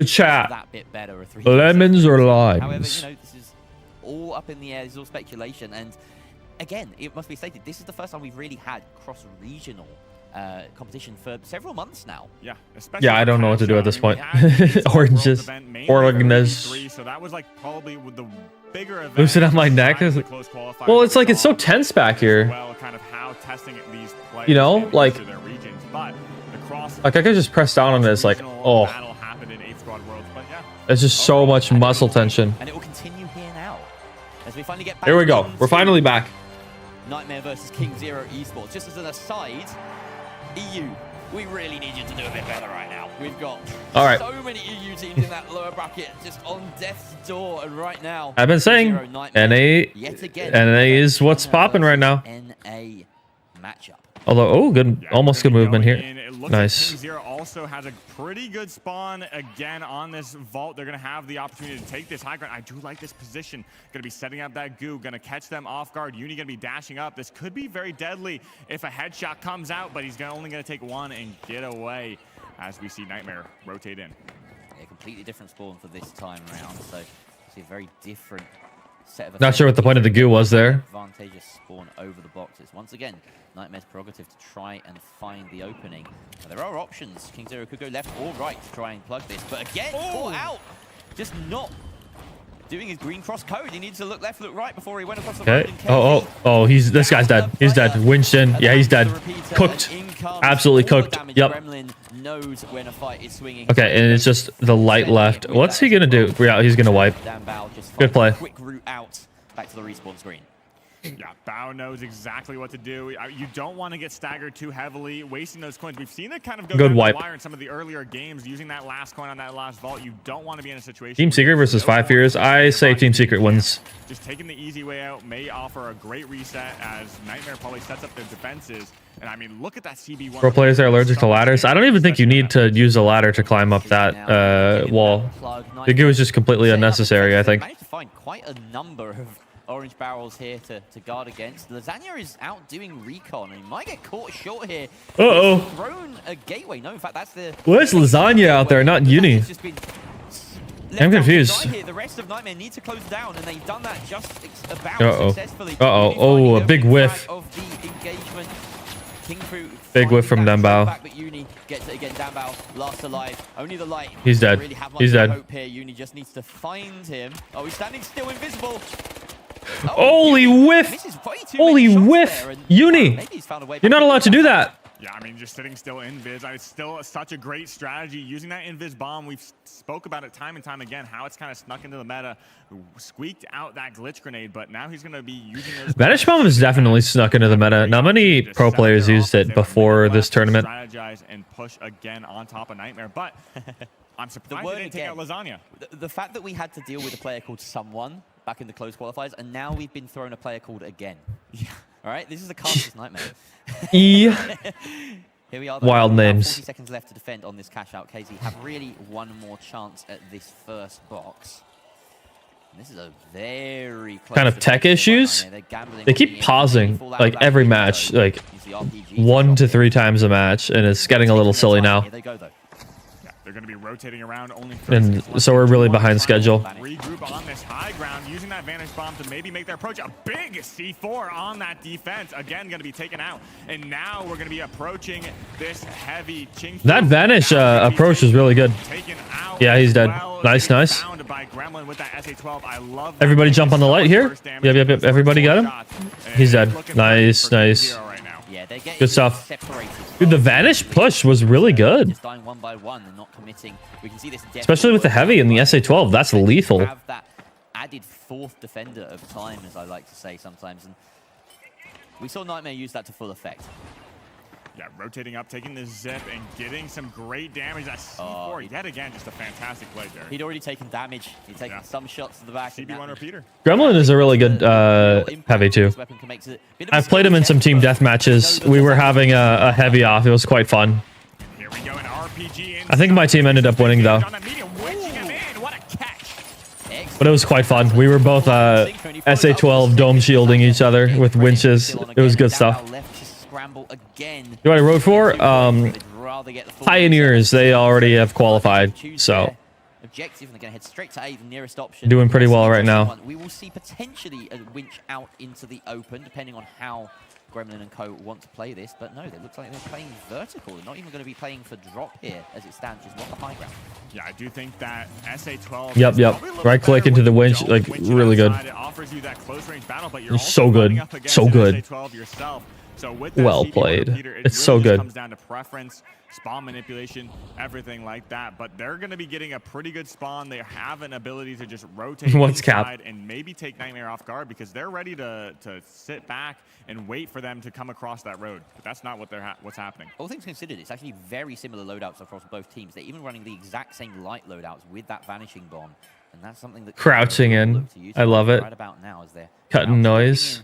chat. That bit better. Lemons or limes? However, you know, this is all up in the air. This is all speculation, and again, it must be stated, this is the first time we've really had cross-regional competition for several months now. Yeah, I don't know what to do at this point. Oranges. Oranges. So that was like probably the bigger event. Loosen up my neck. Well, it's like it's so tense back here. Kind of how testing these players, you know, like their regions, but I could just press down on this, like, oh, it's just so much muscle tension. And it will continue here now as we finally get back. Here we go. We're finally back. Nightmare versus King Zero Esports. Just as an aside, EU, we really need you to do a bit better right now. We've got so many EU teams in that lower bracket just on death's door, and right now I've been saying NA is what's popping right now. NA matchup. Although, oh, good, almost good movement here. Nice. King Zero also has a pretty good spawn again on this vault. They're going to have the opportunity to take this high ground. I do like this position. Going to be setting up that goo. Going to catch them off guard. Uni going to be dashing up. This could be very deadly if a headshot comes out, but he's only going to take one and get away as we see Nightmare rotate in. A completely different spawn for this time around. So see a very different set of... Not sure what the point of the goo was there. Advantageous spawn over the boxes. Once again, Nightmare's prerogative to try and find the opening. Now, there are options. King Zero could go left or right to try and plug this, but again, caught out. Just not doing his green cross code. He needs to look left, look right before he went across the road. Oh, this guy's dead. He's dead. Winston. Yeah, he's dead. Cooked. Absolutely cooked. Yep. Knows when a fight is swinging. Okay, and it's just the light left. What's he gonna do? Yeah, he's gonna wipe. Good play. Quick route out back to the respawn screen. Yeah, Bao knows exactly what to do. You don't want to get staggered too heavily, wasting those coins. We've seen it kind of go down the wire in some of the earlier games, using that last coin on that last vault. You don't want to be in a situation. Team Secret versus 5Fears. I say Team Secret wins. Just taking the easy way out may offer a great reset as Nightmare probably sets up their defenses. And I mean, look at that CB1. Pro players are allergic to ladders. I don't even think you need to use a ladder to climb up that wall. The goo is just completely unnecessary, I think. Managed to find quite a number of orange barrels here to guard against. Lasagna is out doing recon and he might get caught short here. Uh-oh. Thrown a gateway. No, in fact, that's the... Where's Lasagna out there, not Uni? I'm confused. Here. The rest of Nightmare need to close down, and they've done that just about successfully. Oh, a big whiff. Of the engagement. Big whiff from Dambao. Back, but Uni gets it again. Dambao last alive. Only the light. He's dead. Really have He's dead. Hope here. Uni just needs to find him. Oh, he's standing still, invisible. Holy whiff! Holy whiff! Uni! You're not allowed to do that. Yeah, I mean, just sitting still invis. It's still such a great strategy. Using that invis bomb, we've spoke about it time and time again, how it's kind of snuck into the meta, squeaked out that glitch grenade, but now he's going to be using those... Vanish bomb is definitely snuck into the meta. Not many pro players used it before this tournament. Strategize and push again on top of Nightmare, but I'm surprised they didn't take out Lasagna. The fact that we had to deal with a player called Someone back in the close qualifiers, and now we've been thrown a player called Again. All right, this is the caster's nightmare. Here we are. Wild names. 40 seconds left to defend on this cash out. KZ have really one more chance at this first box. This is a very kind of tech issues. They keep pausing like every match, like 1 to 3 times a match, and it's getting a little silly now. They're going to be rotating around only. And so we're really behind schedule. Regroup on this high ground, using that Vanish Bomb to maybe make their approach. A big C4 on that defense. Again, going to be taken out. And now we're going to be approaching this heavy Ching. That Vanish approach was really good. Yeah, he's dead. Nice, nice. Everybody jump on the light here. Yep. Everybody got him. He's dead. Nice, nice. Good stuff. Dude, the Vanish push was really good. Especially with the heavy and the SA-12. That's lethal. Have that added fourth defender of time, as I like to say sometimes. And we saw Nightmare use that to full effect. Yeah, rotating up, taking the zip, and getting some great damage. That C4, yet again, just a fantastic play there. He'd already taken damage. He'd taken some shots to the back. CB1 repeater. Gremlin is a really good heavy too. I've played him in some team death matches. We were having a heavy off. It was quite fun. Here we go, an RPG. I think my team ended up winning though. But it was quite fun. We were both SA-12 dome shielding each other with winches. It was good stuff. What I rode for? Pioneers. They already have qualified, so Objective, and they're going to head straight to A, the nearest option. doing pretty well right now. We will see potentially a winch out into the open, depending on how Gremlin and co want to play this. But no, it looks like they're playing vertical. They're not even going to be playing for drop here, as it stands, just want the high ground. Yeah, I do think that SA-12. Yep. Right click into the winch, like really good. It offers you that close range battle, but you're So good, so good. So with that Well CB1 played. repeater, it It's really so just good. comes down to preference, spawn manipulation, everything like that. But they're going to be getting a pretty good spawn. They have an ability to just rotate What's Cap? inside and maybe take Nightmare off guard, because they're ready to sit back and wait for them to come across that road. But that's not what what's happening. All things considered, it's actually very similar loadouts across both teams. They're even running the exact same light loadouts with that vanishing bomb. And that's something that Crouching in. I love it. Right about now as they're Cutting noise.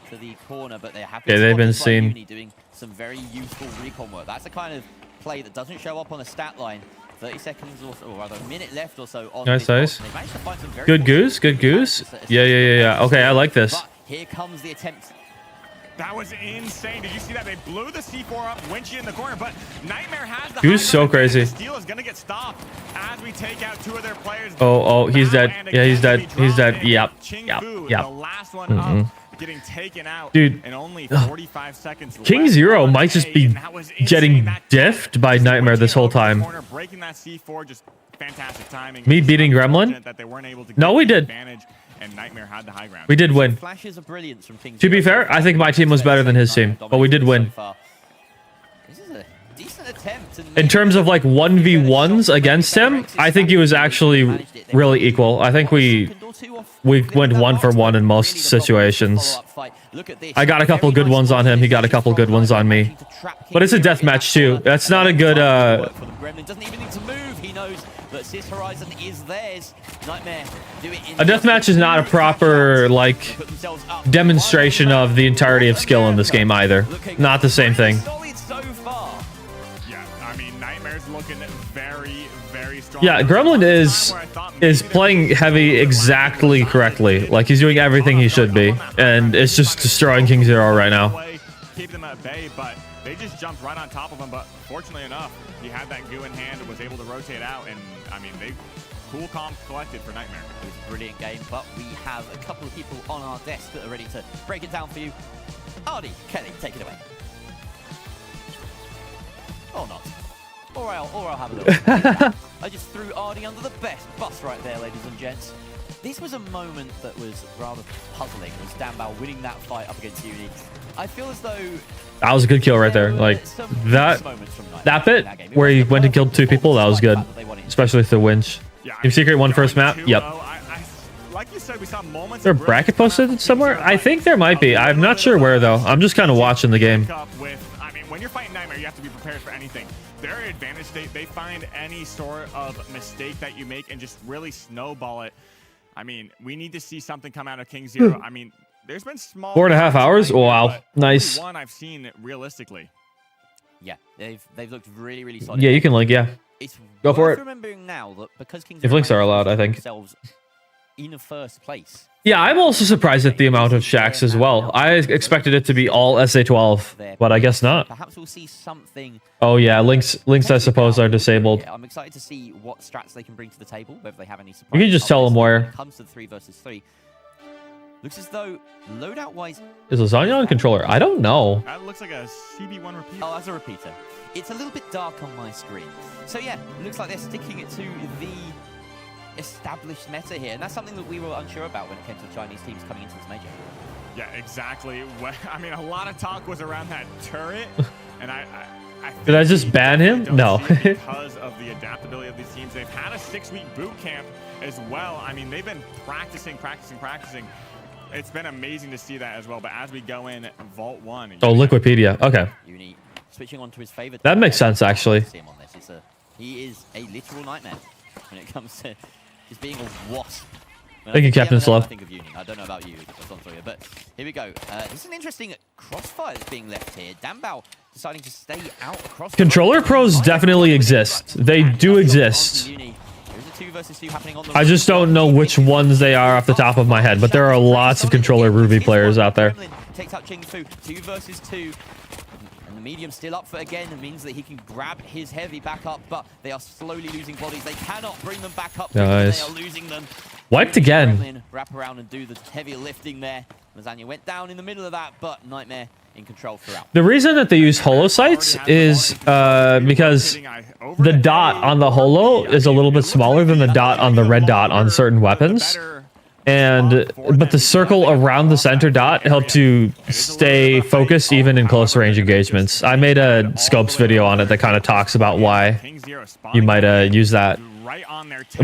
to the corner, but they're happy Okay, to they've spot been this by seen. Uni doing some very useful recon work. That's the kind of play that doesn't show up on a stat line. 30 seconds or so, or rather a minute left or so on Nice, this nice. box. They managed to find some very Good goose, good goose. Yeah. Okay, I like this. But here comes the attempt. That was insane. Did you see that? They blew the C4 up, Winchy in the corner, but Nightmare has the He was so crazy. The steal is going to get stopped as we take out 2 of their players. Oh, he's dead. Yeah, he's dead. He's dead. Yep. The last one up, getting taken out. Dude. And only 45 seconds left. King Zero might just be getting diffed by Nightmare this whole time. Corner, breaking that C4, just fantastic timing. Me beating Gremlin? That they weren't able to No, get we the did. advantage, and Nightmare had the high ground. We did win. Flashes of brilliance from King To be Zero. fair, I think my team was better than his team, but we did win. This is a decent attempt. In terms of like 1v1s against him, I think he was actually really equal. I think we went 1 for 1 in most situations. I got a couple good ones on him. He got a couple good ones on me. But it's a death match too. That's not a good. Gremlin doesn't even need to move. He knows that Sis Horizon is theirs. Nightmare do it in A deathmatch is not a proper like demonstration of the entirety of skill in this game either. Not the same thing. Yeah, I mean, Nightmare's looking very, very strong. Yeah, Gremlin is playing heavy exactly correctly. Like he's doing everything he should be, and it's just destroying King Zero right now. Keep them at bay, but they just jumped right on top of him. But fortunately enough, he had that goo in hand and was able to rotate out. And I mean, they cool, calm, collected for Nightmare. It was a brilliant game, but we have a couple of people on our desk that are ready to break it down for you. Artie, Kelly, take it away. Or not. Or I'll have a little. I just threw Artie under the bus right there, ladies and gents. This was a moment that was rather puzzling, was Dambao winning that fight up against Uni. I feel as though That was a good kill right there. Like that bit where he went and killed 2 people, that was good. Especially with the winch. Team Secret won first map. Yep. Like you said, we saw moments. Is there a bracket posted somewhere? I think there might be. I'm not sure where though. I'm just kind of watching the game. I mean, when you're fighting Nightmare, you have to be prepared for anything. Their advantage, they find any sort of mistake that you make and just really snowball it. I mean, we need to see something come out of King Zero. I mean, there's been small 4.5 hours. Wow, nice. One I've seen realistically. Yeah, they've looked really, really solid. Yeah, you can link. Yeah, It's go for it. remembering now that because King If Zero links are allowed, I think. themselves in first place. Yeah, I'm also surprised at the amount of Shacks as well. I expected it to be all SA12, but I guess not. Perhaps we'll see something. Oh yeah, links I suppose are disabled. Yeah, I'm excited to see what strats they can bring to the table, whether they have any You surprises. can just tell them where. When it comes to the 3 versus 3. Looks as though loadout-wise... Is Lasagna on controller? I don't know. That looks like a CB1 repeater. Oh, that's a repeater. It's a little bit dark on my screen. So yeah, it looks like they're sticking it to the established meta here, and that's something that we were unsure about when it came to the Chinese teams coming into this major. Yeah, exactly. I mean, a lot of talk was around that turret, and I Did I just ban him? No. because of the adaptability of these teams. They've had a 6-week boot camp as well. I mean, they've been practicing. It's been amazing to see that as well. But as we go in Vault 1... Oh, Liquipedia. Okay. Uni switching on to his favorite. That makes sense, actually. He is a literal nightmare when it comes to just being a wasp. Thank you, Captain Slow. I think of Uni. I don't know about you, but here we go. This is an interesting crossfire that's being left here. Dambao deciding to stay out across. Controller pros definitely exist. They do exist. I just don't know which ones they are off the top of my head, but there are lots of controller Ruby players out there. Takes out Chingfu, 2 versus 2. And the medium still up for again. It means that he can grab his heavy back up, but they are slowly losing bodies. They cannot bring them back up. Nice. They are losing them. Wiped again. Wrap around and do the heavy lifting there. Lasagna went down in the middle of that, but Nightmare in control throughout. The reason that they use holo sights is because the dot on the holo is a little bit smaller than the dot on the red dot on certain weapons. But the circle around the center dot helps you stay focused even in close range engagements. I made a scopes video on it that kind of talks about why you might use that.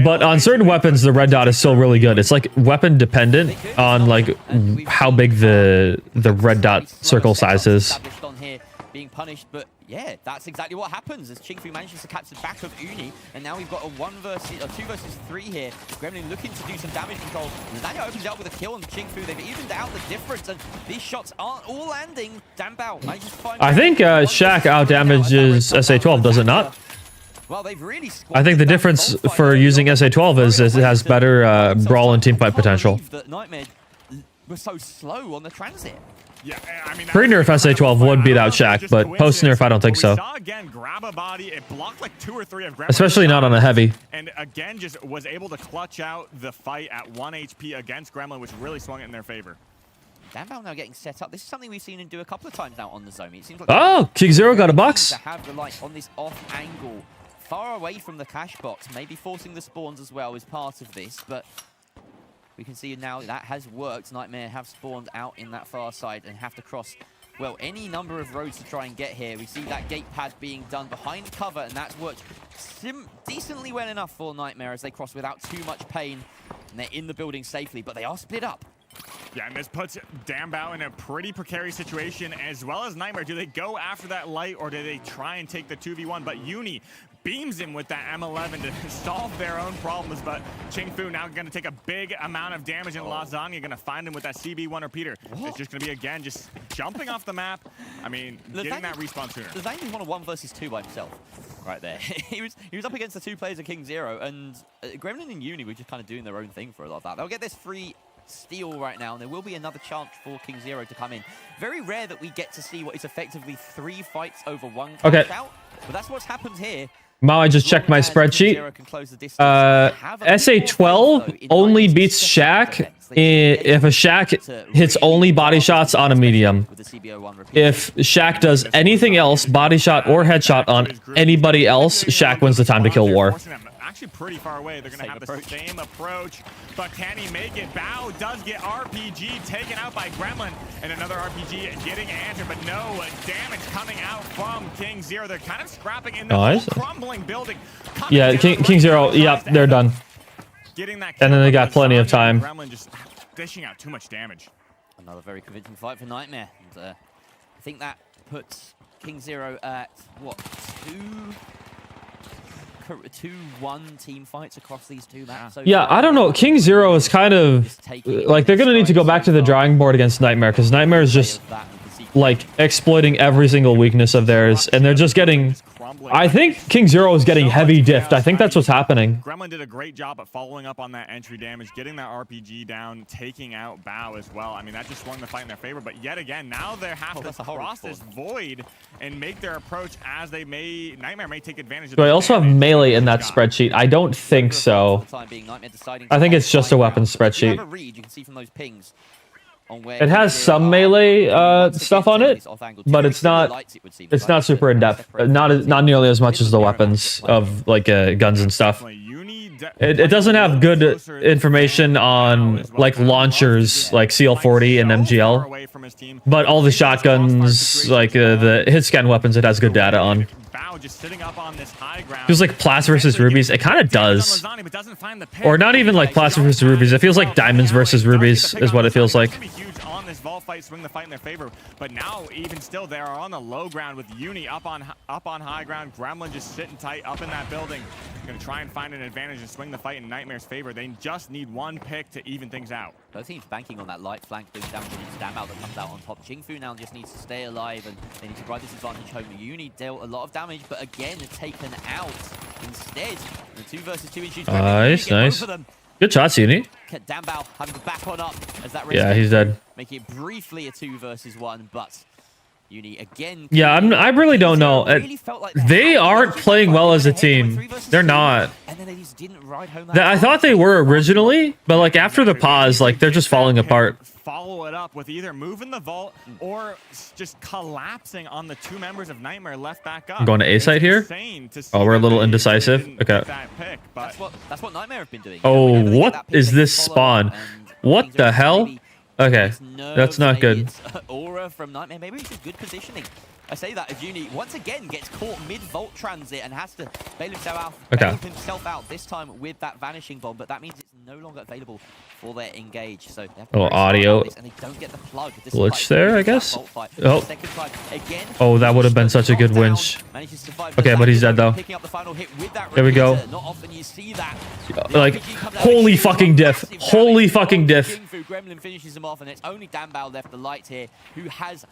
But on certain weapons, the red dot is still really good. It's like weapon dependent on like how big the red dot circle size is. Being punished, but yeah, that's exactly what happens as Chingfu manages to catch the back of Uni, and now we've got a 2 versus 3 here. Gremlin looking to do some damage control. Lasagna opens out with a kill on Chingfu. They've evened out the difference, and these shots aren't all landing. Dambao manages to find... I think Shaq out damages SA12, does it not? Well, they've really... I think the difference for using SA12 is it has better brawl and teamfight potential. Nightmare was so slow on the transit. Yeah, I mean, Pre-nerf SA12 would beat out Shaq, but post-nerf I don't think so. Again, grab a body. It blocked like 2 or 3 of Gremlin. Especially not on a heavy. And again, just was able to clutch out the fight at 1 HP against Gremlin, which really swung it in their favor. Dambao now getting set up. This is something we've seen him do a couple of times now on the zone. It seems like oh, King Zero got a box. To have the light on this off angle, far away from the cash box, maybe forcing the spawns as well is part of this, but we can see now that has worked. Nightmare have spawned out in that far side and have to cross, well, any number of roads to try and get here. We see that gate pad being done behind cover, and that's worked decently well enough for Nightmare as they cross without too much pain. And they're in the building safely, but they are split up. Yeah, and this puts Dambao in a pretty precarious situation, as well as Nightmare. Do they go after that light, or do they try and take the 2v1? But Uni beams him with that M11 to solve their own problems, but Chingfu now going to take a big amount of damage, and Lasagna going to find him with that CB1 repeater. It's just going to be, again, just jumping off the map. I mean, getting that respawn sooner. Lasagna won a 1 versus 2 by himself right there. he was up against the 2 players of King Zero, and Gremlin and Uni were just kind of doing their own thing for a lot of that. They'll get this free steal right now, and there will be another chance for King Zero to come in. Very rare that we get to see what is effectively 3 fights over 1 cash out, but that's what's happened here. Mao, I just checked my spreadsheet. SA12 only beats Shaq if a Shaq hits only body shots on a medium. If Shaq does anything else, body shot or headshot on anybody else, Shaq wins the time to kill war. Actually pretty far away. They're going to have the same approach, but can he make it? Bao does get RPG taken out by Gremlin, and another RPG getting answered, but no damage coming out from King Zero. They're kind of scrapping in the crumbling building. Yeah, King Zero, yep, they're done. Getting that, and then they got plenty of time. Gremlin just dishing out too much damage. Another very convincing fight for Nightmare. And, I think that puts King Zero at, what, 2-1 team fights across these 2 maps. So yeah, I don't know. King Zero is kind of like they're gonna need to go back to the drawing board against Nightmare, because Nightmare is just like exploiting every single weakness of theirs, and they're just getting. I think King Zero is getting heavy diffed. I think that's what's happening. Gremlin did a great job at following up on that entry damage, getting that RPG down, taking out Bao as well. I mean, that just swung the fight in their favor. But yet again, now they have to cross this void and make their approach as they may. Nightmare may take advantage of. Do I also have melee in that spreadsheet? I don't think so. I think it's just a weapons spreadsheet. You can see from those pings. It has some melee stuff on it, but it's not super in depth. Not nearly as much as the weapons of like guns and stuff. It doesn't have good information on like launchers like CL40 and MGL, but all the shotguns, like the hit scan weapons, it has good data on. Feels like Plats versus Rubies. It kind of does, or not even like Plats versus Rubies. It feels like Diamonds versus Rubies is what it feels like. On this vault fight, swing the fight in their favor, but now even still they are on the low ground with Uni up on high ground. Gremlin just sitting tight up in that building, gonna try and find an advantage and swing the fight in Nightmare's favor. They just need one pick to even things out. Both teams banking on that light flank, doing damage to Stam out that comes out on top. Jingfu now just needs to stay alive, and they need to ride this advantage home. Uni dealt a lot of damage, but again taken out instead. The 2 versus 2 issues. Nice. Good shots, Uni. Dambao having the back on up as that yeah, he's dead. Making it briefly a 2 versus 1, but Uni again. Yeah, I really don't know. They aren't playing well as a team. They're not. I thought they were originally, but like after the pause, like they're just falling apart. Follow it up with either moving the vault or just collapsing on the 2 members of Nightmare left back up. I'm going to A site here. Oh, we're a little indecisive. Okay. That's what Nightmare have been doing. Oh, what is this spawn? What the hell? Okay, that's not good. Aura from Nightmare. Maybe it's just good positioning. I say that as Uni once again gets caught mid-vault transit and has to bail himself out this time with that vanishing bomb, but that means it's no longer available for their engage. So they have to audio and they don't get the plug. glitch there, I guess. Oh, that would have been such a good winch. Okay, but he's dead though. There we go. Like, holy fucking diff. Holy fucking diff. Gremlin finishes him off, and it's only Dambao left, the light here, who has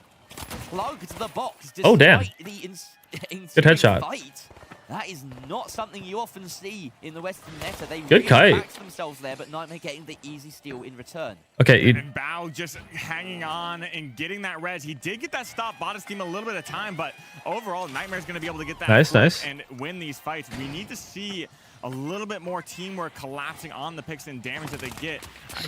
plugged the box. Oh, damn. Good headshot. Fight. That is not something you often see in the Western meta. They good kite. Really themselves there, but Nightmare getting the easy steal in return. Okay. And Bao just hanging on and getting that res. He did get that stop, bought his team a little bit of time, but overall, Nightmare's going to be able to get that nice. And win these fights. We need to see a little bit more teamwork collapsing on the picks and damage that they get.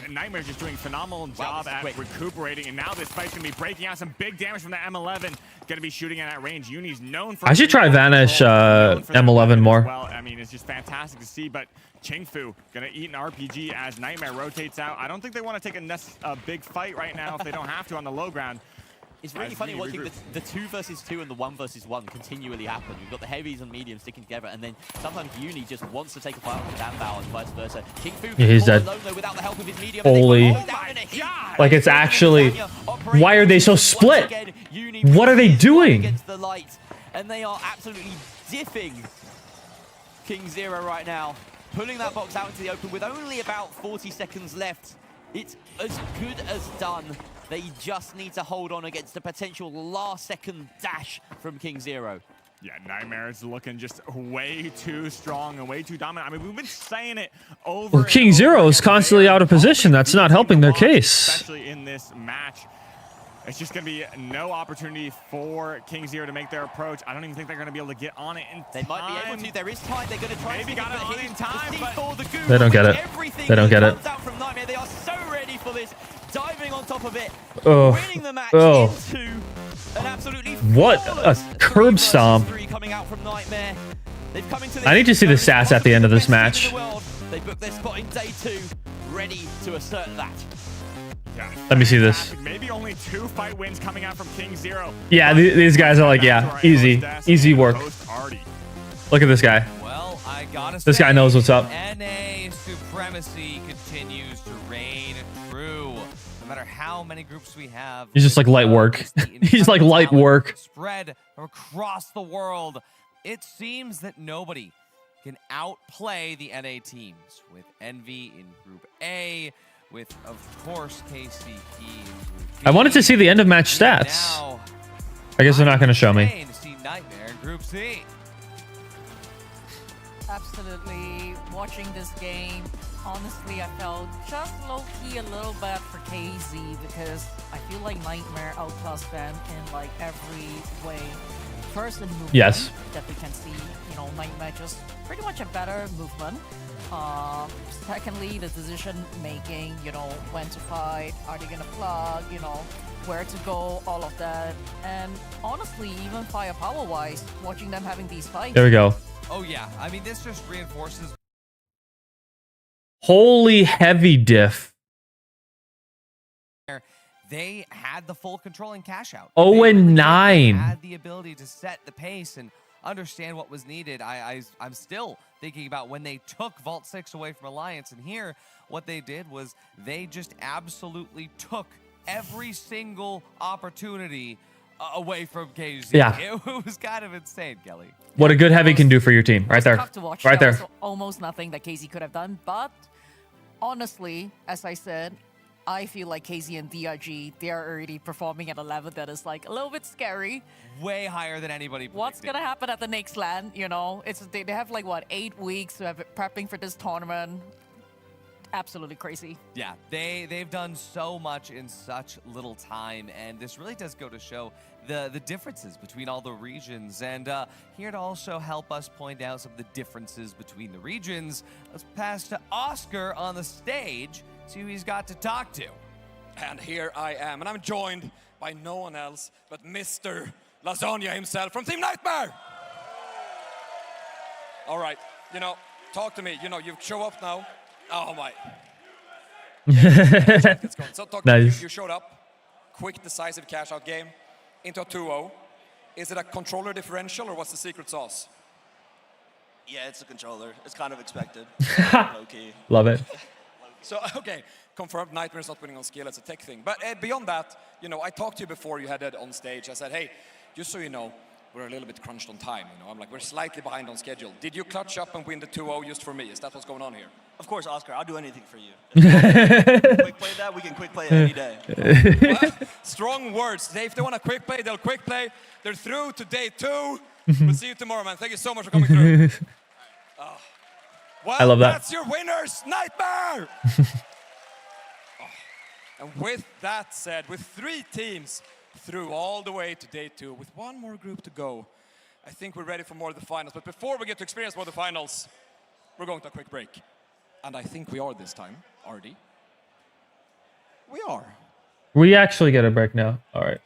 Nightmare's just doing a phenomenal job at recuperating, and now this fight's going to be breaking out some big damage from the M11. Going to be shooting at that range. Uni's known for... I should try Vanish M11 more. Well, I mean, it's just fantastic to see, but Chingfu going to eat an RPG as Nightmare rotates out. I don't think they want to take a big fight right now if they don't have to on the low ground. It's really funny watching the 2 versus 2 and the 1 versus 1 continually happen. We've got the heavies and mediums sticking together, and then sometimes Uni just wants to take a fight on Dambao and vice versa. Yeah, he's dead. Holy. Like, it's actually... Why are they so split? What are they doing? And they are absolutely diffing King Zero right now. Pulling that box out into the open with only about 40 seconds left. It's as good as done. They just need to hold on against the potential last-second dash from King Zero. Yeah, Nightmare is looking just way too strong and way too dominant. I mean, we've been saying it over. Well, King Zero is constantly out of position. That's not helping their case. Especially in this match. It's just going to be no opportunity for King Zero to make their approach. I don't even think they're going to be able to get on it in time. They might be able to. There is time. They're going to try Maybe got it on in time, but they don't get it. They don't get it. From Nightmare. They are so ready for this. Diving on top of it. Winning the match into an absolutely what a curb stomp. Coming out from Nightmare. They've come into I need to see the stats at the end of this match. They booked their spot in day 2, ready to assert that. Yeah, let me see this. Maybe only 2 fight wins coming out from King Zero. Yeah, these guys are like, yeah, easy work. Look at this guy. Well, I gotta this guy knows what's up. NA supremacy continues to reign true. No matter how many groups we have, He's just like light work. He's like light work. Spread across the world. It seems that nobody can outplay the NA teams, with Envy in Group A, with, of course, KCP. I wanted to see the end of match stats. I guess they're not going to show me. To see Nightmare in Group C. Absolutely. Watching this game, honestly, I felt just low-key a little bad for KZ because I feel like Nightmare outclassed them in like every way. First in movement, yes, that we can see, you know, Nightmare just pretty much a better movement. Secondly, the decision making, you know, when to fight, are they gonna plug, you know, where to go, all of that. And honestly, even firepower wise, watching them having these fights. There we go. Oh yeah, I mean, this just reinforces. Holy heavy diff. They had the full control in cash out. 0-9. They had the ability to set the pace and understand what was needed. I'm still thinking about when they took Vault 6 away from Alliance, and here what they did was they just absolutely took every single opportunity away from KZ. Yeah. It was kind of insane, Kelly. What a good heavy can do for your team. Right there. Tough to watch. Right There there. was almost nothing that KZ could have done, but honestly, as I said, I feel like KZ and DRG, they are already performing at a level that is like a little bit scary. Way higher than anybody predicted. What's gonna happen at the next LAN? You know, it's they have like what, 8 weeks to have it prepping for this tournament. Absolutely crazy. Yeah, they've done so much in such little time, and this really does go to show the differences between all the regions. And here to also help us point out some of the differences between the regions, let's pass to Oscar on the stage, see who he's got to talk to. And here I am, and I'm joined by no one else but Mr. Lasagna himself from Team Nightmare. All right, you know, talk to me. You know, you show up now. Oh my. Let's go. So talk nice. to me. You showed up, quick, decisive cash out game into a 2-0. Is it a controller differential or what's the secret sauce? Yeah, it's a controller. It's kind of expected. Low key. Love it. So, okay, confirmed Nightmare's not winning on skill, it's a tech thing. But beyond that, you know, I talked to you before you had it on stage. I said, hey, just so you know, we're a little bit crunched on time, you know. I'm like, we're slightly behind on schedule. Did you clutch up and win the 2-0 just for me? Is that what's going on here? Of course, Oscar, I'll do anything for you. Quick play that, we can quick play it any day. Well, strong words. If they want to quick play, they'll quick play. They're through to day 2. We'll see you tomorrow, man. Thank you so much for coming through. Well, I love that. That's your winners, Nightmare! And with that said, with 3 teams through all the way to day 2, with 1 more group to go, I think we're ready for more of the finals. But before we get to experience more of the finals, we're going to a quick break. And I think we are this time, RD. We are. We actually get a break now. All right.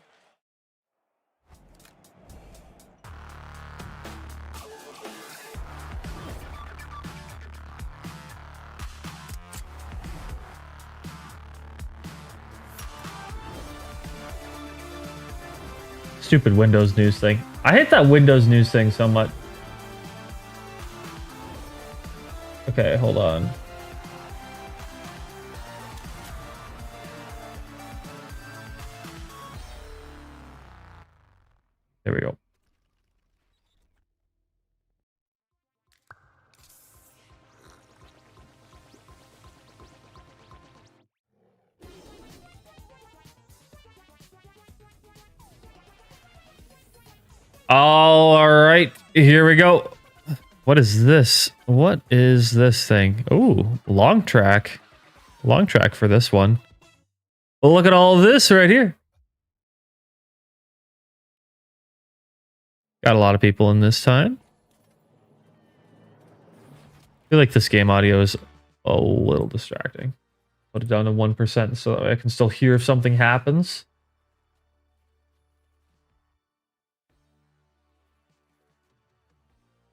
Stupid Windows news thing. I hate that Windows news thing so much. Okay, hold on. There we go. All right, here we go. What is this? What is this thing? Ooh, long track. Long track for this one. Well, look at all of this right here. Got a lot of people in this time. I feel like this game audio is a little distracting. Put it down to 1% so that I can still hear if something happens.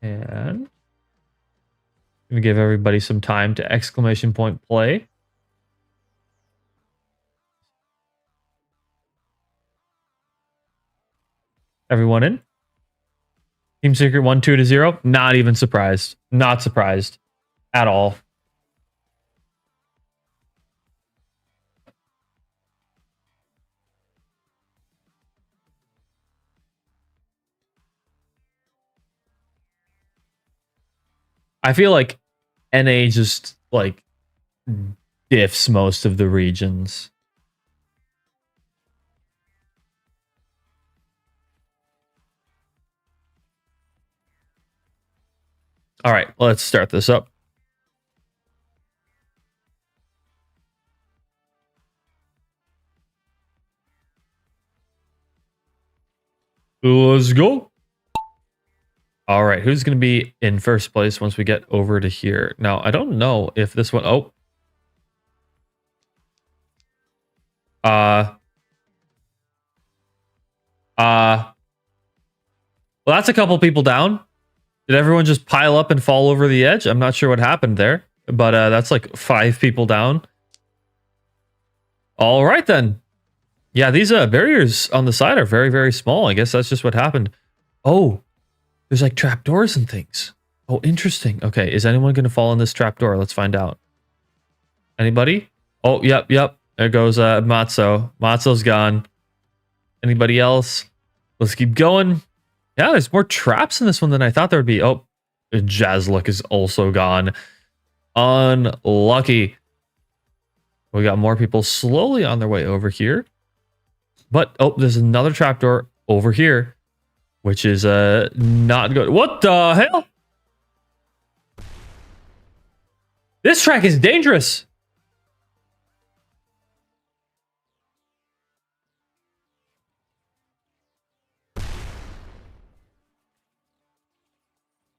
And I'm gonna give everybody some time to exclamation point play. Everyone in? Team Secret 1-2-0. Not even surprised. Not surprised at all. I feel like NA just like diffs most of the regions. All right, let's start this up. Let's go. All right, who's going to be in first place once we get over to here? Now, I don't know if this one... Oh. Well, that's a couple people down. Did everyone just pile up and fall over the edge? I'm not sure what happened there, but that's like 5 people down. All right, then. Yeah, these barriers on the side are very, very small. I guess that's just what happened. Oh, there's like trapdoors and things. Oh, interesting. Okay, is anyone going to fall in this trapdoor? Let's find out. Anybody? Oh, yep. There goes Matzo. Matzo's gone. Anybody else? Let's keep going. Yeah, there's more traps in this one than I thought there would be. Oh, Jazzlook is also gone. Unlucky. We got more people slowly on their way over here. But, oh, there's another trapdoor over here, which is not good. What the hell? This track is dangerous.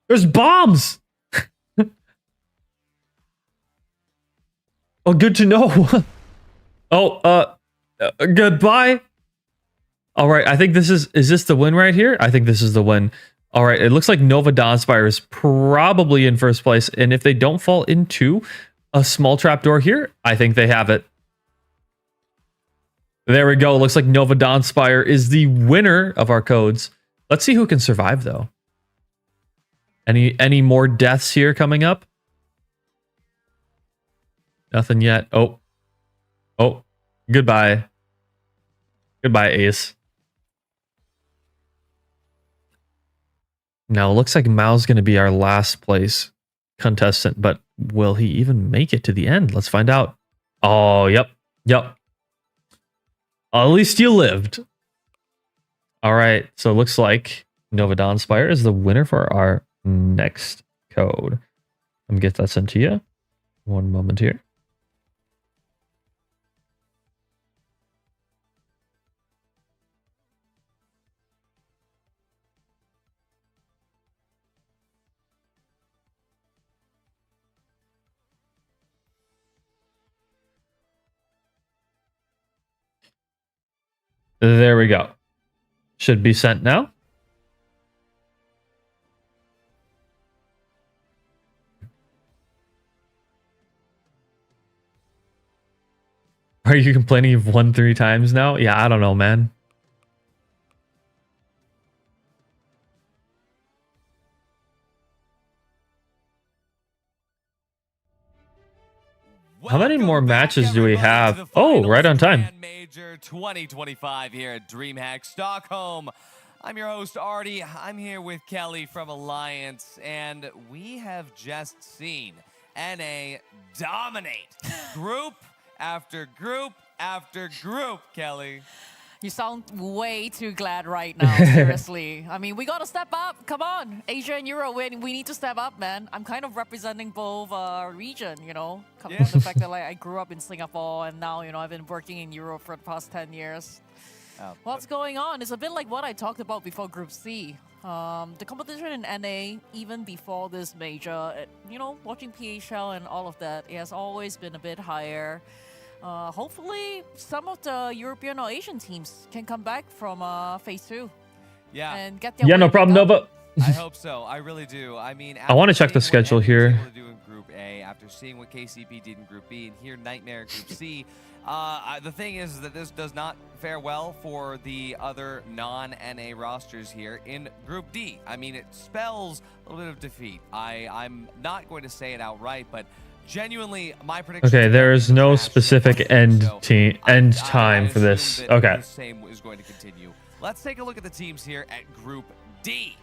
There's bombs. Oh, good to know. Oh, goodbye. All right, I think this is this the win right here? I think this is the win. All right, it looks like Nova Dawnspire is probably in first place. And if they don't fall into a small trapdoor here, I think they have it. There we go. Looks like Nova Dawnspire is the winner of our codes. Let's see who can survive, though. Any more deaths here coming up? Nothing yet. Oh, goodbye. Goodbye, Ace. Now, it looks like Mao's going to be our last place contestant, but will he even make it to the end? Let's find out. Oh, yep. At least you lived. All right, so it looks like Nova Dawnspire is the winner for our next code. Let me get that sent to you. One moment here. There we go. Should be sent now. Are you complaining you've won 3 times now? Yeah, I don't know, man. How many more matches do we have? Oh, right on time. Major 2025 here at DreamHack Stockholm. I'm your host, Artie. I'm here with Kelly from Alliance, and we have just seen NA dominate group after group after group, Kelly. You sound way too glad right now, seriously. I mean, we gotta step up. Come on, Asia and Euro, we need to step up, man. I'm kind of representing both region, you know, coming from the fact that like I grew up in Singapore and now, you know, I've been working in Europe for the past 10 years. What's going on? It's a bit like what I talked about before Group C. The competition in NA, even before this major, you know, watching PHL and all of that, it has always been a bit higher. Hopefully, some of the European or Asian teams can come back from Phase 2. Yeah. And get their Yeah, no problem, Nova. I hope so. I really do. I mean, I want to check the schedule here. To do in Group A, after seeing what KCP did in Group B, and here Nightmare in Group C. The thing is that this does not fare well for the other non-NA rosters here in Group D. I mean, it spells a little bit of defeat. I'm not going to say it outright, but genuinely, my prediction. Okay, there is no specific end time for this. Okay. The same is going to continue. Let's take a look at the teams here at Group D,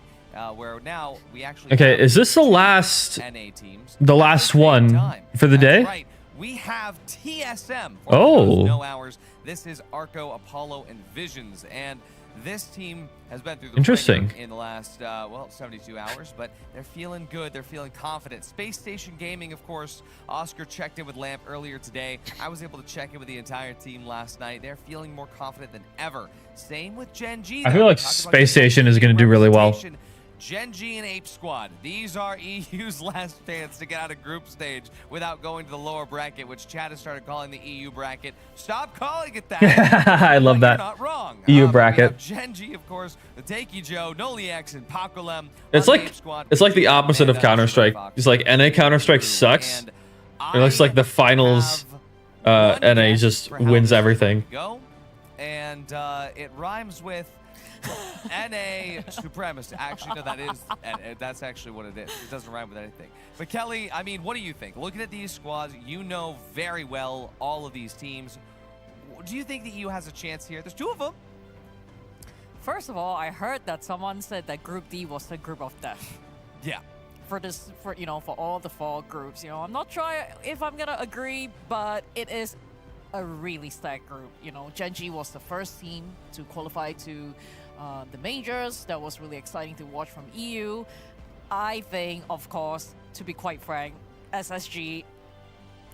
where now we actually. Okay, is this the last? NA teams. The last one for the day? Right. we have TSM. Oh. No hours. This is Arco, Apollo, and Visions. And this team has been through the Interesting. ringer in the last, well, 72 hours, but they're feeling good. They're feeling confident. Space Station Gaming, of course. Oscar checked in with Lamp earlier today. I was able to check in with the entire team last night. They're feeling more confident than ever. Same with Gen G. I feel like Space Station is going to do really well. Gen G and Ape Squad. These are EU's last chance to get out of group stage without going to the lower bracket, which Chad has started calling the EU bracket. Stop calling it that. I love that. You're not wrong. EU We bracket. have Gen G, of course, the Takey Joe, Noliex, and Pakolem. It's like the opposite of Counter-Strike. It's like NA Counter-Strike sucks. It looks like the finals NA just wins everything. Go. And it rhymes with NA supremacy. Actually, no, that's actually what it is. It doesn't rhyme with anything. But Kelly, I mean, what do you think? Looking at these squads, you know very well all of these teams. Do you think the EU has a chance here? There's 2 of them. First of all, I heard that someone said that Group D was the group of death. Yeah. For all the fall groups, I'm not sure if I'm gonna agree, but it is a really stacked group. Gen G was the first team to qualify to the majors. That was really exciting to watch from EU. I think, of course, to be quite frank, SSG,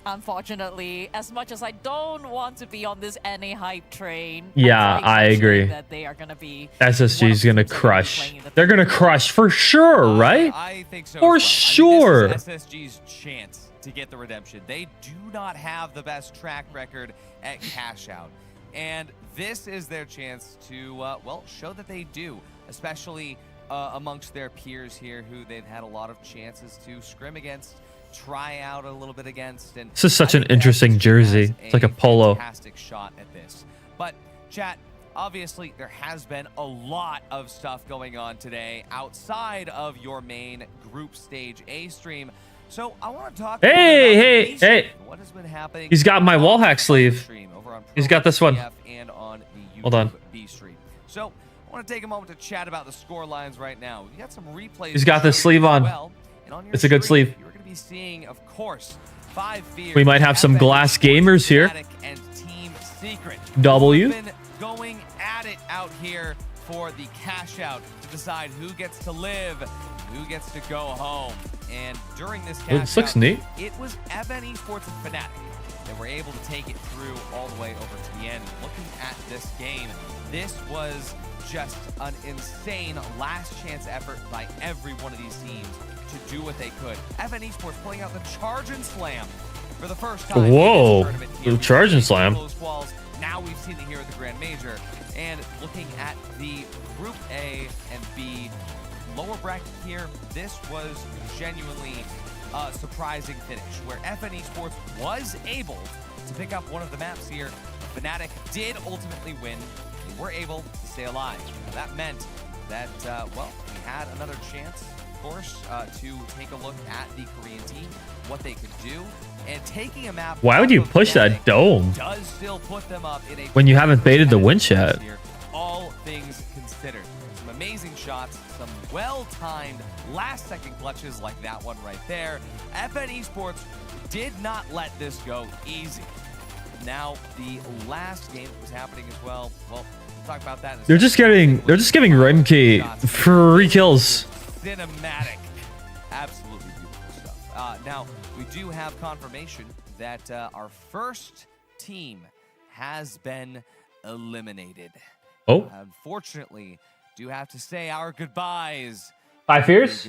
unfortunately, as much as I don't want to be on this NA hype train, Yeah, I agree. that they are gonna be SSG is going to crush. They're going to crush for sure, right? I think so. For sure. This is SSG's chance to get the redemption. They do not have the best track record at cash out. And this is their chance to, well, show that they do, especially amongst their peers here who they've had a lot of chances to scrim against, try out a little bit against. And This is such an interesting jersey. It's like a polo. Fantastic shot at this. But, chat, obviously there has been a lot of stuff going on today outside of your main group stage A stream. So I want to talk Hey. what has been happening. He's got my wall hack sleeve. He's got this one. And on the Hold on. B stream. So I want to take a moment to chat about the score lines right now. We got some replays. He's got this sleeve on. It's a good sleeve. You're going to be seeing, of course, 5 Fears. We might have some Glass Gamers here. And Team Secret. W. We've been going at it out here for the cash out to decide who gets to live, who gets to go home. And during this cash This looks out, neat. it was FN Esports and Fnatic that were able to take it through all the way over to the end. Looking at this game, this was just an insane last chance effort by every one of these teams to do what they could. FN Esports pulling out the Charge and Slam for the first time. Whoa, the Charge and Slam. Now we've seen it here at the Grand Major. And looking at the Group A and B lower bracket here, this was genuinely a surprising finish where FN Esports was able to pick up one of the maps here. Fnatic did ultimately win. They were able to stay alive. Now, that meant that, well, we had another chance, of course, to take a look at the Korean team, what they could do, and taking a map. Why would you push that dome does still put them up in a when you haven't baited the win yet? all things considered. Some amazing shots, some well-timed last-second clutches like that one right there. FN Esports did not let this go easy. Now, the last game that was happening as well, we'll talk about that in a They're just giving Remke free kills. Cinematic. Absolutely beautiful stuff. Now, we do have confirmation that our first team has been eliminated. Oh. Unfortunately, do have to say our goodbyes. 5 Fears?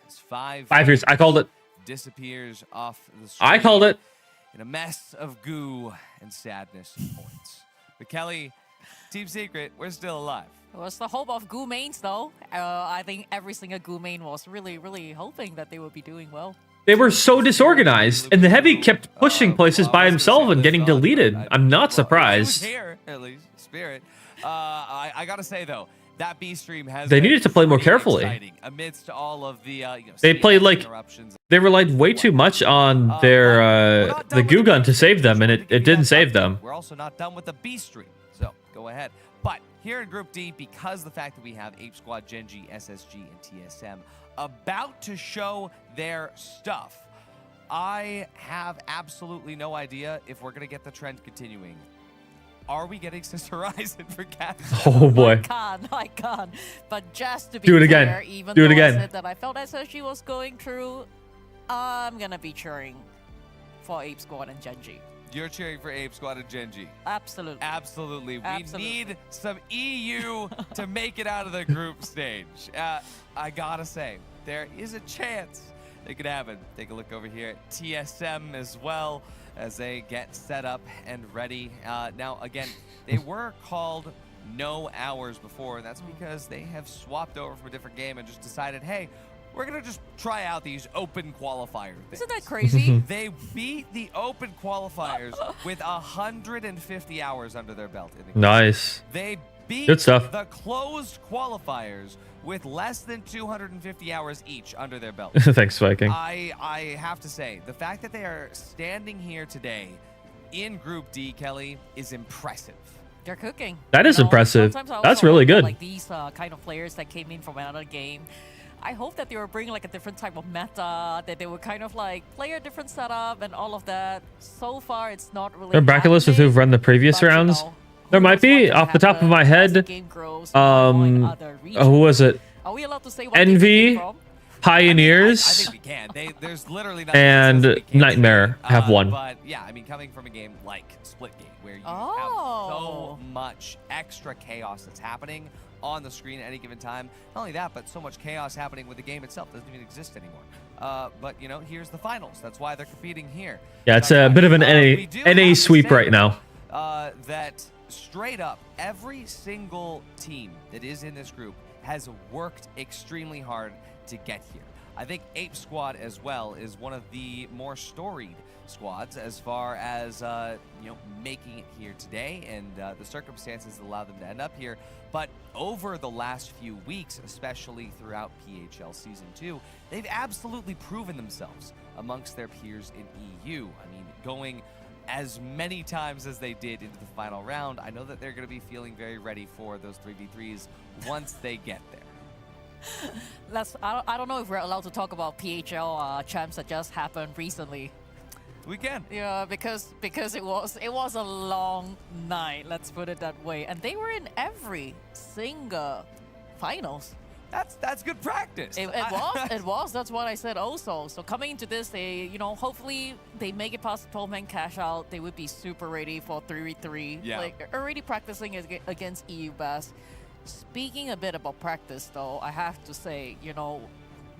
As 5 Fears. I called it. Disappears off the screen. I called it. In a mess of goo and sadness and points. But Kelly, Team Secret, we're still alive. It was the hope of Goo mains, though. I think every single Goo main was really, really hoping that they would be doing well. They were so disorganized, and the Heavy kept pushing places by himself and getting deleted. I'm not surprised. Here, at least, Spirit. I gotta say though, that B stream has. They needed to play more carefully. Amidst all of the, They played like they relied way too much on their the goo gun to save them, and it didn't save them. We're also not done with the B stream, so go ahead. But here in Group D, because the fact that we have Ape Squad, Gen G, SSG, and TSM about to show their stuff, I have absolutely no idea if we're going to get the trend continuing. Are we getting Sis Horizon for Cash? Oh boy. I can't. But just to be Do it clear, again. even Do it though again. I said that I felt SSG was going through, I'm gonna be cheering for Ape Squad and Genji. You're cheering for Ape Squad and Genji. Absolutely. Absolutely. We Absolutely. need some EU to make it out of the group stage. I gotta say, there is a chance it could happen. Take a look over here at TSM as well as they get set up and ready. Now, again, they were called No Hours before, and that's because they have swapped over from a different game and just decided, hey, we're going to just try out these open qualifier things. Isn't that crazy? They beat the open qualifiers with 150 hours under their belt. In the game. Nice. They beat Good stuff. the closed qualifiers with less than 250 hours each under their belt. Thanks, Viking. I have to say, the fact that they are standing here today in Group D, Kelly, is impressive. They're cooking. That is impressive. Sometimes I That's also really hope that, good. Like these kind of players that came in from another game, I hope that they were bringing like a different type of meta, that they would kind of like play a different setup and all of that. So far, it's not really. There are bracket lists with who've run the previous rounds. There might be, off the top of my head, who was it? Are we allowed to say what game they Envy, came from? Pioneers, I think we can. There's literally nothing and that says we can't Nightmare do it. have won. But yeah, I mean, coming from a game like Splitgate, where you have so much extra chaos that's happening on the screen at any given time. Not only that, but so much chaos happening with the game itself doesn't even exist anymore. But you know, here's the finals. That's why they're competing here. Yeah, it's a bit of an NA sweep right now. That straight up, every single team that is in this group has worked extremely hard to get here. I think Ape Squad as well is one of the more storied squads as far as you know, making it here today, and the circumstances that allow them to end up here. But over the last few weeks, especially throughout PHL Season 2, they've absolutely proven themselves amongst their peers in EU. I mean, going as many times as they did into the final round, I know that they're going to be feeling very ready for those 3v3s once they get there. I don't know if we're allowed to talk about PHL champs that just happened recently. We can. Yeah, because it was a long night, let's put it that way. And they were in every single finals. That's good practice. It was. That's what I said also. So coming into this, they, you know, hopefully they make it past the 12-man cash out. They would be super ready for 3v3. Yeah. Like already practicing against EU best. Speaking a bit about practice though, I have to say, you know,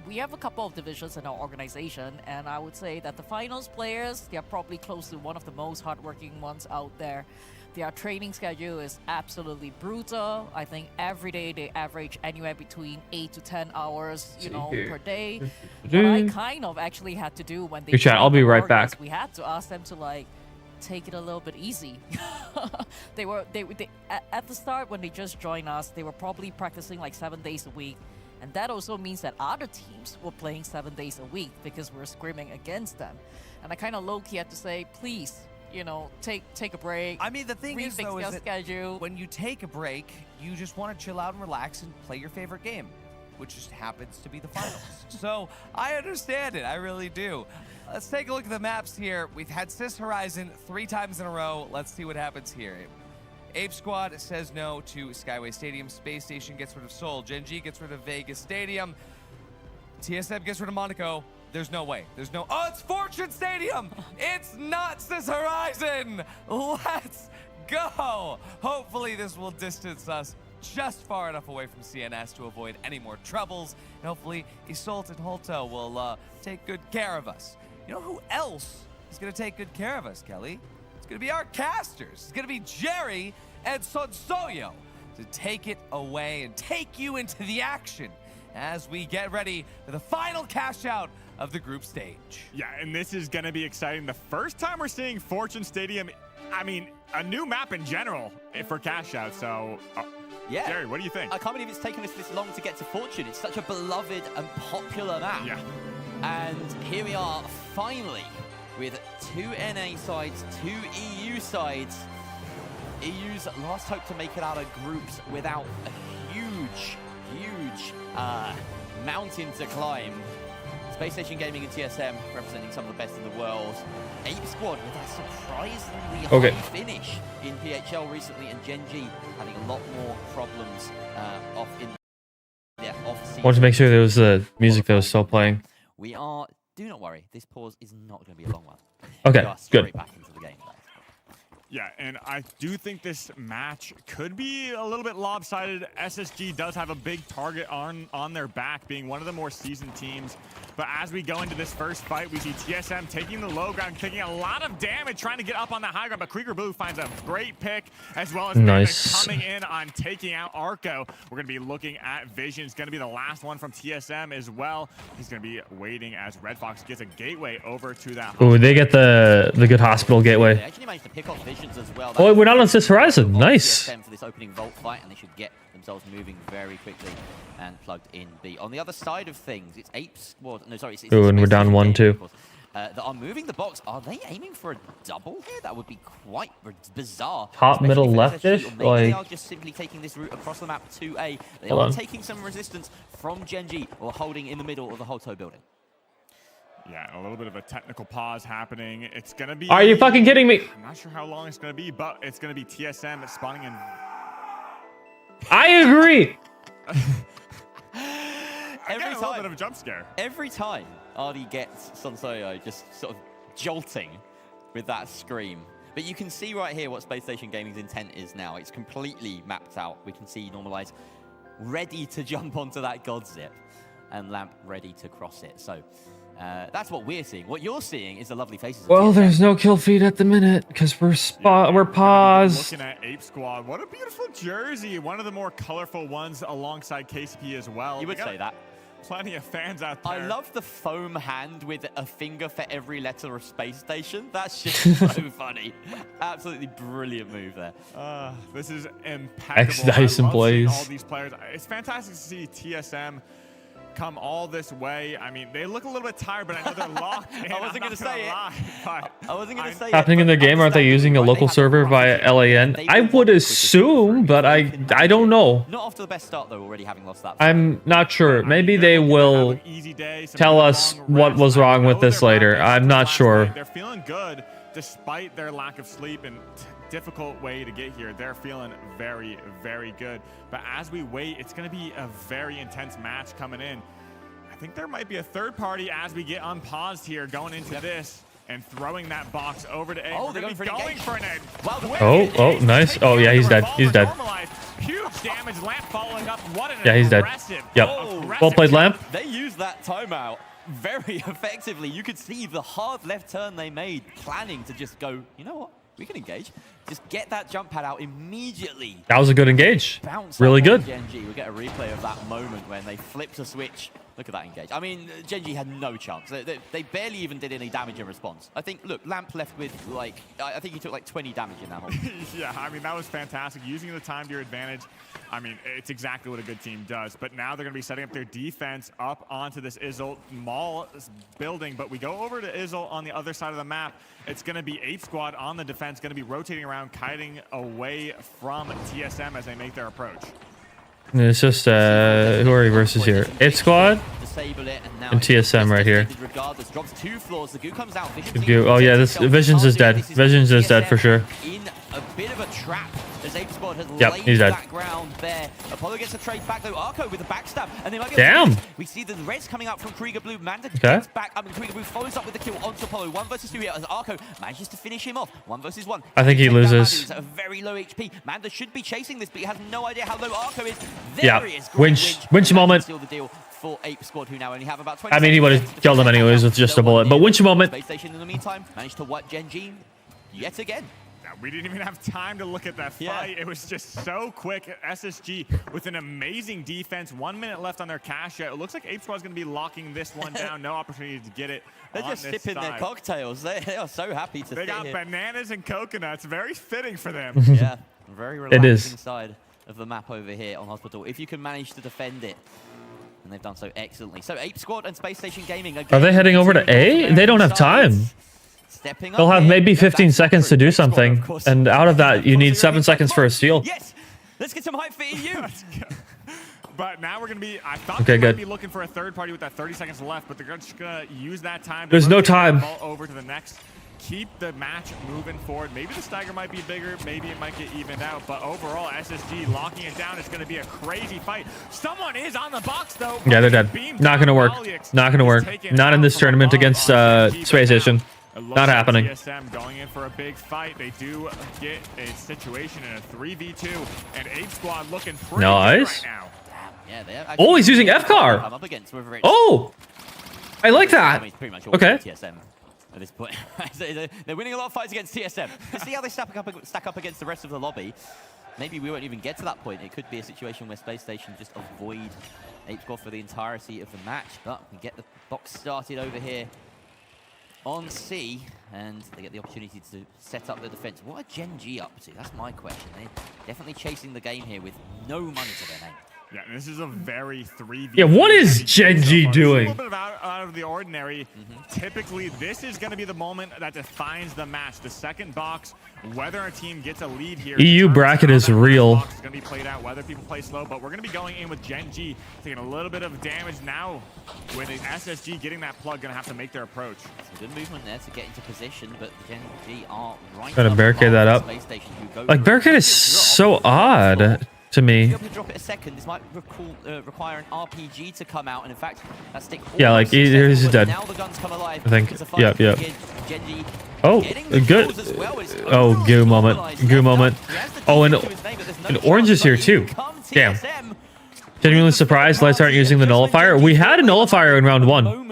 we have a couple of divisions in our organization, and I would say that the finals players, they are probably close to one of the most hardworking ones out there. Their training schedule is absolutely brutal. I think every day they average anywhere between 8 to 10 hours, you know, per day. What I kind of actually had to do when they Good chat, I'll be right back. We had to ask them to like take it a little bit easy. they at the start when they just joined us, they were probably practicing like 7 days a week. And that also means that other teams were playing 7 days a week because we're scrimming against them. And I kind of low-key had to say, please, you know, take a break. I mean, the thing is, though, is that schedule. When you take a break, you just want to chill out and relax and play your favorite game, which just happens to be the finals. So I understand it. I really do. Let's take a look at the maps here. We've had Sis Horizon 3 times in a row. Let's see what happens here. Ape Squad says no to Skyway Stadium. Space Station gets rid of Seoul. Genji gets rid of Vegas Stadium. TSM gets rid of Monaco. There's no way. There's no... Oh, it's Fortune Stadium! It's not Sis Horizon! Let's go! Hopefully this will distance us just far enough away from CNS to avoid any more troubles. And hopefully Isolt and Holto will take good care of us. You know who else is going to take good care of us, Kelly? It's going to be our casters. It's going to be Jerry and Sonsoyo to take it away and take you into the action as we get ready for the final cash out of the group stage. Yeah, and this is going to be exciting. The first time we're seeing Fortune Stadium, I mean, a new map in general for cash out. So, yeah. Jerry, what do you think? I can't believe it's taken us this long to get to Fortune. It's such a beloved and popular map. Yeah. And here we are finally with 2 NA sides, 2 EU sides. EU's last hope to make it out of groups without a huge mountain to climb. Space Station Gaming and TSM representing some of the best in the world. Ape Squad with a surprisingly high finish in PHL recently, and Gen.G having a lot more problems off in their off-season. I wanted to make sure there was the music that was still playing. We are, do not worry, this pause is not going to be a long one. Okay, we are straight good. back into the game. Yeah, and I do think this match could be a little bit lopsided. SSG does have a big target on their back, being one of the more seasoned teams. But as we go into this first fight, we see TSM taking the low ground, taking a lot of damage, trying to get up on the high ground. But Krieger Blue finds a great pick, as well as nice. coming in on taking out Arco. We're going to be looking at Vision. It's going to be the last one from TSM as well. He's going to be waiting as Red Fox gets a gateway over to that. Oh, they get the good hospital gateway. They actually managed to pick off Visions as well. Oh, we're not on this horizon. Nice. For this opening Vault fight, and they should get themselves moving very quickly and plugged in B. On the other side of things, it's Ape Squad. No, sorry. It's Oh, and we're down 1-2. That are moving the box. Are they aiming for a double here? That would be quite bizarre. Top, middle, leftish? Maybe Like, they are just simply taking this route across the map to A. They are taking some resistance from Gen.G or holding in the middle of the Hoto building. Yeah, a little bit of a technical pause happening. It's going to be... Are you fucking kidding me? I'm not sure how long it's going to be, but it's going to be TSM spawning in... I agree. Every time, a little bit of a jump scare. Every time Artie gets Sonsoyo just sort of jolting with that scream. But you can see right here what Space Station Gaming's intent is now. It's completely mapped out. We can see Normalize ready to jump onto that God Zip, and Lamp ready to cross it. So that's what we're seeing. What you're seeing is the lovely faces. Well, there's no kill feed at the minute because we're paused. Looking at Ape Squad, what a beautiful jersey. One of the more colorful ones alongside KCP as well. You would say that. Plenty of fans out there. I love the foam hand with a finger for every letter of Space Station. That's just so funny. Absolutely brilliant move there. This is impeccable. X-Dyson plays. All these players. It's fantastic to see TSM come all this way. I mean, they look a little bit tired, but I know they're locked in. I wasn't going to say it. I wasn't going to say it. Happening in the game, aren't they using a local server via LAN? I would assume, but I don't know. Not off to the best start, though, already having lost that. I'm not sure. Maybe they will tell us what was wrong with this later. I'm not sure. They're feeling good despite their lack of sleep and difficult way to get here. They're feeling very, very good. But as we wait, it's going to be a very intense match coming in. I think there might be a third party as we get unpaused here going into this and throwing that box over to A. Oh, they're going for an egg. Oh, nice. Oh, yeah, he's dead. He's dead. Huge damage. Lamp following up. What an Yeah, he's dead. Yep. Well played, Lamp. They used that timeout very effectively. You could see the hard left turn they made, planning to just go, you know what? We can engage. Just get that jump pad out immediately. That was a good engage. Bounce really good. Gen.G, we'll get a replay of that moment when they flipped a switch. Look at that engage. I mean, Gen.G had no chance. They barely even did any damage in response. I think, look, Lamp left with, like, I think he took like 20 damage in that whole. Yeah, I mean, that was fantastic. Using the time to your advantage. I mean, it's exactly what a good team does. But now they're going to be setting up their defense up onto this Izzle Mall building. But we go over to Izzle on the other side of the map. It's going to be Ape Squad on the defense, going to be rotating around, kiting away from TSM as they make their approach. It's just, who are we versus here? Ape Squad and TSM right here. Regardless, drops 2 floors. The goo comes out. Oh yeah, this Visions is dead. Visions is dead for sure. In a bit of a trap as Ape Squad has laid he's dead. that ground there. Apollo gets a trade back though. Arco with a backstab, and they might be Damn. We see the res coming out from Krieger Blue. Manda Okay. gets back. I mean, Krieger Blue follows up with the kill onto Apollo. 1 versus 2 here as Arco manages to finish him off. 1 versus 1. I think he loses. He's at a very low HP. Manda should be chasing this, but he has no idea how low Arco is. Yeah. There he is. Winch moment. Seal the deal for Ape Squad, who now only have about 20 I mean, he would have killed him anyways with just a bullet. But winch moment. Space Station in the meantime managed to wipe Gen.G yet again. We didn't even have time to look at that fight. Yeah. It was just so quick. SSG with an amazing defense. 1 minute left on their cash out. It looks like Ape Squad's going to be locking this one down. No opportunity to get it. They're just sipping their cocktails. They are so happy to They got here. bananas and coconuts. Very fitting for them. Yeah, very relaxing It is. side of the map over here on Hospital. If you can manage to defend it. And they've done so excellently. So Ape Squad and Space Station Gaming. Are they heading over to A? They don't have time. They'll have maybe 15 seconds to do something. And out of that, you need 7 seconds for a steal. Yes! Let's get some hype for EU! But now we're going to be, I thought Okay, they might good. be looking for a third party with that 30 seconds left, but they're just going to use that time. There's no time. Ball over to the next. Keep the match moving forward. Maybe the stagger might be bigger. Maybe it might get evened out. But overall, SSG locking it down is going to be a crazy fight. Someone is on the box, though. Yeah, they're dead. Not going to work. Not going to work. Not in this tournament against Space Station. Not happening. TSM going in for a big fight. They do get a situation in a 3v2, and Ape Squad looking pretty Nice. good right now. Yeah, Oh, he's using FCAR. Oh, I like that. Okay. TSM at this point. They're winning a lot of fights against TSM. Let's see how they stack up against the rest of the lobby. Maybe we won't even get to that point. It could be a situation where Space Station just avoid Ape Squad for the entirety of the match. But we get the box started over here on C, and they get the opportunity to set up the defense. What are Gen G up to? That's my question. They're definitely chasing the game here with no money to their name. Yeah, this is a very 3v. Yeah, what is Gen G A doing? little bit out of the ordinary. Typically, this is going to be the moment that defines the match. The second box, whether a team gets a lead here. EU bracket is real. It's going to be played out, whether people play slow, but we're going to be going in with Gen G, taking a little bit of damage now. With SSG getting that plug, going to have to make their approach. Some good movement there to get into position, but Gen G are right. Gotta barricade that up. Like, barricade is so odd to me. To drop it a second, this might require an RPG to come out, and in fact, that stick. Yeah, like he's dead. Now the guns come alive. I think. Yeah, yeah. Gen G Oh, good. Oh, goo moment. Goo moment. Oh, and Orange is here too. Damn. Genuinely surprised lights aren't using the nullifier. We had a nullifier in round 1.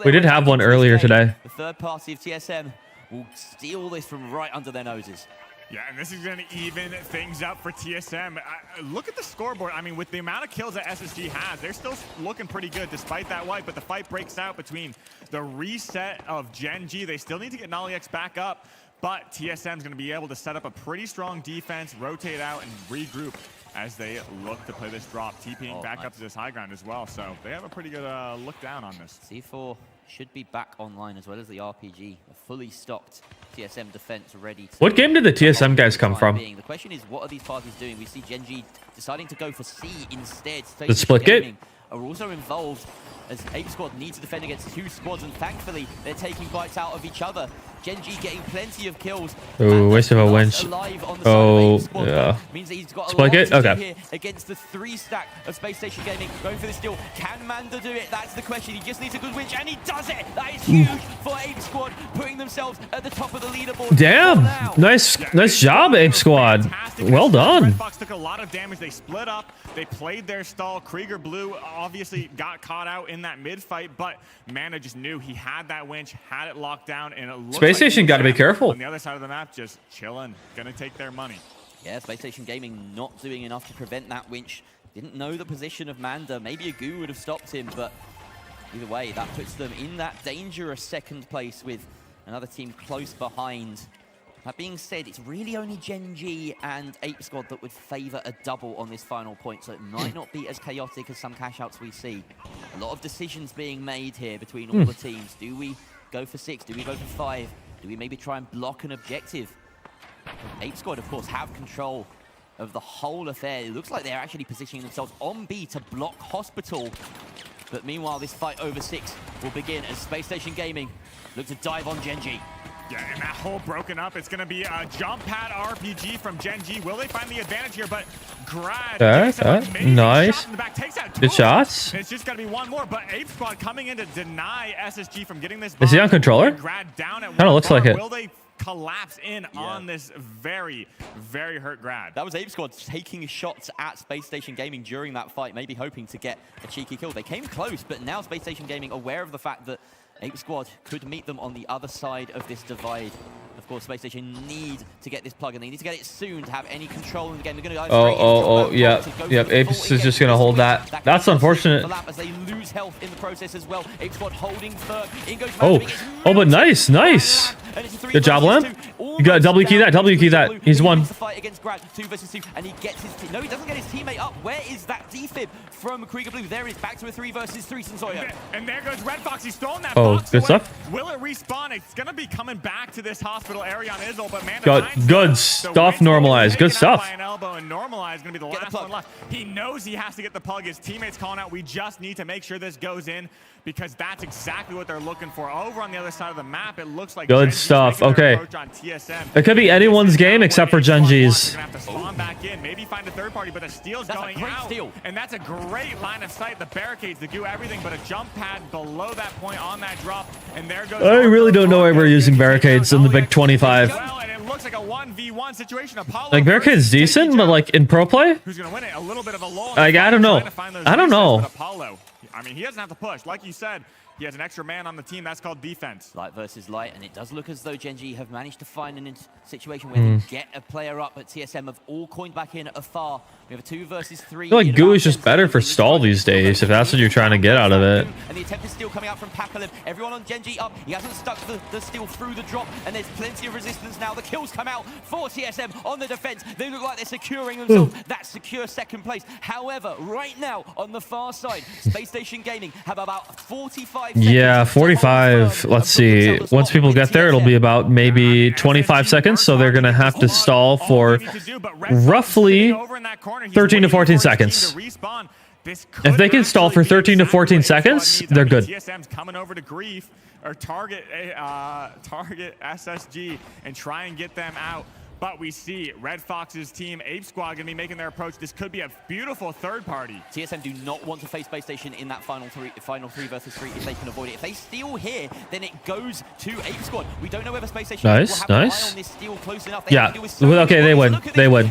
We did have one earlier today. The third party of TSM will steal this from right under their noses. Yeah, and this is going to even things up for TSM. Look at the scoreboard. I mean, with the amount of kills that SSG has, they're still looking pretty good despite that wipe, but the fight breaks out between the reset of Gen G. They still need to get Nolly X back up, but TSM is going to be able to set up a pretty strong defense, rotate out, and regroup as they look to play this drop, TPing back up to this high ground as well. So they have a pretty good look down on this. C4 should be back online as well as the RPG. A fully stocked TSM defense ready to... What game did the TSM guys come from? The question is, what are these parties doing? We see Gen G deciding to go for C instead. The split gate are also involved as Ape Squad need to defend against 2 squads, and thankfully they're taking bites out of each other. Gen G getting plenty of kills. Oh, waste of a winch. Oh, yeah. Means that he's got a split gate? lot to do Okay. here against the 3 stack of Space Station Gaming. Going for the steal. Can Manda do it? That's the question. He just needs a good winch, and he does it. That is huge for Ape Squad, putting themselves at the top of the leaderboard. Damn. Nice job, Ape Squad. Well done. Red Fox took a lot of damage. They split up. They played their stall. Krieger Blue obviously got caught out in that mid fight, but Manda just knew he had that winch, had it locked down, and it looked Space Station got to be careful. On the other side of the map, just chilling, gonna take their money. Yeah, Space Station Gaming not doing enough to prevent that winch. Didn't know the position of Manda. Maybe a goo would have stopped him, but either way, that puts them in that dangerous second place with another team close behind. That being said, it's really only Gen G and Ape Squad that would favor a double on this final point, so it might not be as chaotic as some cash-outs we see. A lot of decisions being made here between all the teams. Do we go for 6? Do we go for 5? Do we maybe try and block an objective? Ape Squad, of course, have control of the whole affair. It looks like they're actually positioning themselves on B to block Hospital. But meanwhile, this fight over 6 will begin as Space Station Gaming look to dive on Gen G. Yeah, and that hole broken up. It's going to be a jump pad RPG from Gen G. Will they find the advantage here? But Grad nice. Shot Good shots. It's just got to be one more, but Ape Squad coming in to deny SSG from getting this. Is he on controller? Grad down at Kind of looks like it. Will they collapse in on this very, very hurt Grad? That was Ape Squad taking shots at Space Station Gaming during that fight, maybe hoping to get a cheeky kill. They came close, but now Space Station Gaming aware of the fact that Ape Squad could meet them on the other side of this divide. Of course, Space Station need to get this plug, and they need to get it soon to have any control in the game. They're going to go yeah. Apes is just going to hold that. That's unfortunate. As they lose health in the process as well. Ape Squad holding firm. In goes but nice. Good job, Lamp. You got W key that. W key that. He's one. Fight against Grad, 2 versus 2, and he gets his no, he doesn't get his teammate up. Where is that defib from Krieger Blue? There it is, back to a 3 versus 3 Sensoya. And there goes Red Fox. He's stolen that Oh, box good away. stuff. Will it respawn? It's gonna be coming back to this hospital area on Izzle, but man, Good stuff. Normalized. Good stuff. By an elbow, and Normalized gonna be the last one left. He knows he has to get the plug. His teammates calling out, we just need to make sure this goes in, because that's exactly what they're looking for. Over on the other side of the map, it looks like Good stuff. Okay. It could be anyone's game except for Genji's. They're gonna have to spawn back in, maybe find a third party, but the steal's going out. And that's a great line of sight. The barricades, the goo, everything, but a jump pad below that point on that drop. And there goes. I really don't know why we're using barricades in the Big 25. And it looks like a 1v1 situation. Apollo Like barricades decent, but like in pro play, who's gonna win it? A little bit of a lull. like I don't know. I don't know. Apollo, I mean, he doesn't have to push. Like you said, he has an extra man on the team. That's called defense. Light versus light, and it does look as though Genji have managed to find a situation where they get a player up, but TSM have all coined back in afar. We have a 2 versus 3. I feel like Goo is just better for stall these days, if that's what you're trying to get out of it. And the attempt is still coming out from Pakalib. Everyone on Genji up. He hasn't stuck the steel through the drop, and there's plenty of resistance now. The kills come out for TSM on the defense. They look like they're securing themselves that secure second place. However, right now on the far side, Space Station Gaming have about 45 seconds. Yeah, 45. Let's see. Once people get there, it'll be about maybe 25 seconds. So they're going to have to stall for roughly 13 to 14 seconds. If they can stall for 13 to 14 seconds, they're good. TSM's coming over to Grief or target SSG and try and get them out. But we see Red Fox's team, Ape Squad, gonna be making their approach. This could be a beautiful third party. TSM do not want to face Space Station in that final three versus 3 if they can avoid it. If they steal here, then it goes to Ape Squad. We don't know whether Space Station will have an eye on this steal close enough. They have to do with so okay, they win. They win.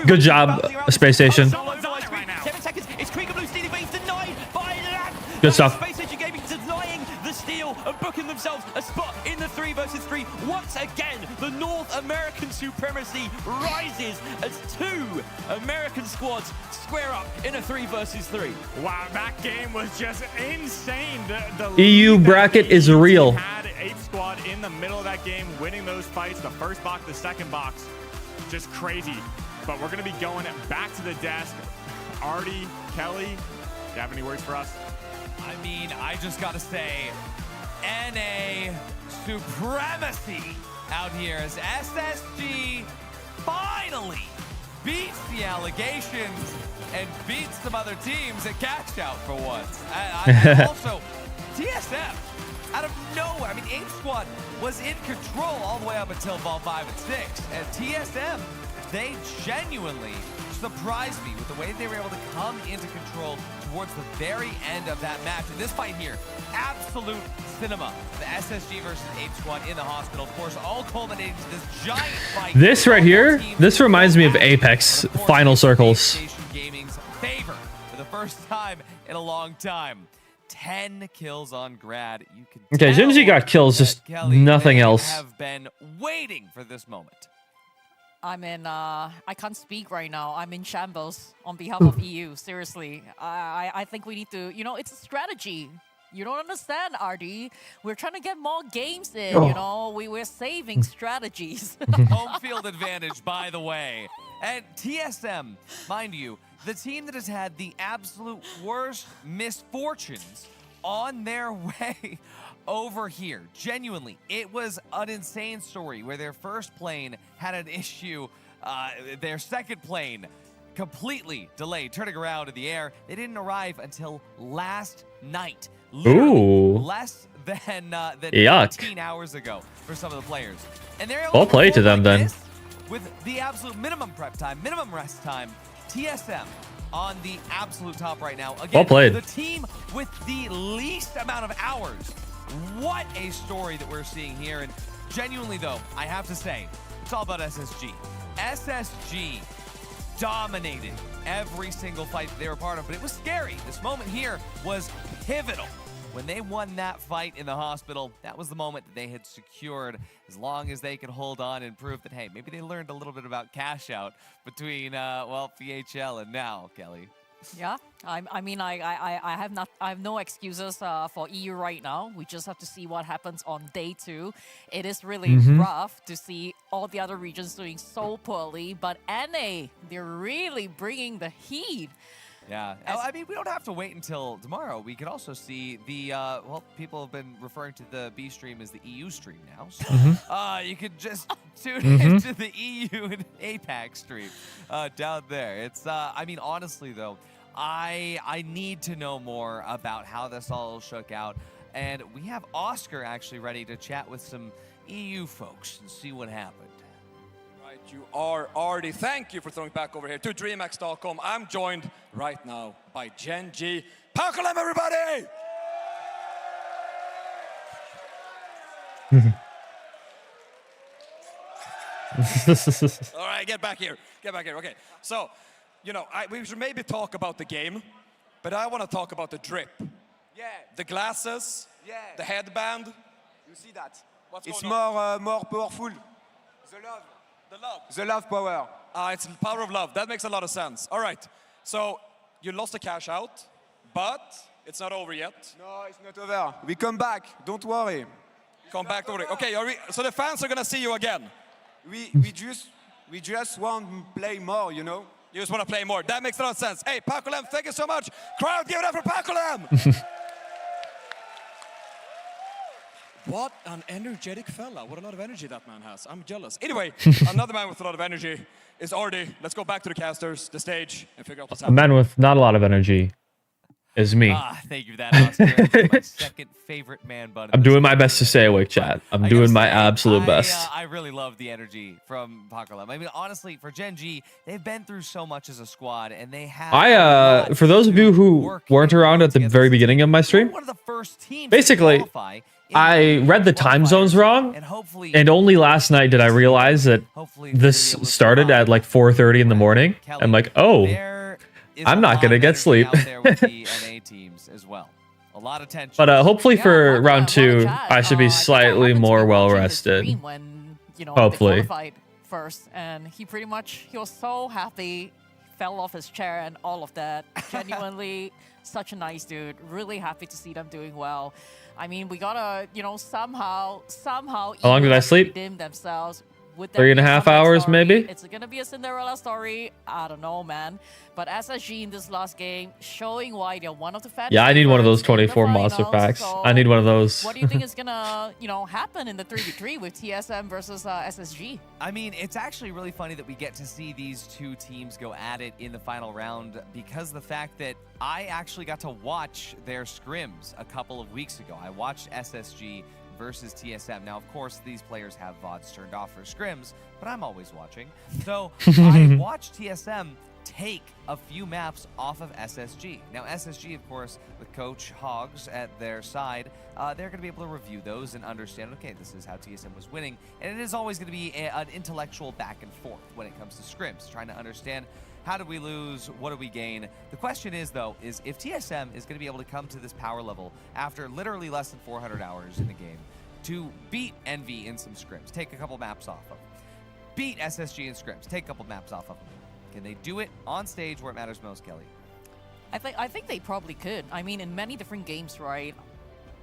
Good job, Space Station. 7 seconds. It's Krieger Blue stealing, but he's denied by Lamp. Good stuff. Space Station Gaming denying the steal and booking themselves a spot in the 3 versus 3. Once again, the North American supremacy rises as 2 American squads square up in a 3 versus 3. Wow, that game was just insane. The EU bracket is real. Had Ape Squad in the middle of that game, winning those fights. The first box, the second box, just crazy. But we're going to be going back to the desk. Artie, Kelly, do you have any words for us? I mean, I just got to say, NA supremacy out here as SSG finally beats the allegations and beats some other teams at catch out for once. And also, TSM, out of nowhere, I mean, Ape Squad was in control all the way up until ball 5 and 6. And TSM, they genuinely surprised me with the way they were able to come into control towards the very end of that match. And this fight here, absolute cinema. The SSG versus Ape Squad in the hospital, of course, all culminating to this giant fight. This right here, this reminds me of Apex Final Circles. Gaming's favor for the first time in a long time. 10 kills on Grad. You can Okay, Genji got kills, just nothing else. Have been waiting for this moment. I'm in, I can't speak right now. I'm in shambles on behalf of EU. Seriously. I think we need to, you know, it's a strategy. You don't understand, RD. We're trying to get more games in, you know. We're saving strategies. Home field advantage, by the way. And TSM, mind you, the team that has had the absolute worst misfortunes on their way over here. Genuinely, it was an insane story where their first plane had an issue. Their second plane completely delayed, turning around in the air. They didn't arrive until last night. Literally less than 18 hours ago for some of the players. And they're Well played to them then. With the absolute minimum prep time, minimum rest time. TSM on the absolute top right now. Again, well played. The team with the least amount of hours. What a story that we're seeing here. And genuinely, though, I have to say, it's all about SSG. SSG dominated every single fight that they were part of, but it was scary. This moment here was pivotal. When they won that fight in the hospital, that was the moment that they had secured. As long as they could hold on and prove that, hey, maybe they learned a little bit about cash out between, well, PHL and now, Kelly. Yeah, I mean, I have no excuses for EU right now. We just have to see what happens on day 2. It is really rough to see all the other regions doing so poorly, but NA, they're really bringing the heat. Yeah, I mean, we don't have to wait until tomorrow. We could also see the, well, people have been referring to the B stream as the EU stream now. So you could just tune into the EU and APAC stream down there. It's, I mean, honestly, though, I need to know more about how this all shook out. And we have Oscar actually ready to chat with some EU folks and see what happened. You are Artie. Thank you for throwing back over here to DreamHack Stockholm. I'm joined right now by Gen.G. Pakolem, everybody! All right, get back here. Get back here. Okay, so, you know, we should maybe talk about the game, but I want to talk about the drip. Yeah. The glasses. Yeah. The headband. You see that? What's it's going on? more powerful. The love. The love. The love power. It's the power of love. That makes a lot of sense. All right. So you lost the cash out, but it's not over yet. No, it's not over. We come back. Don't worry. Come back over. Okay. So the fans are gonna see you again. We just want to play more. You know. You just want to play more. That makes a lot of sense. Hey, Pakolem, thank you so much. Crowd, give it up for Pakolem. What an energetic fella. What a lot of energy that man has. I'm jealous. Anyway, another man with a lot of energy is Artie. Let's go back to the casters, the stage, and figure out what's A happening. man with not a lot of energy is me. Thank you for that, Oscar. My second favorite man bun. I'm doing my best to stay awake, chat. I'm doing my absolute best. I really love the energy from Pakolem. I mean, honestly, for Gen.G, they've been through so much as a squad, and they have. For those of you who weren't around at the very beginning of my stream, basically, I read the time zones wrong, and only last night did I realize that this started at like 4:30 in the morning. I'm like, oh, I'm not gonna get sleep. A lot of tension. But hopefully for round 2, I should be slightly more well rested. When, you know, hopefully. they qualified first, and he was so happy, fell off his chair and all of that. Genuinely, such a nice dude. Really happy to see them doing well. I mean, we gotta, you know, somehow. How long did I sleep? Redeem themselves. 3.5 hours, maybe? It's gonna be a Cinderella story. I don't know, man. But SSG in this last game, showing why they're one of the fans. Yeah, I need one of those 24 monster packs. I need one of those. What do you think is gonna, you know, happen in the 3v3 with TSM versus SSG? I mean, it's actually really funny that we get to see these two teams go at it in the final round, because the fact that I actually got to watch their scrims a couple of weeks ago. I watched SSG versus TSM. Now, of course, these players have VODs turned off for scrims, but I'm always watching. So I watched TSM take a few maps off of SSG. Now, SSG, of course, with Coach Hogs at their side, they're going to be able to review those and understand, okay, this is how TSM was winning. And it is always going to be an intellectual back and forth when it comes to scrims, trying to understand how did we lose, what do we gain. The question is, though, is if TSM is going to be able to come to this power level after literally less than 400 hours in the game to beat Envy in some scrims, take a couple maps off of them, beat SSG in scrims, take a couple maps off of them. Can they do it on stage where it matters most, Kelly? I think they probably could. I mean, in many different games, right?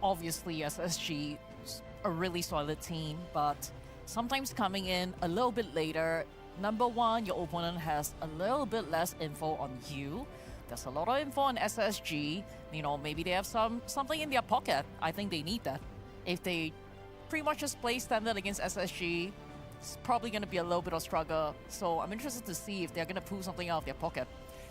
Obviously, SSG is a really solid team, but sometimes coming in a little bit later, number one, your opponent has a little bit less info on you. There's a lot of info on SSG. You know, maybe they have something in their pocket. I think they need that. If they pretty much just play standard against SSG, it's probably going to be a little bit of struggle. So I'm interested to see if they're going to pull something out of their pocket.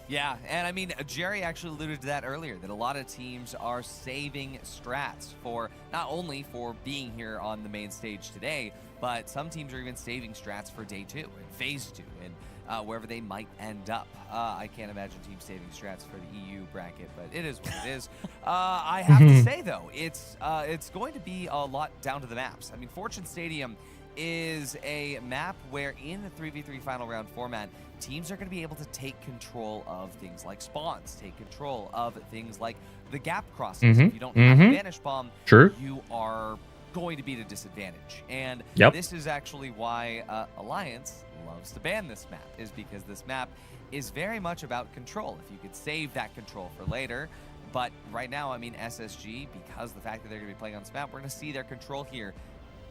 Yeah, and I mean, Jerry actually alluded to that earlier, that a lot of teams are saving strats for not only for being here on the main stage today, but some teams are even saving strats for day 2 and phase 2 and wherever they might end up. I can't imagine teams saving strats for the EU bracket, but it is what it is. I have to say, though, it's going to be a lot down to the maps. I mean, Fortune Stadium is a map where in the 3v3 final round format, teams are going to be able to take control of things like spawns, take control of things like the gap crossings. If you don't have a Vanish Bomb, you are going to be to disadvantage. And Yep. this is actually why Alliance loves to ban this map, is because this map is very much about control. If you could save that control for later. But right now, I mean, SSG, because of the fact that they're going to be playing on this map, we're going to see their control here.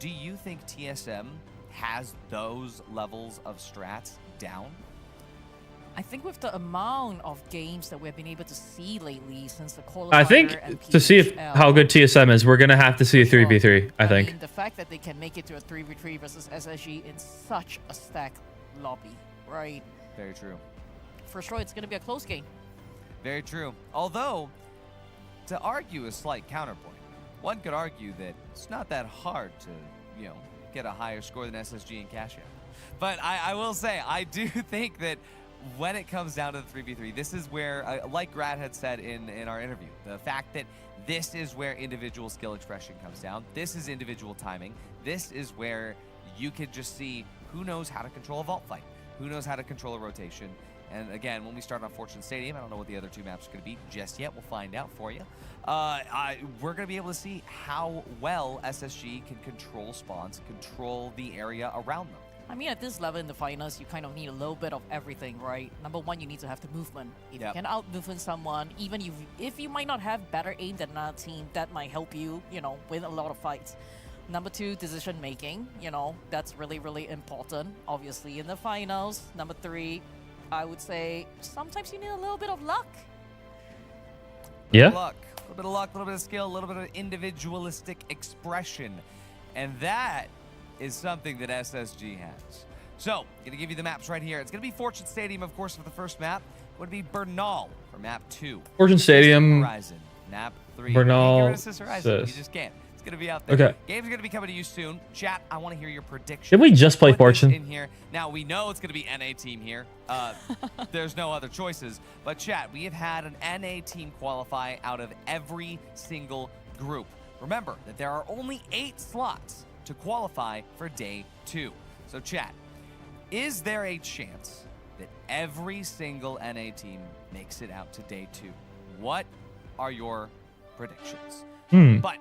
Do you think TSM has those levels of strats down? I think with the amount of games that we've been able to see lately since the qualifier, I think to see if how good TSM is, we're gonna have to see a 3v3. I think. mean, the fact that they can make it to a 3v3 versus SSG in such a stacked lobby, right? Very true. For sure, it's gonna be a close game. Very true. Although, to argue a slight counterpoint, one could argue that it's not that hard to, you know, get a higher score than SSG in cash out. But I will say, I do think that when it comes down to the 3v3, this is where, like Grad had said in our interview, the fact that this is where individual skill expression comes down. This is individual timing. This is where you could just see who knows how to control a vault fight, who knows how to control a rotation. And again, when we start on Fortune Stadium, I don't know what the other two maps are going to be just yet. We'll find out for you. We're going to be able to see how well SSG can control spawns, control the area around them. I mean, at this level in the finals, you kind of need a little bit of everything, right? Number one, you need to have the movement. If you can out-movement someone, even if you might not have better aim than another team, that might help you, you know, win a lot of fights. Number two, decision making. You know, that's really, really important, obviously, in the finals. Number three, I would say sometimes you need a little bit of luck. Yeah. A little bit of luck, a little bit of skill, a little bit of individualistic expression. And that is something that SSG has. So, gonna give you the maps right here. It's gonna be Fortune Stadium, of course, for the first map. It's gonna be Bernal for map 2. Fortune Stadium. Horizon, map 3. Bernal. You just can't. It's gonna be out there. Okay. Game's gonna be coming to you soon. Chat, I want to hear your predictions. Did we just play Put this Fortune? in here. Now we know it's gonna be NA team here. There's no other choices. But chat, we have had an NA team qualify out of every single group. Remember that there are only 8 slots to qualify for day 2. So chat, is there a chance that every single NA team makes it out to day 2? What are your predictions? But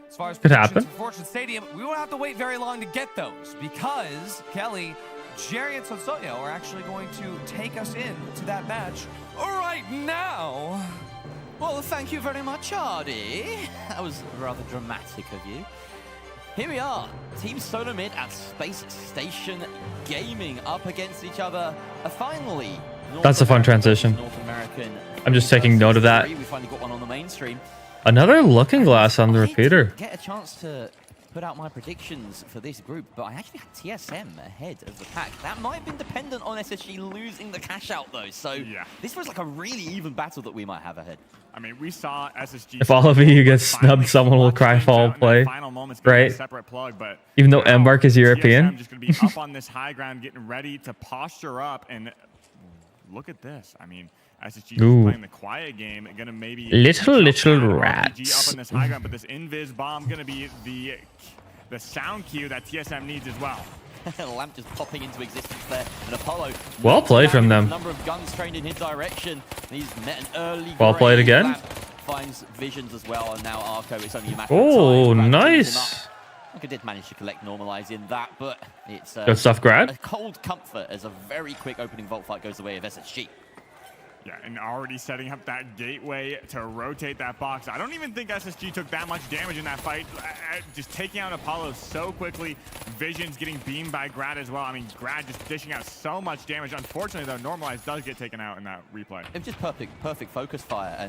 as far as Could predictions happen. for Fortune Stadium, we won't have to wait very long to get those because Kelly, Jerry, and Sonsoyo are actually going to take us in to that match right now. Well, thank you very much, Ardy. That was rather dramatic of you. Here we are, Team Solo Mid at Space Station Gaming up against each other. Finally, That's a fun transition. North American. I'm just taking note of that. We finally got one on the mainstream. Another looking glass on the repeater. Get a chance to put out my predictions for this group, but I actually had TSM ahead of the pack. That might have been dependent on SSG losing the cash out though, so this was like a really even battle that we might have ahead. I mean, we saw SSG. If all of you get snubbed, someone will cry foul play, right? Separate plug, but even though Embark is European. TSM just going to be up on this high ground, getting ready to posture up, and look at this. I mean, SSG is playing the quiet game, going to maybe little up rats. on this high ground, but this invis bomb going to be the sound cue that TSM needs as well. Lamp just popping into existence there, and Apollo. Well played from them. Number of guns trained in his direction. He's met an early. Well played again. Lamp finds visions as well, and now Arco. It's only a matter Oh, of time. nice. Arco did manage to collect normalize in that, but it's Good stuff, Grad. a cold comfort as a very quick opening vault fight goes the way of SSG. Yeah, and already setting up that gateway to rotate that box. I don't even think SSG took that much damage in that fight. Just taking out Apollo so quickly. Visions getting beamed by Grad as well. I mean, Grad just dishing out so much damage. Unfortunately, though, Normalize does get taken out in that replay. It was just perfect focus fire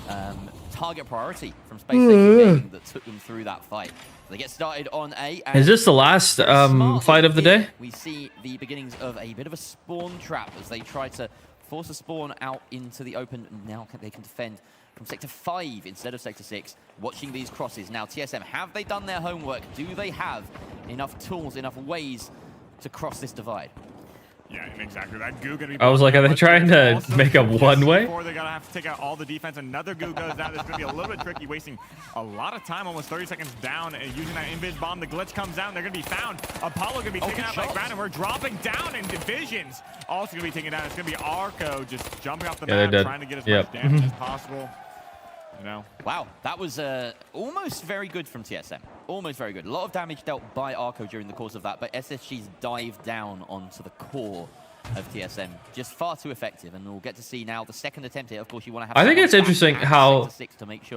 and target priority from Space Station Gaming that took them through that fight. They get started on A. Is this the last fight of the day? We see the beginnings of a bit of a spawn trap as they try to force a spawn out into the open. Now they can defend from Sector 5 instead of Sector 6. Watching these crosses. Now TSM, have they done their homework? Do they have enough tools, enough ways to cross this divide? Yeah, exactly. That goo gonna be. I was like, are they trying to make a one-way? Before they're gonna have to take out all the defense. Another goo goes down. It's gonna be a little bit tricky, wasting a lot of time, almost 30 seconds down, and using that invis bomb. The glitch comes out, and they're gonna be found. Apollo gonna be taken out by Grad, and we're dropping down in divisions. Also gonna be taken down. It's gonna be Arco just jumping off the map, trying to get as much damage as possible. You know. Wow, that was almost very good from TSM. almost very good. A lot of damage dealt by Arco during the course of that, but SSG's dive down onto the core of TSM, just far too effective, and we'll get to see now the second attempt here. Of course, you want to have. I think it's interesting how,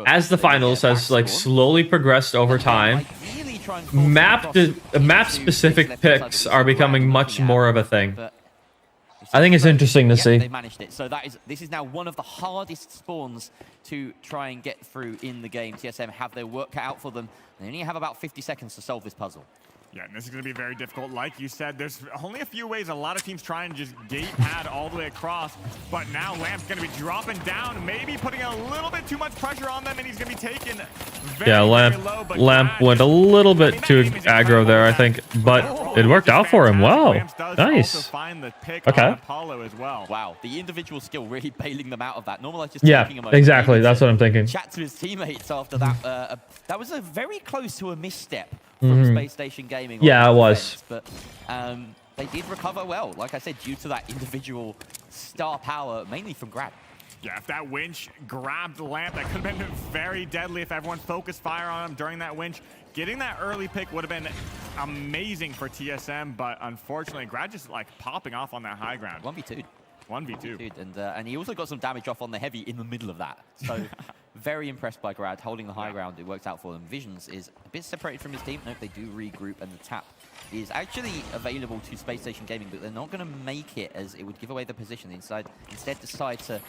as the finals has like slowly progressed over time, map-specific picks are becoming much more of a thing. I think it's interesting to see. They managed it. So this is now one of the hardest spawns to try and get through in the game. TSM have their work cut out for them. They only have about 50 seconds to solve this puzzle. Yeah, and this is going to be very difficult. Like you said, there's only a few ways. A lot of teams try and just gate pad all the way across. But now Lamp's going to be dropping down, maybe putting a little bit too much pressure on them, and he's going to be taken very, yeah, Lamp went a little bit too aggro there, I think. But it worked out for him. Wow. Nice. Okay. As well. Wow, the individual skill really bailing them out of that. Normalize just taking a moment. Exactly. That's what I'm thinking. Chat to his teammates after that. That was a very close to a misstep from Space Station Gaming. Yeah, it was. But they did recover well, like I said, due to that individual star power, mainly from Grad. Yeah, if that winch grabbed the Lamp, that could have been very deadly if everyone focused fire on him during that winch. Getting that early pick would have been amazing for TSM, but unfortunately, Grad just like popping off on that high ground. 1v2. 1v2. And he also got some damage off on the heavy in the middle of that. So very impressed by Grad holding the high ground. It works out for them. Visions is a bit separated from his team. Nope, they do regroup, and the tap is actually available to Space Station Gaming, but they're not going to make it as it would give away the position. Instead decide to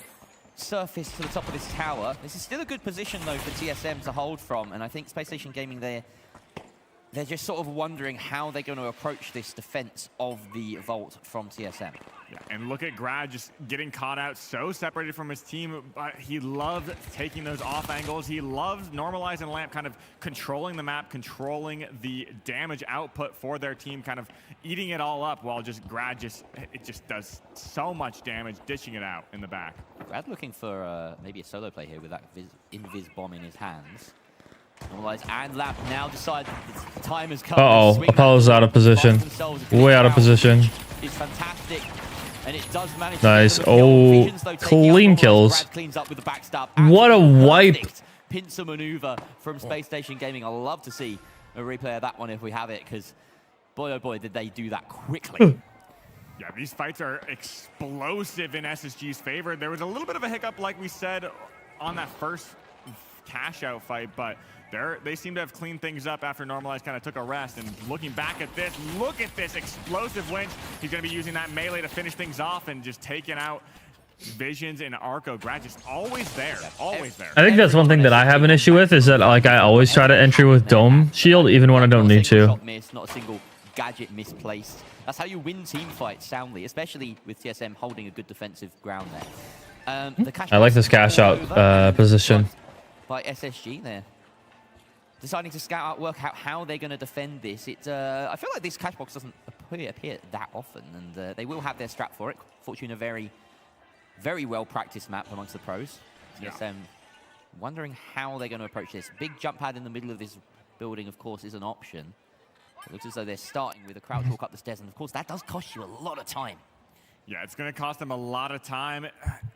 surface to the top of this tower. This is still a good position, though, for TSM to hold from, and I think Space Station Gaming, they're just sort of wondering how they're going to approach this defense of the vault from TSM. Yeah, and look at Grad just getting caught out, so separated from his team, but he loves taking those off angles. He loves normalizing Lamp, kind of controlling the map, controlling the damage output for their team, kind of eating it all up, while just Grad it just does so much damage, dishing it out in the back. Grad looking for maybe a solo play here with that invis bomb in his hands. Normalize, and Lamp now decide the time has come. Uh-oh, Apollo's out of position. Way out of position. It's fantastic. And it does manage nice. Oh, clean kills. What a wipe. Pincer maneuver from Space Station Gaming. I'd love to see a replay of that one if we have it, because boy, oh boy, did they do that quickly. Yeah, these fights are explosive in SSG's favor. There was a little bit of a hiccup, like we said, on that first cash out fight, but they seem to have cleaned things up after Normalize kind of took a rest. And looking back at this, look at this explosive winch. He's going to be using that melee to finish things off and just taking out Visions and Arco. Grad just always there, always there. I think that's one thing that I have an issue with, is that like I always try to entry with Dome Shield even when I don't need to. Shot miss, not a single gadget misplaced. That's how you win team fights soundly, especially with TSM holding a good defensive ground there. I like this cash out position. By SSG there. Deciding to scout out, work out how they're going to defend this. I feel like this cash box doesn't appear that often, and they will have their strat for it. Fortuna, very, very well practiced map amongst the pros. TSM wondering how they're going to approach this. Big jump pad in the middle of this building, of course, is an option. It looks as though they're starting with a crouch walk up the stairs, and of course that does cost you a lot of time. Yeah, it's going to cost them a lot of time.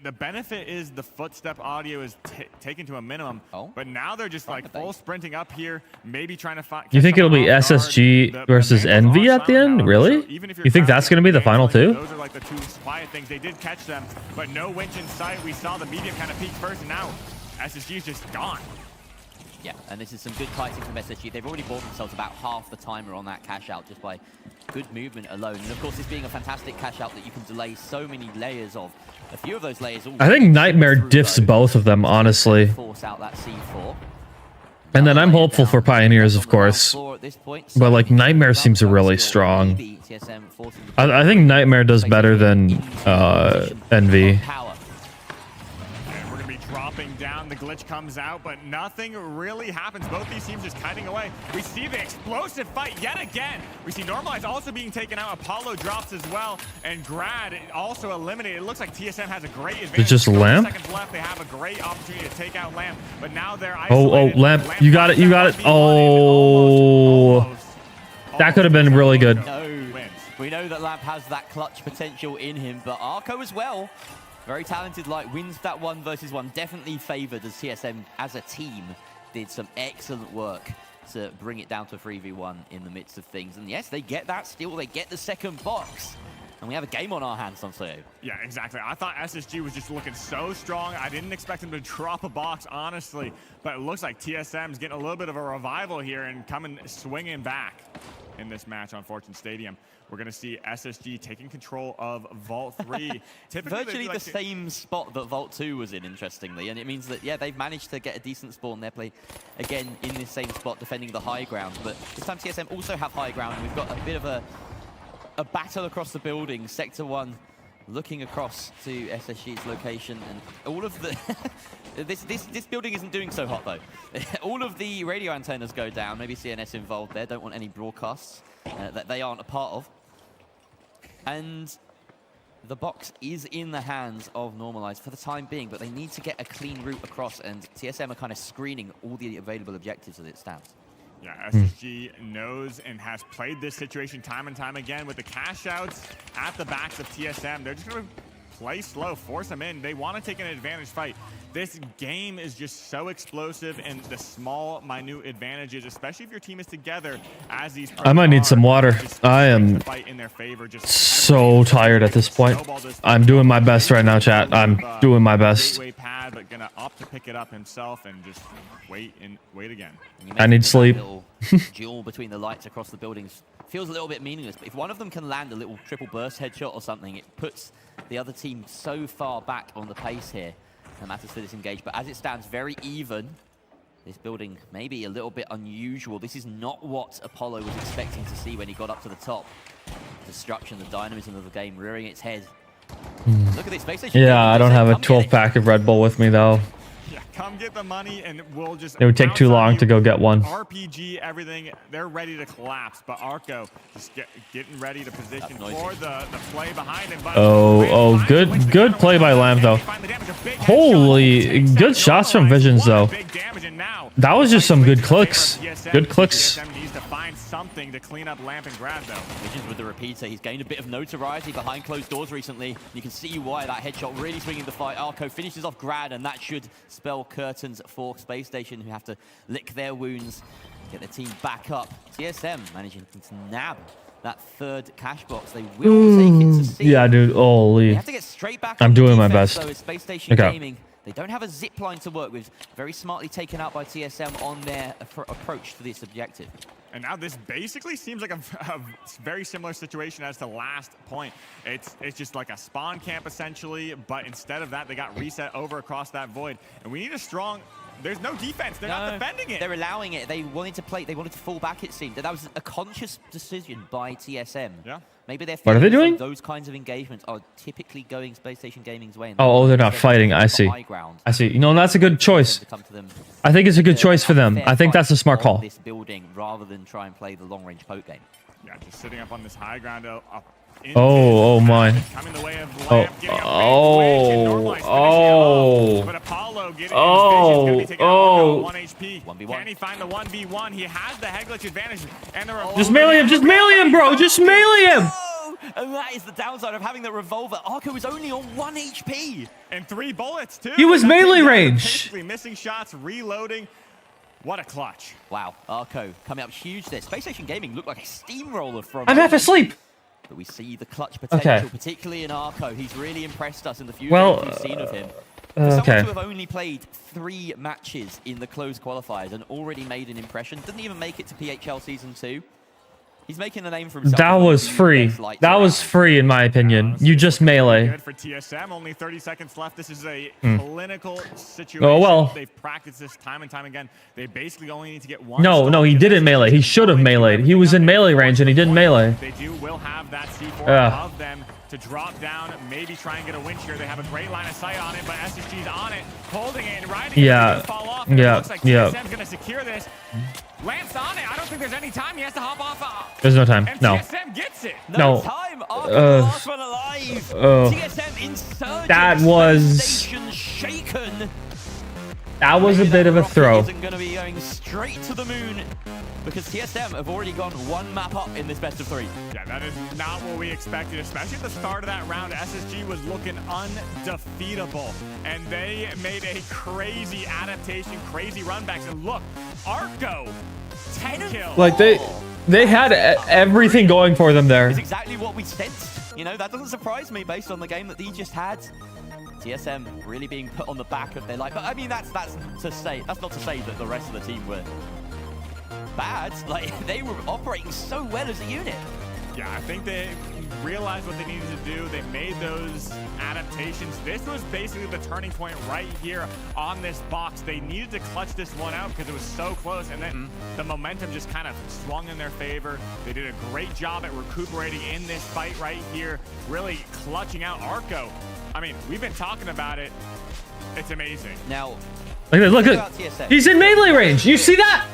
The benefit is the footstep audio is taken to a minimum, but now they're just like full sprinting up here, maybe trying to find. You think it'll be SSG versus Envy at the end? Really? You think that's going to be the final two? Those are like the two quiet things. They did catch them, but no winch in sight. We saw the medium kind of peak first, and now SSG is just gone. Yeah, and this is some good kiting from SSG. They've already bought themselves about half the timer on that cash out just by good movement alone. And of course, this being a fantastic cash out that you can delay so many layers of. A few of those layers. I think Nightmare diffs both of them, honestly. Force out that C4. And then I'm hopeful for Pioneers, of course. But like Nightmare seems really strong. I think Nightmare does better than Envy. Dropping down, the glitch comes out, but nothing really happens. Both these teams just kiting away. We see the explosive fight yet again. We see Normalize also being taken out. Apollo drops as well, and Grad also eliminated. It looks like TSM has a great advantage. It's just Lamp? Seconds left. They have a great opportunity to take out Lamp, but now they're isolated. Oh, Lamp. You got it. You got it. Oh. That could have been really good. We know that Lamp has that clutch potential in him, but Arco as well. Very talented, like, wins that 1 versus 1. Definitely favored as TSM as a team did some excellent work to bring it down to 3v1 in the midst of things. And yes, they get that steal, they get the second box. And we have a game on our hands, on Theo. Yeah, exactly. I thought SSG was just looking so strong. I didn't expect them to drop a box, honestly. But it looks like TSM's getting a little bit of a revival here and coming swinging back in this match on Fortune Stadium. We're going to see SSG taking control of Vault 3. Virtually the same spot that Vault 2 was in, interestingly. And it means that, yeah, they've managed to get a decent spawn. They play, again, in this same spot, defending the high ground. But this time TSM also have high ground. And we've got a bit of a battle across the building. Sector 1 looking across to SSG's location. And all of the... this building isn't doing so hot, though. All of the radio antennas go down. Maybe CNS involved there. Don't want any broadcasts that they aren't a part of. And the box is in the hands of Normalized for the time being, but they need to get a clean route across, and TSM are kind of screening all the available objectives as it stands. Yeah, SSG knows and has played this situation time and time again with the cash outs at the backs of TSM. They're just going to play slow, force them in. They want to take an advantage fight. This game is just so explosive, and the small, minute advantages, especially if your team is together, as these I might need some water. I am so tired at this point. I'm doing my best right now, chat. I'm doing my best. Pad, but gonna opt to pick it up himself and just wait again. I need sleep. Duel between the lights across the buildings feels a little bit meaningless, but if one of them can land a little triple burst headshot or something, it puts the other team so far back on the pace here. That matters for this engage, but as it stands, very even. This building may be a little bit unusual. This is not what Apollo was expecting to see when he got up to the top. Destruction, the dynamism of the game rearing its head. Look at this space station. Yeah, I don't have a 12-pack of Red Bull with me, though. Yeah, come get the money, and we'll just... It would take too long to go get one. RPG, everything, they're ready to collapse, but Arco just getting ready to position for the play behind him. Oh, good play by Lamb, though. Holy, good shots from Visions, though. That was just some good clicks. Good clicks. Needs to find something to clean up Lamp and Grad, though. Visions with the repeater. He's gained a bit of notoriety behind closed doors recently. You can see why that headshot really swinging the fight. Arco finishes off Grad, and that should spell curtains for Space Station, who have to lick their wounds, get their team back up. TSM managing to nab that third cash box. They will take it to C. Yeah, dude. Holy. They have to get straight back. I'm doing my best. So Space Station Gaming, they don't have a zip line to work with. Very smartly taken out by TSM on their approach to this objective. And now this basically seems like a very similar situation as the last point. It's just like a spawn camp essentially, but instead of that, they got reset over across that void. And we need a strong... There's no defense. They're not defending it. They're allowing it. They wanted to play. They wanted to fall back, it seemed. That was a conscious decision by TSM. Yeah. Maybe they're what are they doing? Those kinds of engagements are typically going Space Station Gaming's way. Oh, they're not fighting. I see. I see. You know, that's a good choice. I think it's a good choice for them. I think that's a smart call. This building rather than try and play the long-range poke game. Yeah, just sitting up on this high ground. Oh my. Can he find the 1v1? He has the head glitch advantage. And just melee him, bro. Just melee him. And that is the downside of having the revolver. Arco is only on 1 HP. And 3 bullets, too. He was melee range. Missing shots, reloading. What a clutch. Wow, Arco coming up huge there. Space Station Gaming looked like a steamroller from... I'm half asleep. But we see the clutch potential, particularly in Arco. He's really impressed us in the few games we've seen of him. For someone to have only played 3 matches in the closed qualifiers and already made an impression, didn't even make it to PHL Season 2. He's making a name for himself. That was free. That was free, in my opinion. You just melee. Good for TSM. Only 30 seconds left. This is a clinical situation. Oh, well. They've practiced this time and time again. They basically only need to get one. No, he didn't melee. He should have meleeed. He was in melee range, and he didn't melee. They will have that C4 above them to drop down, maybe try and get a win here. They have a great line of sight on it, but SSG's on it, holding it, and riding it. Fall off. It looks like TSM's going to secure this. Lance on it. I don't think there's any time. He has to hop off. There's no time. And No. TSM gets it. No time. Last one alive. TSM insurgent. That was... Station shaken. That was a bit of a throw. Isn't going to be going straight to the moon because TSM have already gone one map up in this best of 3. Yeah, that is not what we expected, especially at the start of that round. SSG was looking undefeatable, and they made a crazy adaptation, crazy runbacks. And look, Arco, 10 kills. Like they had everything going for them there. It's exactly what we sensed. You know, that doesn't surprise me based on the game that they just had. TSM really being put on the back of their life. But I mean, that's not to say that the rest of the team were bad. Like, they were operating so well as a unit. Yeah, I think they realized what they needed to do. They made those adaptations. This was basically the turning point right here on this box. They needed to clutch this one out because it was so close, and then the momentum just kind of swung in their favor. They did a great job at recuperating in this fight right here, really clutching out Arco. I mean, we've been talking about it. It's amazing. Now, look at he's in melee range. You see that?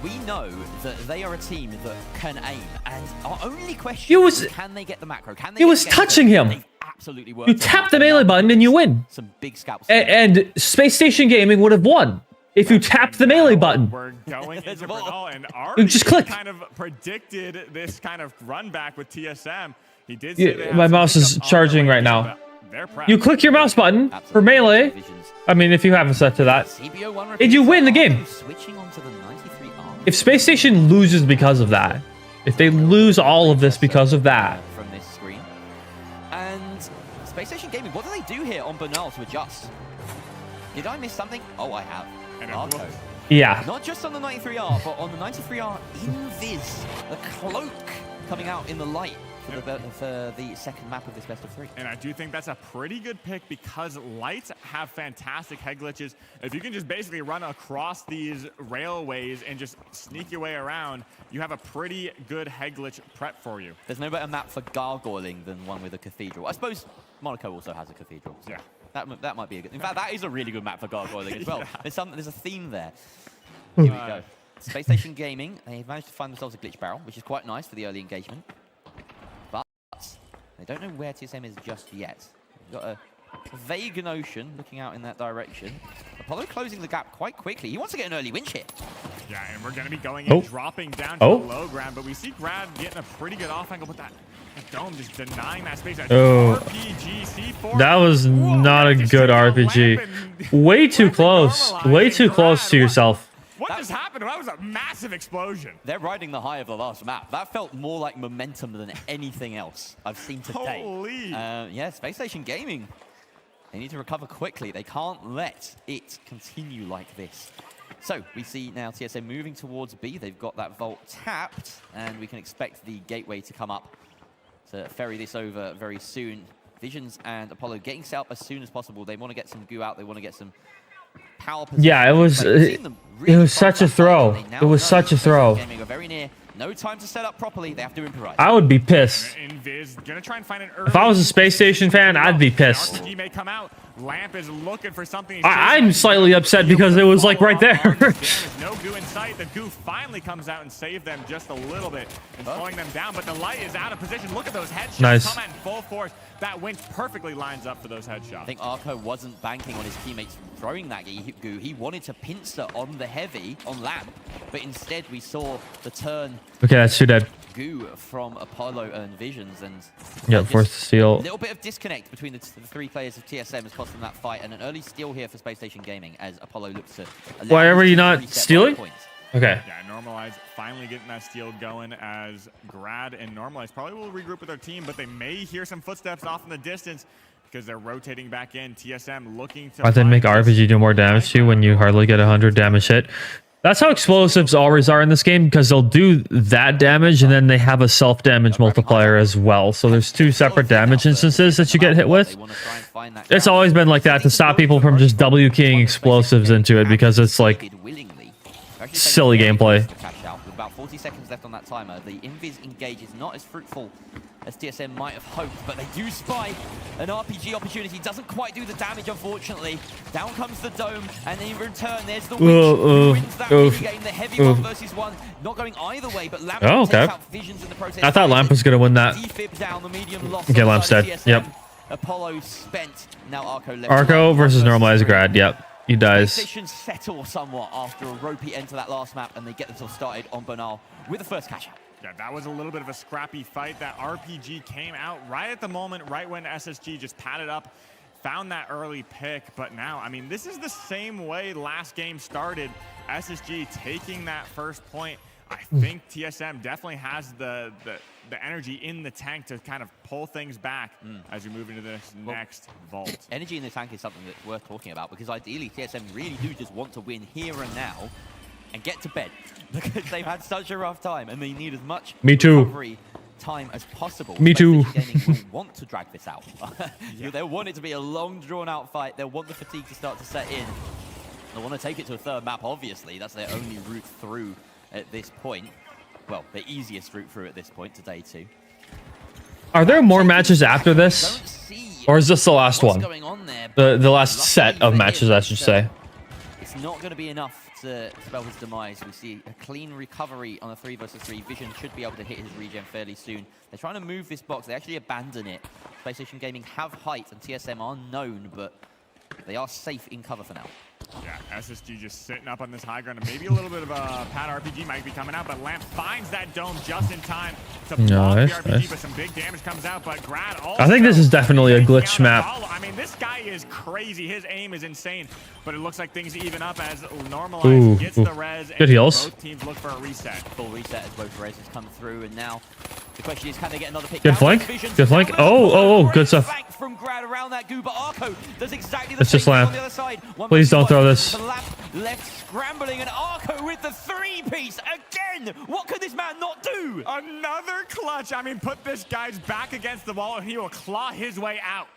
We know that they are a team that can aim, and our only question is, can they get the macro? Can they? He was touching him. They absolutely worked. You tap the melee button and you win. Some big scalps. And Space Station Gaming would have won if you tapped the melee button. We're going into Bernal, and You just click. kind of predicted this kind of run back with TSM. He did say they My mouse is charging right now. You click your mouse button for melee. I mean, if you haven't set to that, and you win the game. If Space Station loses because of that, if they lose all of this because of that, from this screen, and Space Station Gaming, what do they do here on Bernal to adjust? Did I miss something? Oh, I have. Arco. Yeah. Not just on the 93R, but on the 93R Invis, the cloak coming out in the light for the second map of this best of 3. And I do think that's a pretty good pick because lights have fantastic head glitches. If you can just basically run across these railways and just sneak your way around, you have a pretty good head glitch prep for you. There's no better map for gargoyling than one with a cathedral. I suppose Monaco also has a cathedral. So yeah. That might be a good. In fact, that is a really good map for gargoyling as well. Yeah. There's a theme there. Here we go. Space Station Gaming, they've managed to find themselves a glitch barrel, which is quite nice for the early engagement. They don't know where TSM is just yet. We've got a vague notion looking out in that direction. Apollo closing the gap quite quickly. He wants to get an early winch hit. Yeah, and we're going to be going and dropping down to the low ground, but we see Grad getting a pretty good off angle, but that Dome just denying that space. RPG, C4. That was not a good RPG. Way too close. Way too close to yourself. What just happened? That was a massive explosion. They're riding the high of the last map. That felt more like momentum than anything else I've seen today. Holy. Yeah, Space Station Gaming. They need to recover quickly. They can't let it continue like this. So we see now TSM moving towards B. They've got that vault tapped, and we can expect the gateway to come up to ferry this over very soon. Visions and Apollo getting set up as soon as possible. They want to get some goo out. They want to get some power position. Yeah, it was such a throw. It was such a throw. Very near. No time to set up properly. They have to improvise. I would be pissed. Gonna try and find an if I was a Space Station fan, I'd be pissed. May come out. Lamp is looking for something. I'm slightly upset because it was like right there. No goo in sight. The goo finally comes out and saves them just a little bit and slowing them down. But the light is out of position. Look at those headshots. Nice. Come at full force. That winch perfectly lines up for those headshots. I think Arco wasn't banking on his teammates throwing that goo. He wanted to pincer on the heavy on Lamp, but instead we saw the turn. Okay, that's two dead. Goo from Apollo and Visions, and yeah, forced to steal. A little bit of disconnect between the three players of TSM has cost them that fight, and an early steal here for Space Station Gaming as Apollo looks to. Why are you not stealing? Okay. Yeah, Normalize finally getting that steal going as Grad and Normalize probably will regroup with their team, but they may hear some footsteps off in the distance because they're rotating back in. TSM looking to. Why they make RPG do more damage to you when you hardly get 100 damage hit? That's how explosives always are in this game, because they'll do that damage and then they have a self-damage multiplier as well. So there's two separate damage instances that you get hit with. It's always been like that to stop people from just W-keying explosives into it, because it's like silly gameplay. With about 40 seconds left on that timer, the Invis engage is not as fruitful as TSM might have hoped, but they do spy an RPG opportunity. Doesn't quite do the damage, unfortunately. Down comes the Dome, and in return, there's the Witch. Wins that game. The heavy 1v1, not going either way, but Lamp takes out Visions in the process. I thought Lamp was going to win that. Down, the medium loss okay, Lamp's dead. Yep. Apollo spent. Now Arco left. Arco versus Normalized Grad. Yep. He dies. Station settle somewhat after a ropey end to that last map, and they get themselves started on Bernal with the first cash out. Yeah, that was a little bit of a scrappy fight. That RPG came out right at the moment, right when SSG just padded up, found that early pick. But now, I mean, this is the same way last game started. SSG taking that first point. I think TSM definitely has the energy in the tank to kind of pull things back as we move into this next vault. Energy in the tank is something that's worth talking about, because ideally TSM really do just want to win here and now and get to bed, because they've had such a rough time and they need as much recovery time as possible. Me too. Gaming will want to drag this out. They'll want it to be a long, drawn-out fight. They'll want the fatigue to start to set in. They'll want to take it to a third map, obviously. That's their only route through at this point. Well, the easiest route through at this point to day 2. Are there more matches after this? Or is this the last one? The last set of matches, I should say. It's not going to be enough to spell his demise. We see a clean recovery on a 3 versus 3. Vision should be able to hit his regen fairly soon. They're trying to move this box. They actually abandon it. PlayStation Gaming have height and TSM are known, but they are safe in cover for now. Yeah, SSG just sitting up on this high ground, and maybe a little bit of a pad RPG might be coming out, but Lamp finds that dome just in time to block the RPG, but some big damage comes out, but Grad also... I think this is definitely a glitch map. I mean, this guy is crazy. His aim is insane, but it looks like things even up as Normalize gets the res, and both teams look for a reset. Full reset as both reses come through, and now the question is, can they get another pick? Good flank. Good flank. Oh, good stuff. From Grad around that goo, but Arco does exactly the Let's just same Lamp. on the other side. Please don't throw this. Left scrambling, and Arco with the 3-piece again. What could this man not do? Another clutch. I mean, put this guy's back against the wall, and he will claw his way out.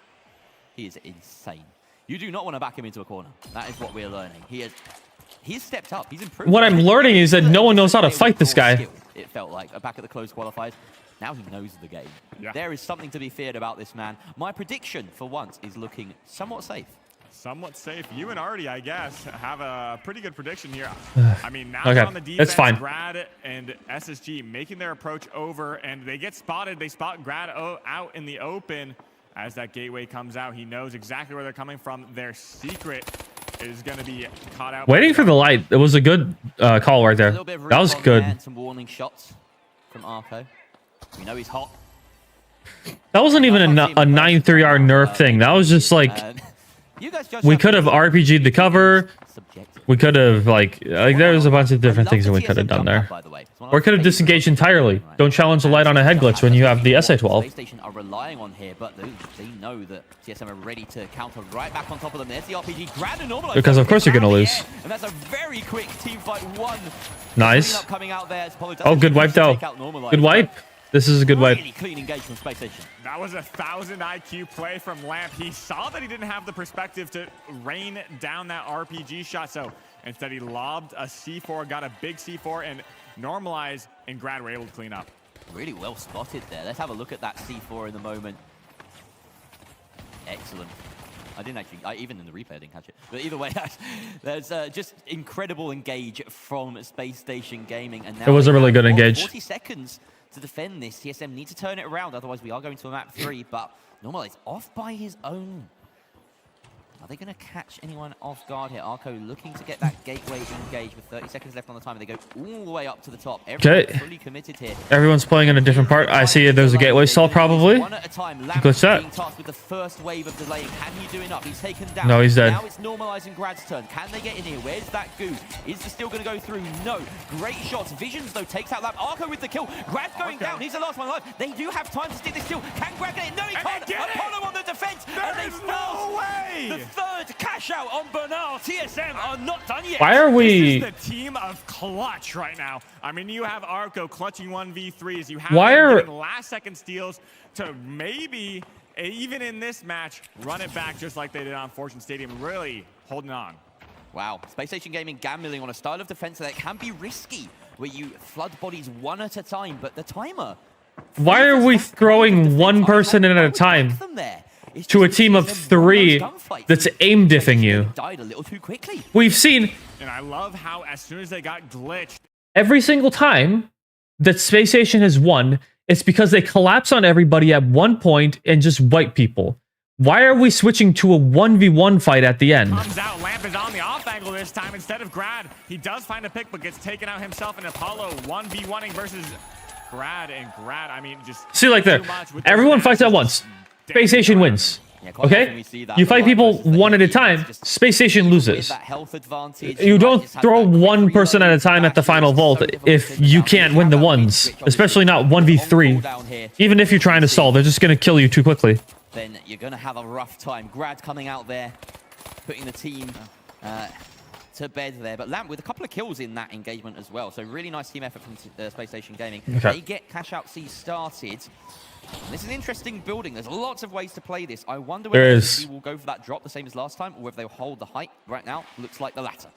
He is insane. You do not want to back him into a corner. That is what we're learning. He's stepped up. He's improved. What I'm learning is that no one knows how to fight this guy. It felt like back at the closed qualifiers. Now he knows the game. Yeah. There is something to be feared about this man. My prediction, for once, is looking somewhat safe. Somewhat safe. You and Artie, I guess, have a pretty good prediction here. I mean, now okay. On the defense, it's fine. Grad and SSG making their approach over, and they get spotted. They spot Grad out in the open. As that gateway comes out, he knows exactly where they're coming from. Their secret is going to be caught out. Waiting for the light. It was a good call right there. That was good. And some warning shots from Arco. We know he's hot. That wasn't even a 9-3R nerf thing. That was just like... We could have RPG'd the cover. We could have, like there was a bunch of different things that we could have done there. Or could have disengaged entirely. Don't challenge the light on a head glitch when you have the SA-12. PlayStation are relying on here, but they know that TSM are ready to counter right back on top of them. There's the RPG. Grad and Normalize. Because of course you're going to lose. And that's a very quick team fight. Nice. Oh, good wipe though. Good wipe. This is a good wipe. Really clean engagement from Space Station. That was a 1,000 IQ play from Lamp. He saw that he didn't have the perspective to rain down that RPG shot, so instead he lobbed a C4, got a big C4, and Normalize and Grad were able to clean up. Really well spotted there. Let's have a look at that C4 in the moment. Excellent. I didn't actually, even in the replay, I didn't catch it. But either way, there's just incredible engage from Space Station Gaming. And now it was a really good engage. 40 seconds to defend this. TSM need to turn it around, otherwise we are going to a map 3, but Normalize off by his own. Are they going to catch anyone off guard here? Arco looking to get that gateway engaged with 30 seconds left on the timer. They go all the way up to the top. Everyone's fully committed here. Everyone's playing in a different part. I see there's a gateway stall probably. One at a time. Glitch that. Being tasked with the first wave of delaying. Can he do enough? He's taken down. No, he's dead. Now it's Normalizing Grad's turn. Can they get in here? Where's that goo? Is the still going to go through? No. Great shots. Visions though takes out Lamp. Arco with the kill. Grad's going down. He's the last one alive. They do have time to stick this kill. Can Grad get it? No, he can't. Apollo on the defense. There is no way. The third cash out on Bernal. TSM are not done yet. Why are we... This is the team of clutch right now. I mean, you have Arco clutching 1v3s. You have getting last-second steals to maybe, even in this match, run it back just like they did on Fortune Stadium. Really holding on. Wow. Space Station Gaming gambling on a style of defense that can be risky, where you flood bodies one at a time, but the timer... Why are we throwing one person in at a time to a team of 3 that's aim diffing you? Died a little too quickly. We've seen... And I love how as soon as they got glitched... Every single time that Space Station has won, it's because they collapse on everybody at one point and just wipe people. Why are we switching to a 1v1 fight at the end? Comes out, Lamp is on the off angle this time instead of Grad. He does find a pick, but gets taken out himself, and Apollo 1v1ing versus Grad, and Grad, I mean, just See, like there, everyone fights at once. Space Station wins. Okay? You fight people one at a time, Space Station loses. You don't throw one person at a time at the final vault if you can't win the ones, especially not 1v3. Even if you're trying to stall, they're just going to kill you too quickly. Then you're going to have a rough time. Grad coming out there, putting the team to bed there. But Lamp with a couple of kills in that engagement as well. So really nice team effort from Space Station Gaming. Okay. They get Cash Out C started. And this is an interesting building. There's lots of ways to play this. I wonder whether he will go for that drop the same as last time, or whether they'll hold the height. Right now, looks like the latter.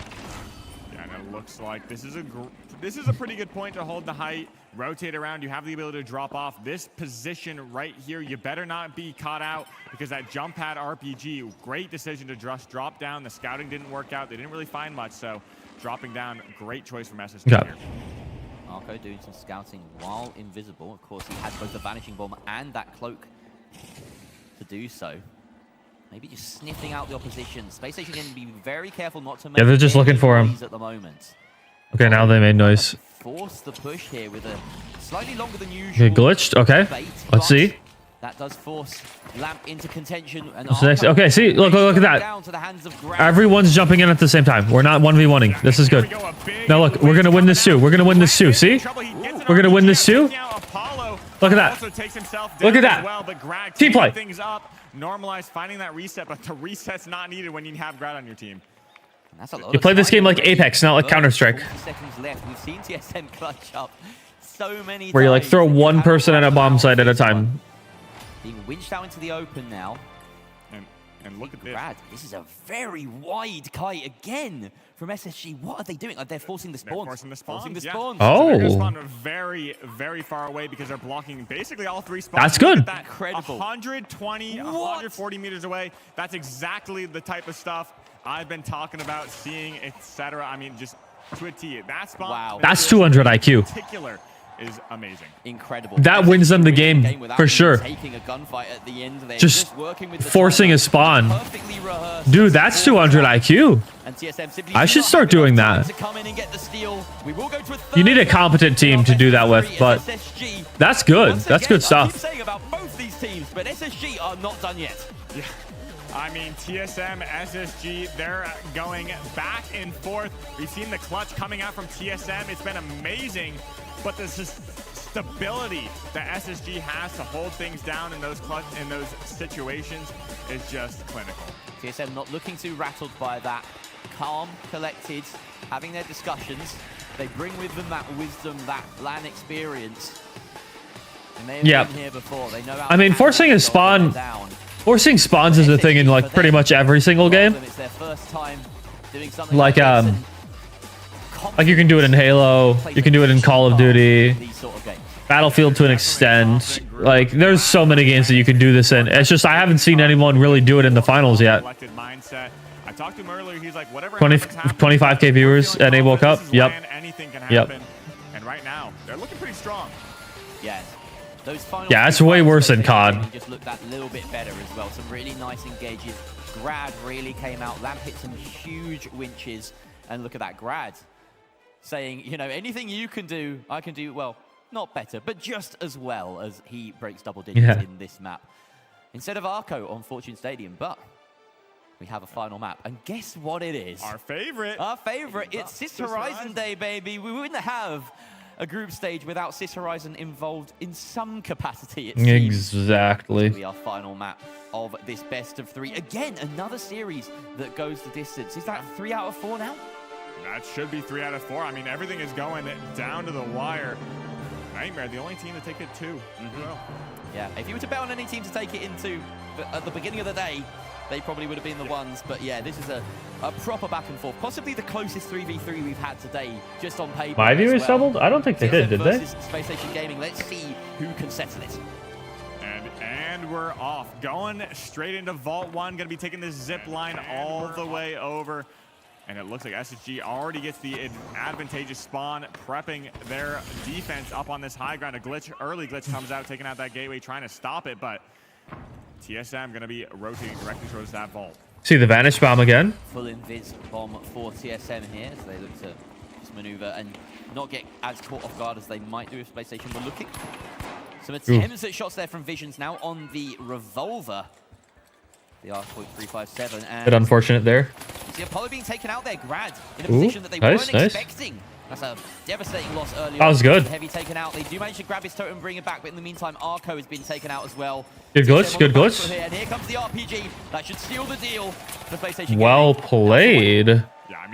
Yeah, and it looks like this is a pretty good point to hold the height, rotate around. You have the ability to drop off. This position right here, you better not be caught out, because that jump pad RPG, great decision to just drop down. The scouting didn't work out. They didn't really find much, so dropping down, great choice from SSG here. Marco doing some scouting while invisible. Of course, he had both the Vanishing Bomb and that cloak to do so. Maybe just sniffing out the opposition. Space Station going to be very careful not to make Yeah, they're just looking for him. at the moment. Okay, now they made noise. Force the push here with a slightly longer than usual. Okay, glitched. Okay, let's see. That does force Lamp into contention. And What's next? Okay, see, look at that. Everyone's jumping in at the same time. We're not 1v1ing. This is good. Now look, we're gonna win this too. We're gonna win this too. See? We're gonna win this too. Look at that. Look at that. Team play. Things up, normalize finding that reset, but the reset's not needed when you have Grad on your team. You play this game like Apex, not like Counter-Strike. Seconds left. We've seen TSM clutch up so many Where you like throw one person at a bomb site at a time. Being winched out into the open now. And look at this. Grad, this is a very wide kite again from SSG. What are they doing? They're forcing the spawns. Forcing the spawns. spawns. Oh. So they're going to spawn very, very far away because they're blocking basically all three spawns. That's good. That incredible. 120, 140 meters away. That's exactly the type of stuff I've been talking about, seeing, etc. I mean, just to a T. That spawn. Wow. That's 200 IQ. In particular is amazing. Incredible. That wins them the game for sure. Taking a gunfight at the end there. Just working with the forcing a spawn. Dude, that's 200 IQ. And TSM simply I should start doing that. to come in and get the steal. We will go to a You need a competent team to do that with, but that's good. That's good I keep stuff. saying about both these teams, but SSG are not done yet. Yeah. I mean, TSM, SSG, they're going back and forth. We've seen the clutch coming out from TSM. It's been amazing, but the stability that SSG has to hold things down in those situations is just clinical. TSM not looking too rattled by that. Calm, collected, having their discussions. They bring with them that wisdom, that LAN experience. They may have been here before. They know how I mean, forcing a spawn... Forcing spawns is a thing in like pretty much every single game. It's their first time doing something Like you can do it in Halo, you can do it in Call of Duty, Battlefield to an extent. Like there's so many games that you can do this in. It's just I haven't seen anyone really do it in the finals yet. I talked to him earlier. He's like, whatever 25k viewers at A World Cup. Yep. Anything can Yep. happen. And right now, they're looking pretty strong. Yeah. Those final Yeah, it's way worse than COD. just looked that little bit better as well. Some really nice engages. Grad really came out. Lamp hit some huge winches. And look at that, Grad saying, you know, anything you can do, I can do, well, not better, but just as well as he breaks double digits in this map. Instead of Arco on Fortune Stadium, but we have a final map. And guess what it is? Our favorite. Our favorite. It's Sis Horizon Day, baby. We wouldn't have a group stage without Sis Horizon involved in some capacity, it seems. Exactly. This will be our final map of this best of 3. Again, another series that goes the distance. Is that 3 out of 4 now? That should be 3 out of 4. I mean, everything is going down to the wire. Nightmare, the only team to take it 2. Yeah, if you were to bet on any team to take it into at the beginning of the day, they probably would have been the ones. But yeah, this is a proper back and forth. Possibly the closest 3v3 we've had today, just on paper. My viewers doubled? I don't think they did they? Space Station Gaming. Let's see who can settle it. And we're off. Going straight into Vault 1. Going to be taking this zip line all the way over. And it looks like SSG already gets the advantageous spawn, prepping their defense up on this high ground. A glitch, early glitch comes out, taking out that gateway, trying to stop it. But TSM going to be rotating directly towards that vault. See the vanish bomb again. Full invis bomb for TSM here as they look to just maneuver and not get as caught off guard as they might do if PlayStation were looking. Some attempts at shots there from Visions now on the revolver. The R.357 and Bit unfortunate there. you see Apollo being taken out there, Grad in a position that they weren't expecting. That's a devastating loss earlier. That was good. Heavy taken out. They do manage to grab his totem and bring it back, but in the meantime, Arco has been taken out as well. Good glitch, good glitch. Here, and here comes the RPG. That should seal the deal for PlayStation. Well played.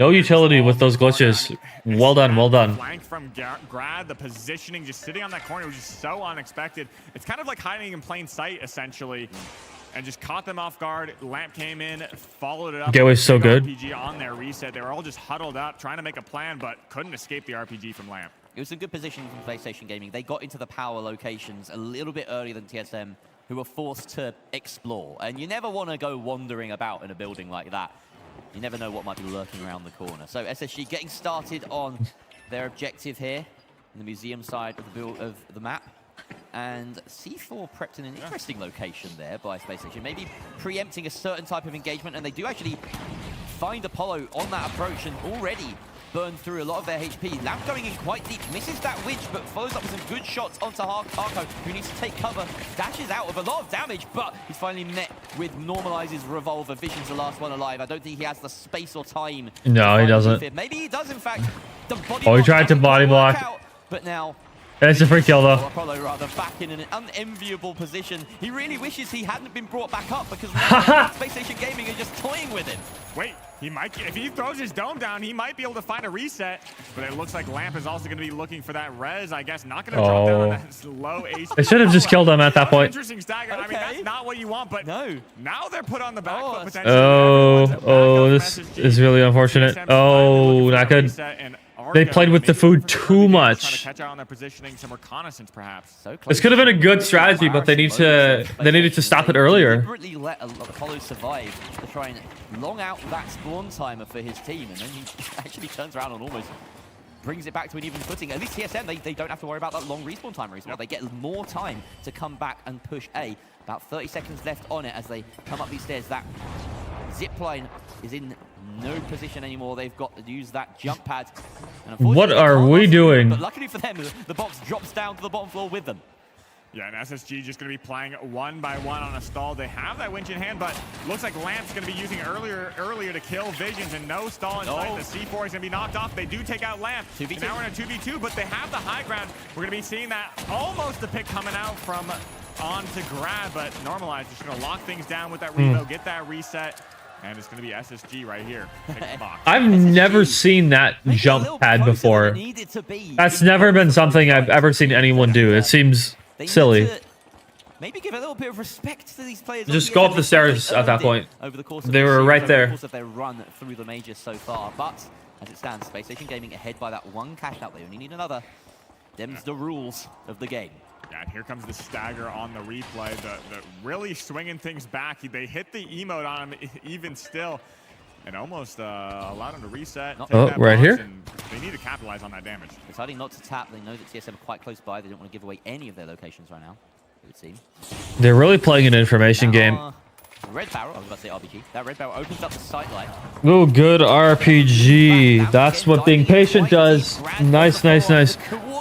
No utility with those glitches. Well done, well done. Flank from Grad, the positioning just sitting on that corner was just so unexpected. It's kind of like hiding in plain sight, essentially. And just caught them off guard. Lamp came in, followed it up. Gateway's so good. RPG on their reset. They were all just huddled up, trying to make a plan, but couldn't escape the RPG from Lamp. It was a good position from PlayStation Gaming. They got into the power locations a little bit earlier than TSM, who were forced to explore. And you never want to go wandering about in a building like that. You never know what might be lurking around the corner. So SSG getting started on their objective here in the museum side of the map. And C4 prepped in an interesting location there by Space Station, maybe preempting a certain type of engagement, and they do actually find Apollo on that approach and already burn through a lot of their HP. Lamp going in quite deep, misses that winch, but follows up with some good shots onto Arco, who needs to take cover, dashes out with a lot of damage, but he's finally met with Normalize's revolver. Vision's the last one alive. I don't think he has the space or time. No, he doesn't. Maybe he does, in fact. The body he tried to body block. But now... It's a free kill, though. Apollo, rather, back in an unenviable position. He really wishes he hadn't been brought back up because Space Station Gaming are just toying with him. Wait, he might, if he throws his dome down, he might be able to find a reset. But it looks like Lamp is also going to be looking for that res, I guess. Not going to drop down on that low HP. They should have just killed him at that point. Interesting stagger. I mean, that's not what you want, but now they're put on the back foot potentially. This is really unfortunate. Oh, not good. They played with the food too much. Trying to catch out on their positioning, some reconnaissance perhaps. This could have been a good strategy, but they needed to stop it earlier. Deliberately let Apollo survive to try and long out that spawn timer for his team, and then he actually turns around and almost brings it back to an even footing. At least TSM, they don't have to worry about that long respawn timer as well. They get more time to come back and push A. About 30 seconds left on it as they come up these stairs. That zipline is in no position anymore. They've got to use that jump pad. What are we doing? But luckily for them, the box drops down to the bottom floor with them. Yeah, and SSG just going to be playing one by one on a stall. They have that winch in hand, but looks like Lamp's going to be using earlier to kill Visions, and no stall in sight. The C4 is going to be knocked off. They do take out Lamp. And now we're in a 2v2, but they have the high ground. We're going to be seeing that almost the pick coming out from on to Grab, but Normalize just going to lock things down with that reload, get that reset. And it's going to be SSG right here. I've never seen that jump pad before. That's never been something I've ever seen anyone do. It seems silly. Maybe give a little bit of respect to these players. Just go up the stairs at that point. They were right there. Over the course of their run through the majors so far, but as it stands, Space Station Gaming ahead by that one cash out. They only need another. Them's the rules of the game. Yeah, and here comes the stagger on the replay. The really swinging things back. They hit the emote on him even still, and almost allowed him to reset. Right here. They need to capitalize on that damage. Deciding not to tap. They know that TSM are quite close by. They don't want to give away any of their locations right now, it would seem. They're really playing an information game. Red barrel, I was about to say RPG. That red barrel opens up the sight line. Oh, good RPG. That's what being patient does. Nice, nice, nice.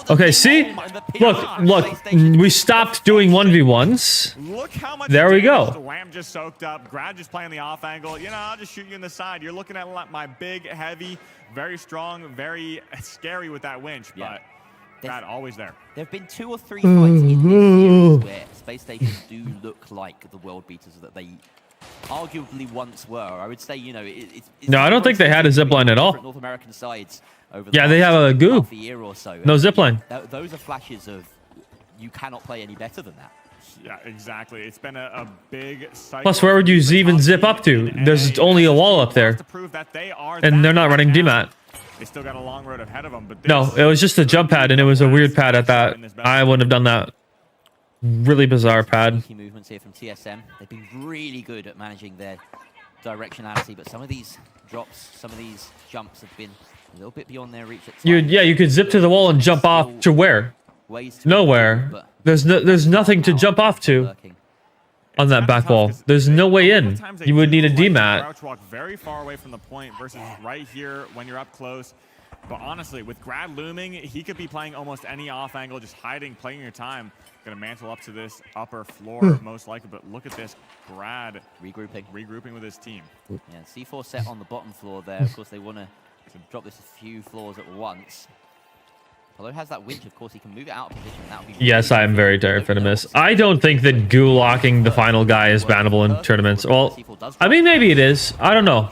Okay, see? Look. We stopped doing 1v1s. Look how much there we go. The Lamb just soaked up. Grad just playing the off angle. You know, I'll just shoot you in the side. You're looking at my big, heavy, very strong, very scary with that winch, but Grad always there. There have been 2 or 3 fights in this series where Space Stations do look like the world beaters that they arguably once were. I would say, you know, it's no, I don't think they had a zipline at all. North American sides over the they have a goo. Year or so. No zipline. Those are flashes of you cannot play any better than that. Yeah, exactly. It's been a big cycle. Plus, where would you even zip up to? There's only a wall up there. And they're not running DMAT. They still got a long road ahead of them. But no, it was just a jump pad, and it was a weird pad at that. I wouldn't have done that. Really bizarre pad. Key movements here from TSM. They've been really good at managing their directionality, but some of these drops, some of these jumps have been a little bit beyond their reach. You could zip to the wall and jump off to where? Nowhere. There's nothing to jump off to. on that back wall. There's no way in. You would need a D-mat. Crouch walk very far away from the point versus right here when you're up close. But honestly, with Grad looming, he could be playing almost any off angle, just hiding, playing your time. Gonna mantle up to this upper floor most likely. But look at this, Grad regrouping with his team. Yeah, C4 set on the bottom floor there. Of course, they want to drop this a few floors at once. Although he has that winch, of course, he can move it out of position. That would be Yes, I am very venomous. I don't think that goo locking the final guy is bannable in tournaments. Well, I mean, maybe it is. I don't know.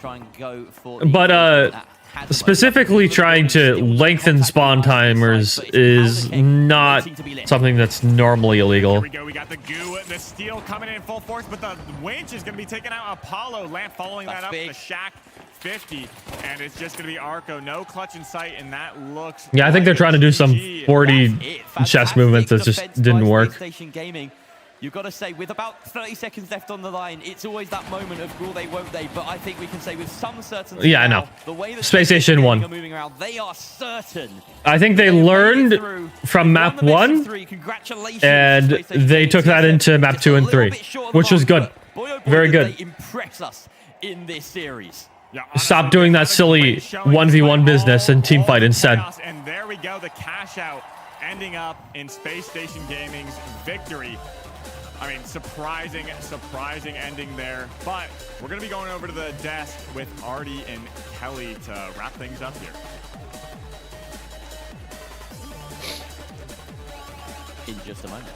But specifically trying to lengthen spawn timers is not something that's normally illegal. Here we go. We got the goo, the steel coming in full force, but the winch is going to be taking out Apollo. Lamp following that up. The Shack 50, and it's just going to be Arco. No clutch in sight, and that looks. Yeah, I think they're trying to do some 40 chess movements that just didn't work. You've got to say, with about 30 seconds left on the line, it's always that moment of will they, won't they? But I think we can say with some certainty. Yeah, I know. The way that Space Station 1. moving around, they are certain. I think they learned from map 1, and they took that into map 2 and 3, which was good. Very good. They impress us in this series. Stop doing that silly 1v1 business and team fight instead. And there we go, the cash out ending up in Space Station Gaming's victory. I mean, surprising ending there. But we're going to be going over to the desk with Artie and Kelly to wrap things up here. In just a moment.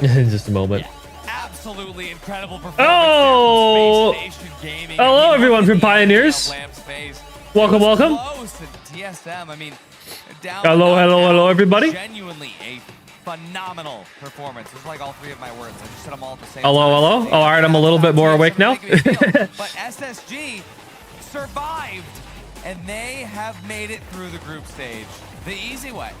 In just a moment. Yeah. Absolutely incredible performance. Oh! Hello, everyone from Pioneers. Welcome, welcome. TSM, I mean, hello, everybody. Genuinely a phenomenal performance. It's like all three of my words. I just said them all at the same hello, time. hello. All right, I'm a little bit more awake now. But SSG survived, and they have made it through the group stage the easy way.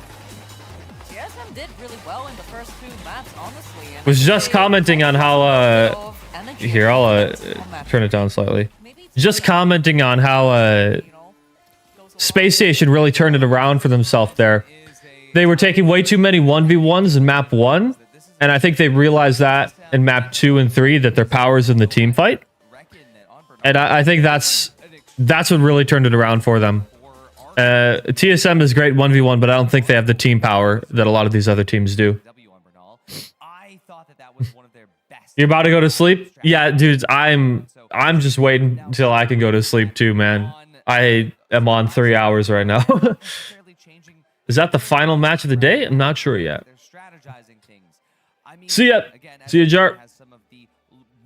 TSM did really well in the first 2 maps, honestly. Was just commenting on how here, I'll turn it down slightly. Just commenting on how Space Station really turned it around for themselves there. They were taking way too many 1v1s in map 1, and I think they realized that in map 2 and 3 that their power's in the team fight. And I think that's what really turned it around for them. TSM is great 1v1, but I don't think they have the team power that a lot of these other teams do. You're about to go to sleep? Yeah, dudes, I'm just waiting until I can go to sleep too, man. I am on 3 hours right now. Is that the final match of the day? I'm not sure yet. See ya. See ya, Jar.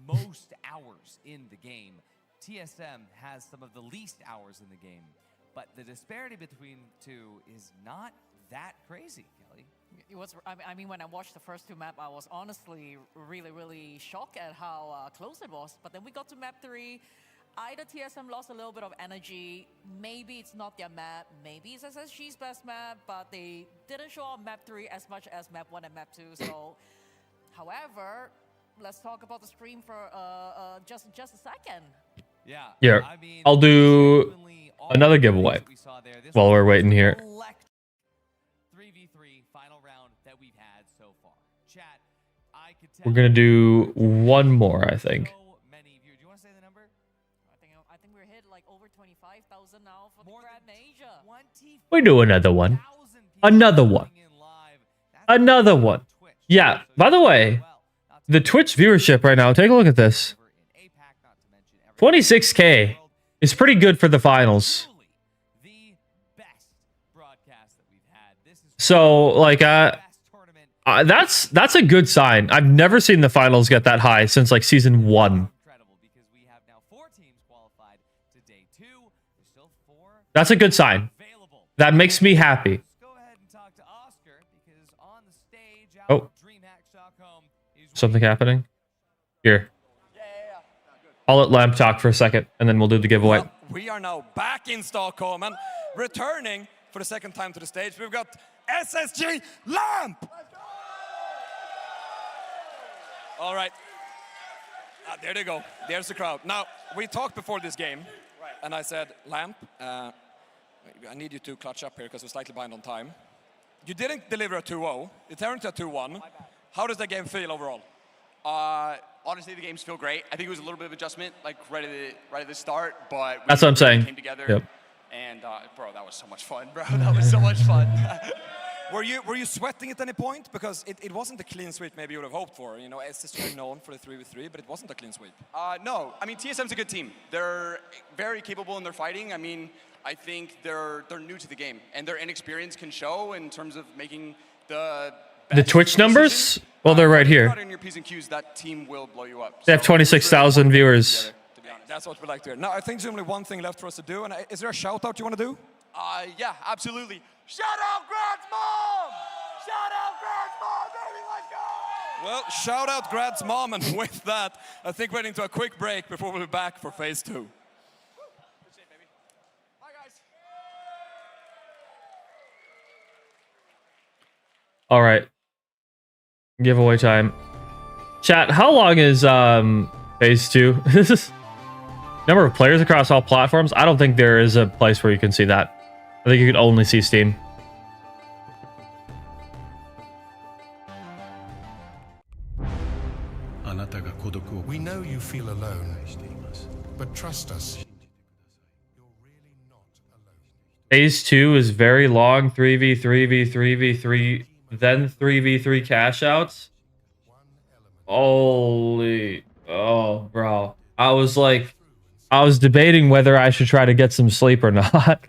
Most hours in the game. TSM has some of the least hours in the game. But the disparity between two is not that crazy, Kelly. It was, I mean, when I watched the first 2 maps, I was honestly really shocked at how close it was. But then we got to map 3. Either TSM lost a little bit of energy, maybe it's not their map, maybe it's SSG's best map, but they didn't show up map 3 as much as map 1 and map 2. So, however, let's talk about the stream for just a second. Yeah, I'll do another giveaway while we're waiting here. 3v3 final round that we've had so far. Chat, We're gonna do one more, I think. I think we're hit like over 25,000 now for the Grad Asia. We do another one. Another one. Another one. Yeah, by the way, the Twitch viewership right now, take a look at this. 26K is pretty good for the finals. So, like, that's a good sign. I've never seen the finals get that high since, like, season 1. That's a good sign. That makes me happy. Oh. Something happening? Here. I'll let Lamp talk for a second, and then we'll do the giveaway. Well, we are now back in Stockholm, and returning for the second time to the stage, we've got SSG Lamp! All right. There they go. There's the crowd. Now, we talked before this game, and I said, Lamp, I need you to clutch up here because we're slightly behind on time. You didn't deliver a 2-0. It turned to a 2-1. How does that game feel overall? honestly, the games feel great. I think it was a little bit of adjustment, like right at the start, but That's what I'm saying. Came together. Yep. And bro, that was so much fun, bro. That was so much fun. Were you sweating at any point? Because it wasn't a clean sweep maybe you would have hoped for. You know, SSG known for the 3v3, but it wasn't a clean sweep. No, I mean TSM's a good team. They're very capable in their fighting. I mean, I think they're new to the game, and their inexperience can show in terms of making the Twitch numbers. Well, they're right here. In your P's and Q's, that team will blow you up. They have 26,000 viewers. That's what we like to hear. Now, I think there's only one thing left for us to do, and is there a shout out you want to do? Yeah, absolutely. Shout out Grad's mom! Shout out Grad's mom, baby, let's go! Well, shout out Grad's mom, and with that, I think we're heading to a quick break before we'll be back for phase 2. All right. Giveaway time. Chat, how long is phase 2? Number of players across all platforms? I don't think there is a place where you can see that. I think you can only see Steam. We know you feel alone, but trust us. Phase 2 is very long. 3v3v3v3, then 3v3 cash outs. Holy, oh, bro. I was debating whether I should try to get some sleep or not.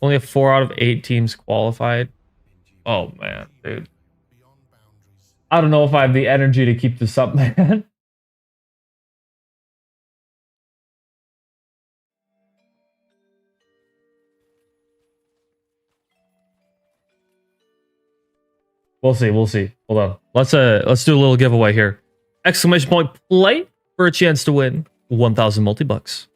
Only have 4 out of 8 teams qualified. Oh man, dude. I don't know if I have the energy to keep this up, man. We'll see. Hold on. Let's do a little giveaway here. Exclamation point play for a chance to win 1,000 multi-bucks.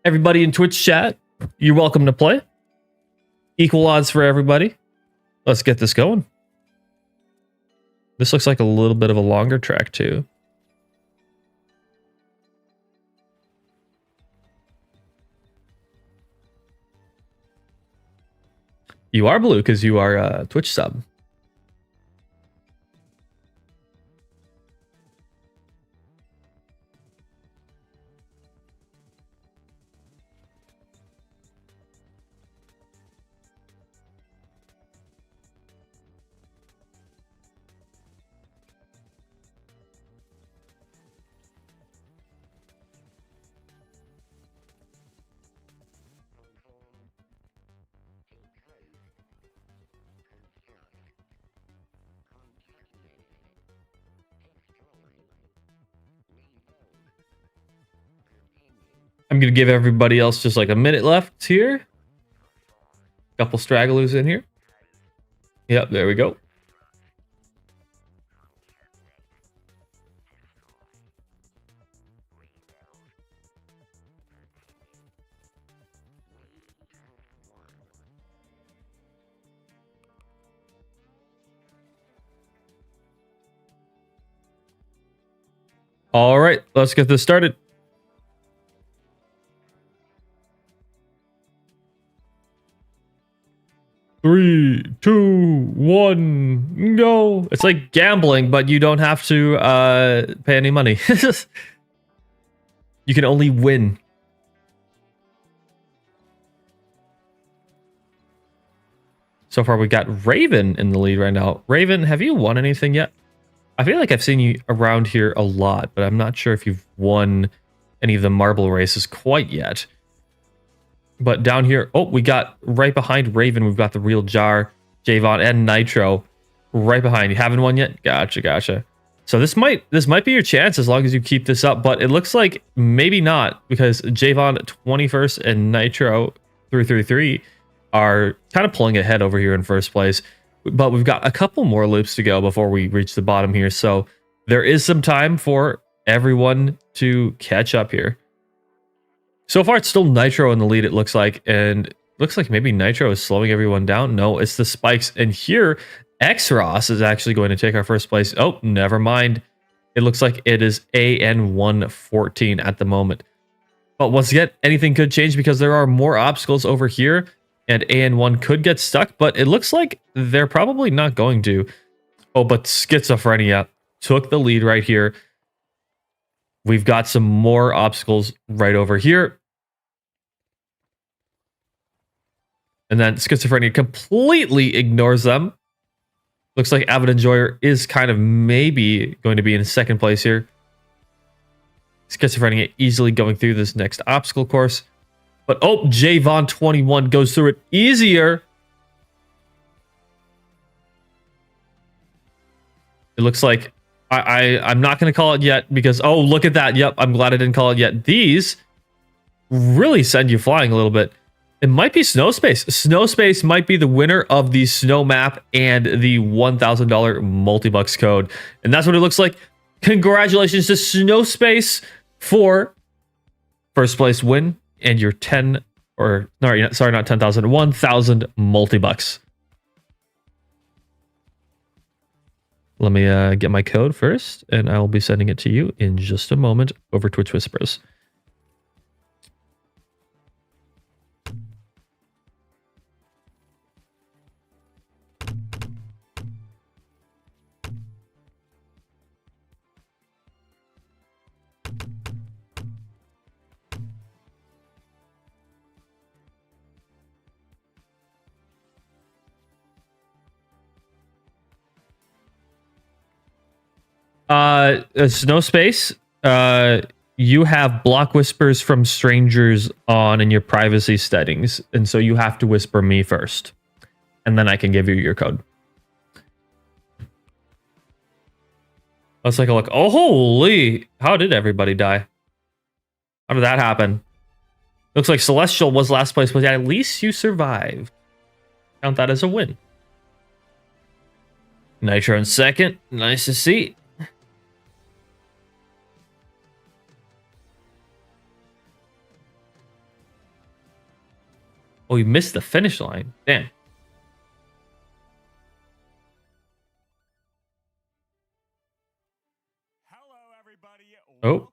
Everybody in Twitch chat, you're welcome to play. Equal odds for everybody. Let's get this going. This looks like a little bit of a longer track too. You are blue because you are a Twitch sub. I'm going to give everybody else just like a minute left here. Couple stragglers in here. Yep, there we go. All right, let's get this started. Three, two, one, go. It's like gambling, but you don't have to pay any money. You can only win. So far, we got Raven in the lead right now. Raven, have you won anything yet? I feel like I've seen you around here a lot, but I'm not sure if you've won any of the marble races quite yet. But down here, oh, we got right behind Raven, we've got the Real Jar, Javon, and Nitro right behind. You haven't won yet? Gotcha. So this might be your chance as long as you keep this up, but it looks like maybe not because Javon 21st and Nitro 333 are kind of pulling ahead over here in first place. But we've got a couple more loops to go before we reach the bottom here. So there is some time for everyone to catch up here. So far, it's still Nitro in the lead, it looks like. And it looks like maybe Nitro is slowing everyone down. No, it's the spikes. And here, X-Ross is actually going to take our first place. Oh, never mind. It looks like it is AN114 at the moment. But once again, anything could change because there are more obstacles over here. And AN1 could get stuck, but it looks like they're probably not going to. Oh, but Schizophrenia took the lead right here. We've got some more obstacles right over here. And then Schizophrenia completely ignores them. Looks like Avid Enjoyer is kind of maybe going to be in second place here. Schizophrenia easily going through this next obstacle course. But oh, Javon21 goes through it easier. It looks like I'm not going to call it yet because, oh, look at that. Yep, I'm glad I didn't call it yet. These really send you flying a little bit. It might be Snowspace. Snowspace might be the winner of the snow map and the $1,000 multi-bucks code. And that's what it looks like. Congratulations to Snowspace for first place win and your 10 or sorry, not 10,000, 1,000 multi-bucks. Let me get my code first, and I will be sending it to you in just a moment over Twitch Whispers. Snowspace, you have block whispers from strangers on in your privacy settings, and so you have to whisper me first, and then I can give you your code. Let's take a look. Oh, holy! How did everybody die? How did that happen? Looks like Celestial was last place, but at least you survived. Count that as a win. Nitro in second. Nice to see. Oh, you missed the finish line. Damn. Oh.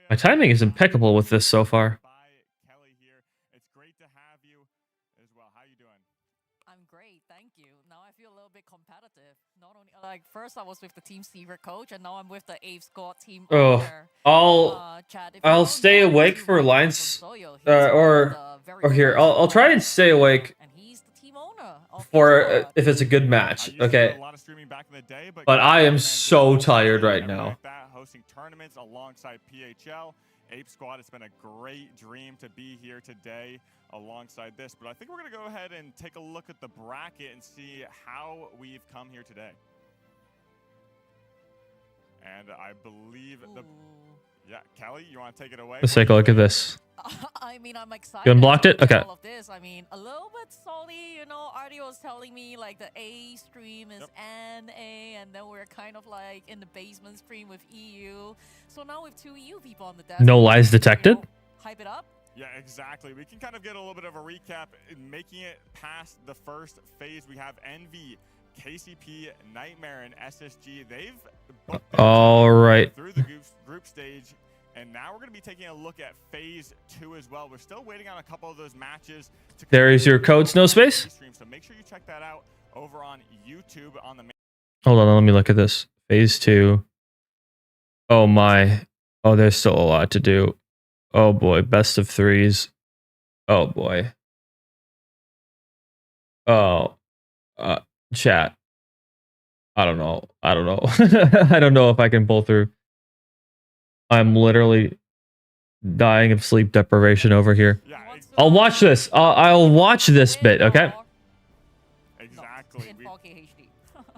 My timing is impeccable with this so far. I'm great, thank you. Now I feel a little bit competitive. Not only like first I was with the Team Secret coach, and now I'm with the Ape Squad team. Oh, I'll stay awake for lines, or here I'll try and stay awake for if it's a good match. Okay, but I am so tired right now. Hosting tournaments alongside PHL. Ape Squad, it's been a great dream to be here today alongside this, but I think we're going to go ahead and take a look at the bracket and see how we've come here today. And I believe yeah, Kelly, you want to take it away? Let's take a look at this. I mean, I'm excited. You unblocked it? Okay. All of this. I mean, a little bit salty, you know. Artie was telling me like the A stream is NA, and then we're kind of like in the basement stream with EU. So now with two EU people on the desk. No lies detected. You know, hype it up. Yeah, exactly. We can kind of get a little bit of a recap. Making it past the first phase, we have Envy, KCP, Nightmare, and SSG. They've all right through the group stage, and now we're going to be taking a look at phase 2 as well. We're still waiting on a couple of those matches. There is your code, Snowspace. So make sure you check that out over on YouTube on the main. Hold on, let me look at this. Phase 2. Oh my. Oh, there's still a lot to do. Oh boy, best of 3s. Oh boy. Oh. Chat. I don't know. I don't know. I don't know if I can pull through. I'm literally dying of sleep deprivation over here. Yeah, exactly. I'll watch this. I'll watch this bit, okay? Exactly.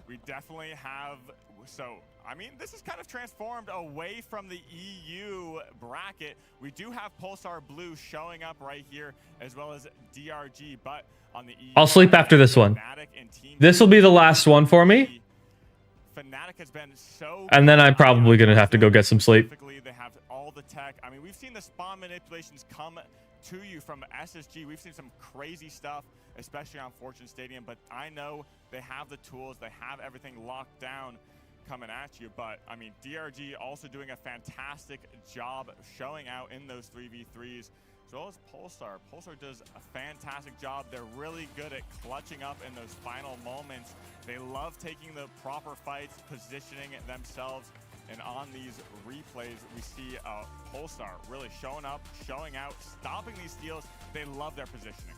We definitely have. So, I mean, this is kind of transformed away from the EU bracket. We do have Pulsar Blue showing up right here, as well as DRG, but on the EU, I'll sleep after this one. This will be the last one for me. Fnatic has been so, and then I'm probably going to have to go get some sleep. They have all the tech. I mean, we've seen the spawn manipulations come to you from SSG. We've seen some crazy stuff, especially on Fortune Stadium, but I know they have the tools. They have everything locked down coming at you. But, I mean, DRG also doing a fantastic job showing out in those 3v3s. as well as Pulsar. Pulsar does a fantastic job. They're really good at clutching up in those final moments. They love taking the proper fights, positioning themselves, and on these replays, we see Pulsar really showing up, showing out, stopping these steals. They love their positioning.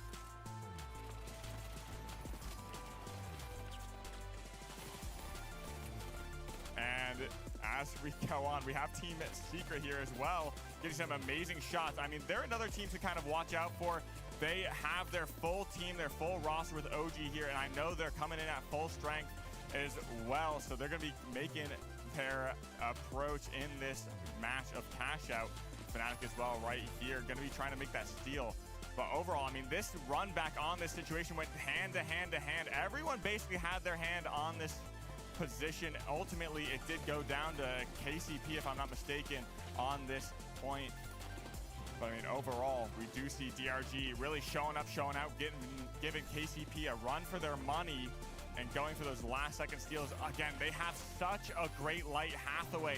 And as we go on, we have Team Secret here as well, getting some amazing shots. I mean, they're another team to kind of watch out for. They have their full team, their full roster with OG here, and I know they're coming in at full strength as well, so they're going to be making their approach in this match of cash out. Fnatic as well right here, going to be trying to make that steal. But overall, I mean, this run back on this situation went hand to hand to hand. Everyone basically had their hand on this position. Ultimately, it did go down to KCP, if I'm not mistaken, on this point. But I mean, overall, we do see DRG really showing up, showing out, giving KCP a run for their money and going for those last second steals. Again, they have such a great Light Hathaway.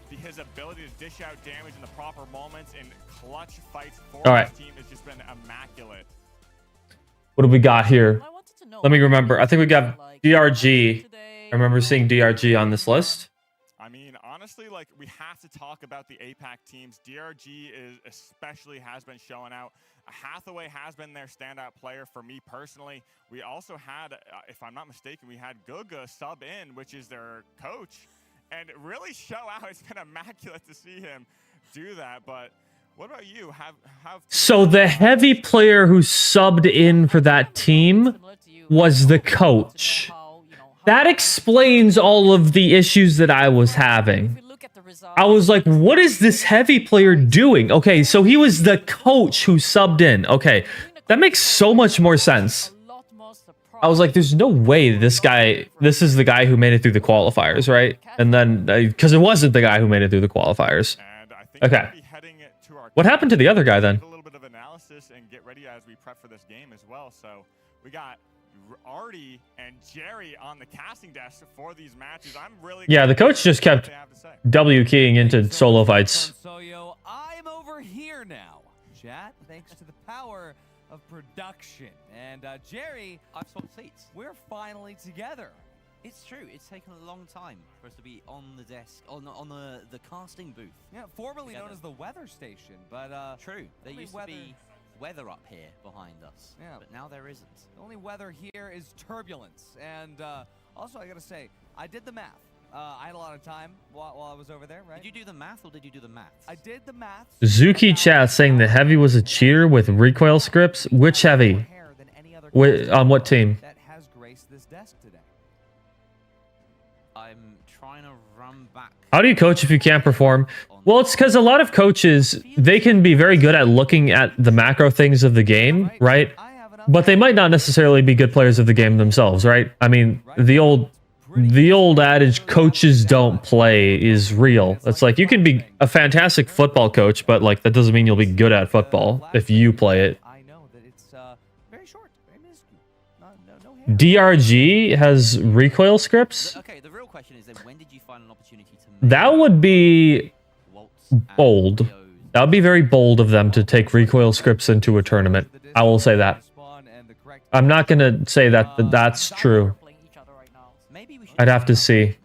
His ability to dish out damage in the proper moments and clutch fights for his team has just been immaculate. What do we got here? Let me remember. I think we got DRG. I remember seeing DRG on this list. I mean, honestly, like, we have to talk about the APAC teams. DRG especially has been showing out. Hathaway has been their standout player for me personally. We also had, if I'm not mistaken, we had Guga sub in, which is their coach, and really show out. It's been immaculate to see him do that. But what about you? So the heavy player who subbed in for that team was the coach. That explains all of the issues that I was having. I was like, what is this heavy player doing? Okay, so he was the coach who subbed in. Okay, that makes so much more sense. I was like, there's no way this is the guy who made it through the qualifiers, right? And then, because it wasn't the guy who made it through the qualifiers. Okay. What happened to the other guy then? A little bit of analysis and get ready as we prep for this game as well. So we got Artie and Jerry on the casting desk for these matches. I'm really the coach just kept W keying into solo fights. So yo, I'm over here now, chat, thanks to the power of production. And Jerry, I've swapped seats. We're finally together. It's true. It's taken a long time for us to be on the desk, on the casting booth. Yeah, formerly known as the weather station, but true. There used to be weather up here behind us, but now there isn't. The only weather here is turbulence. And also, I gotta say, I did the math. I had a lot of time while I was over there, right? Did you do the math or did you do the maths? I did the maths. Zuki chat saying the heavy was a cheater with recoil scripts. Which heavy? On what team? That has graced this desk today. I'm trying to run back. How do you coach if you can't perform? Well, it's because a lot of coaches, they can be very good at looking at the macro things of the game, right? But they might not necessarily be good players of the game themselves, right? I mean, the old adage, coaches don't play, is real. It's like, you can be a fantastic football coach, but like, that doesn't mean you'll be good at football if you play it. I know that it's very short, very minuscule. DRG has recoil scripts? Okay, the real question is then, when did you find an opportunity to That would be bold. That would be very bold of them to take recoil scripts into a tournament. I will say that. I'm not going to say that that's true. I'd have to see.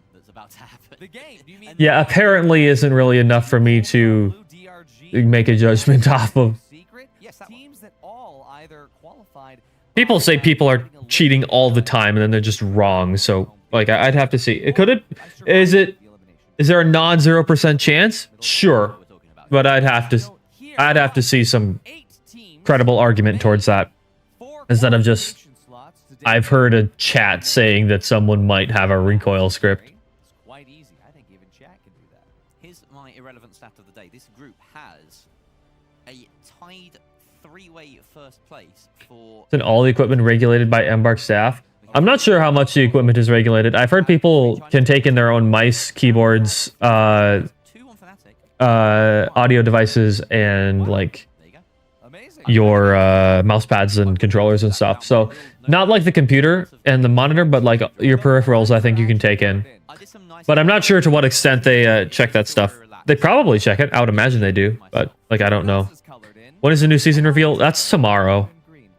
Yeah, apparently isn't really enough for me to make a judgment off of. People say people are cheating all the time and then they're just wrong. So, like, I'd have to see. Is there a non-0% chance? Sure. But I'd have to see some credible argument towards that. Instead of just, I've heard a chat saying that someone might have a recoil script. It's quite easy. I think even chat can do that. Here's my irrelevant stat of the day. This group has a tied 3-way first place for... Isn't all the equipment regulated by Embark staff? I'm not sure how much the equipment is regulated. I've heard people can take in their own mice, keyboards, audio devices, and like your mouse pads and controllers and stuff. So not like the computer and the monitor, but like your peripherals, I think you can take in. But I'm not sure to what extent they check that stuff. They probably check it. I would imagine they do, but like I don't know. When is the new season reveal? That's tomorrow.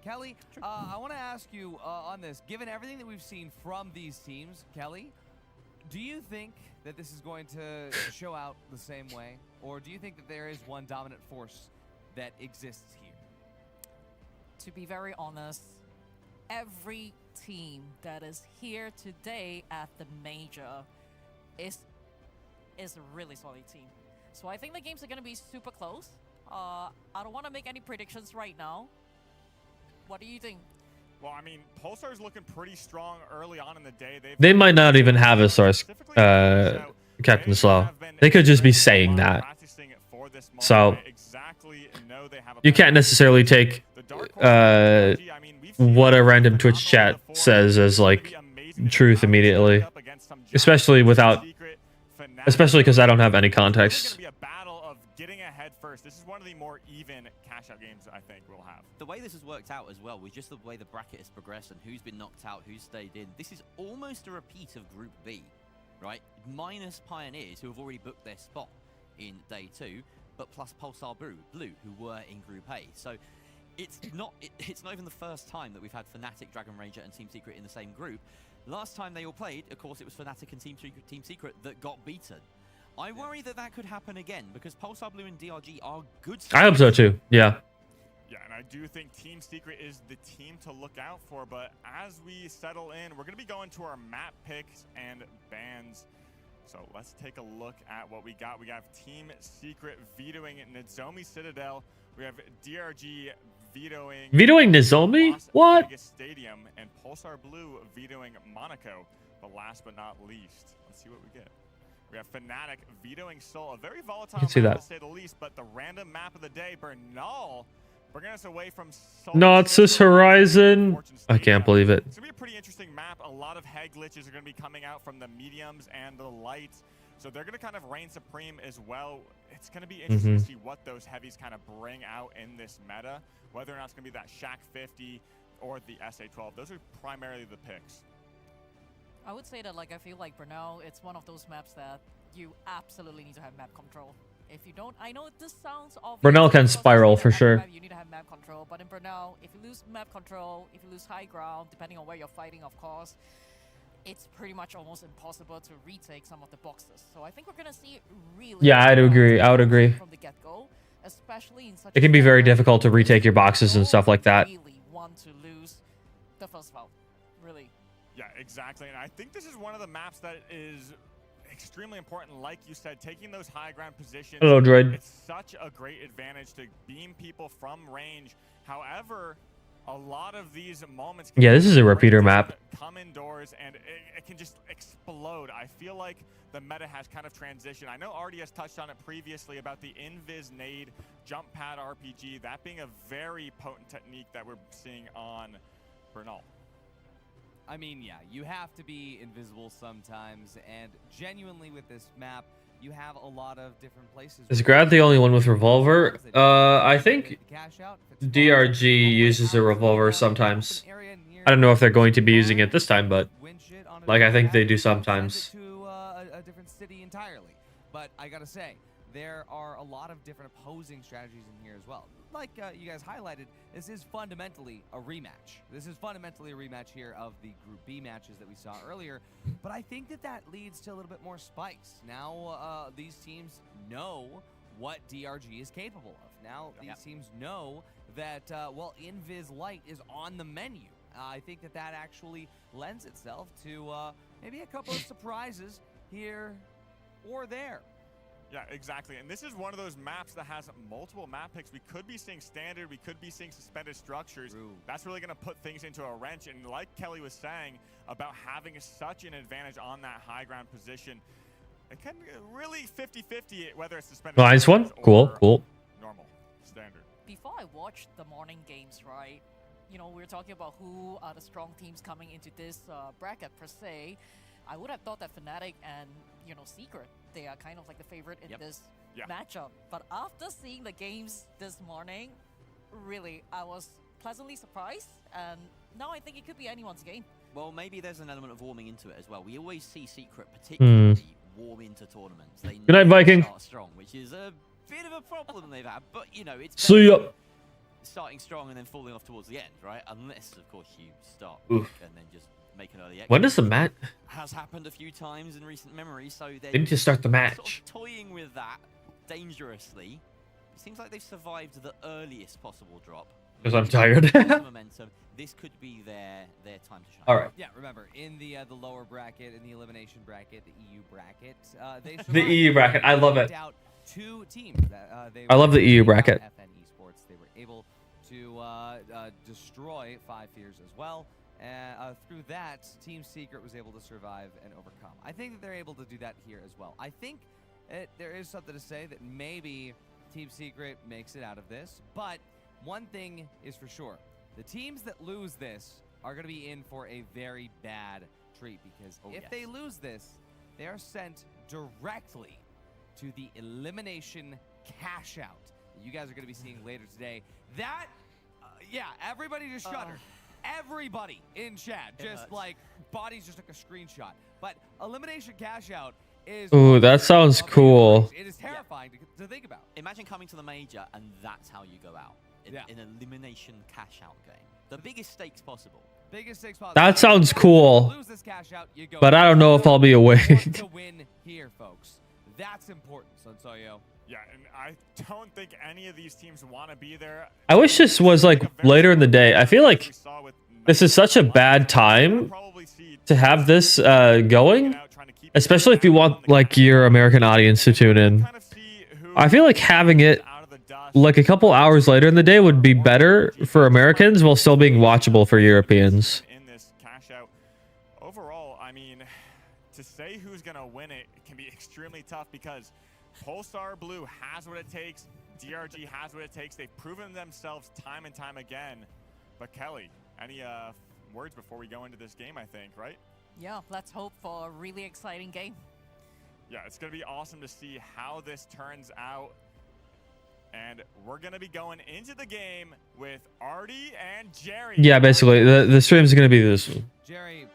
Kelly, I want to ask you on this. Given everything that we've seen from these teams, Kelly, do you think that this is going to show out the same way? Or do you think that there is one dominant force that exists here? To be very honest, every team that is here today at the major is a really solid team. So I think the games are going to be super close. I don't want to make any predictions right now. What do you think? Well, I mean, Pulsar's looking pretty strong early on in the day. They might not even have a source, Captain Slow. They could just be saying that. So you can't necessarily take what a random Twitch chat says as like truth immediately, especially because I don't have any context. Getting ahead first. This is one of the more even cash out games I think we'll have. The way this has worked out as well, with just the way the bracket has progressed and who's been knocked out, who's stayed in, this is almost a repeat of Group B, right? Minus Pioneers, who have already booked their spot in day 2, but plus Pulsar Blue, who were in Group A. So it's not even the first time that we've had Fnatic, Dragon Ranger, and Team Secret in the same group. Last time they all played, of course, it was Fnatic and Team Secret that got beaten. I worry that could happen again because Pulsar Blue and DRG are good. I hope so too. Yeah. Yeah, and I do think Team Secret is the team to look out for. But as we settle in, we're going to be going to our map picks and bans. So let's take a look at what we got. We have Team Secret vetoing Nozomi Citadel. We have DRG vetoing Nozomi? Las What? Vegas Stadium, and Pulsar Blue vetoing Monaco. But last but not least, let's see what we get. We have Fnatic vetoing Seoul, a very volatile map to say the least, but the random map of the day, Bernal, bringing us away from Seoul. Nazis Horizon. I can't believe it. It's going to be a pretty interesting map. A lot of head glitches are going to be coming out from the mediums and the lights, so they're going to kind of reign supreme as well. It's going to be interesting to see what those heavies kind of bring out in this meta, whether or not it's going to be that Shaq 50 or the SA12. Those are primarily the picks. I would say that I feel like Bernal, it's one of those maps that you absolutely need to have map control. If you don't, I know this sounds obvious. Bernal can spiral for sure. You need to have map control, but in Bernal, if you lose map control, if you lose high ground, depending on where you're fighting, of course, it's pretty much almost impossible to retake some of the boxes. So I think we're gonna see really. Yeah, I would agree. From the get-go, especially in such. It can be very difficult to retake your boxes and stuff like that. Really want to lose the first vote, really. Yeah, exactly. And I think this is one of the maps that is extremely important. Like you said, taking those high ground positions. Hello, Droid. It's such a great advantage to beam people from range. However, a lot of these moments. Yeah, this is a repeater map. Come indoors and it can just explode. I feel like the meta has kind of transitioned. I know Artie has touched on it previously about the invis nade jump pad RPG, that being a very potent technique that we're seeing on Bernal. I mean, yeah, you have to be invisible sometimes, and genuinely with this map, you have a lot of different places. Is Grad the only one with revolver? I think DRG uses a revolver sometimes. I don't know if they're going to be using it this time, but I think they do sometimes. To a different city entirely. But I gotta say, there are a lot of different opposing strategies in here as well. Like you guys highlighted, this is fundamentally a rematch. This is fundamentally a rematch here of the Group B matches that we saw earlier. But I think that leads to a little bit more spice. Now these teams know what DRG is capable of. Now these teams know that, well, Invis Light is on the menu. I think that actually lends itself to maybe a couple of surprises here or there. Yeah, exactly. And this is one of those maps that has multiple map picks. We could be seeing standard. We could be seeing suspended structures. True. That's really going to put things into a wrench. And like Kelly was saying about having such an advantage on that high ground position, it can really 50-50 whether it's suspended. Nice one. Cool. Normal. Standard. Before I watched the morning games, right, we were talking about who are the strong teams coming into this bracket per se. I would have thought that Fnatic and, Secret, they are kind of like the favorite in this matchup. But after seeing the games this morning, really, I was pleasantly surprised. And now I think it could be anyone's game. Well, maybe there's an element of warming into it as well. We always see Secret particularly warm into tournaments. They Good night, Viking. Start strong, which is a bit of a problem they've had. But, it's see ya. starting strong and then falling off towards the end, right? Unless, of course, you start Oof. and then just make an early exit. When does the match? Has happened a few times in recent memory, so they're They need to start the match. sort of toying with that dangerously. It seems like they've survived the earliest possible drop. Because I'm tired. Momentum. This could be their time to shine. All right. Yeah, remember, in the lower bracket, in the elimination bracket, the EU bracket, they The EU bracket, I love it. out 2 teams. I love the EU bracket. FN Esports. They were able to destroy 5 Fears as well. Through that, Team Secret was able to survive and overcome. I think that they're able to do that here as well. I think there is something to say that maybe Team Secret makes it out of this, but one thing is for sure. The teams that lose this are going to be in for a very bad treat, because if they lose this, they are sent directly to the elimination cash out that you guys are going to be seeing later today. That, yeah, everybody just shuddered. Everybody in chat just like bodies just took a screenshot. But elimination cash out is Ooh, that sounds cool. It is terrifying to think about. Imagine coming to the major and that's how you go out. An elimination cash out game. The biggest stakes possible. Biggest stakes possible. That sounds cool. Lose this cash out, you go But I don't know if I'll be awake. to win here, folks. That's important, Sunsoyo. Yeah, and I don't think any of these teams want to be there. I wish this was like later in the day. I feel like this is such a bad time to have this going, especially if you want like your American audience to tune in. I feel like having it like a couple hours later in the day would be better for Americans while still being watchable for Europeans. In this cash out, overall, I mean, to say who's gonna win it can be extremely tough because Pulsar Blue has what it takes. DRG has what it takes. They've proven themselves time and time again. But Kelly, any words before we go into this game? I think, right? Yeah, let's hope for a really exciting game. Yeah, it's gonna be awesome to see how this turns out. And we're going to be going into the game with Artie and Jerry. Yeah, basically, the stream is going to be this one. Jerry,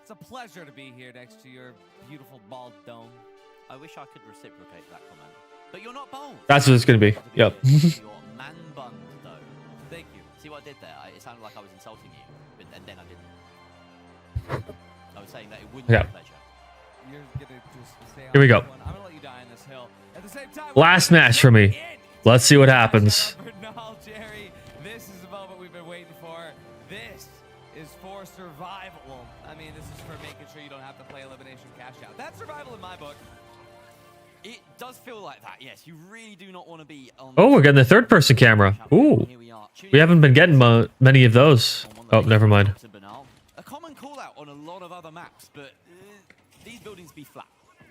it's a pleasure to be here next to your beautiful bald dome. I wish I could reciprocate that comment. But you're not bald. That's what it's going to be. Yep. You're man bun, though. Thank you. See what I did there? It sounded like I was insulting you, but then I didn't. I was saying that it wouldn't be a pleasure. You're gonna just stay on Here we go. I'm going to let you die on this hill. At the same time, Last match for me. Let's see what happens. No, Jerry, this is the moment we've been waiting for. This is for survival. I mean, this is for making sure you don't have to play elimination cash out. That's survival in my book. It does feel like that, yes. You really do not want to be on... Oh, we're getting the third-person camera. Ooh. We haven't been getting many of those. Oh, never mind. A common call-out on a lot of other maps, but these buildings be flat.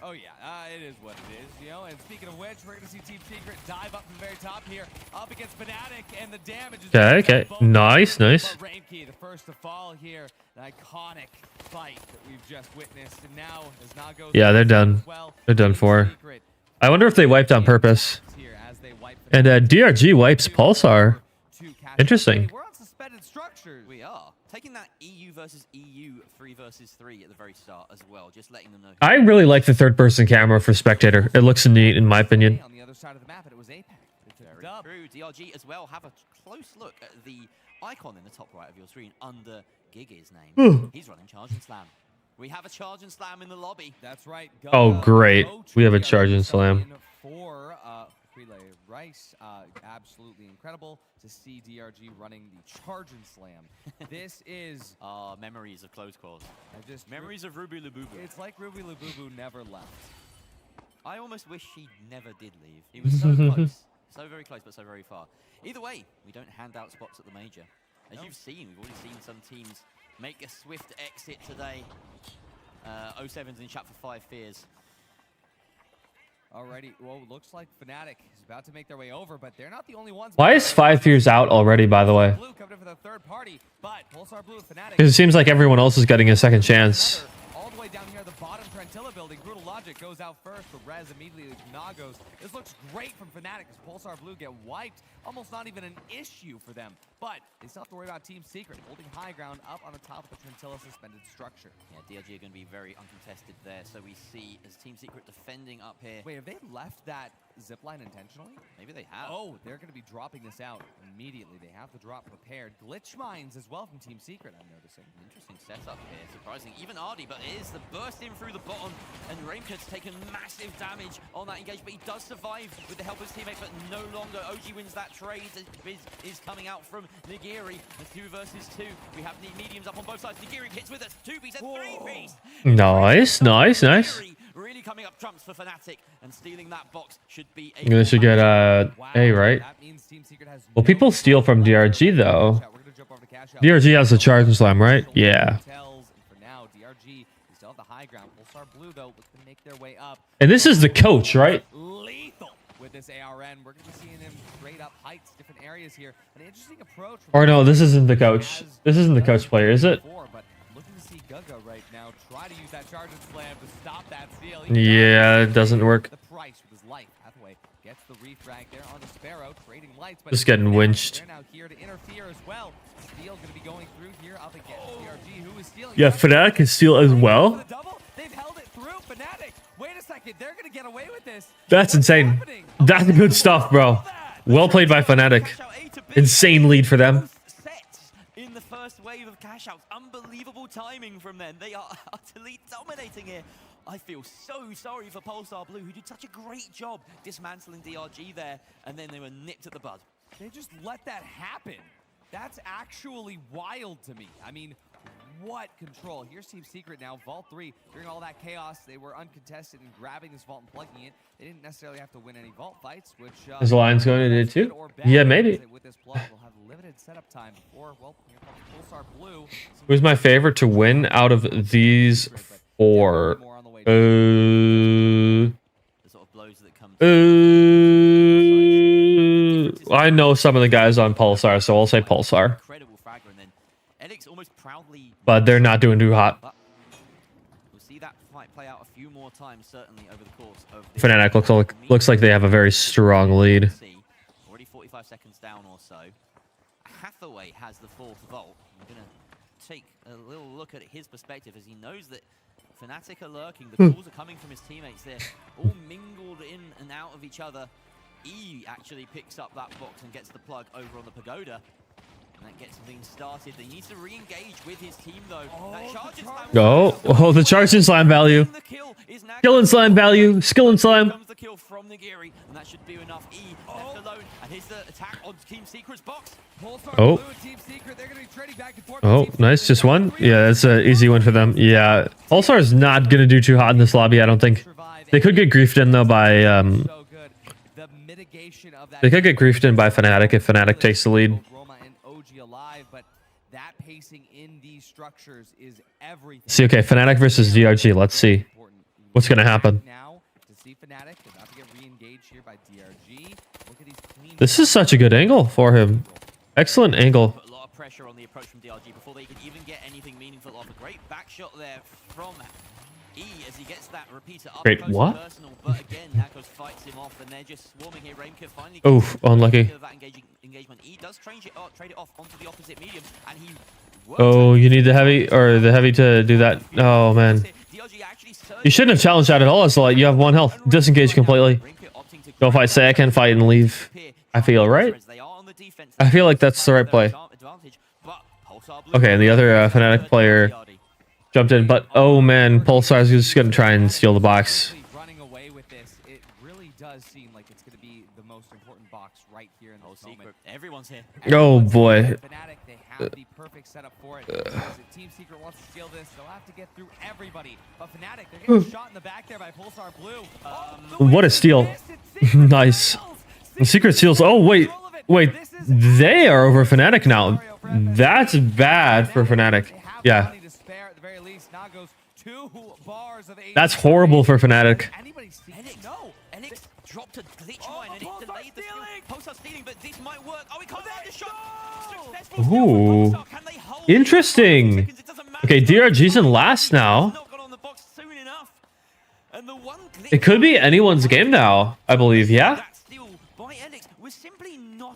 Oh yeah, it is what it is, you know. And speaking of which, we're gonna see Team Secret dive up from the very top here, up against Fnatic, and the damage is Okay. Nice. Rainkey, the first to fall here, an iconic fight that we've just witnessed, and now as Nago. Yeah, they're done. They're done for. I wonder if they wiped on purpose. And DRG wipes Pulsar. Interesting. We're on suspended structures. We are taking that EU versus EU 3 versus 3 at the very start as well, just letting them know. I really like the third-person camera for Spectator. It looks neat, in my opinion. On the other side of the map, it was Apex. Very true. DRG as well. Have a close look at the icon in the top right of your screen under Gigi's name. He's running Charge and Slam. We have a Charge and Slam in the lobby. That's right. Oh, great. We have a Charge and Slam. For Relay Rice, absolutely incredible to see DRG running the Charge and Slam. This is memories of close calls. Memories of Ruby Labubu. It's like Ruby Labubu never left. I almost wish he never did leave. He was so close, so very close, but so very far. Either way, we don't hand out spots at the major. As you've seen, we've already seen some teams make a swift exit today. 07's in chat for 5 Fears. Alrighty, well, looks like Fnatic is about to make their way over, but they're not the only ones. Why is 5 Fears out already, by the way? Blue coming in for the third party, but Pulsar Blue and Fnatic. Because it seems like everyone else is getting a second chance. All the way down here at the bottom Trentilla building, Brutal Logic Logic goes out first, but Rez immediately Nagos. This looks great from Fnatic as Pulsar Blue get wiped. Almost not even an issue for them. But they still have to worry about Team Secret holding high ground up on the top of the Trintilla suspended structure. Yeah, DRG are going to be very uncontested there. So we see as Team Secret defending up here. Wait, have they left that zipline intentionally? Maybe they have. Oh, they're going to be dropping this out immediately. They have the drop prepared. Glitch mines as well from Team Secret, I'm noticing. Interesting setup here, surprising. Even Ardy, but it is the burst in through the bottom, and Raimkut's taken massive damage on that engage, but he does survive with the help of his teammates, but no longer. OG wins that trade. Is coming out from Nigiri. The 2 versus 2. We have the mediums up on both sides. Nigiri hits with us. 2-piece and 3-piece. Nice. Really coming up trumps for Fnatic, and stealing that box should be a... They should get A, right? Well, people steal from DRG, though. DRG has the charge and slam, right? Yeah. And this is the coach, right? With this ARN, we're going to be seeing him trade up heights, different areas here. An interesting approach. Or no, this isn't the coach. This isn't the coach player, is it? But looking to see Gaga right now try to use that charge and slam to stop that steal. Yeah, it doesn't work. The price with his life. Hathaway gets the refrag there on the Sparrow, trading lights. But Just getting winched. They're now here to interfere as well. Steal going to be going through here up against DRG, who is stealing. Yeah, Fnatic can steal as well. They've held it through. Fnatic. Wait a second, they're going to get away with this. That's insane. That's good stuff, bro. Well played by Fnatic. Insane lead for them. In the first wave of cash outs, unbelievable timing from them. They are utterly dominating here. I feel so sorry for Pulsar Blue, who did such a great job dismantling DRG there, and then they were nipped at the bud. They just let that happen. That's actually wild to me. I mean, what control? Here's Team Secret now, Vault 3. During all that chaos, they were uncontested in grabbing this vault and plugging it. They didn't necessarily have to win any vault fights, which... Is the Lions going to do too? Yeah, maybe. With this plug, we'll have limited setup time before, well, here comes Pulsar Blue. Who's my favorite to win out of these 4? I know some of the guys on Pulsar, so I'll say Pulsar. But they're not doing too hot. We'll see that fight play out a few more times, certainly over the course of this. Fnatic looks like they have a very strong lead. Already 45 seconds down or so. Hathaway has the 4th vault. We're going to take a little look at his perspective as he knows that Fnatic are lurking. The calls are coming from his teammates. They're all mingled in and out of each other. E actually picks up that box and gets the plug over on the pagoda. And that gets things started. They need to re-engage with his team, though. The charge and slam value. Skill and slam value. Skill and slam. Comes the kill from Nigiri, and that should be enough. E left alone, and here's the attack on Team Secret's box. Oh. Oh, nice. Just one. Yeah, that's an easy one for them. Yeah, Pulsar is not gonna do too hot in this lobby. I don't think. They could get griefed in though by. They could get griefed in by Fnatic if Fnatic takes the lead. But that pacing in these structures is everything. See, okay, Fnatic versus DRG. Let's see what's gonna happen. Now to see Fnatic about to get re-engaged here by DRG. Look at these clean. This is such a good angle for him. Excellent angle. Put a lot of pressure on the approach from DRG before they could even get anything meaningful off. A great back shot there from E as he gets that repeater up Great, close what? and personal, but again, Nakos fights him off, and they're just swarming here. Raimkut finally Oof, unlucky. that engagement. E does trade it off onto the opposite medium, and he Oh, you need the heavy to do that. Oh man, you shouldn't have challenged that at all. It's like you have 1 health. Disengage completely. Go fight. Say I can fight and leave. I feel right. I feel like that's the right play. Okay, and the other Fnatic player jumped in, but oh man, Pulsar's just gonna try and steal the box. Running away with this, it really does seem like it's gonna be the most important box right here in this moment. Everyone's here. Oh boy. Fnatic, they have the perfect setup for it. Because if Team Secret wants to steal this, they'll have to get through everybody. But Fnatic, they're getting shot in the back there by Pulsar Blue. What a steal! Nice. The Secret steals. Oh wait, they are over Fnatic now. That's bad for Fnatic. Yeah. That's horrible for Fnatic. Enix dropped a glitch mine and it delayed the steal. Pulsar stealing, but this might work. Oh, he can't find the shot. Ooh, interesting. Okay, DRG's in last now. It could be anyone's game now, I believe. Yeah.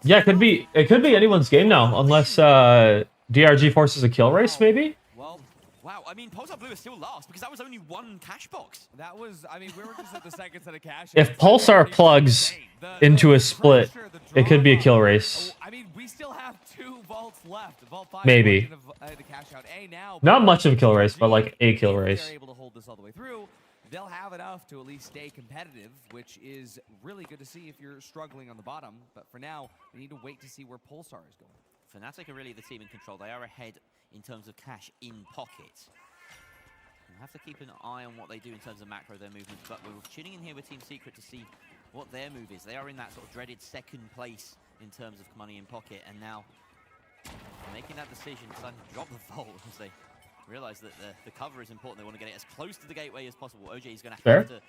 Yeah, it could be anyone's game now, unless DRG forces a kill race, maybe. Well, wow. I mean, Pulsar Blue is still last because that was only one cash box. That was. I mean, we were just at the second set of cash. If Pulsar plugs into a split, it could be a kill race. I mean, we still have 2 vaults left. Vault 5 Maybe. the cash out A now. Not much of a kill race, but like a kill race. They're able to hold this all the way through. They'll have enough to at least stay competitive, which is really good to see if you're struggling on the bottom. But for now, we need to wait to see where Pulsar is going. Fnatic are really the team in control. They are ahead in terms of cash in pocket. We'll have to keep an eye on what they do in terms of macro, their movements. But we're tuning in here with Team Secret to see what their move is. They are in that sort of dreaded second place in terms of money in pocket. And now making that decision, deciding to drop the vault as they realize that the cover is important. They want to get it as close to the gateway as possible. OJ is going to have to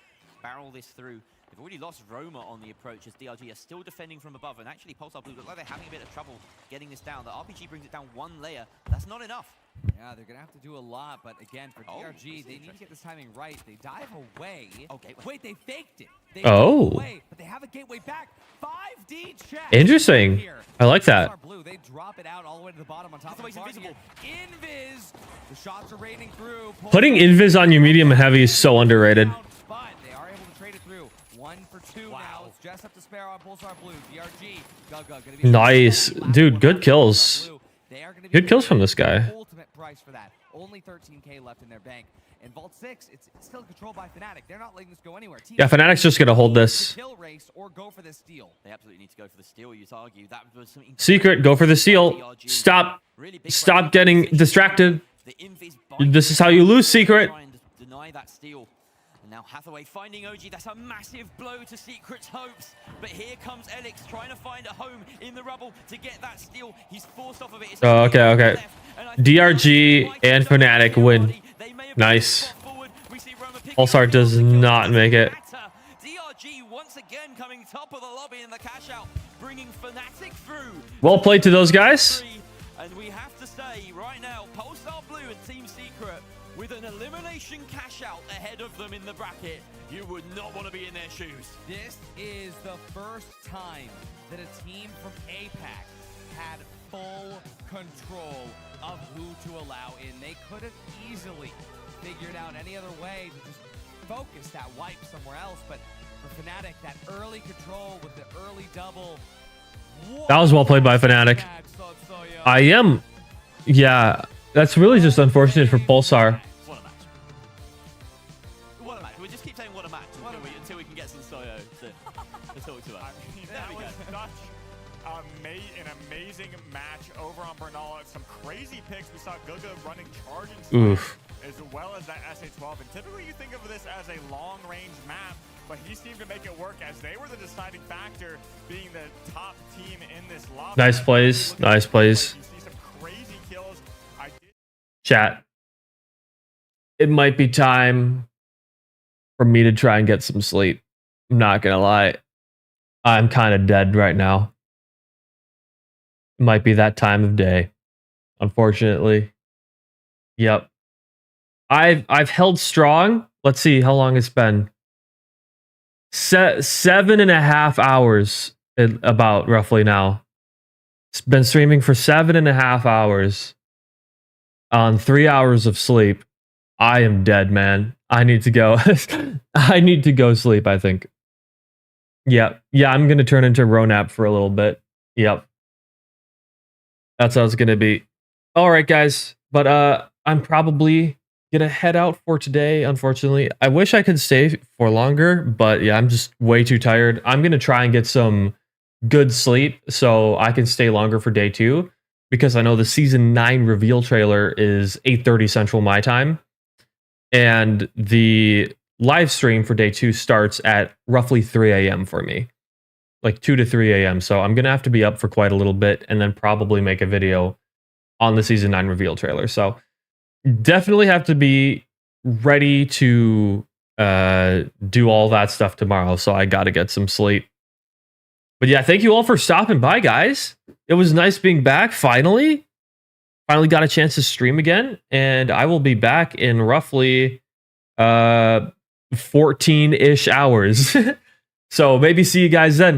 barrel this through. They've already lost Roma on the approach as DRG are still defending from above. And actually, Pulsar Blue look like they're having a bit of trouble getting this down. The RPG brings it down 1 layer. That's not enough. Yeah, they're going to have to do a lot. But again, for DRG, they need to get this timing right. They dive away. Okay. Wait, they faked it. They Oh. away, but they have a gateway back. 5D check. Interesting. I like that. Pulsar Blue, they drop it out all the way to the bottom on top of the invisible. Invis. The shots are raining through. Putting Invis on your medium and heavy is so underrated. But they are able to trade it through. 1 for 2 now. It's just up to spare on Pulsar Blue. DRG. Gugga gonna be Nice. Dude, good kills. Good kills from this guy. Ultimate price for that. Only 13K left in their bank. And Vault 6, it's still controlled by Fnatic. They're not letting this go anywhere. Yeah, Fnatic's just gonna hold this. Kill race or go for the steal. They absolutely need to go for the steal, you'd argue. That was something Secret, go for the seal. Stop getting distracted. This is how you lose, Secret. Deny that steal. And now Hathaway finding OG. That's a massive blow to Secret's hopes. But here comes Elix trying to find a home in the rubble to get that steal. He's forced off of it. Oh, okay. DRG and Fnatic win. Nice. Pulsar does not make it. DRG once again coming top of the lobby in the cash out, bringing Fnatic through. Well played to those guys. And we have to say right now, Pulsar Blue and Team Secret with an elimination cash out ahead of them in the bracket. You would not want to be in their shoes. This is the first time that a team from APAC had full control of who to allow in. They could have easily figured out any other way to just focus that wipe somewhere else, but for Fnatic, that early control with the early double. That was well played by Fnatic. Yeah, that's really just unfortunate for Pulsar. What a match. We just keep saying what a match until we can get some Soyo to talk to us. I mean, that was such an amazing match over on Bernal. Some crazy picks. We saw Gugga running charge and as well as that SA-12. And typically you think of this as a long-range map, but he seemed to make it work as they were the deciding factor, being the top team in this lobby. Nice plays. Nice plays. You see some crazy kills. Chat. It might be time for me to try and get some sleep. I'm not gonna lie. I'm kind of dead right now. It might be that time of day. Unfortunately. Yep. I've held strong. Let's see how long it's been. 7.5 hours about roughly now. It's been streaming for 7.5 hours on 3 hours of sleep. I am dead, man. I need to go. I need to go sleep, I think. Yeah, I'm going to turn into Ronap for a little bit. Yep. That's how it's going to be. All right, guys. But I'm probably going to head out for today, unfortunately. I wish I could stay for longer, but yeah, I'm just way too tired. I'm going to try and get some good sleep so I can stay longer for day 2, because I know the Season 9 reveal trailer is 8:30 Central my time. And the live stream for day 2 starts at roughly 3 a.m. for me. Like 2 to 3 a.m. So I'm going to have to be up for quite a little bit and then probably make a video on the Season 9 reveal trailer. So definitely have to be ready to do all that stuff tomorrow. So I got to get some sleep. But yeah, thank you all for stopping by, guys. It was nice being back, finally. Finally got a chance to stream again. And I will be back in roughly 14-ish hours. So maybe see you guys then.